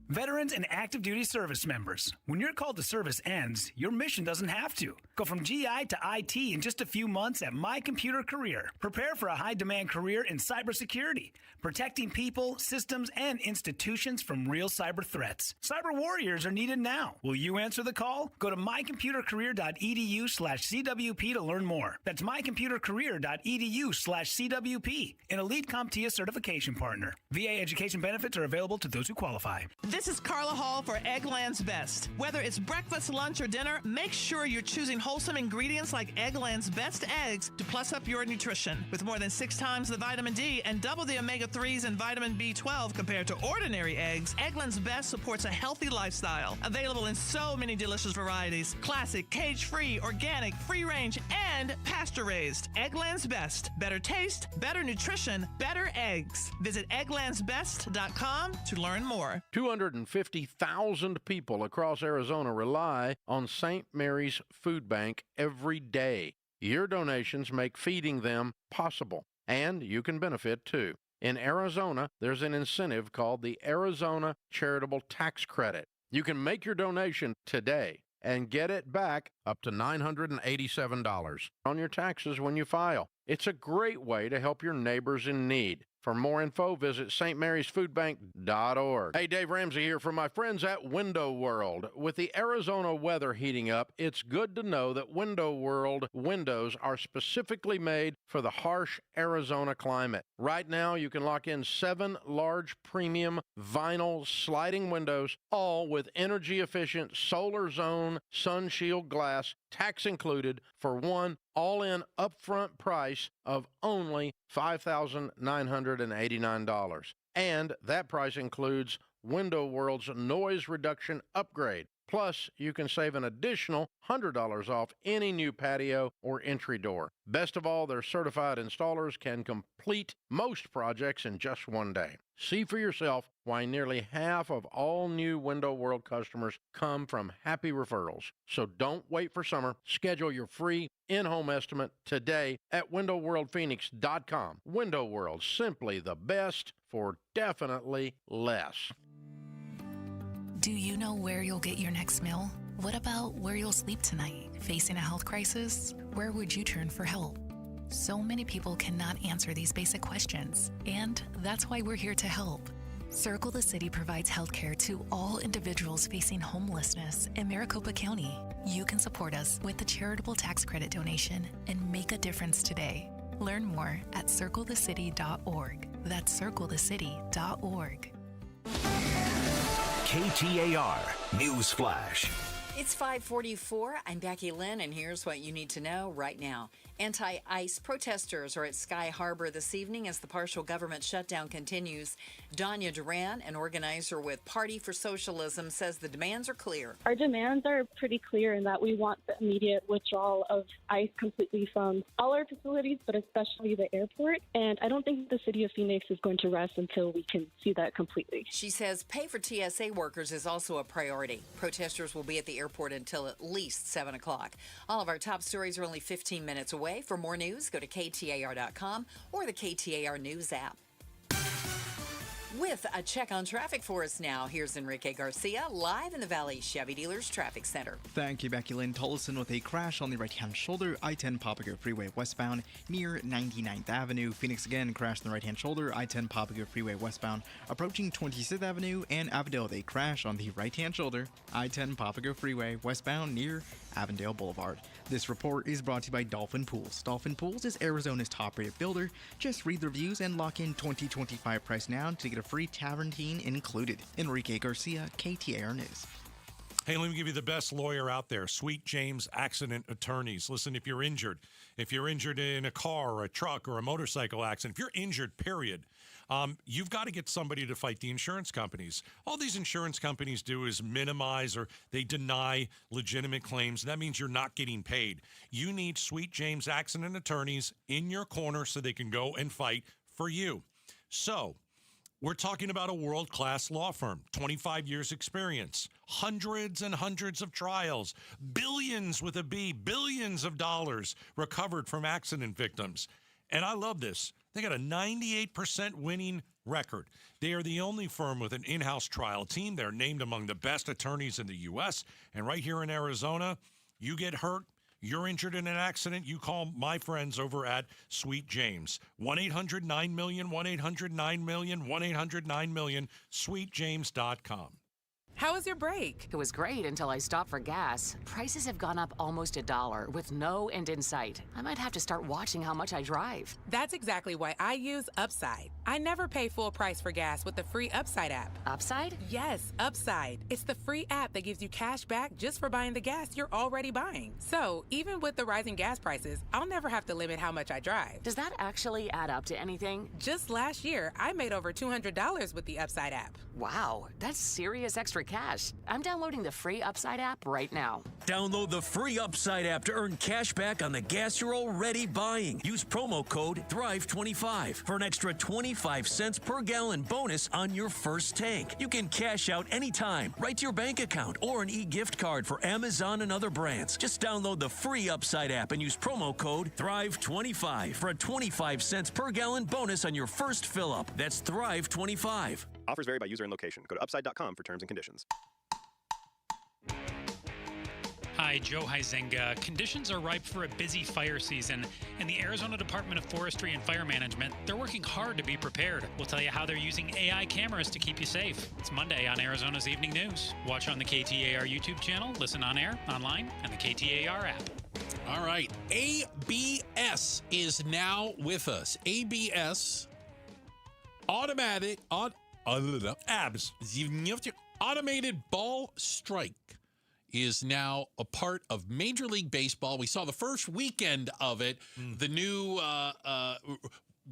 Veterans and active duty service members, when your call to service ends, your mission doesn't have to. Go from GI to IT in just a few months at My Computer Career. Prepare for a high-demand career in cybersecurity, protecting people, systems, and institutions from real cyber threats. Cyber warriors are needed now. Will you answer the call? Go to mycomputercareer.edu/CWP to learn more. That's mycomputercareer.edu/CWP, an elite CompTIA certification partner. VA education benefits are available to those who qualify. This is Carla Hall for Eggland's Best. Whether it's breakfast, lunch, or dinner, make sure you're choosing wholesome ingredients like Eggland's Best eggs to plus up your nutrition. With more than 6 times the vitamin D and double the omega-3s and vitamin B12 compared to ordinary eggs, Eggland's Best supports a healthy lifestyle. Available in so many delicious varieties: classic, cage-free, organic, free-range, and pasture-raised. Eggland's Best. Better taste, better nutrition, better eggs. Visit egglandsbest.com to learn more. 250,000 people across Arizona rely on St. Mary's Food Bank every day. Your donations make feeding them possible, and you can benefit too. In Arizona, there's an incentive called the Arizona Charitable Tax Credit. You can make your donation today and get it back up to $987 on your taxes when you file. It's a great way to help your neighbors in need. For more info, visit stmarysfoodbank.org. Hey, Dave Ramsey here from my friends at Window World. With the Arizona weather heating up, it's good to know that Window World windows are specifically made for the harsh Arizona climate. Right now, you can lock in 7 large premium vinyl sliding windows, all with energy-efficient solar zone sun shield glass, tax included, for one all-in upfront price of only $5,989. And that price includes Window World's noise reduction upgrade. Plus, you can save an additional $100 off any new patio or entry door. Best of all, their certified installers can complete most projects in just one day. See for yourself why nearly half of all new Window World customers come from happy referrals. So don't wait for summer. Schedule your free in-home estimate today at windowworldphoenix.com. Window World, simply the best for definitely less. Do you know where you'll get your next meal? What about where you'll sleep tonight? Facing a health crisis? Where would you turn for help? So many people cannot answer these basic questions, and that's why we're here to help. Circle the City provides healthcare to all individuals facing homelessness in Maricopa County. You can support us with a charitable tax credit donation and make a difference today. Learn more at circlethecity.org. That's circlethecity.org. KTAR News Flash. It's 5:44. I'm Becky Lynn, and here's what you need to know right now. Anti-ICE protesters are at Sky Harbor this evening as the partial government shutdown continues. Danya Duran, an organizer with Party for Socialism, says the demands are clear. Our demands are pretty clear in that we want the immediate withdrawal of ICE completely from all our facilities, but especially the airport. And I don't think the city of Phoenix is going to rest until we can see that completely. She says pay for TSA workers is also a priority. Protesters will be at the airport until at least 7 o'clock. All of our top stories are only 15 minutes away. For more news, go to KTAR.com or the KTAR News app. With a check on traffic for us now, here's Enrique Garcia live in the Valley Chevy Dealers Traffic Center. Thank you, Becky Lynn. Tolleson with a crash on the right-hand shoulder, I-10 Papago Freeway westbound near 99th Avenue. Phoenix again crashed on the right-hand shoulder, I-10 Papago Freeway westbound approaching 26th Avenue. And Avondale, they crash on the right-hand shoulder, I-10 Papago Freeway westbound near Avondale Boulevard. This report is brought to you by Dolphin Pools. Dolphin Pools is Arizona's top-rated builder. Just read the reviews and lock in 2025 price now to get a free Tavern included. Enrique Garcia, KTAR News. Hey, let me give you the best lawyer out there, Sweet James Accident Attorneys. Listen, if you're injured in a car or a truck or a motorcycle accident, if you're injured, period, you've got to get somebody to fight the insurance companies. All these insurance companies do is minimize or they deny legitimate claims. That means you're not getting paid. You need Sweet James Accident Attorneys in your corner so they can go and fight for you. So, we're talking about a world-class law firm, 25 years experience, hundreds and hundreds of trials, billions with a B, billions of dollars recovered from accident victims. And I love this. They got a 98% winning record. They are the only firm with an in-house trial team. They're named among the best attorneys in the U.S. And right here in Arizona, you get hurt, you're injured in an accident, you call my friends over at Sweet James. 1-800-9-MILLION, 1-800-9-MILLION, 1-800-9-MILLION, sweetjames.com. How was your break? It was great until I stopped for gas. Prices have gone up almost $1 with no end in sight. I might have to start watching how much I drive. That's exactly why I use Upside. I never pay full price for gas with the free Upside app. Upside? Yes, Upside. It's the free app that gives you cash back just for buying the gas you're already buying. So, even with the rising gas prices, I'll never have to limit how much I drive. Does that actually add up to anything? Just last year, I made over $200 with the Upside app. Wow, that's serious extra cash. I'm downloading the free Upside app right now. Download the free Upside app to earn cash back on the gas you're already buying. Use promo code THRIVE25 for an extra 25 cents per gallon bonus on your first tank. You can cash out anytime, right to your bank account, or an e-gift card for Amazon and other brands. Just download the free Upside app and use promo code THRIVE25 for a 25 cents per gallon bonus on your first fill-up. That's THRIVE25. Offers vary by user and location. Go to upside.com for terms and conditions. Hi, Joe Huizenga. Conditions are ripe for a busy fire season, and the Arizona Department of Forestry and Fire Management, they're working hard to be prepared. We'll tell you how they're using AI cameras to keep you safe. It's Monday on Arizona's Evening News. Watch on the KTAR YouTube channel, listen on air, online, and the KTAR app. All right. ABS is now with us. ABS, automated ball strike, is now a part of Major League Baseball. We saw the first weekend of it. The new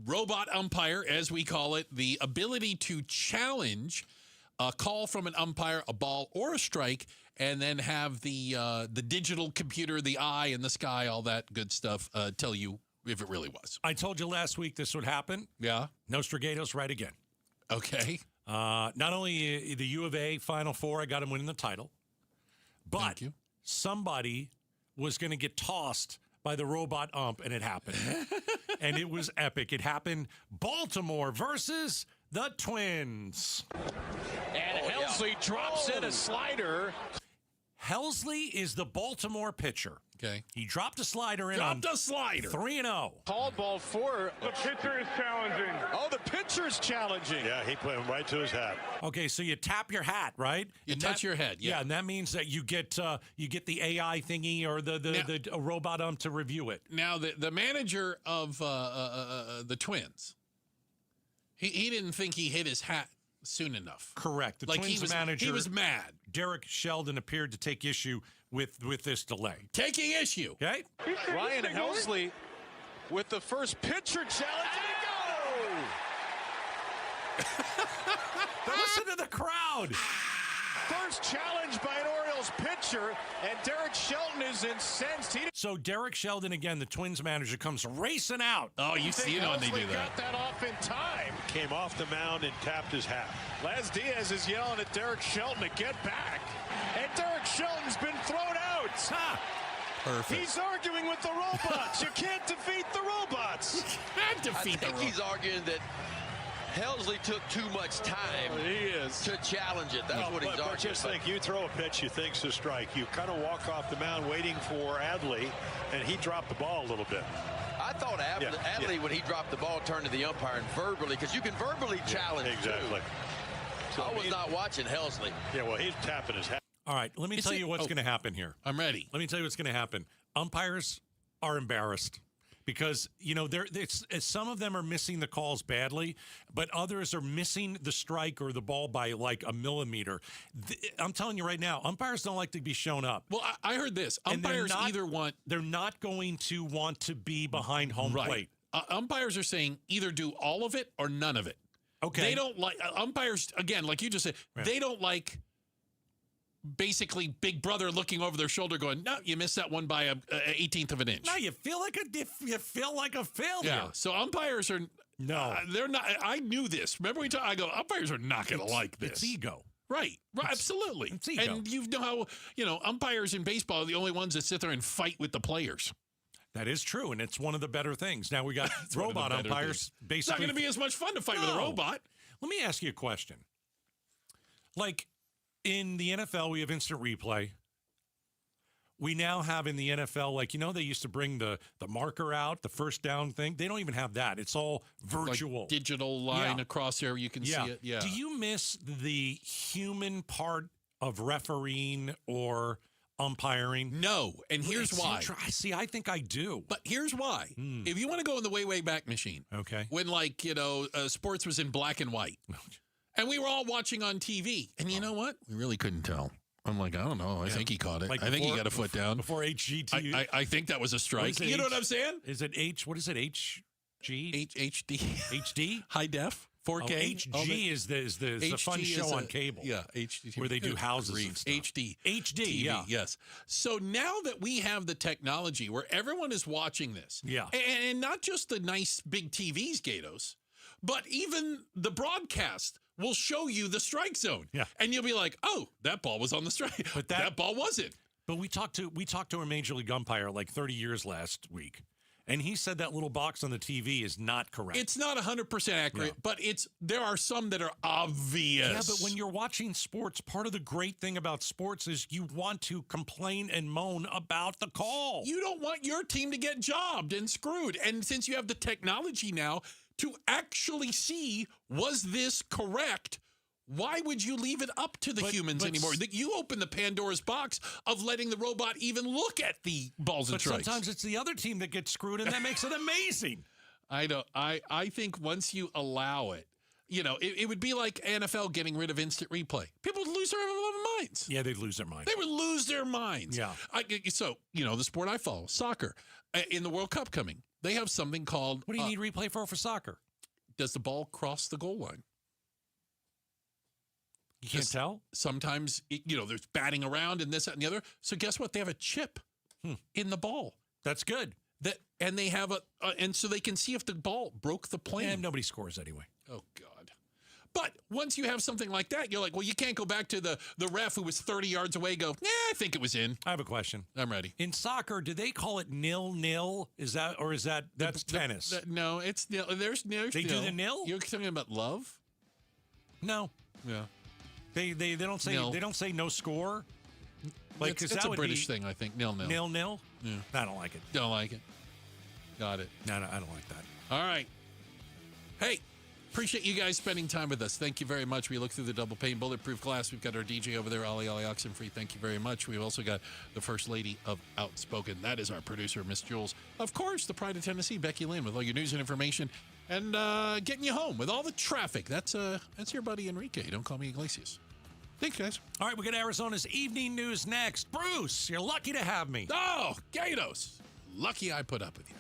robot umpire, as we call it, the ability to challenge a call from an umpire, a ball or a strike, and then have the digital computer, the eye in the sky, all that good stuff tell you if it really was. I told you last week this would happen. Yeah. Nostradamus right again. Okay. Not only the U of A Final Four, I got him winning the title, but somebody was going to get tossed by the robot ump, and it happened. And it was epic. It happened. Baltimore versus the Twins. And Helsley drops in a slider. Helsley is the Baltimore pitcher. Okay. He dropped a slider in. Dropped a slider. 3-0. Called ball 4. The pitcher is challenging. Oh, the pitcher's challenging. Yeah, he put him right to his hat. Okay, so you tap your hat, right? You touch your head, yeah. And that means that you get the AI thingy or the robot ump to review it. Now, the manager of the Twins, he didn't think he hit his hat soon enough. Correct. The Twins manager. He was mad. Derek Sheldon appeared to take issue with this delay. Taking issue. Okay. Ryan Helsley with the first pitcher challenge. And go! Listen to the crowd. First challenge by an Orioles pitcher, and Derek Shelton is incensed. So Derek Sheldon, again, the Twins manager, comes racing out. Oh, you see it when they do that. Got that off in time. Came off the mound and tapped his hat. Les Diaz is yelling at Derek Shelton to get back. And Derek Shelton's been thrown out. Perfect. He's arguing with the robots. You can't defeat the robots. You can't defeat the robots. He's arguing that Helsley took too much time to challenge it. That's what he's arguing. But just think, you throw a pitch you think's a strike. You kind of walk off the mound waiting for Adley, and he dropped the ball a little bit. I thought Adley, when he dropped the ball, turned to the umpire and verbally, because you can verbally challenge exactly. Too. So I was not watching Helsley. Yeah, well, he's tapping his hat. All right, let me tell you what's going to happen here. I'm ready. Let me tell you what's going to happen. Umpires are embarrassed because, some of them are missing the calls badly, but others are missing the strike or the ball by like a millimeter. I'm telling you right now, umpires don't like to be shown up. Well, I heard this. Umpires they're not going to want to be behind home plate. Umpires are saying either do all of it or none of it. Okay. They don't like umpires, again, like you just said, they don't like basically Big Brother looking over their shoulder going, no, you missed that one by a 1/18 of an inch. No, you feel like a failure. Yeah. So umpires are they're not. I knew this. Remember I go, umpires are not going to like this. It's ego. Right. Absolutely. It's ego. And you know how, umpires in baseball are the only ones that sit there and fight with the players. That is true, and it's one of the better things. Now we got robot umpires. Basically, it's not going to be as much fun to fight with a robot. Let me ask you a question. Like, in the NFL, we have instant replay. We now have in the NFL, they used to bring the marker out, the first down thing. They don't even have that. It's all virtual. Like digital line across there, you can see it. Yeah. Do you miss the human part of refereeing or umpiring? No, and here's why. See, I think I do. But here's why. If you want to go in the way back machine, okay, when sports was in black and white, and we were all watching on TV, and you know what? We really couldn't tell. I'm like, I don't know. I think he caught it. I think he got a foot down. Before HGT. I think that was a strike. You know what I'm saying? Is it what is it, HG? HD. HD? High def? 4K? HG is the fun show on cable. Yeah, HD. Where they do houses and stuff. HD. HD, TV, yes. So now that we have the technology where everyone is watching this, and not just the nice big TVs, Gatos, but even the broadcast will show you the strike zone. Yeah. And you'll be like, oh, that ball was on the strike. But that ball wasn't. But we talked to a Major League umpire like 30 years last week. And he said that little box on the TV is not correct. It's not 100% accurate, but there are some that are obvious. Yeah, but when you're watching sports, part of the great thing about sports is you want to complain and moan about the call. You don't want your team to get jobbed and screwed. And since you have the technology now to actually see, was this correct? Why would you leave it up to the humans anymore? That you open the Pandora's box of letting the robot even look at the balls and strikes. But sometimes it's the other team that gets screwed, and that makes it amazing. I think once you allow it, it would be like NFL getting rid of instant replay. People would lose their minds. Yeah, they'd lose their minds. They would lose their minds. Yeah. So, the sport I follow, soccer, in the World Cup coming, they have something called... What do you need replay for soccer? Does the ball cross the goal line? You can't tell? Sometimes, there's batting around and this, that, and the other. So guess what? They have a chip in the ball. That's good. And they have and so they can see if the ball broke the plane. And nobody scores anyway. Oh, God. But once you have something like that, you're like, well, you can't go back to the ref who was 30 yards away, go, I think it was in. I have a question. I'm ready. In soccer, do they call it 0-0? That's tennis? No, it's nil. There's nil. They do the nil? You're talking about love? No. Yeah. They don't say Nil. They don't say no score. It's a British thing, I think. 0-0. 0-0? Yeah. I don't like it. Don't like it. Got it. No, I don't like that. All right. Hey, appreciate you guys spending time with us. Thank you very much. We look through the double pane bulletproof glass. We've got our DJ over there, Ollie Oxenfree. Thank you very much. We've also got the First Lady of Outspoken. That is our producer, Miss Jules. Of course, the Pride of Tennessee, Becky Lynn, with all your news and information and getting you home with all the traffic. That's your buddy Enrique. Don't call me Iglesias. Thanks, guys. All right, we got Arizona's evening news next. Bruce, you're lucky to have me. Oh, Gatos. Lucky I put up with you.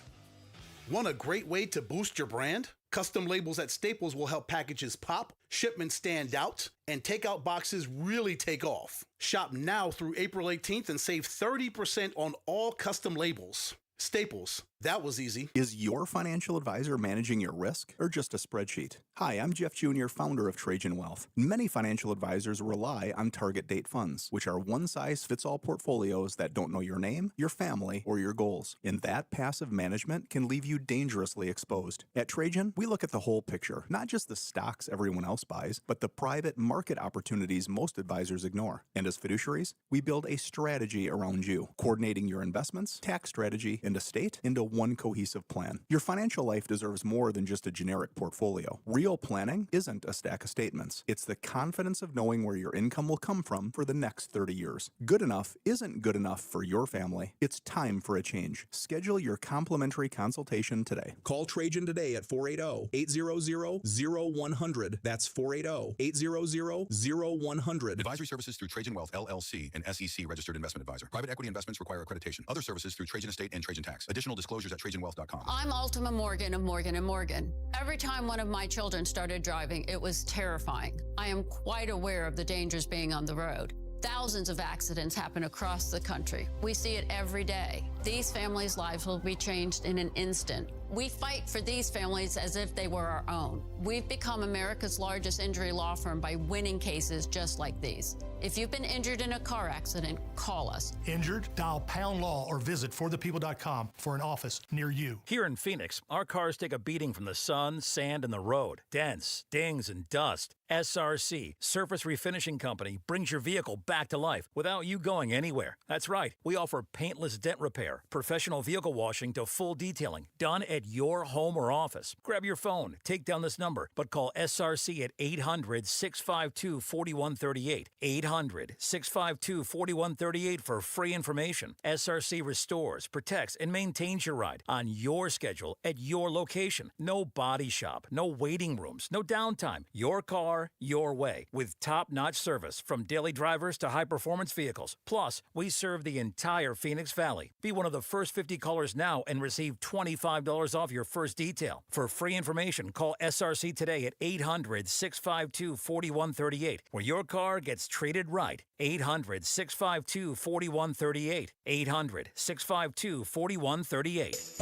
Want a great way to boost your brand? Custom labels at Staples will help packages pop, shipments stand out, and takeout boxes really take off. Shop now through April 18th and save 30% on all custom labels. Staples. That was easy. Is your financial advisor managing your risk or just a spreadsheet? Hi, I'm Jeff Jr., founder of Trajan Wealth. Many financial advisors rely on target date funds, which are one-size-fits-all portfolios that don't know your name, your family, or your goals. And that passive management can leave you dangerously exposed. At Trajan, we look at the whole picture, not just the stocks everyone else buys, but the private market opportunities most advisors ignore. And as fiduciaries, we build a strategy around you, coordinating your investments, tax strategy, and estate into one cohesive plan. Your financial life deserves more than just a generic portfolio. Real planning isn't a stack of statements. It's the confidence of knowing where your income will come from for the next 30 years. Good enough isn't good enough for your family. It's time for a change. Schedule your complimentary consultation today. Call Trajan today at 480-800-0100. That's 480-800-0100. Advisory services through Trajan Wealth, LLC, an SEC registered investment advisor. Private equity investments require accreditation. Other services through Trajan Estate and Trajan Tax. Additional disclosures at TrajanWealth.com. I'm Ultima Morgan of Morgan & Morgan. Every time one of my children started driving, it was terrifying. I am quite aware of the dangers being on the road. Thousands of accidents happen across the country. We see it every day. These families' lives will be changed in an instant. We fight for these families as if they were our own. We've become America's largest injury law firm by winning cases just like these. If you've been injured in a car accident, call us. Injured? Dial #law or visit forthepeople.com for an office near you. Here in Phoenix, our cars take a beating from the sun, sand, and the road. Dents, dings, and dust. SRC, Surface Refinishing Company, brings your vehicle back to life without you going anywhere. That's right. We offer paintless dent repair, professional vehicle washing to full detailing, done at your home or office. Grab your phone, take down this number, but call SRC at 800-652-4138. 800-652-4138 for free information. SRC restores, protects, and maintains your ride on your schedule at your location. No body shop, no waiting rooms, no downtime. Your car, your way, with top-notch service from daily drivers to high-performance vehicles. Plus, we serve the entire Phoenix Valley. Be one of the first 50 callers now and receive $25 off your first detail. For free information, call SRC today at 800-652-4138, where your car gets treated right. 800-652-4138. 800-652-4138.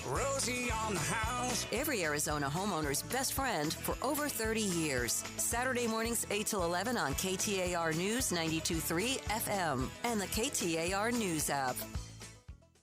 Rosie on the house. Every Arizona homeowner's best friend for over 30 years. Saturday mornings 8 till 11 on KTAR News 92.3 FM and the KTAR News app.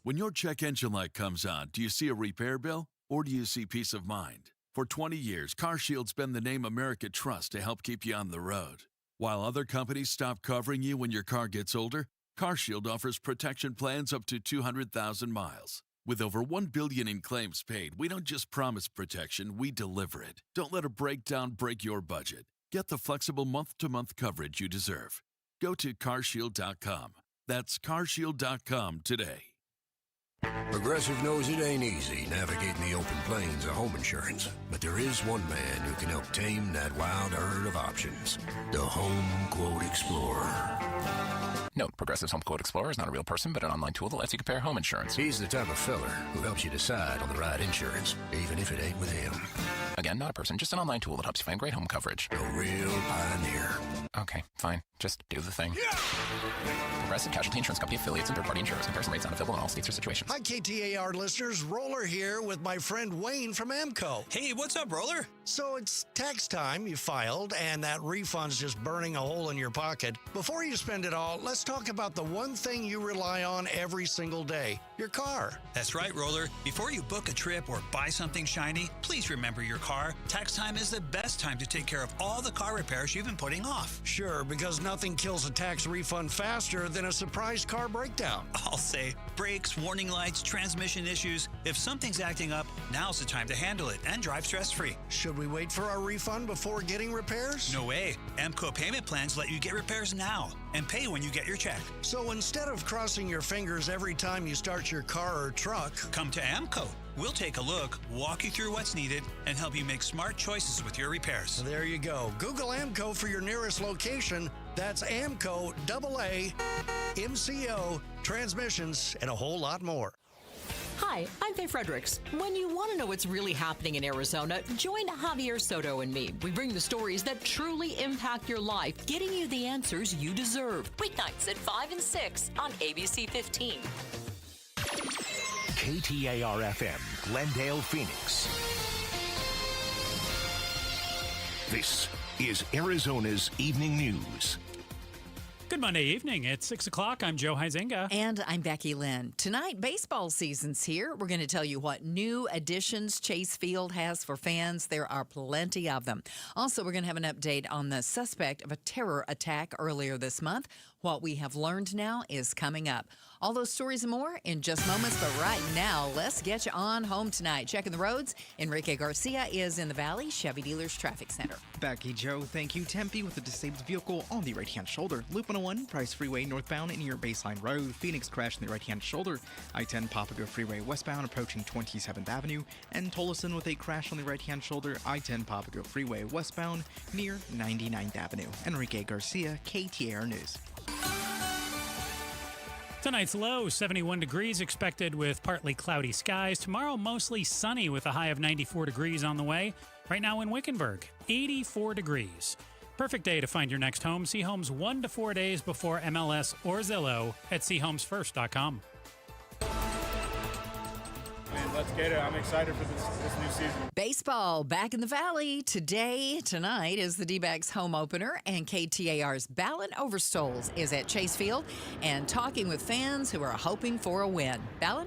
When your check engine light comes on, do you see a repair bill or do you see peace of mind? For 20 years, CarShield's been the name America trusts to help keep you on the road. While other companies stop covering you when your car gets older, CarShield offers protection plans up to 200,000 miles. With over $1 billion in claims paid, we don't just promise protection, we deliver it. Don't let a breakdown break your budget. Get the flexible month-to-month coverage you deserve. Go to carshield.com. That's carshield.com today. Progressive knows it ain't easy navigating the open plains of home insurance, but there is one man who can help tame that wild herd of options. The Home Quote Explorer. Note, Progressive's Home Quote Explorer is not a real person, but an online tool that lets you compare home insurance. He's the type of feller who helps you decide on the right insurance, even if it ain't with him. Again, not a person, just an online tool that helps you find great home coverage. A real pioneer. Okay, fine. Just do the thing. Yeah! Progressive Casualty Insurance Company affiliates and third-party insurers. Comparison rates not available in all states or situations. Hi, KTAR listeners. Roller here with my friend Wayne from AMCO. Hey, what's up, Roller? So it's tax time. You filed, and that refund's just burning a hole in your pocket. Before you spend it all, let's talk about the one thing you rely on every single day, your car. That's right, Roller. Before you book a trip or buy something shiny, please remember your car. Tax time is the best time to take care of all the car repairs you've been putting off. Sure, because nothing kills a tax refund faster than a surprise car breakdown. I'll say brakes, warning lights, transmission issues. If something's acting up, now's the time to handle it and drive stress-free. Should we wait for our refund before getting repairs? No way. AMCO payment plans let you get repairs now and pay when you get your check. So instead of crossing your fingers every time you start your car or truck, come to AMCO. We'll take a look, walk you through what's needed, and help you make smart choices with your repairs. There you go. Google AMCO for your nearest location. That's AMCO, AA, MCO, transmissions, and a whole lot more. Hi, I'm Faye Fredericks. When you want to know what's really happening in Arizona, join Javier Soto and me. We bring the stories that truly impact your life, getting you the answers you deserve. Weeknights at 5 and 6 on ABC 15. KTAR-FM, Glendale, Phoenix. This is Arizona's Evening News. Good Monday evening. It's 6 o'clock. I'm Joe Huizenga. And I'm Becky Lynn. Tonight, baseball season's here. We're going to tell you what new additions Chase Field has for fans. There are plenty of them. Also, we're going to have an update on the suspect of a terror attack earlier this month. What we have learned now is coming up. All those stories and more in just moments, but right now, let's get you on home tonight. Checking the roads, Enrique Garcia is in the Valley Chevy Dealers Traffic Center. Becky, Joe, thank you. Tempe with a disabled vehicle on the right-hand shoulder. Loop 101, Price Freeway northbound near Baseline Road. Phoenix crash on the right-hand shoulder. I-10 Papago Freeway westbound approaching 27th Avenue. And Tolleson with a crash on the right-hand shoulder. I-10 Papago Freeway westbound near 99th Avenue. Enrique Garcia, KTAR News. Tonight's low, 71 degrees expected with partly cloudy skies. Tomorrow, mostly sunny with a high of 94 degrees on the way. Right now in Wickenburg, 84 degrees. Perfect day to find your next home. See homes 1 to 4 days before MLS or Zillow at seehomesfirst.com. Let's get it. I'm excited for this new season. Baseball back in the Valley. Tonight is the Dbacks home opener, and KTAR's Ballon Overstoles is at Chase Field and talking with fans who are hoping for a win. Ballon?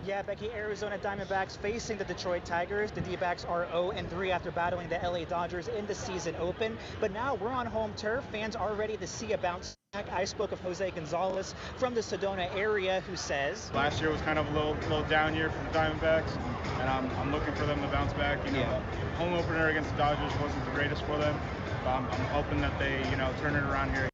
Yeah, Becky, Arizona Diamondbacks facing the Detroit Tigers. The D-backs are 0-3 after battling the LA Dodgers in the season open. But now we're on home turf. Fans are ready to see a bounce back. I spoke of Jose Gonzalez from the Sedona area who says, last year was kind of a little down year for the Diamondbacks, and I'm looking for them to bounce back. Home opener against the Dodgers wasn't the greatest for them. But I'm hoping that they, turn it around here.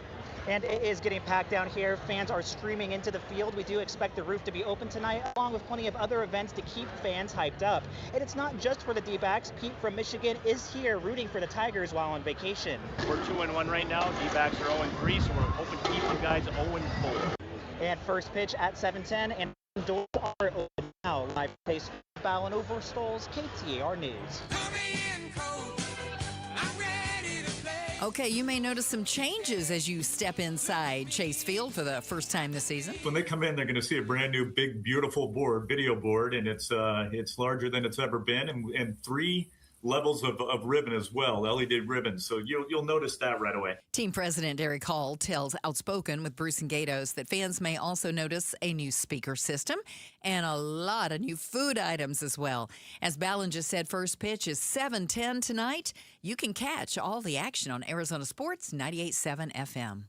And it is getting packed down here. Fans are streaming into the field. We do expect the roof to be open tonight, along with plenty of other events to keep fans hyped up. And it's not just for the D-backs. Pete from Michigan is here rooting for the Tigers while on vacation. We're 2-1 right now. D-backs are 0-3, so we're hoping to keep you guys 0-4. And first pitch at 7:10, and doors are open now. Live pace Ballon Overstoles, KTAR News. Okay, you may notice some changes as you step inside Chase Field for the first time this season. When they come in, they're going to see a brand new, big, beautiful video board, and it's larger than it's ever been, and 3 levels of ribbon as well, LED ribbon. So you'll notice that right away. Team President Derek Hall tells Outspoken with Bruce and Gatos that fans may also notice a new speaker system and a lot of new food items as well. As Ballon just said, first pitch is 7:10 tonight. You can catch all the action on Arizona Sports 98.7 FM.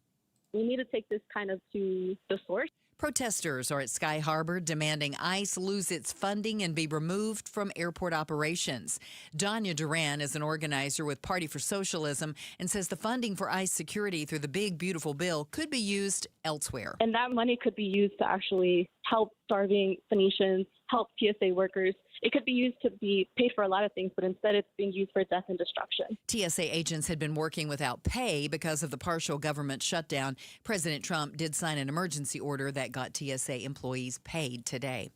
We need to take this kind of to the source. Protesters are at Sky Harbor demanding ICE lose its funding and be removed from airport operations. Danya Duran is an organizer with Party for Socialism and says the funding for ICE security through the Big Beautiful Bill could be used elsewhere. And that money could be used to actually help starving Phoenicians, help TSA workers. It could be used to be paid for a lot of things, but instead it's being used for death and destruction. TSA agents had been working without pay because of the partial government shutdown. President Trump did sign an emergency order that got TSA employees paid today.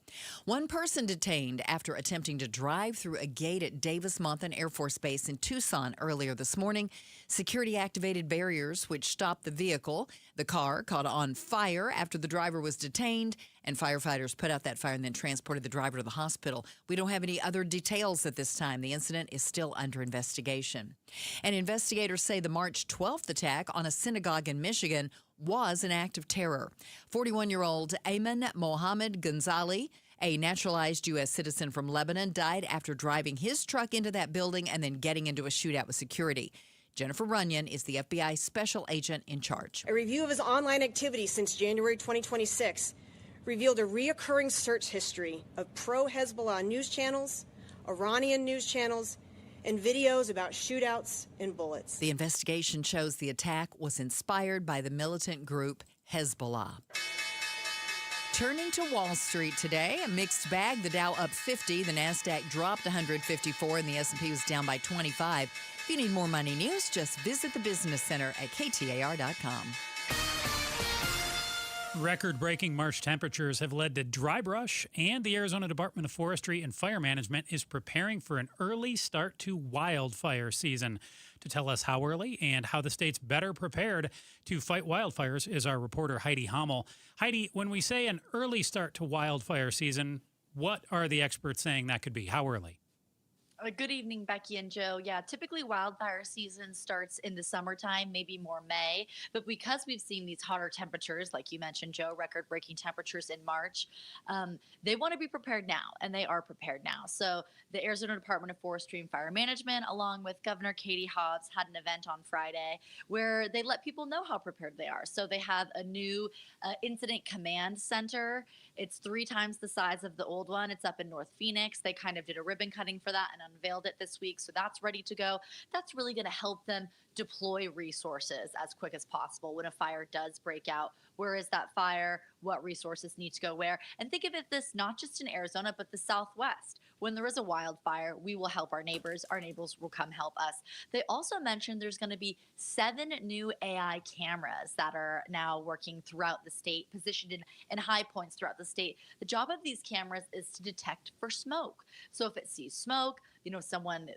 One person detained after attempting to drive through a gate at Davis-Monthan Air Force Base in Tucson earlier this morning. Security activated barriers which stopped the vehicle. The car caught on fire after the driver was detained, and firefighters put out that fire and then transported the driver to the hospital. We don't have any other details at this time. The incident is still under investigation. And investigators say the March 12th attack on a synagogue in Michigan was an act of terror. 41-year-old Ayman Mohammed Gonzali, a naturalized U.S. citizen from Lebanon, died after driving his truck into that building and then getting into a shootout with security. Jennifer Runyon is the FBI special agent in charge. A review of his online activity since January 2026 revealed a reoccurring search history of pro-Hezbollah news channels, Iranian news channels, and videos about shootouts and bullets. The investigation shows the attack was inspired by the militant group Hezbollah. Turning to Wall Street today, a mixed bag. The Dow up 50, the NASDAQ dropped 154, and the S&P was down by 25. If you need more money news, just visit the Business Center at KTAR.com. Record-breaking March temperatures have led to dry brush, and the Arizona Department of Forestry and Fire Management is preparing for an early start to wildfire season. To tell us how early and how the state's better prepared to fight wildfires is our reporter Heidi Hamel. Heidi, when we say an early start to wildfire season, what are the experts saying that could be? How early? Good evening, Becky and Joe. Yeah, typically wildfire season starts in the summertime, maybe more May. But because we've seen these hotter temperatures, like you mentioned, Joe, record-breaking temperatures in March, they want to be prepared now, and they are prepared now. So the Arizona Department of Forestry and Fire Management, along with Governor Katie Hobbs, had an event on Friday where they let people know how prepared they are. So they have a new incident command center. It's 3 times the size of the old one. It's up in North Phoenix. They kind of did a ribbon cutting for that and unveiled it this week. So that's ready to go. That's really going to help them deploy resources as quick as possible when a fire does break out. Where is that fire? What resources need to go where? And think of it this not just in Arizona, but the Southwest. When there is a wildfire, we will help our neighbors. Our neighbors will come help us. They also mentioned there's going to be 7 new AI cameras that are now working throughout the state, positioned in high points throughout the state. The job of these cameras is to detect for smoke. So if it sees smoke,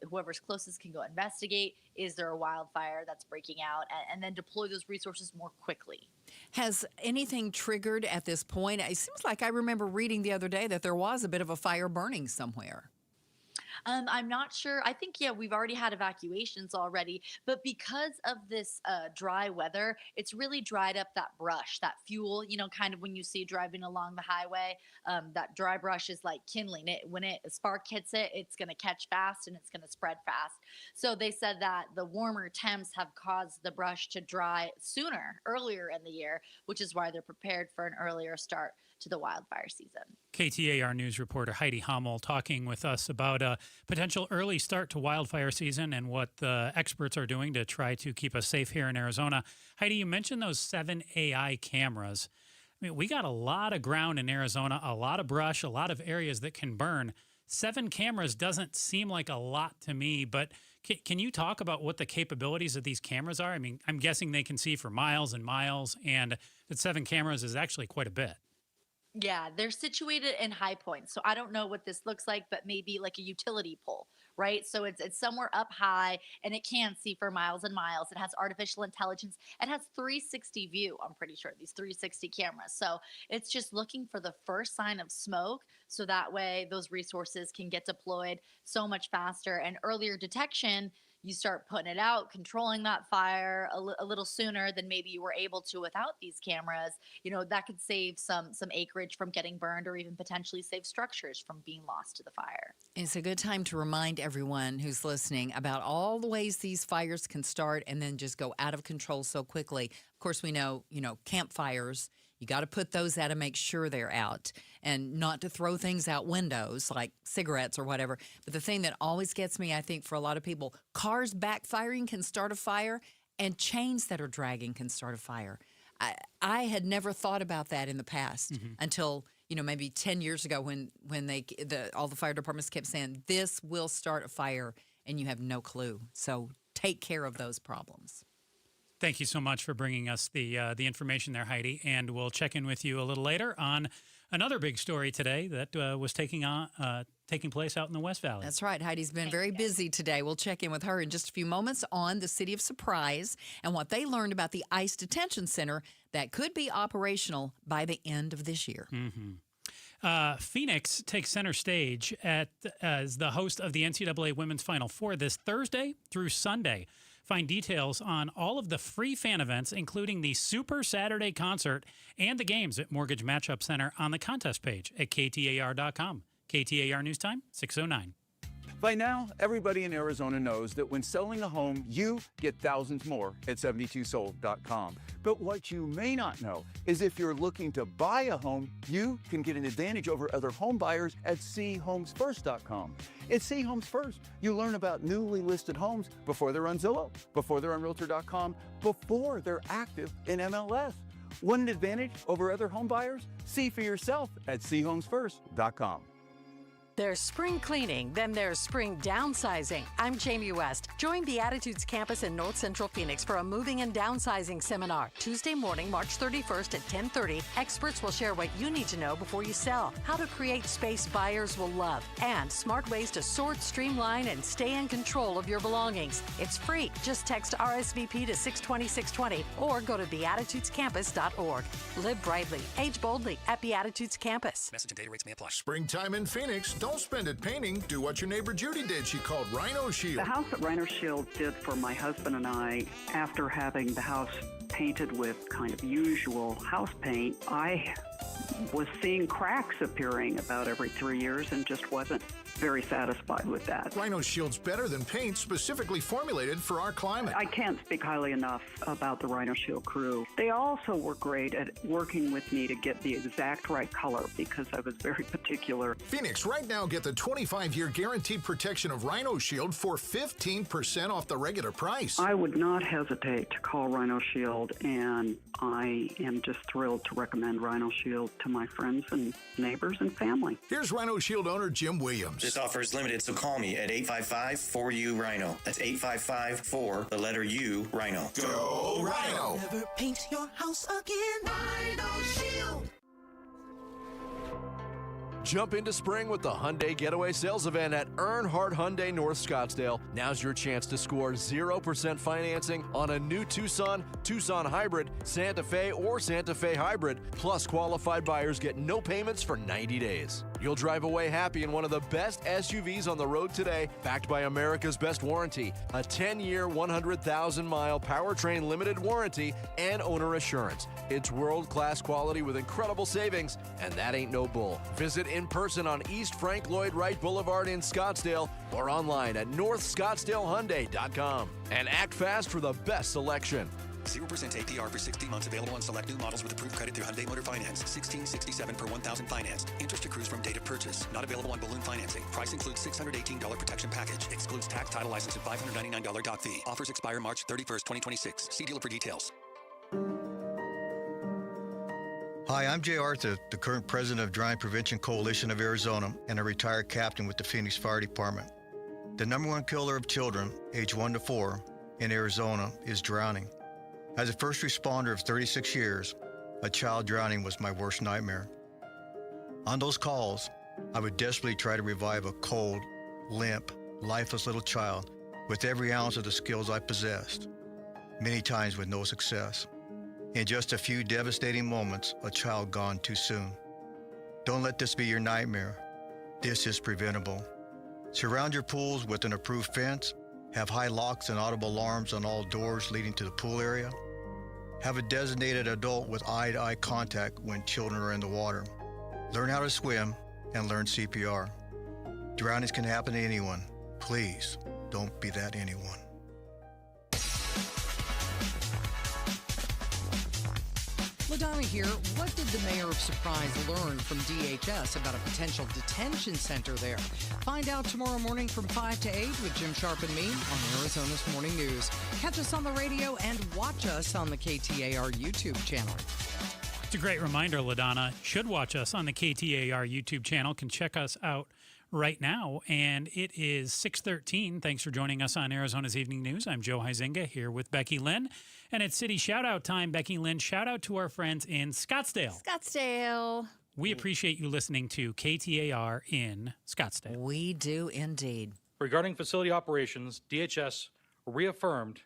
whoever's closest can go investigate. Is there a wildfire that's breaking out? And then deploy those resources more quickly. Has anything triggered at this point? It seems like I remember reading the other day that there was a bit of a fire burning somewhere. I'm not sure. I think, we've already had evacuations already, but because of this dry weather, it's really dried up that brush, that fuel, kind of when you see driving along the highway, that dry brush is like kindling it. When a spark hits it, it's going to catch fast and it's going to spread fast. So they said that the warmer temps have caused the brush to dry earlier in the year, which is why they're prepared for an earlier start to the wildfire season. KTAR News reporter Heidi Hamel talking with us about a potential early start to wildfire season and what the experts are doing to try to keep us safe here in Arizona. Heidi, you mentioned those 7 AI cameras. I mean, we got a lot of ground in Arizona, a lot of brush, a lot of areas that can burn. 7 cameras doesn't seem like a lot to me, but can you talk about what the capabilities of these cameras are? I mean, I'm guessing they can see for miles and miles, and that 7 cameras is actually quite a bit. Yeah, they're situated in high points. So I don't know what this looks like, but maybe like a utility pole, right? So it's somewhere up high and it can see for miles and miles. It has artificial intelligence. It has 360 view, I'm pretty sure, these 360 cameras. So it's just looking for the first sign of smoke. So that way those resources can get deployed so much faster, and earlier detection, you start putting it out, controlling that fire a little sooner than maybe you were able to without these cameras. That could save some acreage from getting burned, or even potentially save structures from being lost to the fire. It's a good time to remind everyone who's listening about all the ways these fires can start and then just go out of control so quickly. Of course, we know, campfires. You got to put those out and make sure they're out, and not to throw things out windows like cigarettes or whatever. But the thing that always gets me, I think, for a lot of people, cars backfiring can start a fire, and chains that are dragging can start a fire. I had never thought about that in the past until, maybe 10 years ago when all the fire departments kept saying, this will start a fire, and you have no clue. So take care of those problems. Thank you so much for bringing us the information there, Heidi. And we'll check in with you a little later on another big story today that was taking place out in the West Valley. That's right. Heidi's been very busy today. We'll check in with her in just a few moments on the City of Surprise and what they learned about the ICE Detention Center that could be operational by the end of this year. Mm-hmm. Phoenix takes center stage as the host of the NCAA Women's Final Four this Thursday through Sunday. Find details on all of the free fan events, including the Super Saturday concert and the games at Mortgage Matchup Center on the contest page at KTAR.com. KTAR News Time, 6:09. By now, everybody in Arizona knows that when selling a home, you get thousands more at 72sold.com. But what you may not know is if you're looking to buy a home, you can get an advantage over other home buyers at chomesfirst.com. At See Homes First, you learn about newly listed homes before they're on Zillow, before they're on Realtor.com, before they're active in MLS. Want an advantage over other home buyers? See for yourself at chomesfirst.com. There's spring cleaning, then there's spring downsizing. I'm Jamie West. Join Beatitudes campus in North Central Phoenix for a moving and downsizing seminar. Tuesday morning, March 31st at 10:30. Experts will share what you need to know before you sell, how to create space buyers will love, and smart ways to sort, streamline, and stay in control of your belongings. It's free. Just text RSVP to 620-620 or go to beatitudescampus.org. Live brightly. Age boldly at Beatitudes Campus. Message and data rates may apply. Springtime in Phoenix. Don't spend it painting. Do what your neighbor Judy did. She called Rhino Shield. The house that Rhino Shield did for my husband and I, after having the house painted with kind of usual house paint, I was seeing cracks appearing about every 3 years and just wasn't very satisfied with that. Rhino Shield's better than paint, specifically formulated for our climate. I can't speak highly enough about the Rhino Shield crew. They also were great at working with me to get the exact right color because I was very particular. Phoenix, right now get the 25-year guaranteed protection of Rhino Shield for 15% off the regular price. I would not hesitate to call Rhino Shield, and I am just thrilled to recommend Rhino Shield to my friends and neighbors and family. Here's Rhino Shield owner Jim Williams. This offer is limited, so call me at 855-4U-RHINO. That's 855-4, the letter U, Rhino. Go Rhino! Never paint your house again. Rhino Shield. Jump into spring with the Hyundai Getaway Sales Event at Earnhardt Hyundai North Scottsdale. Now's your chance to score 0% financing on a new Tucson, Tucson Hybrid, Santa Fe, or Santa Fe Hybrid. Plus, qualified buyers get no payments for 90 days. You'll drive away happy in one of the best SUVs on the road today, backed by America's Best Warranty, a 10-year, 100,000-mile powertrain limited warranty, and owner assurance. It's world-class quality with incredible savings, and that ain't no bull. Visit in person on East Frank Lloyd Wright Boulevard in Scottsdale or online at northscottsdalehyundai.com. And act fast for the best selection. 0% APR for 60 months available on select new models with approved credit through Hyundai Motor Finance. $1,667 per $1,000 financed. Interest accrues from date of purchase. Not available on balloon financing. Price includes $618 protection package. Excludes tax, title, license, and $599 doc fee. Offers expire March 31st, 2026. See dealer for details. Hi, I'm Jay Arthur, the current president of Drowning Prevention Coalition of Arizona and a retired captain with the Phoenix Fire Department. The number one killer of children, age 1 to 4, in Arizona is drowning. As a first responder of 36 years, a child drowning was my worst nightmare. On those calls, I would desperately try to revive a cold, limp, lifeless little child with every ounce of the skills I possessed, many times with no success. In just a few devastating moments, a child gone too soon. Don't let this be your nightmare. This is preventable. Surround your pools with an approved fence. Have high locks and audible alarms on all doors leading to the pool area. Have a designated adult with eye-to-eye contact when children are in the water. Learn how to swim and learn CPR. Drownings can happen to anyone. Please, don't be that anyone. LaDonna here. What did the mayor of Surprise learn from DHS about a potential detention center there? Find out tomorrow morning from 5 to 8 with Jim Sharp and me on Arizona's Morning News. Catch us on the radio and watch us on the KTAR YouTube channel. Just a great reminder, LaDonna should watch us on the KTAR YouTube channel, can check us out right now. And it is 6:13. Thanks for joining us on Arizona's Evening News. I'm Joe Huizenga here with Becky Lynn. And it's City Shout-Out time. Becky Lynn, shout out to our friends in Scottsdale. Scottsdale. We appreciate you listening to KTAR in Scottsdale. We do indeed. Regarding facility operations, DHS reaffirmed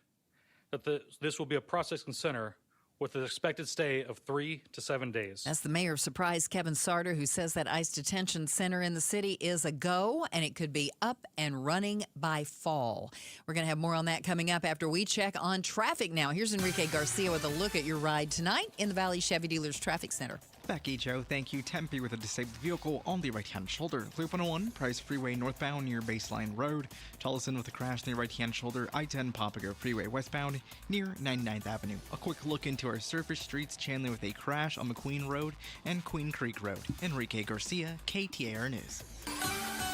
that this will be a processing center with an expected stay of 3 to 7 days. That's the mayor of Surprise, Kevin Sarter, who says that ICE detention center in the city is a go, and it could be up and running by fall. We're going to have more on that coming up after we check on traffic now. Here's Enrique Garcia with a look at your ride tonight in the Valley Chevy Dealers Traffic Center. Becky, Joe, thank you. Tempe with a disabled vehicle on the right-hand shoulder. Loop 101, Price Freeway northbound near Baseline Road. Tolleson with a crash near right-hand shoulder. I-10 Papago Freeway westbound near 99th Avenue. A quick look into our surface streets. Chandler with a crash on McQueen Road and Queen Creek Road. Enrique Garcia, KTAR News.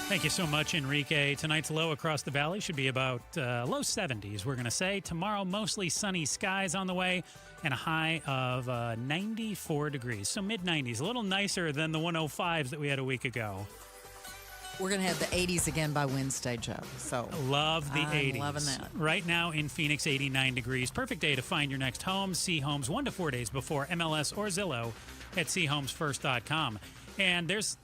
Thank you so much, Enrique. Tonight's low across the valley should be about low 70s, we're going to say. Tomorrow, mostly sunny skies on the way and a high of 94 degrees. So mid-90s, a little nicer than the 105s that we had a week ago. We're going to have the 80s again by Wednesday, Joe. So love the 80s. I'm loving that. Right now in Phoenix, 89 degrees. Perfect day to find your next home. See homes 1 to 4 days before MLS or Zillow at seehomesfirst.com. And there's,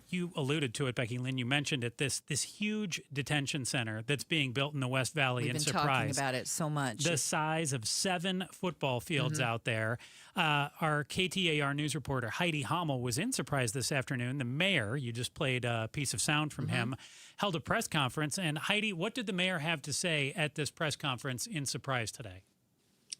you alluded to it, Becky Lynn. You mentioned it. This huge detention center that's being built in the West Valley in Surprise. We've been talking about it so much. The size of 7 football fields out there. Our KTAR news reporter Heidi Hommel was in Surprise this afternoon. The mayor, you just played a piece of sound from him, held a press conference. And Heidi, what did the mayor have to say at this press conference in Surprise today?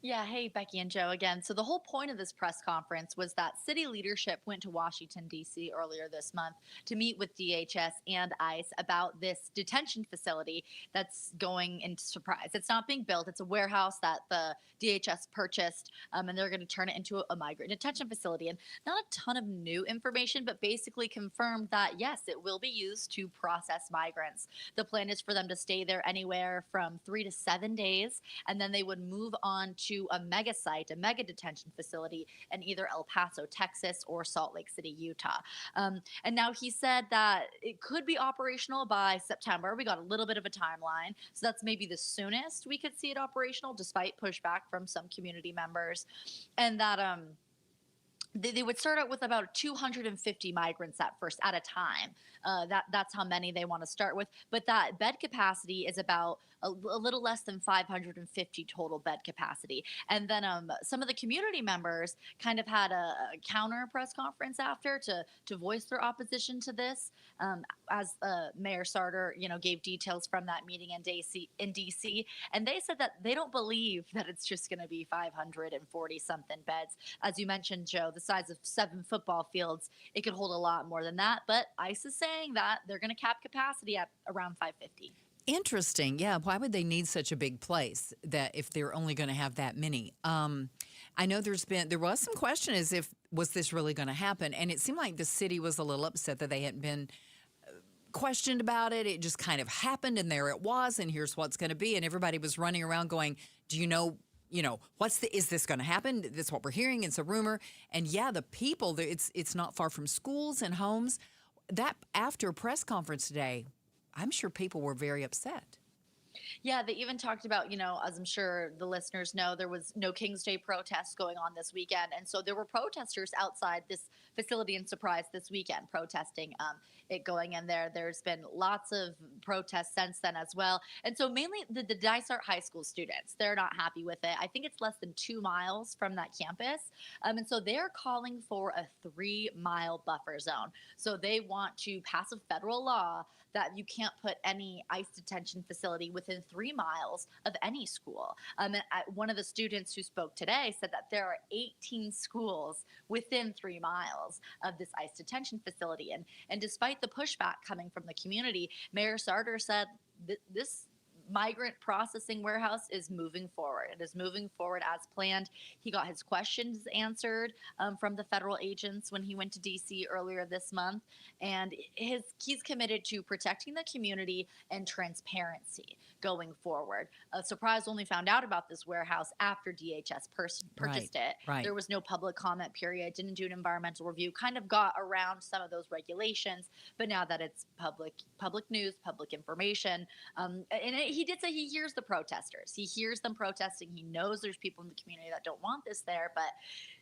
Yeah, hey, Becky and Joe again. So the whole point of this press conference was that city leadership went to Washington, D.C. earlier this month to meet with DHS and ICE about this detention facility that's going into Surprise. It's not being built. It's a warehouse that the DHS purchased, and they're going to turn it into a migrant detention facility. And not a ton of new information, but basically confirmed that, yes, it will be used to process migrants. The plan is for them to stay there anywhere from 3 to 7 days, and then they would move on to a mega site, a mega detention facility in either El Paso, Texas, or Salt Lake City, Utah. And now he said that it could be operational by September. We got a little bit of a timeline. So that's maybe the soonest we could see it operational, despite pushback from some community members. And that they would start out with about 250 migrants at first at a time. That's how many they want to start with. But that bed capacity is about a little less than 550 total bed capacity. And then some of the community members kind of had a counter press conference after to voice their opposition to this. As Mayor Sarter, gave details from that meeting in DC, and they said that they don't believe that it's just going to be 540 something beds. As you mentioned, Joe, the size of 7 football fields, it could hold a lot more than that. But ICE is saying that they're going to cap capacity at around 550. Interesting. Yeah. Why would they need such a big place that if they're only going to have that many? I know there was some question as if, was this really going to happen? And it seemed like the city was a little upset that they hadn't been questioned about it. It just kind of happened, and there it was, and here's what's going to be. And everybody was running around going, do you know, is this going to happen? That's what we're hearing. It's a rumor. And yeah, the people, it's not far from schools and homes. That after a press conference today, I'm sure people were very upset. Yeah, they even talked about, as I'm sure the listeners know, there was no King's Day protests going on this weekend. And so there were protesters outside this facility in Surprise this weekend protesting it going in there. There's been lots of protests since then as well. And so mainly the Dysart High School students, they're not happy with it. I think it's less than 2 miles from that campus. And so they're calling for a 3-mile buffer zone. So they want to pass a federal law that you can't put any ICE detention facility within 3 miles of any school. And one of the students who spoke today said that there are 18 schools within 3 miles of this ICE detention facility. And despite the pushback coming from the community, Mayor Sarter said this migrant processing warehouse is moving forward. It is moving forward as planned. He got his questions answered from the federal agents when he went to D.C. earlier this month, and he's committed to protecting the community and transparency going forward. Surprise only found out about this warehouse after DHS purchased it. Right. There was no public comment period, didn't do an environmental review, kind of got around some of those regulations, but now that it's public news, public information, he did say he hears the protesters. He hears them protesting. He knows there's people in the community that don't want this there, but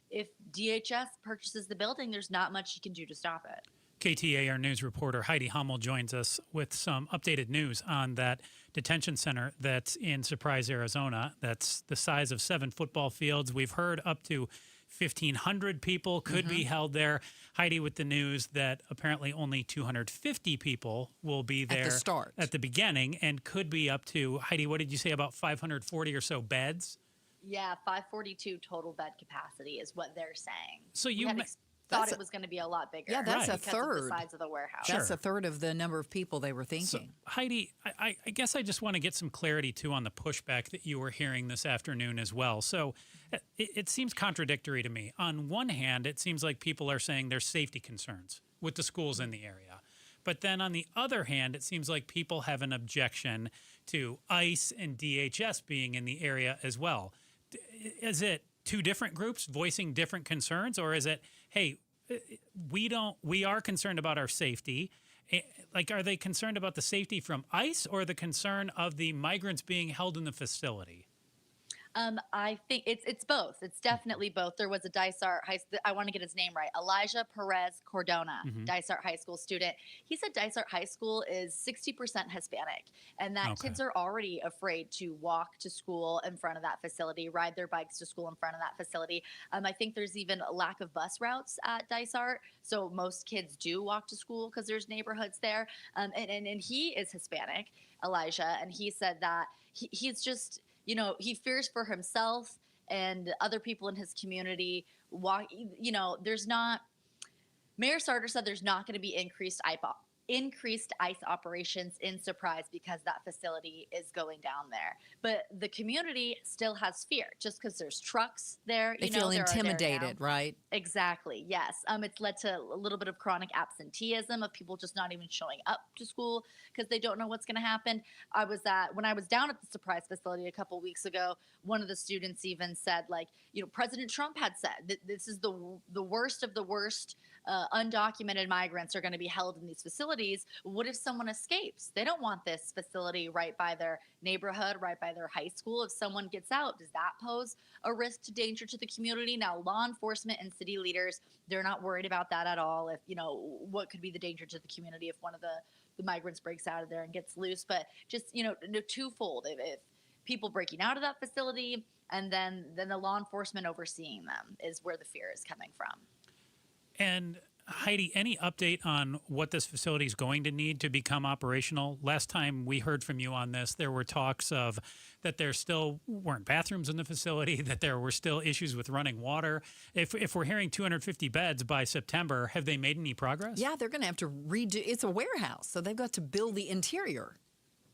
if DHS purchases the building, there's not much he can do to stop it. KTAR news reporter Heidi Hummel joins us with some updated news on that detention center that's in Surprise, Arizona. That's the size of 7 football fields. We've heard up to 1,500 people could be held there. Heidi with the news that apparently only 250 people will be there at the start, at the beginning, and could be up to, Heidi, what did you say, about 540 or so beds? Yeah, 542 total bed capacity is what they're saying. So you thought it was going to be a lot bigger. Yeah, that's a third. Of the size of the warehouse. That's a third of the number of people they were thinking. So, Heidi, I guess I just want to get some clarity, too, on the pushback that you were hearing this afternoon as well. So it seems contradictory to me. On one hand, it seems like people are saying there's safety concerns with the schools in the area. But then on the other hand, it seems like people have an objection to ICE and DHS being in the area as well. Is it two different groups voicing different concerns, or is it, hey, we are concerned about our safety? Like, are they concerned about the safety from ICE or the concern of the migrants being held in the facility? I think it's both. It's definitely both. There was a Dysart I want to get his name right. Elijah Perez Cardona, Dysart High School student. He said Dysart High School is 60% Hispanic, and that kids are already afraid to walk to school in front of that facility, ride their bikes to school in front of that facility. I think there's even a lack of bus routes at Dysart, so most kids do walk to school because there's neighborhoods there. And he is Hispanic, Elijah, and he said that he's just, he fears for himself and other people in his community. Mayor Sarter said there's not going to be increased ICE operations in Surprise because that facility is going down there. But the community still has fear just because there's trucks there. They feel intimidated, right? Exactly, yes. It's led to a little bit of chronic absenteeism of people just not even showing up to school because they don't know what's going to happen. When I was down at the Surprise facility a couple weeks ago, one of the students even said, President Trump had said that this is the worst of the worst. Undocumented migrants are going to be held in these facilities. What if someone escapes? They don't want this facility right by their neighborhood, right by their high school. If someone gets out, does that pose a risk to danger to the community? Now, law enforcement and city leaders, they're not worried about that at all. If, what could be the danger to the community if one of the migrants breaks out of there and gets loose. But just, twofold. If people breaking out of that facility and then the law enforcement overseeing them is where the fear is coming from. And Heidi, any update on what this facility is going to need to become operational? Last time we heard from you on this, there were talks of that there still weren't bathrooms in the facility, that there were still issues with running water. If we're hearing 250 beds by September, have they made any progress? Yeah, they're going to have to redo. It's a warehouse, so they've got to build the interior.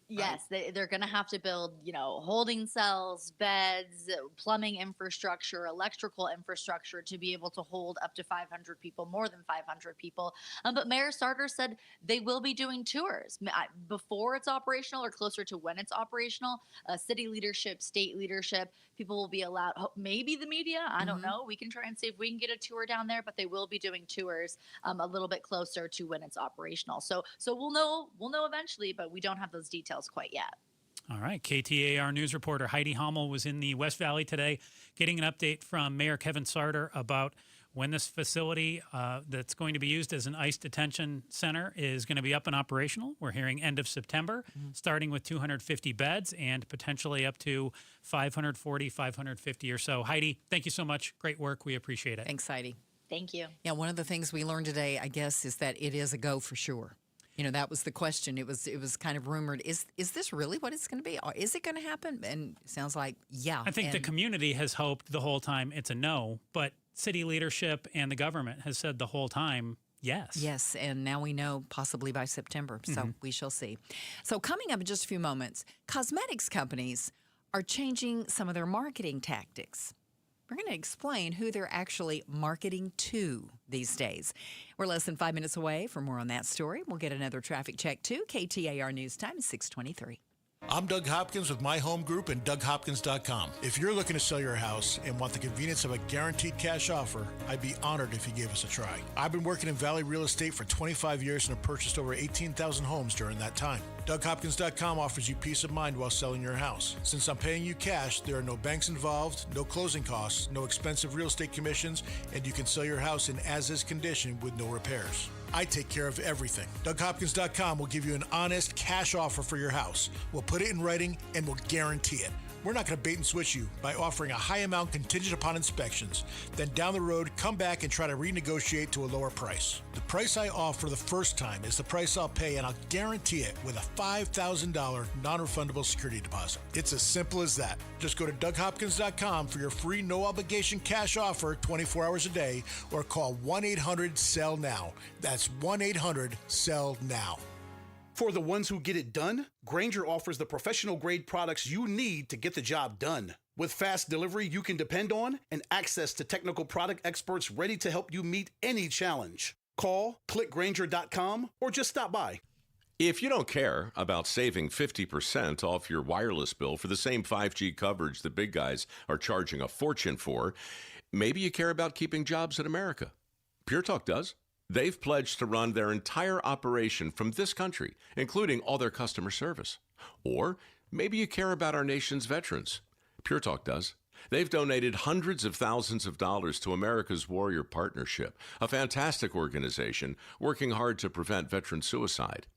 Yes, they're going to have to build, holding cells, beds, plumbing infrastructure, electrical infrastructure to be able to hold up to 500 people, more than 500 people. But Mayor Sarter said they will be doing tours before it's operational or closer to when it's operational. City leadership, state leadership, people will be allowed, maybe the media, I don't know. We can try and see if we can get a tour down there, but they will be doing tours a little bit closer to when it's operational. So we'll know eventually, but we don't have those details quite yet. All right. KTAR news reporter Heidi Hummel was in the West Valley today getting an update from Mayor Kevin Sarter about when this facility that's going to be used as an ICE detention center is going to be up and operational. We're hearing end of September, starting with 250 beds and potentially up to 540, 550 or so. Heidi, thank you so much. Great work. We appreciate it. Thanks, Heidi. Thank you. Yeah, one of the things we learned today, I guess, is that it is a go for sure. That was the question. It was kind of rumored. Is this really what it's going to be? Or is it going to happen? And it sounds like, yeah. I think the community has hoped the whole time it's a no, but city leadership and the government has said the whole time, Yes. Yes, and now we know possibly by September, so we shall see. So coming up in just a few moments, cosmetics companies are changing some of their marketing tactics. We're going to explain who they're actually marketing to these days. We're less than 5 minutes away. For more on that story, we'll get another traffic check too. KTAR News Time is 6:23. I'm Doug Hopkins with My Home Group and DougHopkins.com. If you're looking to sell your house and want the convenience of a guaranteed cash offer, I'd be honored if you gave us a try. I've been working in Valley Real Estate for 25 years and have purchased over 18,000 homes during that time. DougHopkins.com offers you peace of mind while selling your house. Since I'm paying you cash, there are no banks involved, no closing costs, no expensive real estate commissions, and you can sell your house in as-is condition with no repairs. I take care of everything. DougHopkins.com will give you an honest cash offer for your house. We'll put it in writing and we'll guarantee it. We're not going to bait and switch you by offering a high amount contingent upon inspections. Then down the road, come back and try to renegotiate to a lower price. The price I offer the first time is the price I'll pay, and I'll guarantee it with a $5,000 non-refundable security deposit. It's as simple as that. Just go to DougHopkins.com for your free no-obligation cash offer 24 hours a day, or call 1-800-SELL-NOW. That's 1-800-SELL-NOW. For the ones who get it done, Grainger offers the professional-grade products you need to get the job done. With fast delivery you can depend on and access to technical product experts ready to help you meet any challenge. Call, click Grainger.com, or just stop by. If you don't care about saving 50% off your wireless bill for the same 5G coverage the big guys are charging a fortune for, maybe you care about keeping jobs in America. Pure Talk does. They've pledged to run their entire operation from this country, including all their customer service. Or maybe you care about our nation's veterans. Pure Talk does. They've donated hundreds of thousands of dollars to America's Warrior Partnership, a fantastic organization working hard to prevent veteran suicide.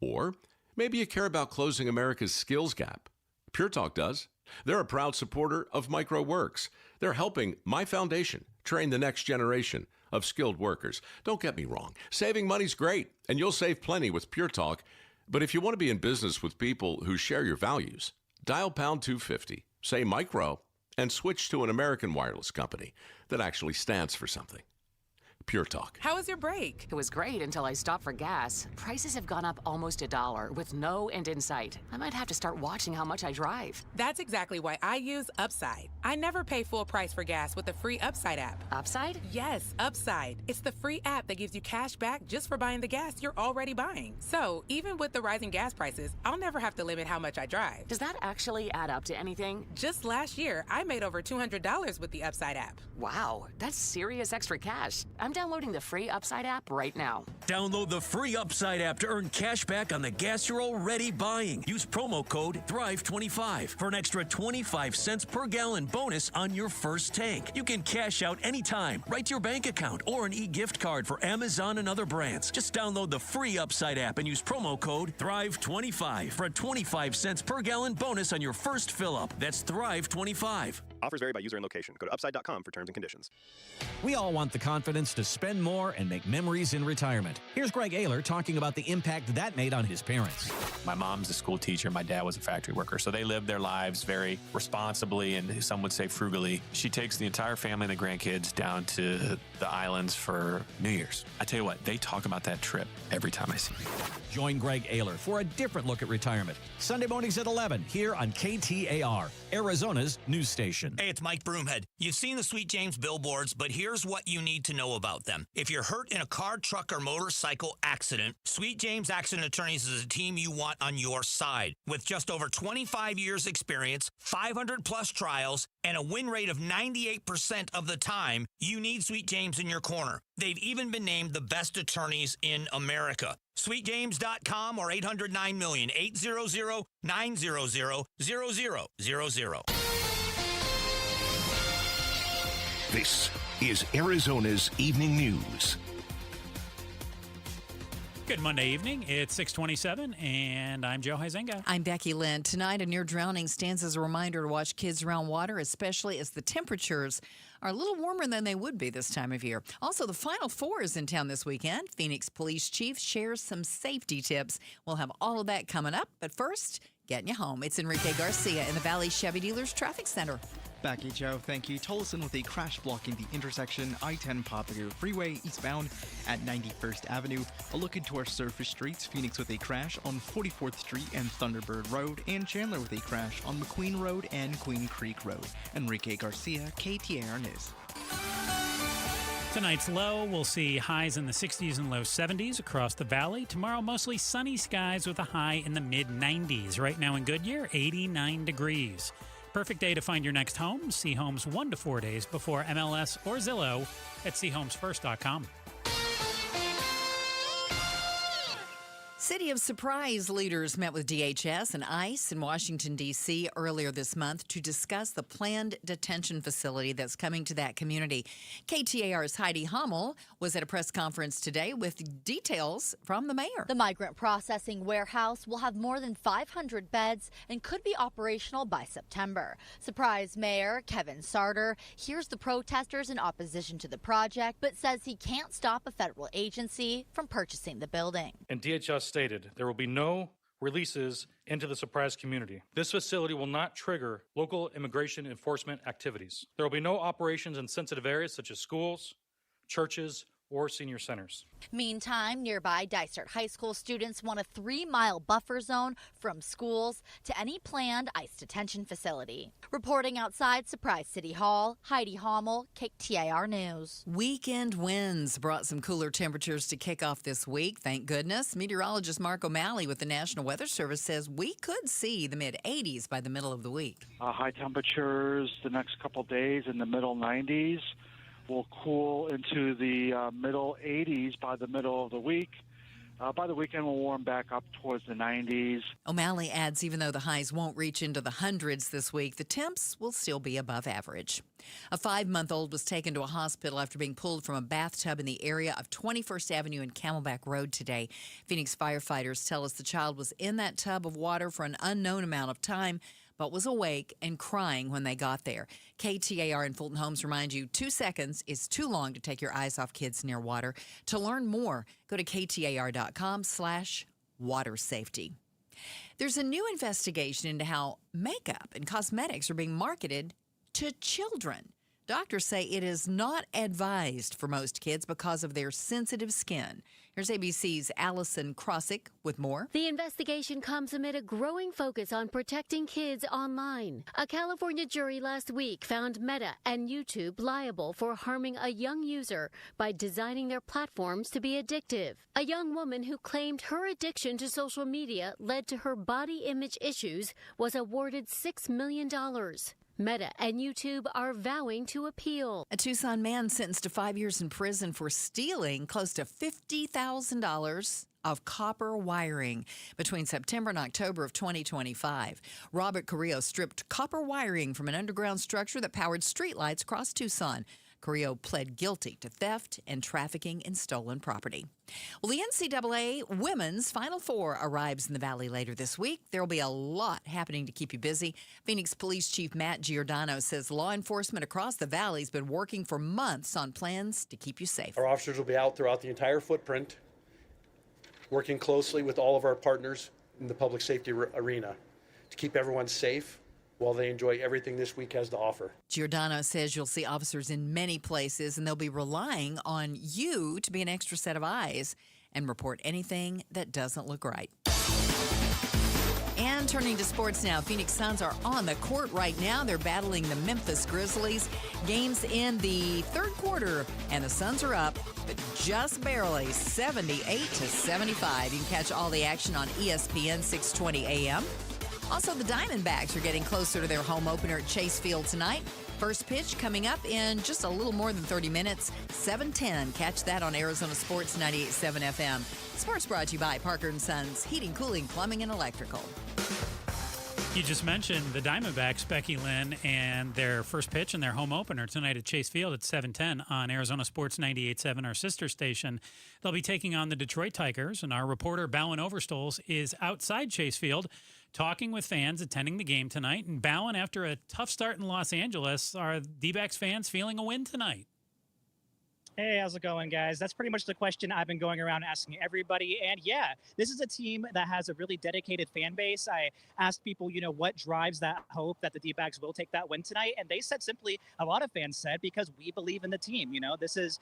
Or maybe you care about closing America's skills gap. Pure Talk does. They're a proud supporter of MicroWorks. They're helping my foundation train the next generation of skilled workers. Don't get me wrong. Saving money's great, and you'll save plenty with Pure Talk. But if you want to be in business with people who share your values, dial pound 250, say micro, and switch to an American wireless company that actually stands for something. Pure Talk. How was your break? It was great until I stopped for gas. Prices have gone up almost $1 with no end in sight. I might have to start watching how much I drive. That's exactly why I use Upside. I never pay full price for gas with the free Upside app. Upside? Yes, Upside. It's the free app that gives you cash back just for buying the gas you're already buying. So even with the rising gas prices, I'll never have to limit how much I drive. Does that actually add up to anything? Just last year, I made over $200 with the Upside app. Wow, that's serious extra cash. I'm downloading the free Upside app right now. Download the free Upside app to earn cash back on the gas you're already buying. Use promo code THRIVE25 for an extra 25 cents per gallon bonus on your first tank. You can cash out anytime, right to your bank account, or an e-gift card for Amazon and other brands. Just download the free Upside app and use promo code THRIVE25 for a 25 cents per gallon bonus on your first fill-up. That's THRIVE25. Offers vary by user and location. Go to upside.com for terms and conditions. We all want the confidence to spend more and make memories in retirement. Here's Greg Ayler talking about the impact that made on his parents. My mom's a school teacher. My dad was a factory worker. So they lived their lives very responsibly and some would say frugally. She takes the entire family and the grandkids down to the islands for New Year's. I tell you what, they talk about that trip every time I see them. Join Greg Ayler for a different look at retirement. Sunday mornings at 11 here on KTAR, Arizona's news station. Hey, it's Mike Broomhead. You've seen the Sweet James billboards, but here's what you need to know about them. If you're hurt in a car, truck, or motorcycle accident, Sweet James Accident Attorneys is a team you want on your side. With just over 25 years experience, 500-plus trials, and a win rate of 98% of the time, you need Sweet James in your corner. They've even been named the best attorneys in America. SweetJames.com or 800-9-million, 800-900-0000. This is Arizona's Evening News. Good Monday evening. It's 6:27, and I'm Joe Huizenga. I'm Becky Lynn. Tonight, a near drowning stands as a reminder to watch kids around water, especially as the temperatures are a little warmer than they would be this time of year. Also, the Final Four is in town this weekend. Phoenix Police Chief shares some safety tips. We'll have all of that coming up. But first, getting you home. It's Enrique Garcia in the Valley Chevy Dealers Traffic Center. Back at Joe, thank you. Tolleson with a crash blocking the intersection I-10 Popular Freeway eastbound at 91st Avenue. A look into our surface streets. Phoenix with a crash on 44th Street and Thunderbird Road, and Chandler with a crash on McQueen Road and Queen Creek Road. Enrique Garcia, KTAR News. Tonight's low, we'll see highs in the 60s and low 70s across the valley. Tomorrow, mostly sunny skies with a high in the mid-90s. Right now in Goodyear, 89 degrees. Perfect day to find your next home. See homes 1 to 4 days before MLS or Zillow at seehomesfirst.com. City of Surprise leaders met with DHS and ICE in Washington, D.C. earlier this month to discuss the planned detention facility that's coming to that community. KTAR's Heidi Hummel was at a press conference today with details from the mayor. The migrant processing warehouse will have more than 500 beds and could be operational by September. Surprise Mayor Kevin Sarter hears the protesters in opposition to the project, but says he can't stop a federal agency from purchasing the building. And DHS stated there will be no releases into the Surprise community. This facility will not trigger local immigration enforcement activities. There will be no operations in sensitive areas such as schools, churches, or senior centers. Meantime, nearby Dysart High School students want a 3-mile buffer zone from schools to any planned ICE detention facility. Reporting outside Surprise City Hall, Heidi Hummel, KTAR News. Weekend winds brought some cooler temperatures to kick off this week, thank goodness. Meteorologist Mark O'Malley with the National Weather Service says we could see the mid-80s by the middle of the week. High temperatures the next couple days in the middle 90s. Will cool into the middle 80s by the middle of the week. By the weekend, we'll warm back up towards the 90s. O'Malley adds even though the highs won't reach into the hundreds this week, the temps will still be above average. A 5-month-old was taken to a hospital after being pulled from a bathtub in the area of 21st Avenue and Camelback Road today. Phoenix firefighters tell us the child was in that tub of water for an unknown amount of time, but was awake and crying when they got there. KTAR and Fulton Homes remind you 2 seconds is too long to take your eyes off kids near water. To learn more, go to KTAR.com/water safety. There's a new investigation into how makeup and cosmetics are being marketed to children. Doctors say it is not advised for most kids because of their sensitive skin. Here's ABC's Allison Krosick with more. The investigation comes amid a growing focus on protecting kids online. A California jury last week found Meta and YouTube liable for harming a young user by designing their platforms to be addictive. A young woman who claimed her addiction to social media led to her body image issues was awarded $6 million. Meta and YouTube are vowing to appeal. A Tucson man sentenced to 5 years in prison for stealing close to $50,000 of copper wiring between September and October of 2025. Robert Carrillo stripped copper wiring from an underground structure that powered streetlights across Tucson. Carrillo pled guilty to theft and trafficking in stolen property. Well, the NCAA Women's Final Four arrives in the Valley later this week. There will be a lot happening to keep you busy. Phoenix Police Chief Matt Giordano says law enforcement across the Valley has been working for months on plans to keep you safe. Our officers will be out throughout the entire footprint, working closely with all of our partners in the public safety arena to keep everyone safe while they enjoy everything this week has to offer. Giordano says you'll see officers in many places, and they'll be relying on you to be an extra set of eyes and report anything that doesn't look right. And turning to sports now, Phoenix Suns are on the court right now. They're battling the Memphis Grizzlies. Games in the third quarter, and the Suns are up, but just barely, 78-75. You can catch all the action on ESPN 620 AM. Also, the Diamondbacks are getting closer to their home opener at Chase Field tonight. First pitch coming up in just a little more than 30 minutes, 7:10. Catch that on Arizona Sports 98.7 FM. Sports brought to you by Parker & Sons, Heating, Cooling, Plumbing, and Electrical. You just mentioned the Diamondbacks, Becky Lynn, and their first pitch and their home opener tonight at Chase Field at 7:10 on Arizona Sports 98.7, our sister station. They'll be taking on the Detroit Tigers, and our reporter, Bowen Overstolz, is outside Chase Field talking with fans attending the game tonight. And Bowen, after a tough start in Los Angeles, are Dbacks fans feeling a win tonight? Hey, how's it going, guys? That's pretty much the question I've been going around asking everybody. And yeah, this is a team that has a really dedicated fan base. I asked people, what drives that hope that the D-backs will take that win tonight? And they said simply, a lot of fans said, because we believe in the team. This is,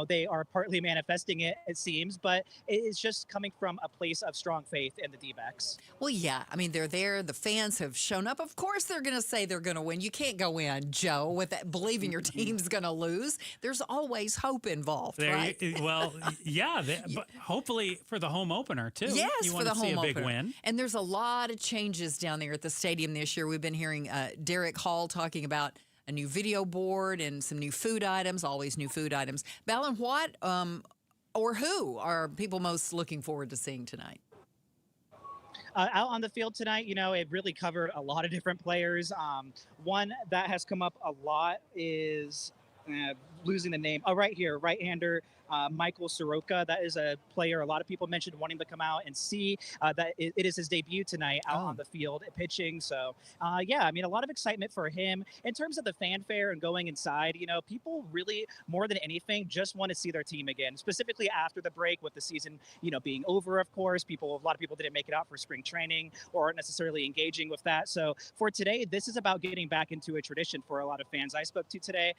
they are partly manifesting it, it seems, but it's just coming from a place of strong faith in the D-backs. Well, yeah, I mean, they're there. The fans have shown up. Of course, they're going to say they're going to win. You can't go in, Joe, with that, believing your team's going to lose. There's always hope involved, right? But hopefully for the home opener too. Yes, you for want the to see home a big opener. win. And there's a lot of changes down there at the stadium this year. We've been hearing Derek Hall talking about a new video board and some new food items, always new food items. Ballin, what or who are people most looking forward to seeing tonight? Out on the field tonight, it really covered a lot of different players. One that has come up a lot is losing the name. Oh, right here, right-hander Michael Soroka. That is a player a lot of people mentioned wanting to come out and see. That it is his debut tonight out on the field pitching. So, a lot of excitement for him. In terms of the fanfare and going inside, people really, more than anything, just want to see their team again, specifically after the break with the season, being over, of course. A lot of people didn't make it out for spring training or aren't necessarily engaging with that. So for today, this is about getting back into a tradition for a lot of fans I spoke to today.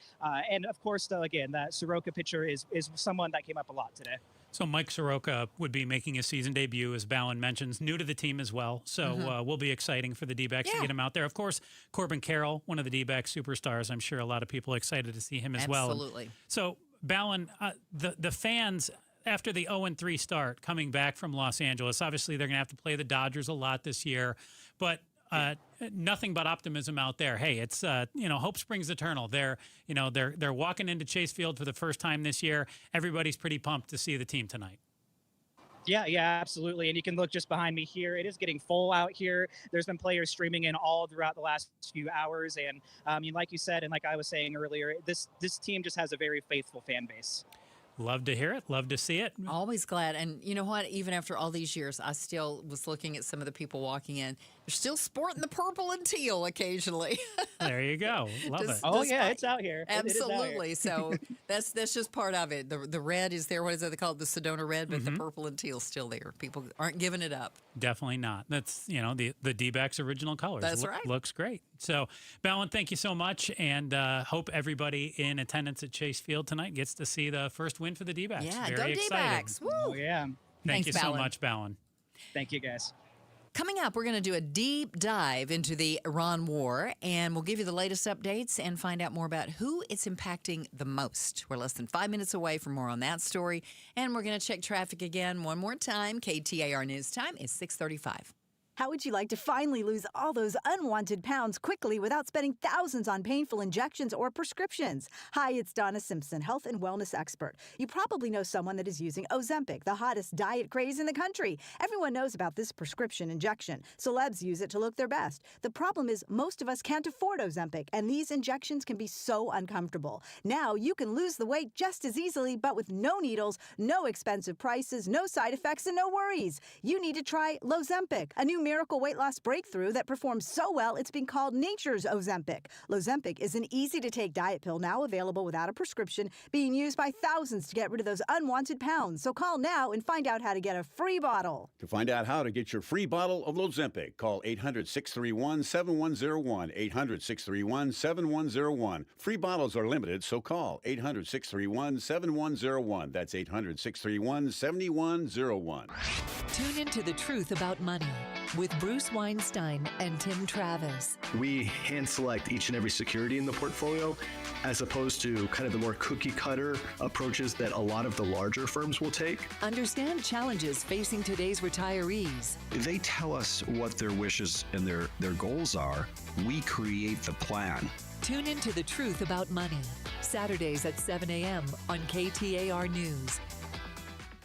And of course, though, again, that Soroka pitcher is someone that came up a lot today. So Mike Soroka would be making his season debut, as Ballin mentions, new to the team as well. So will be exciting for the D-backs to get him out there. Of course, Corbin Carroll, one of the D-backs superstars. I'm sure a lot of people are excited to see him as well. Absolutely. So Ballin, the fans, after the 0-3 start coming back from Los Angeles, obviously they're going to have to play the Dodgers a lot this year, but nothing but optimism out there. Hey, it's hope springs eternal. They're walking into Chase Field for the first time this year. Everybody's pretty pumped to see the team tonight. Yeah, absolutely. And you can look just behind me here. It is getting full out here. There's been players streaming in all throughout the last few hours. And like you said, and like I was saying earlier, this team just has a very faithful fan base. Love to hear it. Love to see it. Always glad. And you know what? Even after all these years, I still was looking at some of the people walking in. They're still sporting the purple and teal occasionally. There you go. Love it. Oh, yeah, it's out here. Absolutely. It is out here. So that's just part of it. The red is there. What is it? They call it the Sedona red, but the purple and teal still there. People aren't giving it up. Definitely not. That's, the D-backs original colors. That's right. Looks great. So, Ballin, thank you so much, and hope everybody in attendance at Chase Field tonight gets to see the first win for the D-backs. Yeah, Very go exciting. D-backs. Woo. Oh, yeah. Thank you so Ballin. much, Ballin. Thank you, guys. Coming up, we're going to do a deep dive into the Iran war, and we'll give you the latest updates and find out more about who it's impacting the most. We're less than 5 minutes away from more on that story, and we're going to check traffic again one more time. KTAR News Time is 6:35. How would you like to finally lose all those unwanted pounds quickly without spending thousands on painful injections or prescriptions? Hi, it's Donna Simpson, health and wellness expert. You probably know someone that is using Ozempic, the hottest diet craze in the country. Everyone knows about this prescription injection. Celebs use it to look their best. The problem is most of us can't afford Ozempic, and these injections can be so uncomfortable. Now you can lose the weight just as easily, but with no needles, no expensive prices, no side effects, and no worries. You need to try Lozempic, a new miracle weight loss breakthrough that performs so well it's been called nature's Ozempic. Lozempic is an easy-to-take diet pill now available without a prescription, being used by thousands to get rid of those unwanted pounds. So call now and find out how to get a free bottle. To find out how to get your free bottle of Lozempic, call 800-631-7101, 800-631-7101. Free bottles are limited, so call 800-631-7101. That's 800-631-7101. Tune into The Truth About Money with Bruce Weinstein and Tim Travis. We hand select each and every security in the portfolio as opposed to kind of the more cookie cutter approaches that a lot of the larger firms will take. Understand challenges facing today's retirees. They tell us what their wishes and their goals are. We create the plan. Tune into The Truth About Money, Saturdays at 7 a.m. on KTAR News.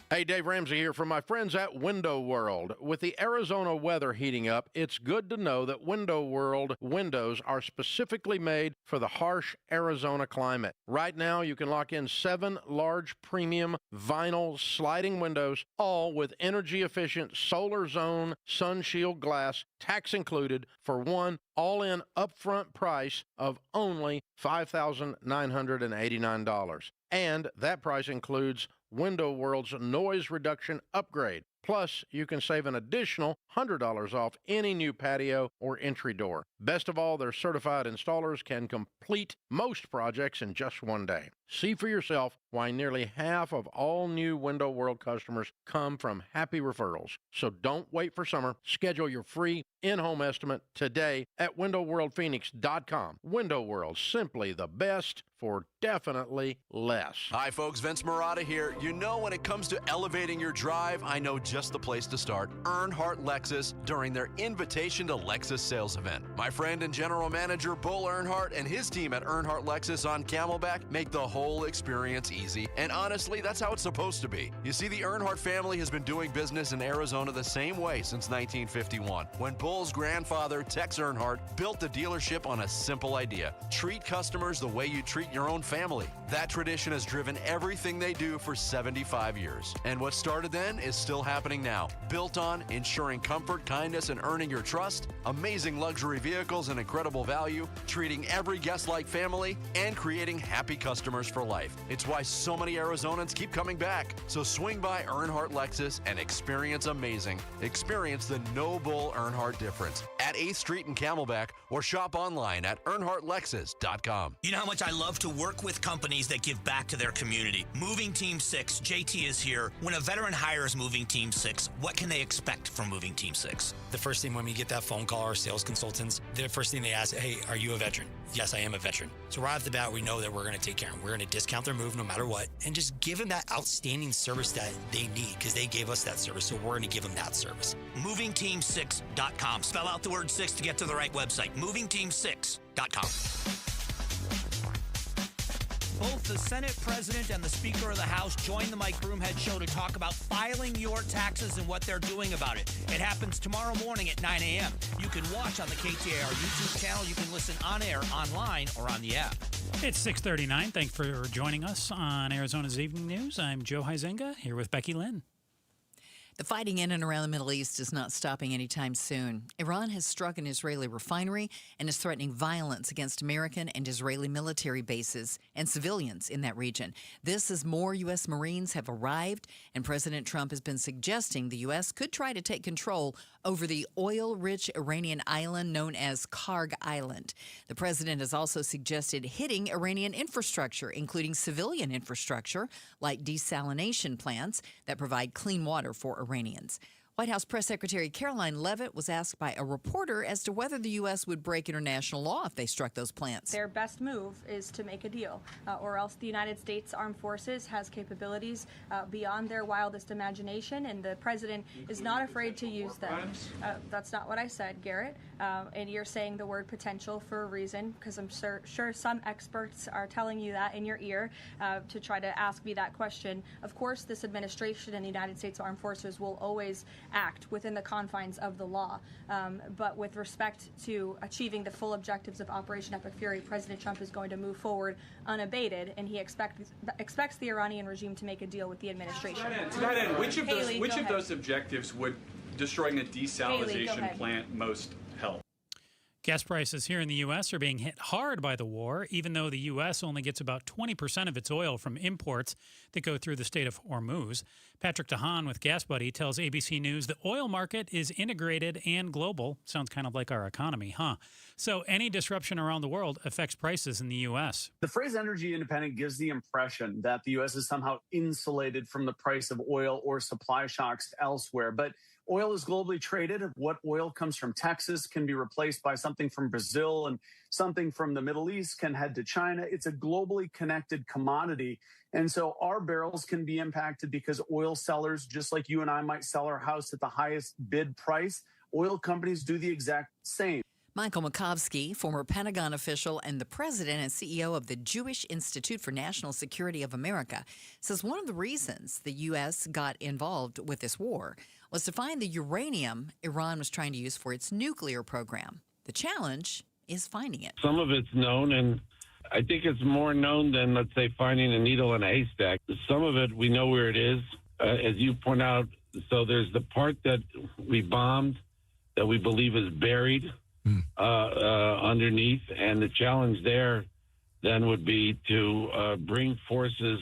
Hey, Dave Ramsey here from my friends at Window World. With the Arizona weather heating up, it's good to know that Window World windows are specifically made for the harsh Arizona climate. Right now, you can lock in 7 large premium vinyl sliding windows, all with energy-efficient solar zone sun shield glass, tax included, for $1 all-in upfront price of only $5,989. And that price includes Window World's noise reduction upgrade. Plus, you can save an additional $100 off any new patio or entry door. Best of all, their certified installers can complete most projects in just one day. See for yourself why nearly half of all new Window World customers come from happy referrals. So don't wait for summer. Schedule your free in-home estimate today at windowworldphoenix.com. Window World, simply the best for definitely less. Hi, folks. Vince Marotta here. You know, when it comes to elevating your drive, I know just the place to start. Earnhardt Lexus during their Invitation to Lexus sales event. My friend and general manager Bull Earnhardt and his team at Earnhardt Lexus on Camelback make the whole experience easy. And honestly, that's how it's supposed to be. You see, the Earnhardt family has been doing business in Arizona the same way since 1951, when Bull's grandfather, Tex Earnhardt, built the dealership on a simple idea: treat customers the way you treat your own family. That tradition has driven everything they do for 75 years. And what started then is still happening now. Built on ensuring comfort, kindness, and earning your trust, amazing luxury vehicles and incredible value, treating every guest like family, and creating happy customers for life. It's why so many Arizonans keep coming back. So swing by Earnhardt Lexus and experience amazing. Experience the no Bull Earnhardt difference at 8th Street in Camelback, or shop online at earnhardtlexus.com. You know how much I love to work with companies that give back to their community. Moving Team 6, JT is here. When a veteran hires Moving Team 6, what can they expect from Moving Team 6? The first thing when we get that phone call, our sales consultants, the first thing they ask, hey, are you a veteran? Yes, I am a veteran. So right off the bat, we know that we're going to take care of them. We're going to discount their move no matter what, and just give them that outstanding service that they need, because they gave us that service, so we're going to give them that service. MovingTeam6.com. Spell out the word 6 to get to the right website. MovingTeam6.com. Both the Senate President and the Speaker of the House joined the Mike Broomhead Show to talk about filing your taxes and what they're doing about it. It happens tomorrow morning at 9 a.m. You can watch on the KTAR YouTube channel. You can listen on air, online, or on the app. It's 6:39. Thanks for joining us on Arizona's Evening News. I'm Joe Huizenga, here with Becky Lynn. The fighting in and around the Middle East is not stopping anytime soon. Iran has struck an Israeli refinery and is threatening violence against American and Israeli military bases and civilians in that region. This as more U.S. Marines have arrived, and President Trump has been suggesting the U.S. could try to take control over the oil-rich Iranian island known as Karg Island. The president has also suggested hitting Iranian infrastructure, including civilian infrastructure like desalination plants that provide clean water for Iranians. White House Press Secretary Caroline Leavitt was asked by a reporter as to whether the U.S. would break international law if they struck those plants. Their best move is to make a deal, or else the United States Armed Forces has capabilities beyond their wildest imagination, and the president is not afraid to use them. That's not what I said, Garrett. And you're saying the word potential for a reason, because I'm sure some experts are telling you that in your ear to try to ask me that question. Of course, this administration and the United States Armed Forces will always act within the confines of the law. But with respect to achieving the full objectives of Operation Epic Fury, President Trump is going to move forward unabated, and he expects the Iranian regime to make a deal with the administration. To that end, which of those objectives would destroying a desalination plant most help? Gas prices here in the U.S. are being hit hard by the war, even though the U.S. only gets about 20% of its oil from imports that go through the state of Hormuz. Patrick DeHaan with Gas Buddy tells ABC News the oil market is integrated and global. Sounds kind of like our economy, huh? So any disruption around the world affects prices in the U.S. The phrase energy independent gives the impression that the U.S. is somehow insulated from the price of oil or supply shocks elsewhere. But oil is globally traded. What oil comes from Texas can be replaced by something from Brazil, and something from the Middle East can head to China. It's a globally connected commodity. And so our barrels can be impacted because oil sellers, just like you and I might sell our house at the highest bid price, oil companies do the exact same. Michael Makovsky, former Pentagon official and the president and CEO of the Jewish Institute for National Security of America, says one of the reasons the U.S. got involved with this war was to find the uranium Iran was trying to use for its nuclear program. The challenge is finding it. Some of it's known, and I think it's more known than, let's say, finding a needle in a haystack. Some of it, we know where it is, as you point out. So there's the part that we bombed that we believe is buried. underneath. And the challenge there then would be to bring forces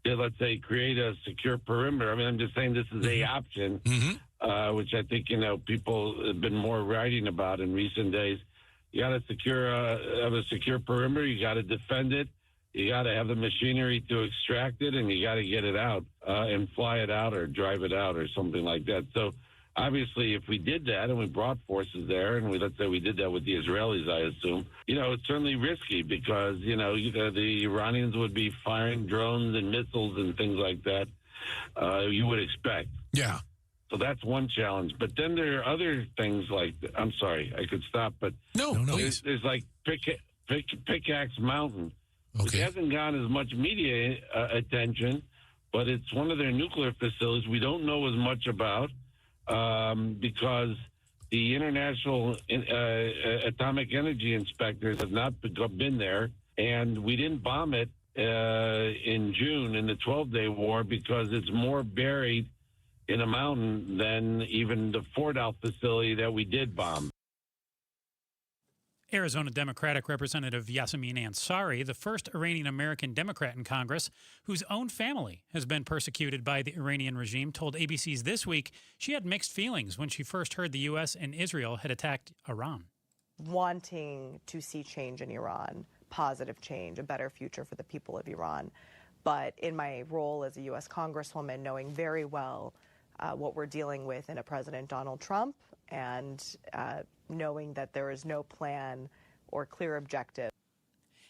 to, let's say, create a secure perimeter. I mean, I'm just saying this is a option, which I think, people have been more writing about in recent days. You got to have a secure perimeter. You got to defend it. You got to have the machinery to extract it, and you got to get it out and fly it out or drive it out or something like that. So obviously, if we did that and we brought forces there, and let's say we did that with the Israelis, I assume, it's certainly risky because, the Iranians would be firing drones and missiles and things like that. You would expect. Yeah. So that's one challenge. But then there are other things like, I'm sorry, I could stop, but there's like Pickaxe Mountain, which hasn't gotten as much media attention, but it's one of their nuclear facilities we don't know as much about because the International Atomic Energy Inspectors have not been there, and we didn't bomb it in June in the 12-day war because it's more buried in a mountain than even the Fordow facility that we did bomb. Arizona Democratic Representative Yasamin Ansari, the first Iranian-American Democrat in Congress whose own family has been persecuted by the Iranian regime, told ABC's This Week she had mixed feelings when she first heard the U.S. and Israel had attacked Iran. Wanting to see change in Iran, positive change, a better future for the people of Iran. But in my role as a U.S. Congresswoman, knowing very well what we're dealing with in a President Donald Trump and knowing that there is no plan or clear objective.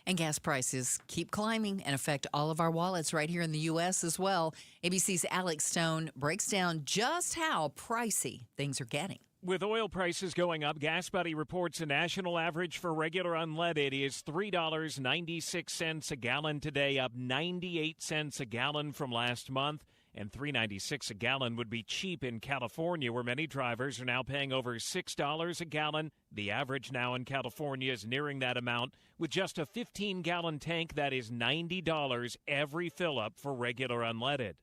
And gas prices keep climbing and affect all of our wallets right here in the U.S. as well. ABC's Alex Stone breaks down just how pricey things are getting. With oil prices going up, Gas Buddy reports a national average for regular unleaded is $3.96 a gallon today, up 98 cents a gallon from last month. And $3.96 a gallon would be cheap in California, where many drivers are now paying over $6 a gallon. The average now in California is nearing that amount. With just a 15-gallon tank, that is $90 every fill-up for regular unleaded.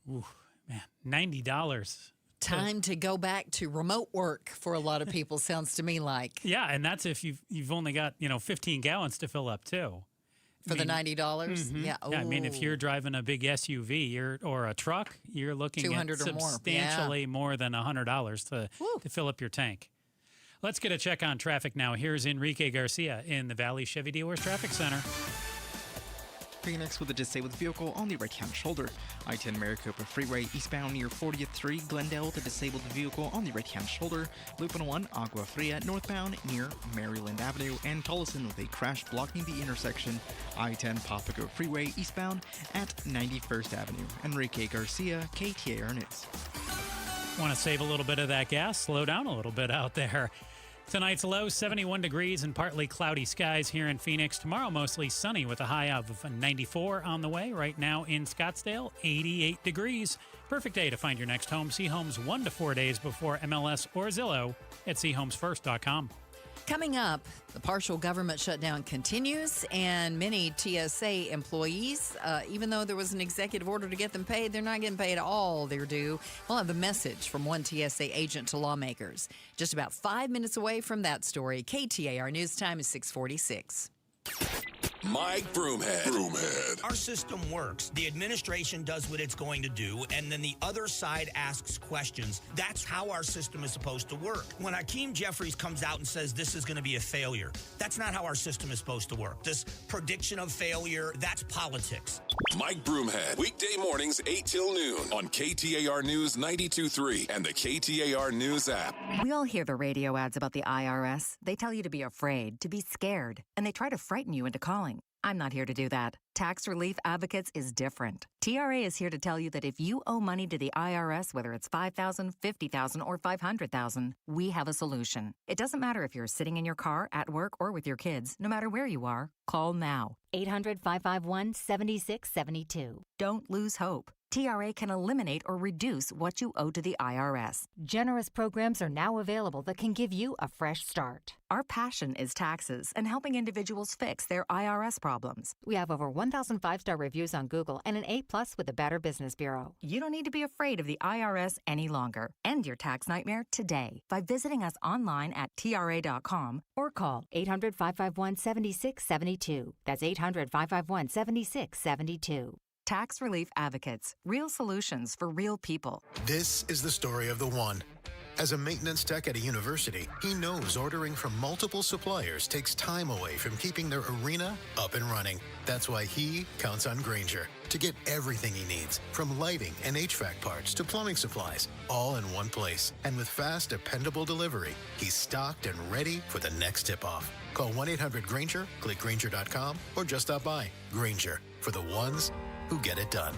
Ooh, man, $90. Time to go back to remote work for a lot of people, sounds to me like. Yeah, and that's if you've only got 15 gallons to fill up too. For the $90? Mm-hmm. Yeah. Yeah. I mean, if you're driving a big SUV or a truck, you're looking at substantially more than $100 to fill up your tank. Let's get a check on traffic now. Here's Enrique Garcia in the Valley Chevy Dealers Traffic Center. Phoenix with a disabled vehicle on the right-hand shoulder. I-10 Maricopa Freeway eastbound near 40th Street, Glendale with a disabled vehicle on the right-hand shoulder. Loop 101 Agua Fria northbound near Maryland Avenue, and Tolleson with a crash blocking the intersection. I-10 Papago Freeway eastbound at 91st Avenue. Enrique Garcia, KTAR News. Want to save a little bit of that gas? Slow down a little bit out there. Tonight's low, 71 degrees and partly cloudy skies here in Phoenix. Tomorrow, mostly sunny with a high of 94 on the way. Right now in Scottsdale, 88 degrees. Perfect day to find your next home. See homes 1 to 4 days before MLS or Zillow at seehomesfirst.com. Coming up, the partial government shutdown continues, and many TSA employees, even though there was an executive order to get them paid, they're not getting paid all they're due. We'll have a message from one TSA agent to lawmakers. Just about 5 minutes away from that story. KTAR News Time is 6:46. Mike Broomhead. Our system works. The administration does what it's going to do, and then the other side asks questions. That's how our system is supposed to work. When Hakeem Jeffries comes out and says this is going to be a failure, that's not how our system is supposed to work. This prediction of failure, that's politics. Mike Broomhead, weekday mornings 8 till noon on KTAR News 92.3 and the KTAR News app. We all hear the radio ads about the IRS. They tell you to be afraid, to be scared, and they try to frighten you into calling. I'm not here to do that. Tax Relief Advocates is different. TRA is here to tell you that if you owe money to the IRS, whether it's $5,000, $50,000, or $500,000, we have a solution. It doesn't matter if you're sitting in your car, at work, or with your kids. No matter where you are, call now. 800-551-7672. Don't lose hope. TRA can eliminate or reduce what you owe to the IRS. Generous programs are now available that can give you a fresh start. Our passion is taxes and helping individuals fix their IRS problems. We have over 1,000 5-star reviews on Google and an A+ with the Better Business Bureau. You don't need to be afraid of the IRS any longer. End your tax nightmare today by visiting us online at TRA.com or call 800-551-7672. That's 800-551-7672. Tax Relief Advocates. Real solutions for real people. This is the story of the one. As a maintenance tech at a university, he knows ordering from multiple suppliers takes time away from keeping their arena up and running. That's why he counts on Grainger to get everything he needs, from lighting and HVAC parts to plumbing supplies, all in one place. And with fast, dependable delivery, he's stocked and ready for the next tip-off. Call 1-800-GRAINGER, click Grainger.com, or just stop by. Grainger, for the ones who get it done.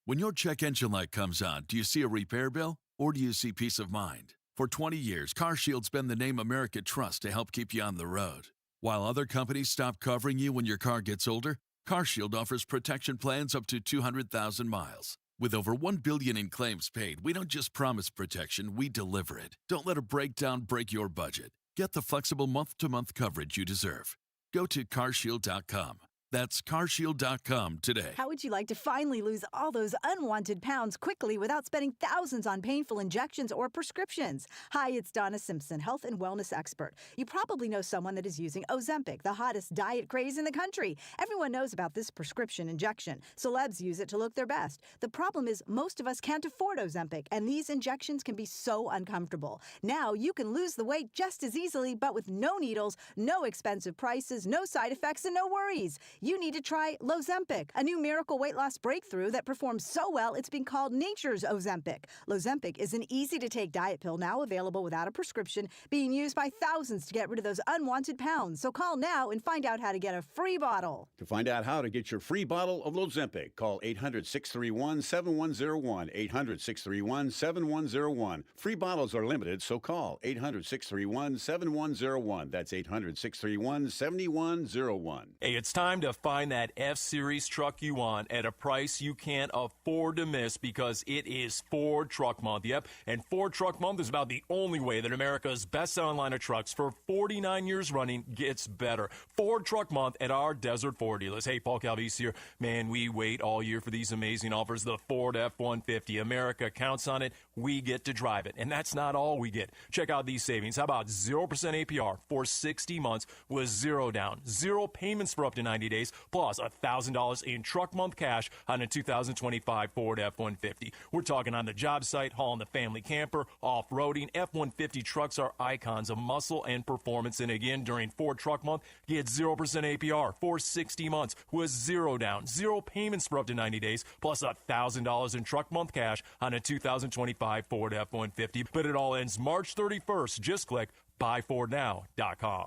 When your check engine light comes on, do you see a repair bill or do you see peace of mind? For 20 years, CarShield's been the name America trusts to help keep you on the road. While other companies stop covering you when your car gets older, CarShield offers protection plans up to 200,000 miles. With over $1 billion in claims paid, we don't just promise protection, we deliver it. Don't let a breakdown break your budget. Get the flexible month-to-month coverage you deserve. Go to CarShield.com. That's CarShield.com today. How would you like to finally lose all those unwanted pounds quickly without spending thousands on painful injections or prescriptions? Hi, it's Donna Simpson, health and wellness expert. You probably know someone that is using Ozempic, the hottest diet craze in the country. Everyone knows about this prescription injection. Celebs use it to look their best. The problem is most of us can't afford Ozempic, and these injections can be so uncomfortable. Now you can lose the weight just as easily, but with no needles, no expensive prices, no side effects, and no worries. You need to try Lozempic, a new miracle weight loss breakthrough that performs so well it's been called nature's Ozempic. Lozempic is an easy-to-take diet pill now available without a prescription, being used by thousands to get rid of those unwanted pounds. So call now and find out how to get a free bottle. To find out how to get your free bottle of Lozempic, call 800-631-7101, 800-631-7101. Free bottles are limited, so call 800-631-7101. That's 800-631-7101. Hey, it's time to find that F-Series truck you want at a price you can't afford to miss because it is Ford Truck Month. Yep, and Ford Truck Month is about the only way that America's best-selling line of trucks for 49 years running gets better. Ford Truck Month at our Desert Ford dealers. Hey, Paul Calvise here. Man, we wait all year for these amazing offers. The Ford F-150. America counts on it. We get to drive it. And that's not all we get. Check out these savings. How about 0% APR for 60 months with zero down, zero payments for up to 90 days, plus $1,000 in truck month cash on a 2025 Ford F-150. We're talking on the job site, hauling the family camper, off-roading. F-150 trucks are icons of muscle and performance. And again, during Ford Truck Month, get 0% APR for 60 months with zero down, zero payments for up to 90 days, plus $1,000 in truck month cash on a 2025 Ford F-150. But it all ends March 31st. Just click buyfordnow.com.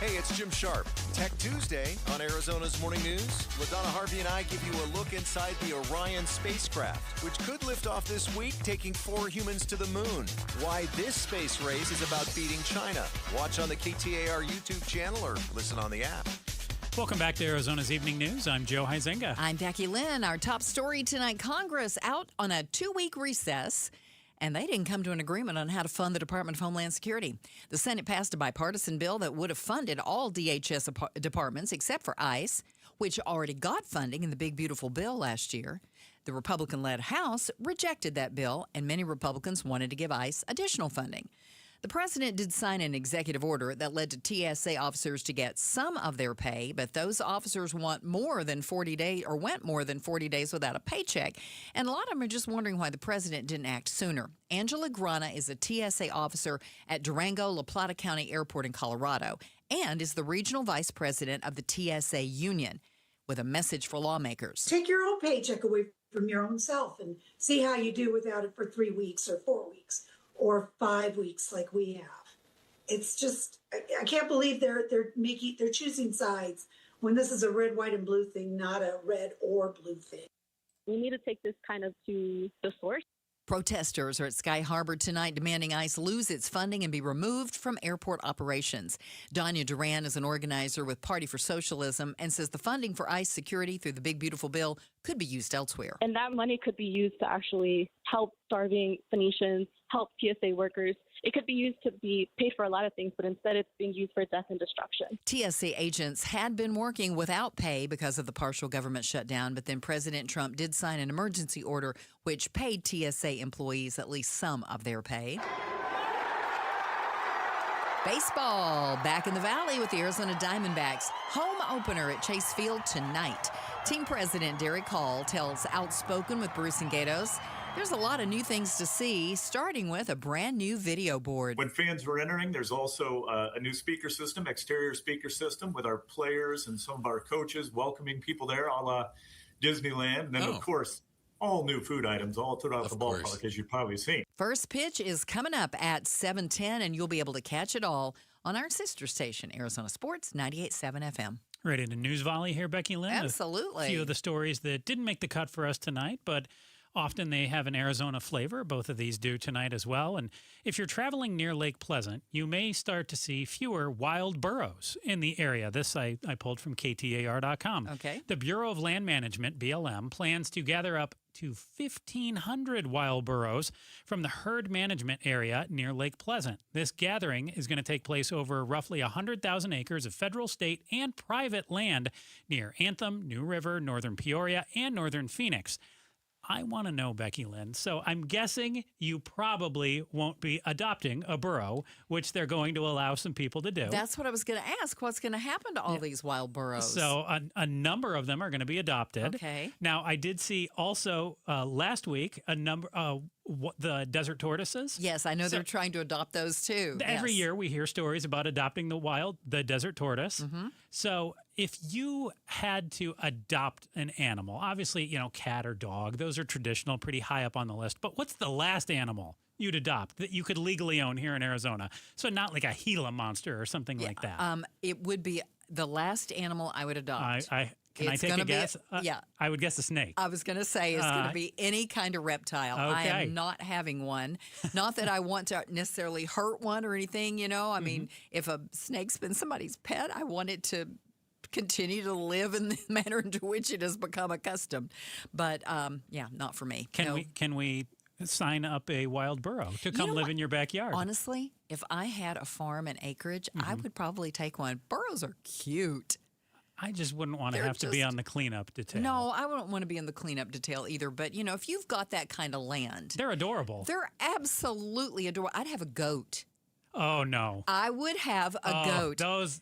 Hey, it's Jim Sharp. Tech Tuesday on Arizona's Morning News. LaDonna Harvey and I give you a look inside the Orion spacecraft, which could lift off this week, taking 4 humans to the moon. Why this space race is about beating China. Watch on the KTAR YouTube channel or listen on the app. Welcome back to Arizona's Evening News. I'm Joe Huizenga. I'm Becky Lynn. Our top story tonight, Congress out on a 2-week recess, and they didn't come to an agreement on how to fund the Department of Homeland Security. The Senate passed a bipartisan bill that would have funded all DHS departments except for ICE, which already got funding in the Big Beautiful Bill last year. The Republican-led House rejected that bill, and many Republicans wanted to give ICE additional funding. The president did sign an executive order that led to TSA officers to get some of their pay, but those officers went more than 40 days without a paycheck. And a lot of them are just wondering why the president didn't act sooner. Angela Grana is a TSA officer at Durango La Plata County Airport in Colorado and is the regional vice president of the TSA union, with a message for lawmakers. Take your own paycheck away from your own self and see how you do without it for 3 weeks or 4 weeks. Or 5 weeks like we have. It's just, I can't believe they're choosing sides when this is a red, white, and blue thing, not a red or blue thing. We need to take this kind of to the source Protesters are at Sky Harbor tonight demanding ICE lose its funding and be removed from airport operations. Danya Duran is an organizer with Party for Socialism and says the funding for ICE security through the Big Beautiful Bill could be used elsewhere. And that money could be used to actually help starving Phoenicians, help TSA workers. It could be used to be paid for a lot of things, but instead it's being used for death and destruction. TSA agents had been working without pay because of the partial government shutdown, but then President Trump did sign an emergency order which paid TSA employees at least some of their pay. Baseball back in the Valley with the Arizona Diamondbacks. Home opener at Chase Field tonight. Team president Derek Hall tells Outspoken with Bruce and Gatos there's a lot of new things to see, starting with a brand new video board. When fans were entering, there's also a new speaker system, exterior speaker system with our players and some of our coaches welcoming people there, a la Disneyland. And then, of course, all new food items all throughout the ballpark, as you've probably seen. First pitch is coming up at 7:10, and you'll be able to catch it all on our sister station, Arizona Sports 98.7 FM. Ready to news volley here, Becky Lynn? Absolutely. A few of the stories that didn't make the cut for us tonight, but often they have an Arizona flavor. Both of these do tonight as well. And if you're traveling near Lake Pleasant, you may start to see fewer wild burros in the area. This I pulled from KTAR.com. Okay. The Bureau of Land Management, BLM, plans to gather up to 1,500 wild burros from the herd management area near Lake Pleasant. This gathering is going to take place over roughly 100,000 acres of federal, state, and private land near Anthem, New River, northern Peoria, and northern Phoenix. I want to know, Becky Lynn. So I'm guessing you probably won't be adopting a burro, which they're going to allow some people to do. That's what I was going to ask. What's going to happen to all these wild burros? So a number of them are going to be adopted. Okay. Now, I did see also last week a number the desert tortoises. Yes, I know they're trying to adopt those too. Every year we hear stories about adopting the desert tortoise. Mm-hmm. So if you had to adopt an animal, obviously, cat or dog, those are traditional, pretty high up on the list. But what's the last animal you'd adopt that you could legally own here in Arizona? So not like a Gila monster or something like that. It would be the last animal I would adopt. Can I take a guess? Yeah. I would guess a snake. I was going to say it's going to be any kind of reptile. Okay. I am not having one. Not that I want to necessarily hurt one or anything, I mean, if a snake's been somebody's pet, I want it to continue to live in the manner into which it has become accustomed. But, not for me. Can we sign up a wild burro to come live in your backyard? Honestly, if I had a farm and acreage, I would probably take one. Burros are cute. I just wouldn't want to have to be on the cleanup detail. No, I wouldn't want to be in the cleanup detail either. But, if you've got that kind of land. They're adorable. They're absolutely adorable. I'd have a goat. Oh, no. I would have a goat. Those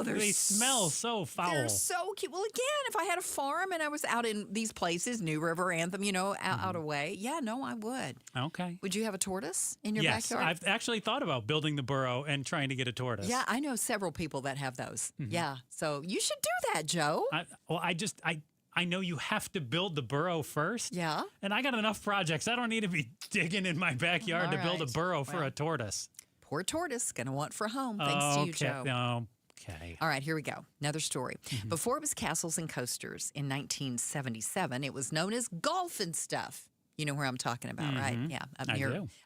they smell so foul. They're so cute. Well, again, if I had a farm and I was out in these places, New River, Anthem, out away, I would. Okay. Would you have a tortoise in your backyard? Yes, I've actually thought about building the burrow and trying to get a tortoise. Yeah, I know several people that have those. Yeah, so you should do that, Joe. I know you have to build the burrow first. Yeah. And I got enough projects. I don't need to be digging in my backyard to build a burrow for a tortoise. Poor tortoise, going to want for a home, thanks to you, Joe. Okay. All right, here we go. Another story. Before it was Castles and Coasters in 1977, it was known as Golf and Stuff. You know where I'm talking about, right? Yeah,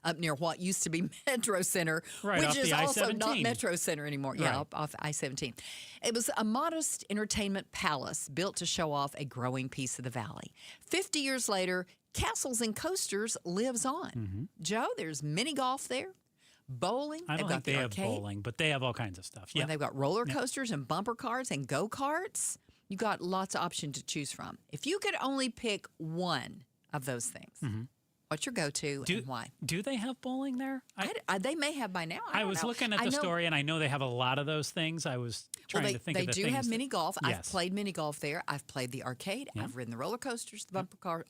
up near what used to be Metro Center, which is also not Metro Center anymore. Yeah, off I-17. It was a modest entertainment palace built to show off a growing piece of the valley. 50 years later, Castles and Coasters lives on. Joe, there's mini golf there. Bowling. I don't think they have bowling, but they have all kinds of stuff. Yeah, they've got roller coasters and bumper cars and go-karts. You got lots of options to choose from. If you could only pick one of those things, what's your go-to and why? Do they have bowling there? They may have by now. I was looking at the story, and I know they have a lot of those things. I was trying to think of the things. They do have mini golf. Yes. I've played mini golf there. I've played the arcade. I've ridden the roller coasters, the bumper cars,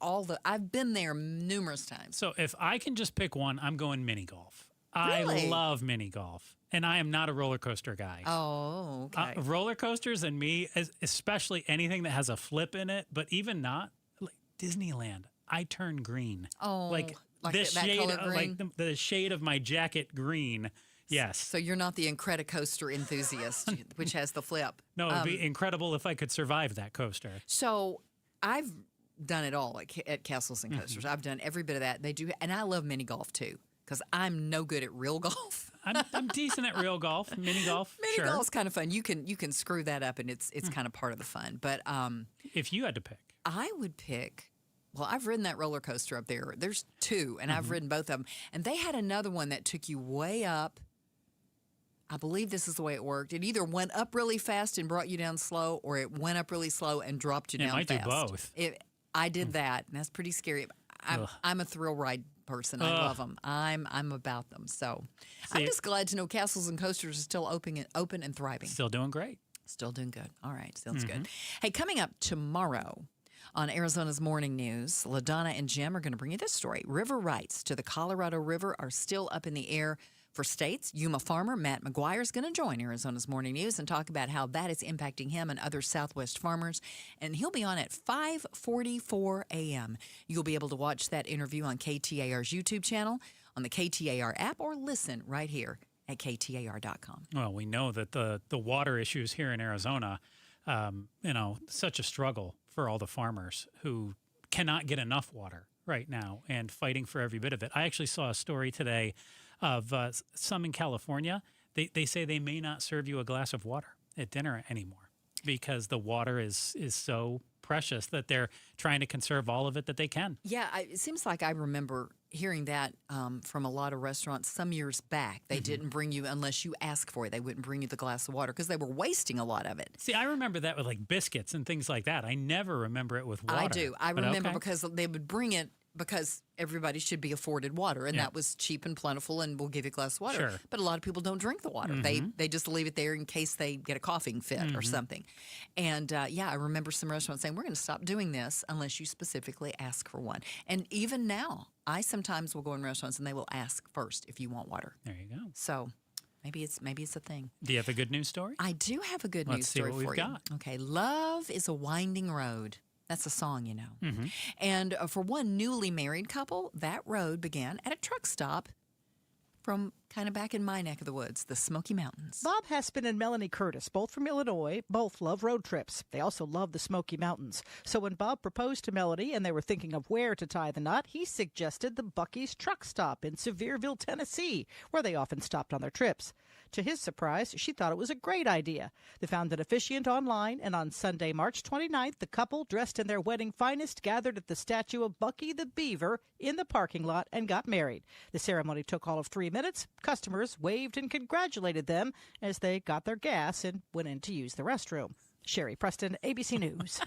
I've been there numerous times. So if I can just pick one, I'm going mini golf. Really? I love mini golf, and I am not a roller coaster guy. Oh, okay. Roller coasters and me, especially anything that has a flip in it, but even not, like Disneyland, I turn green. Oh, like this that shade, color green? Like the shade of my jacket green. Yes. So you're not the Incredicoaster enthusiast, which has the flip. No, it'd be incredible if I could survive that coaster. So I've done it all at Castles and Coasters. I've done every bit of that. They do, and I love mini golf too, because I'm no good at real golf. I'm decent at real golf, mini golf. Mini golf's kind of fun. You can screw that up, and it's kind of part of the fun. But if you had to pick, I would pick. Well, I've ridden that roller coaster up there. There's two, and I've ridden both of them. And they had another one that took you way up. I believe this is the way it worked. It either went up really fast and brought you down slow, or it went up really slow and dropped you down fast. It might do both. I did that, and that's pretty scary. I'm a thrill ride person. I love them. I'm about them. So I'm just glad to know Castles and Coasters is still open and thriving. Still doing great. Still doing good. All right. Sounds good. Hey, coming up tomorrow on Arizona's Morning News, LaDonna and Jim are going to bring you this story. River rights to the Colorado River are still up in the air for states. Yuma farmer Matt McGuire is going to join Arizona's Morning News and talk about how that is impacting him and other Southwest farmers. And he'll be on at 5:44 a.m. You'll be able to watch that interview on KTAR's YouTube channel, on the KTAR app, or listen right here at KTAR.com. Well, we know that the water issues here in Arizona, such a struggle for all the farmers who cannot get enough water right now and fighting for every bit of it. I actually saw a story today of some in California. They say they may not serve you a glass of water at dinner anymore because the water is so precious that they're trying to conserve all of it that they can. Yeah, it seems like I remember hearing that from a lot of restaurants some years back. They didn't bring you, unless you asked for it, they wouldn't bring you the glass of water because they were wasting a lot of it. See, I remember that with like biscuits and things like that. I never remember it with water. I do. I remember because they would bring it because everybody should be afforded water, and that was cheap and plentiful, and we'll give you a glass of water. Sure. But a lot of people don't drink the water. They just leave it there in case they get a coughing fit or something. And, I remember some restaurants saying, we're going to stop doing this unless you specifically ask for one. And even now, I sometimes will go in restaurants, and they will ask first if you want water. There you go. So maybe it's a thing. Do you have a good news story? I do have a good news story for you. Let's see what we've got. Okay, love is a winding road. That's a song, you know. And for one newly married couple, that road began at a truck stop from kind of back in my neck of the woods, the Smoky Mountains. Bob Hespin and Melanie Curtis, both from Illinois, both love road trips. They also love the Smoky Mountains. So when Bob proposed to Melanie and they were thinking of where to tie the knot, he suggested the Buc-ee's truck stop in Sevierville, Tennessee, where they often stopped on their trips. To his surprise, she thought it was a great idea. They found an officiant online, and on Sunday, March 29th, the couple, dressed in their wedding finest, gathered at the statue of Bucky the Beaver in the parking lot and got married. The ceremony took all of 3 minutes. Customers waved and congratulated them as they got their gas and went in to use the restroom. Sherry Preston, ABC News.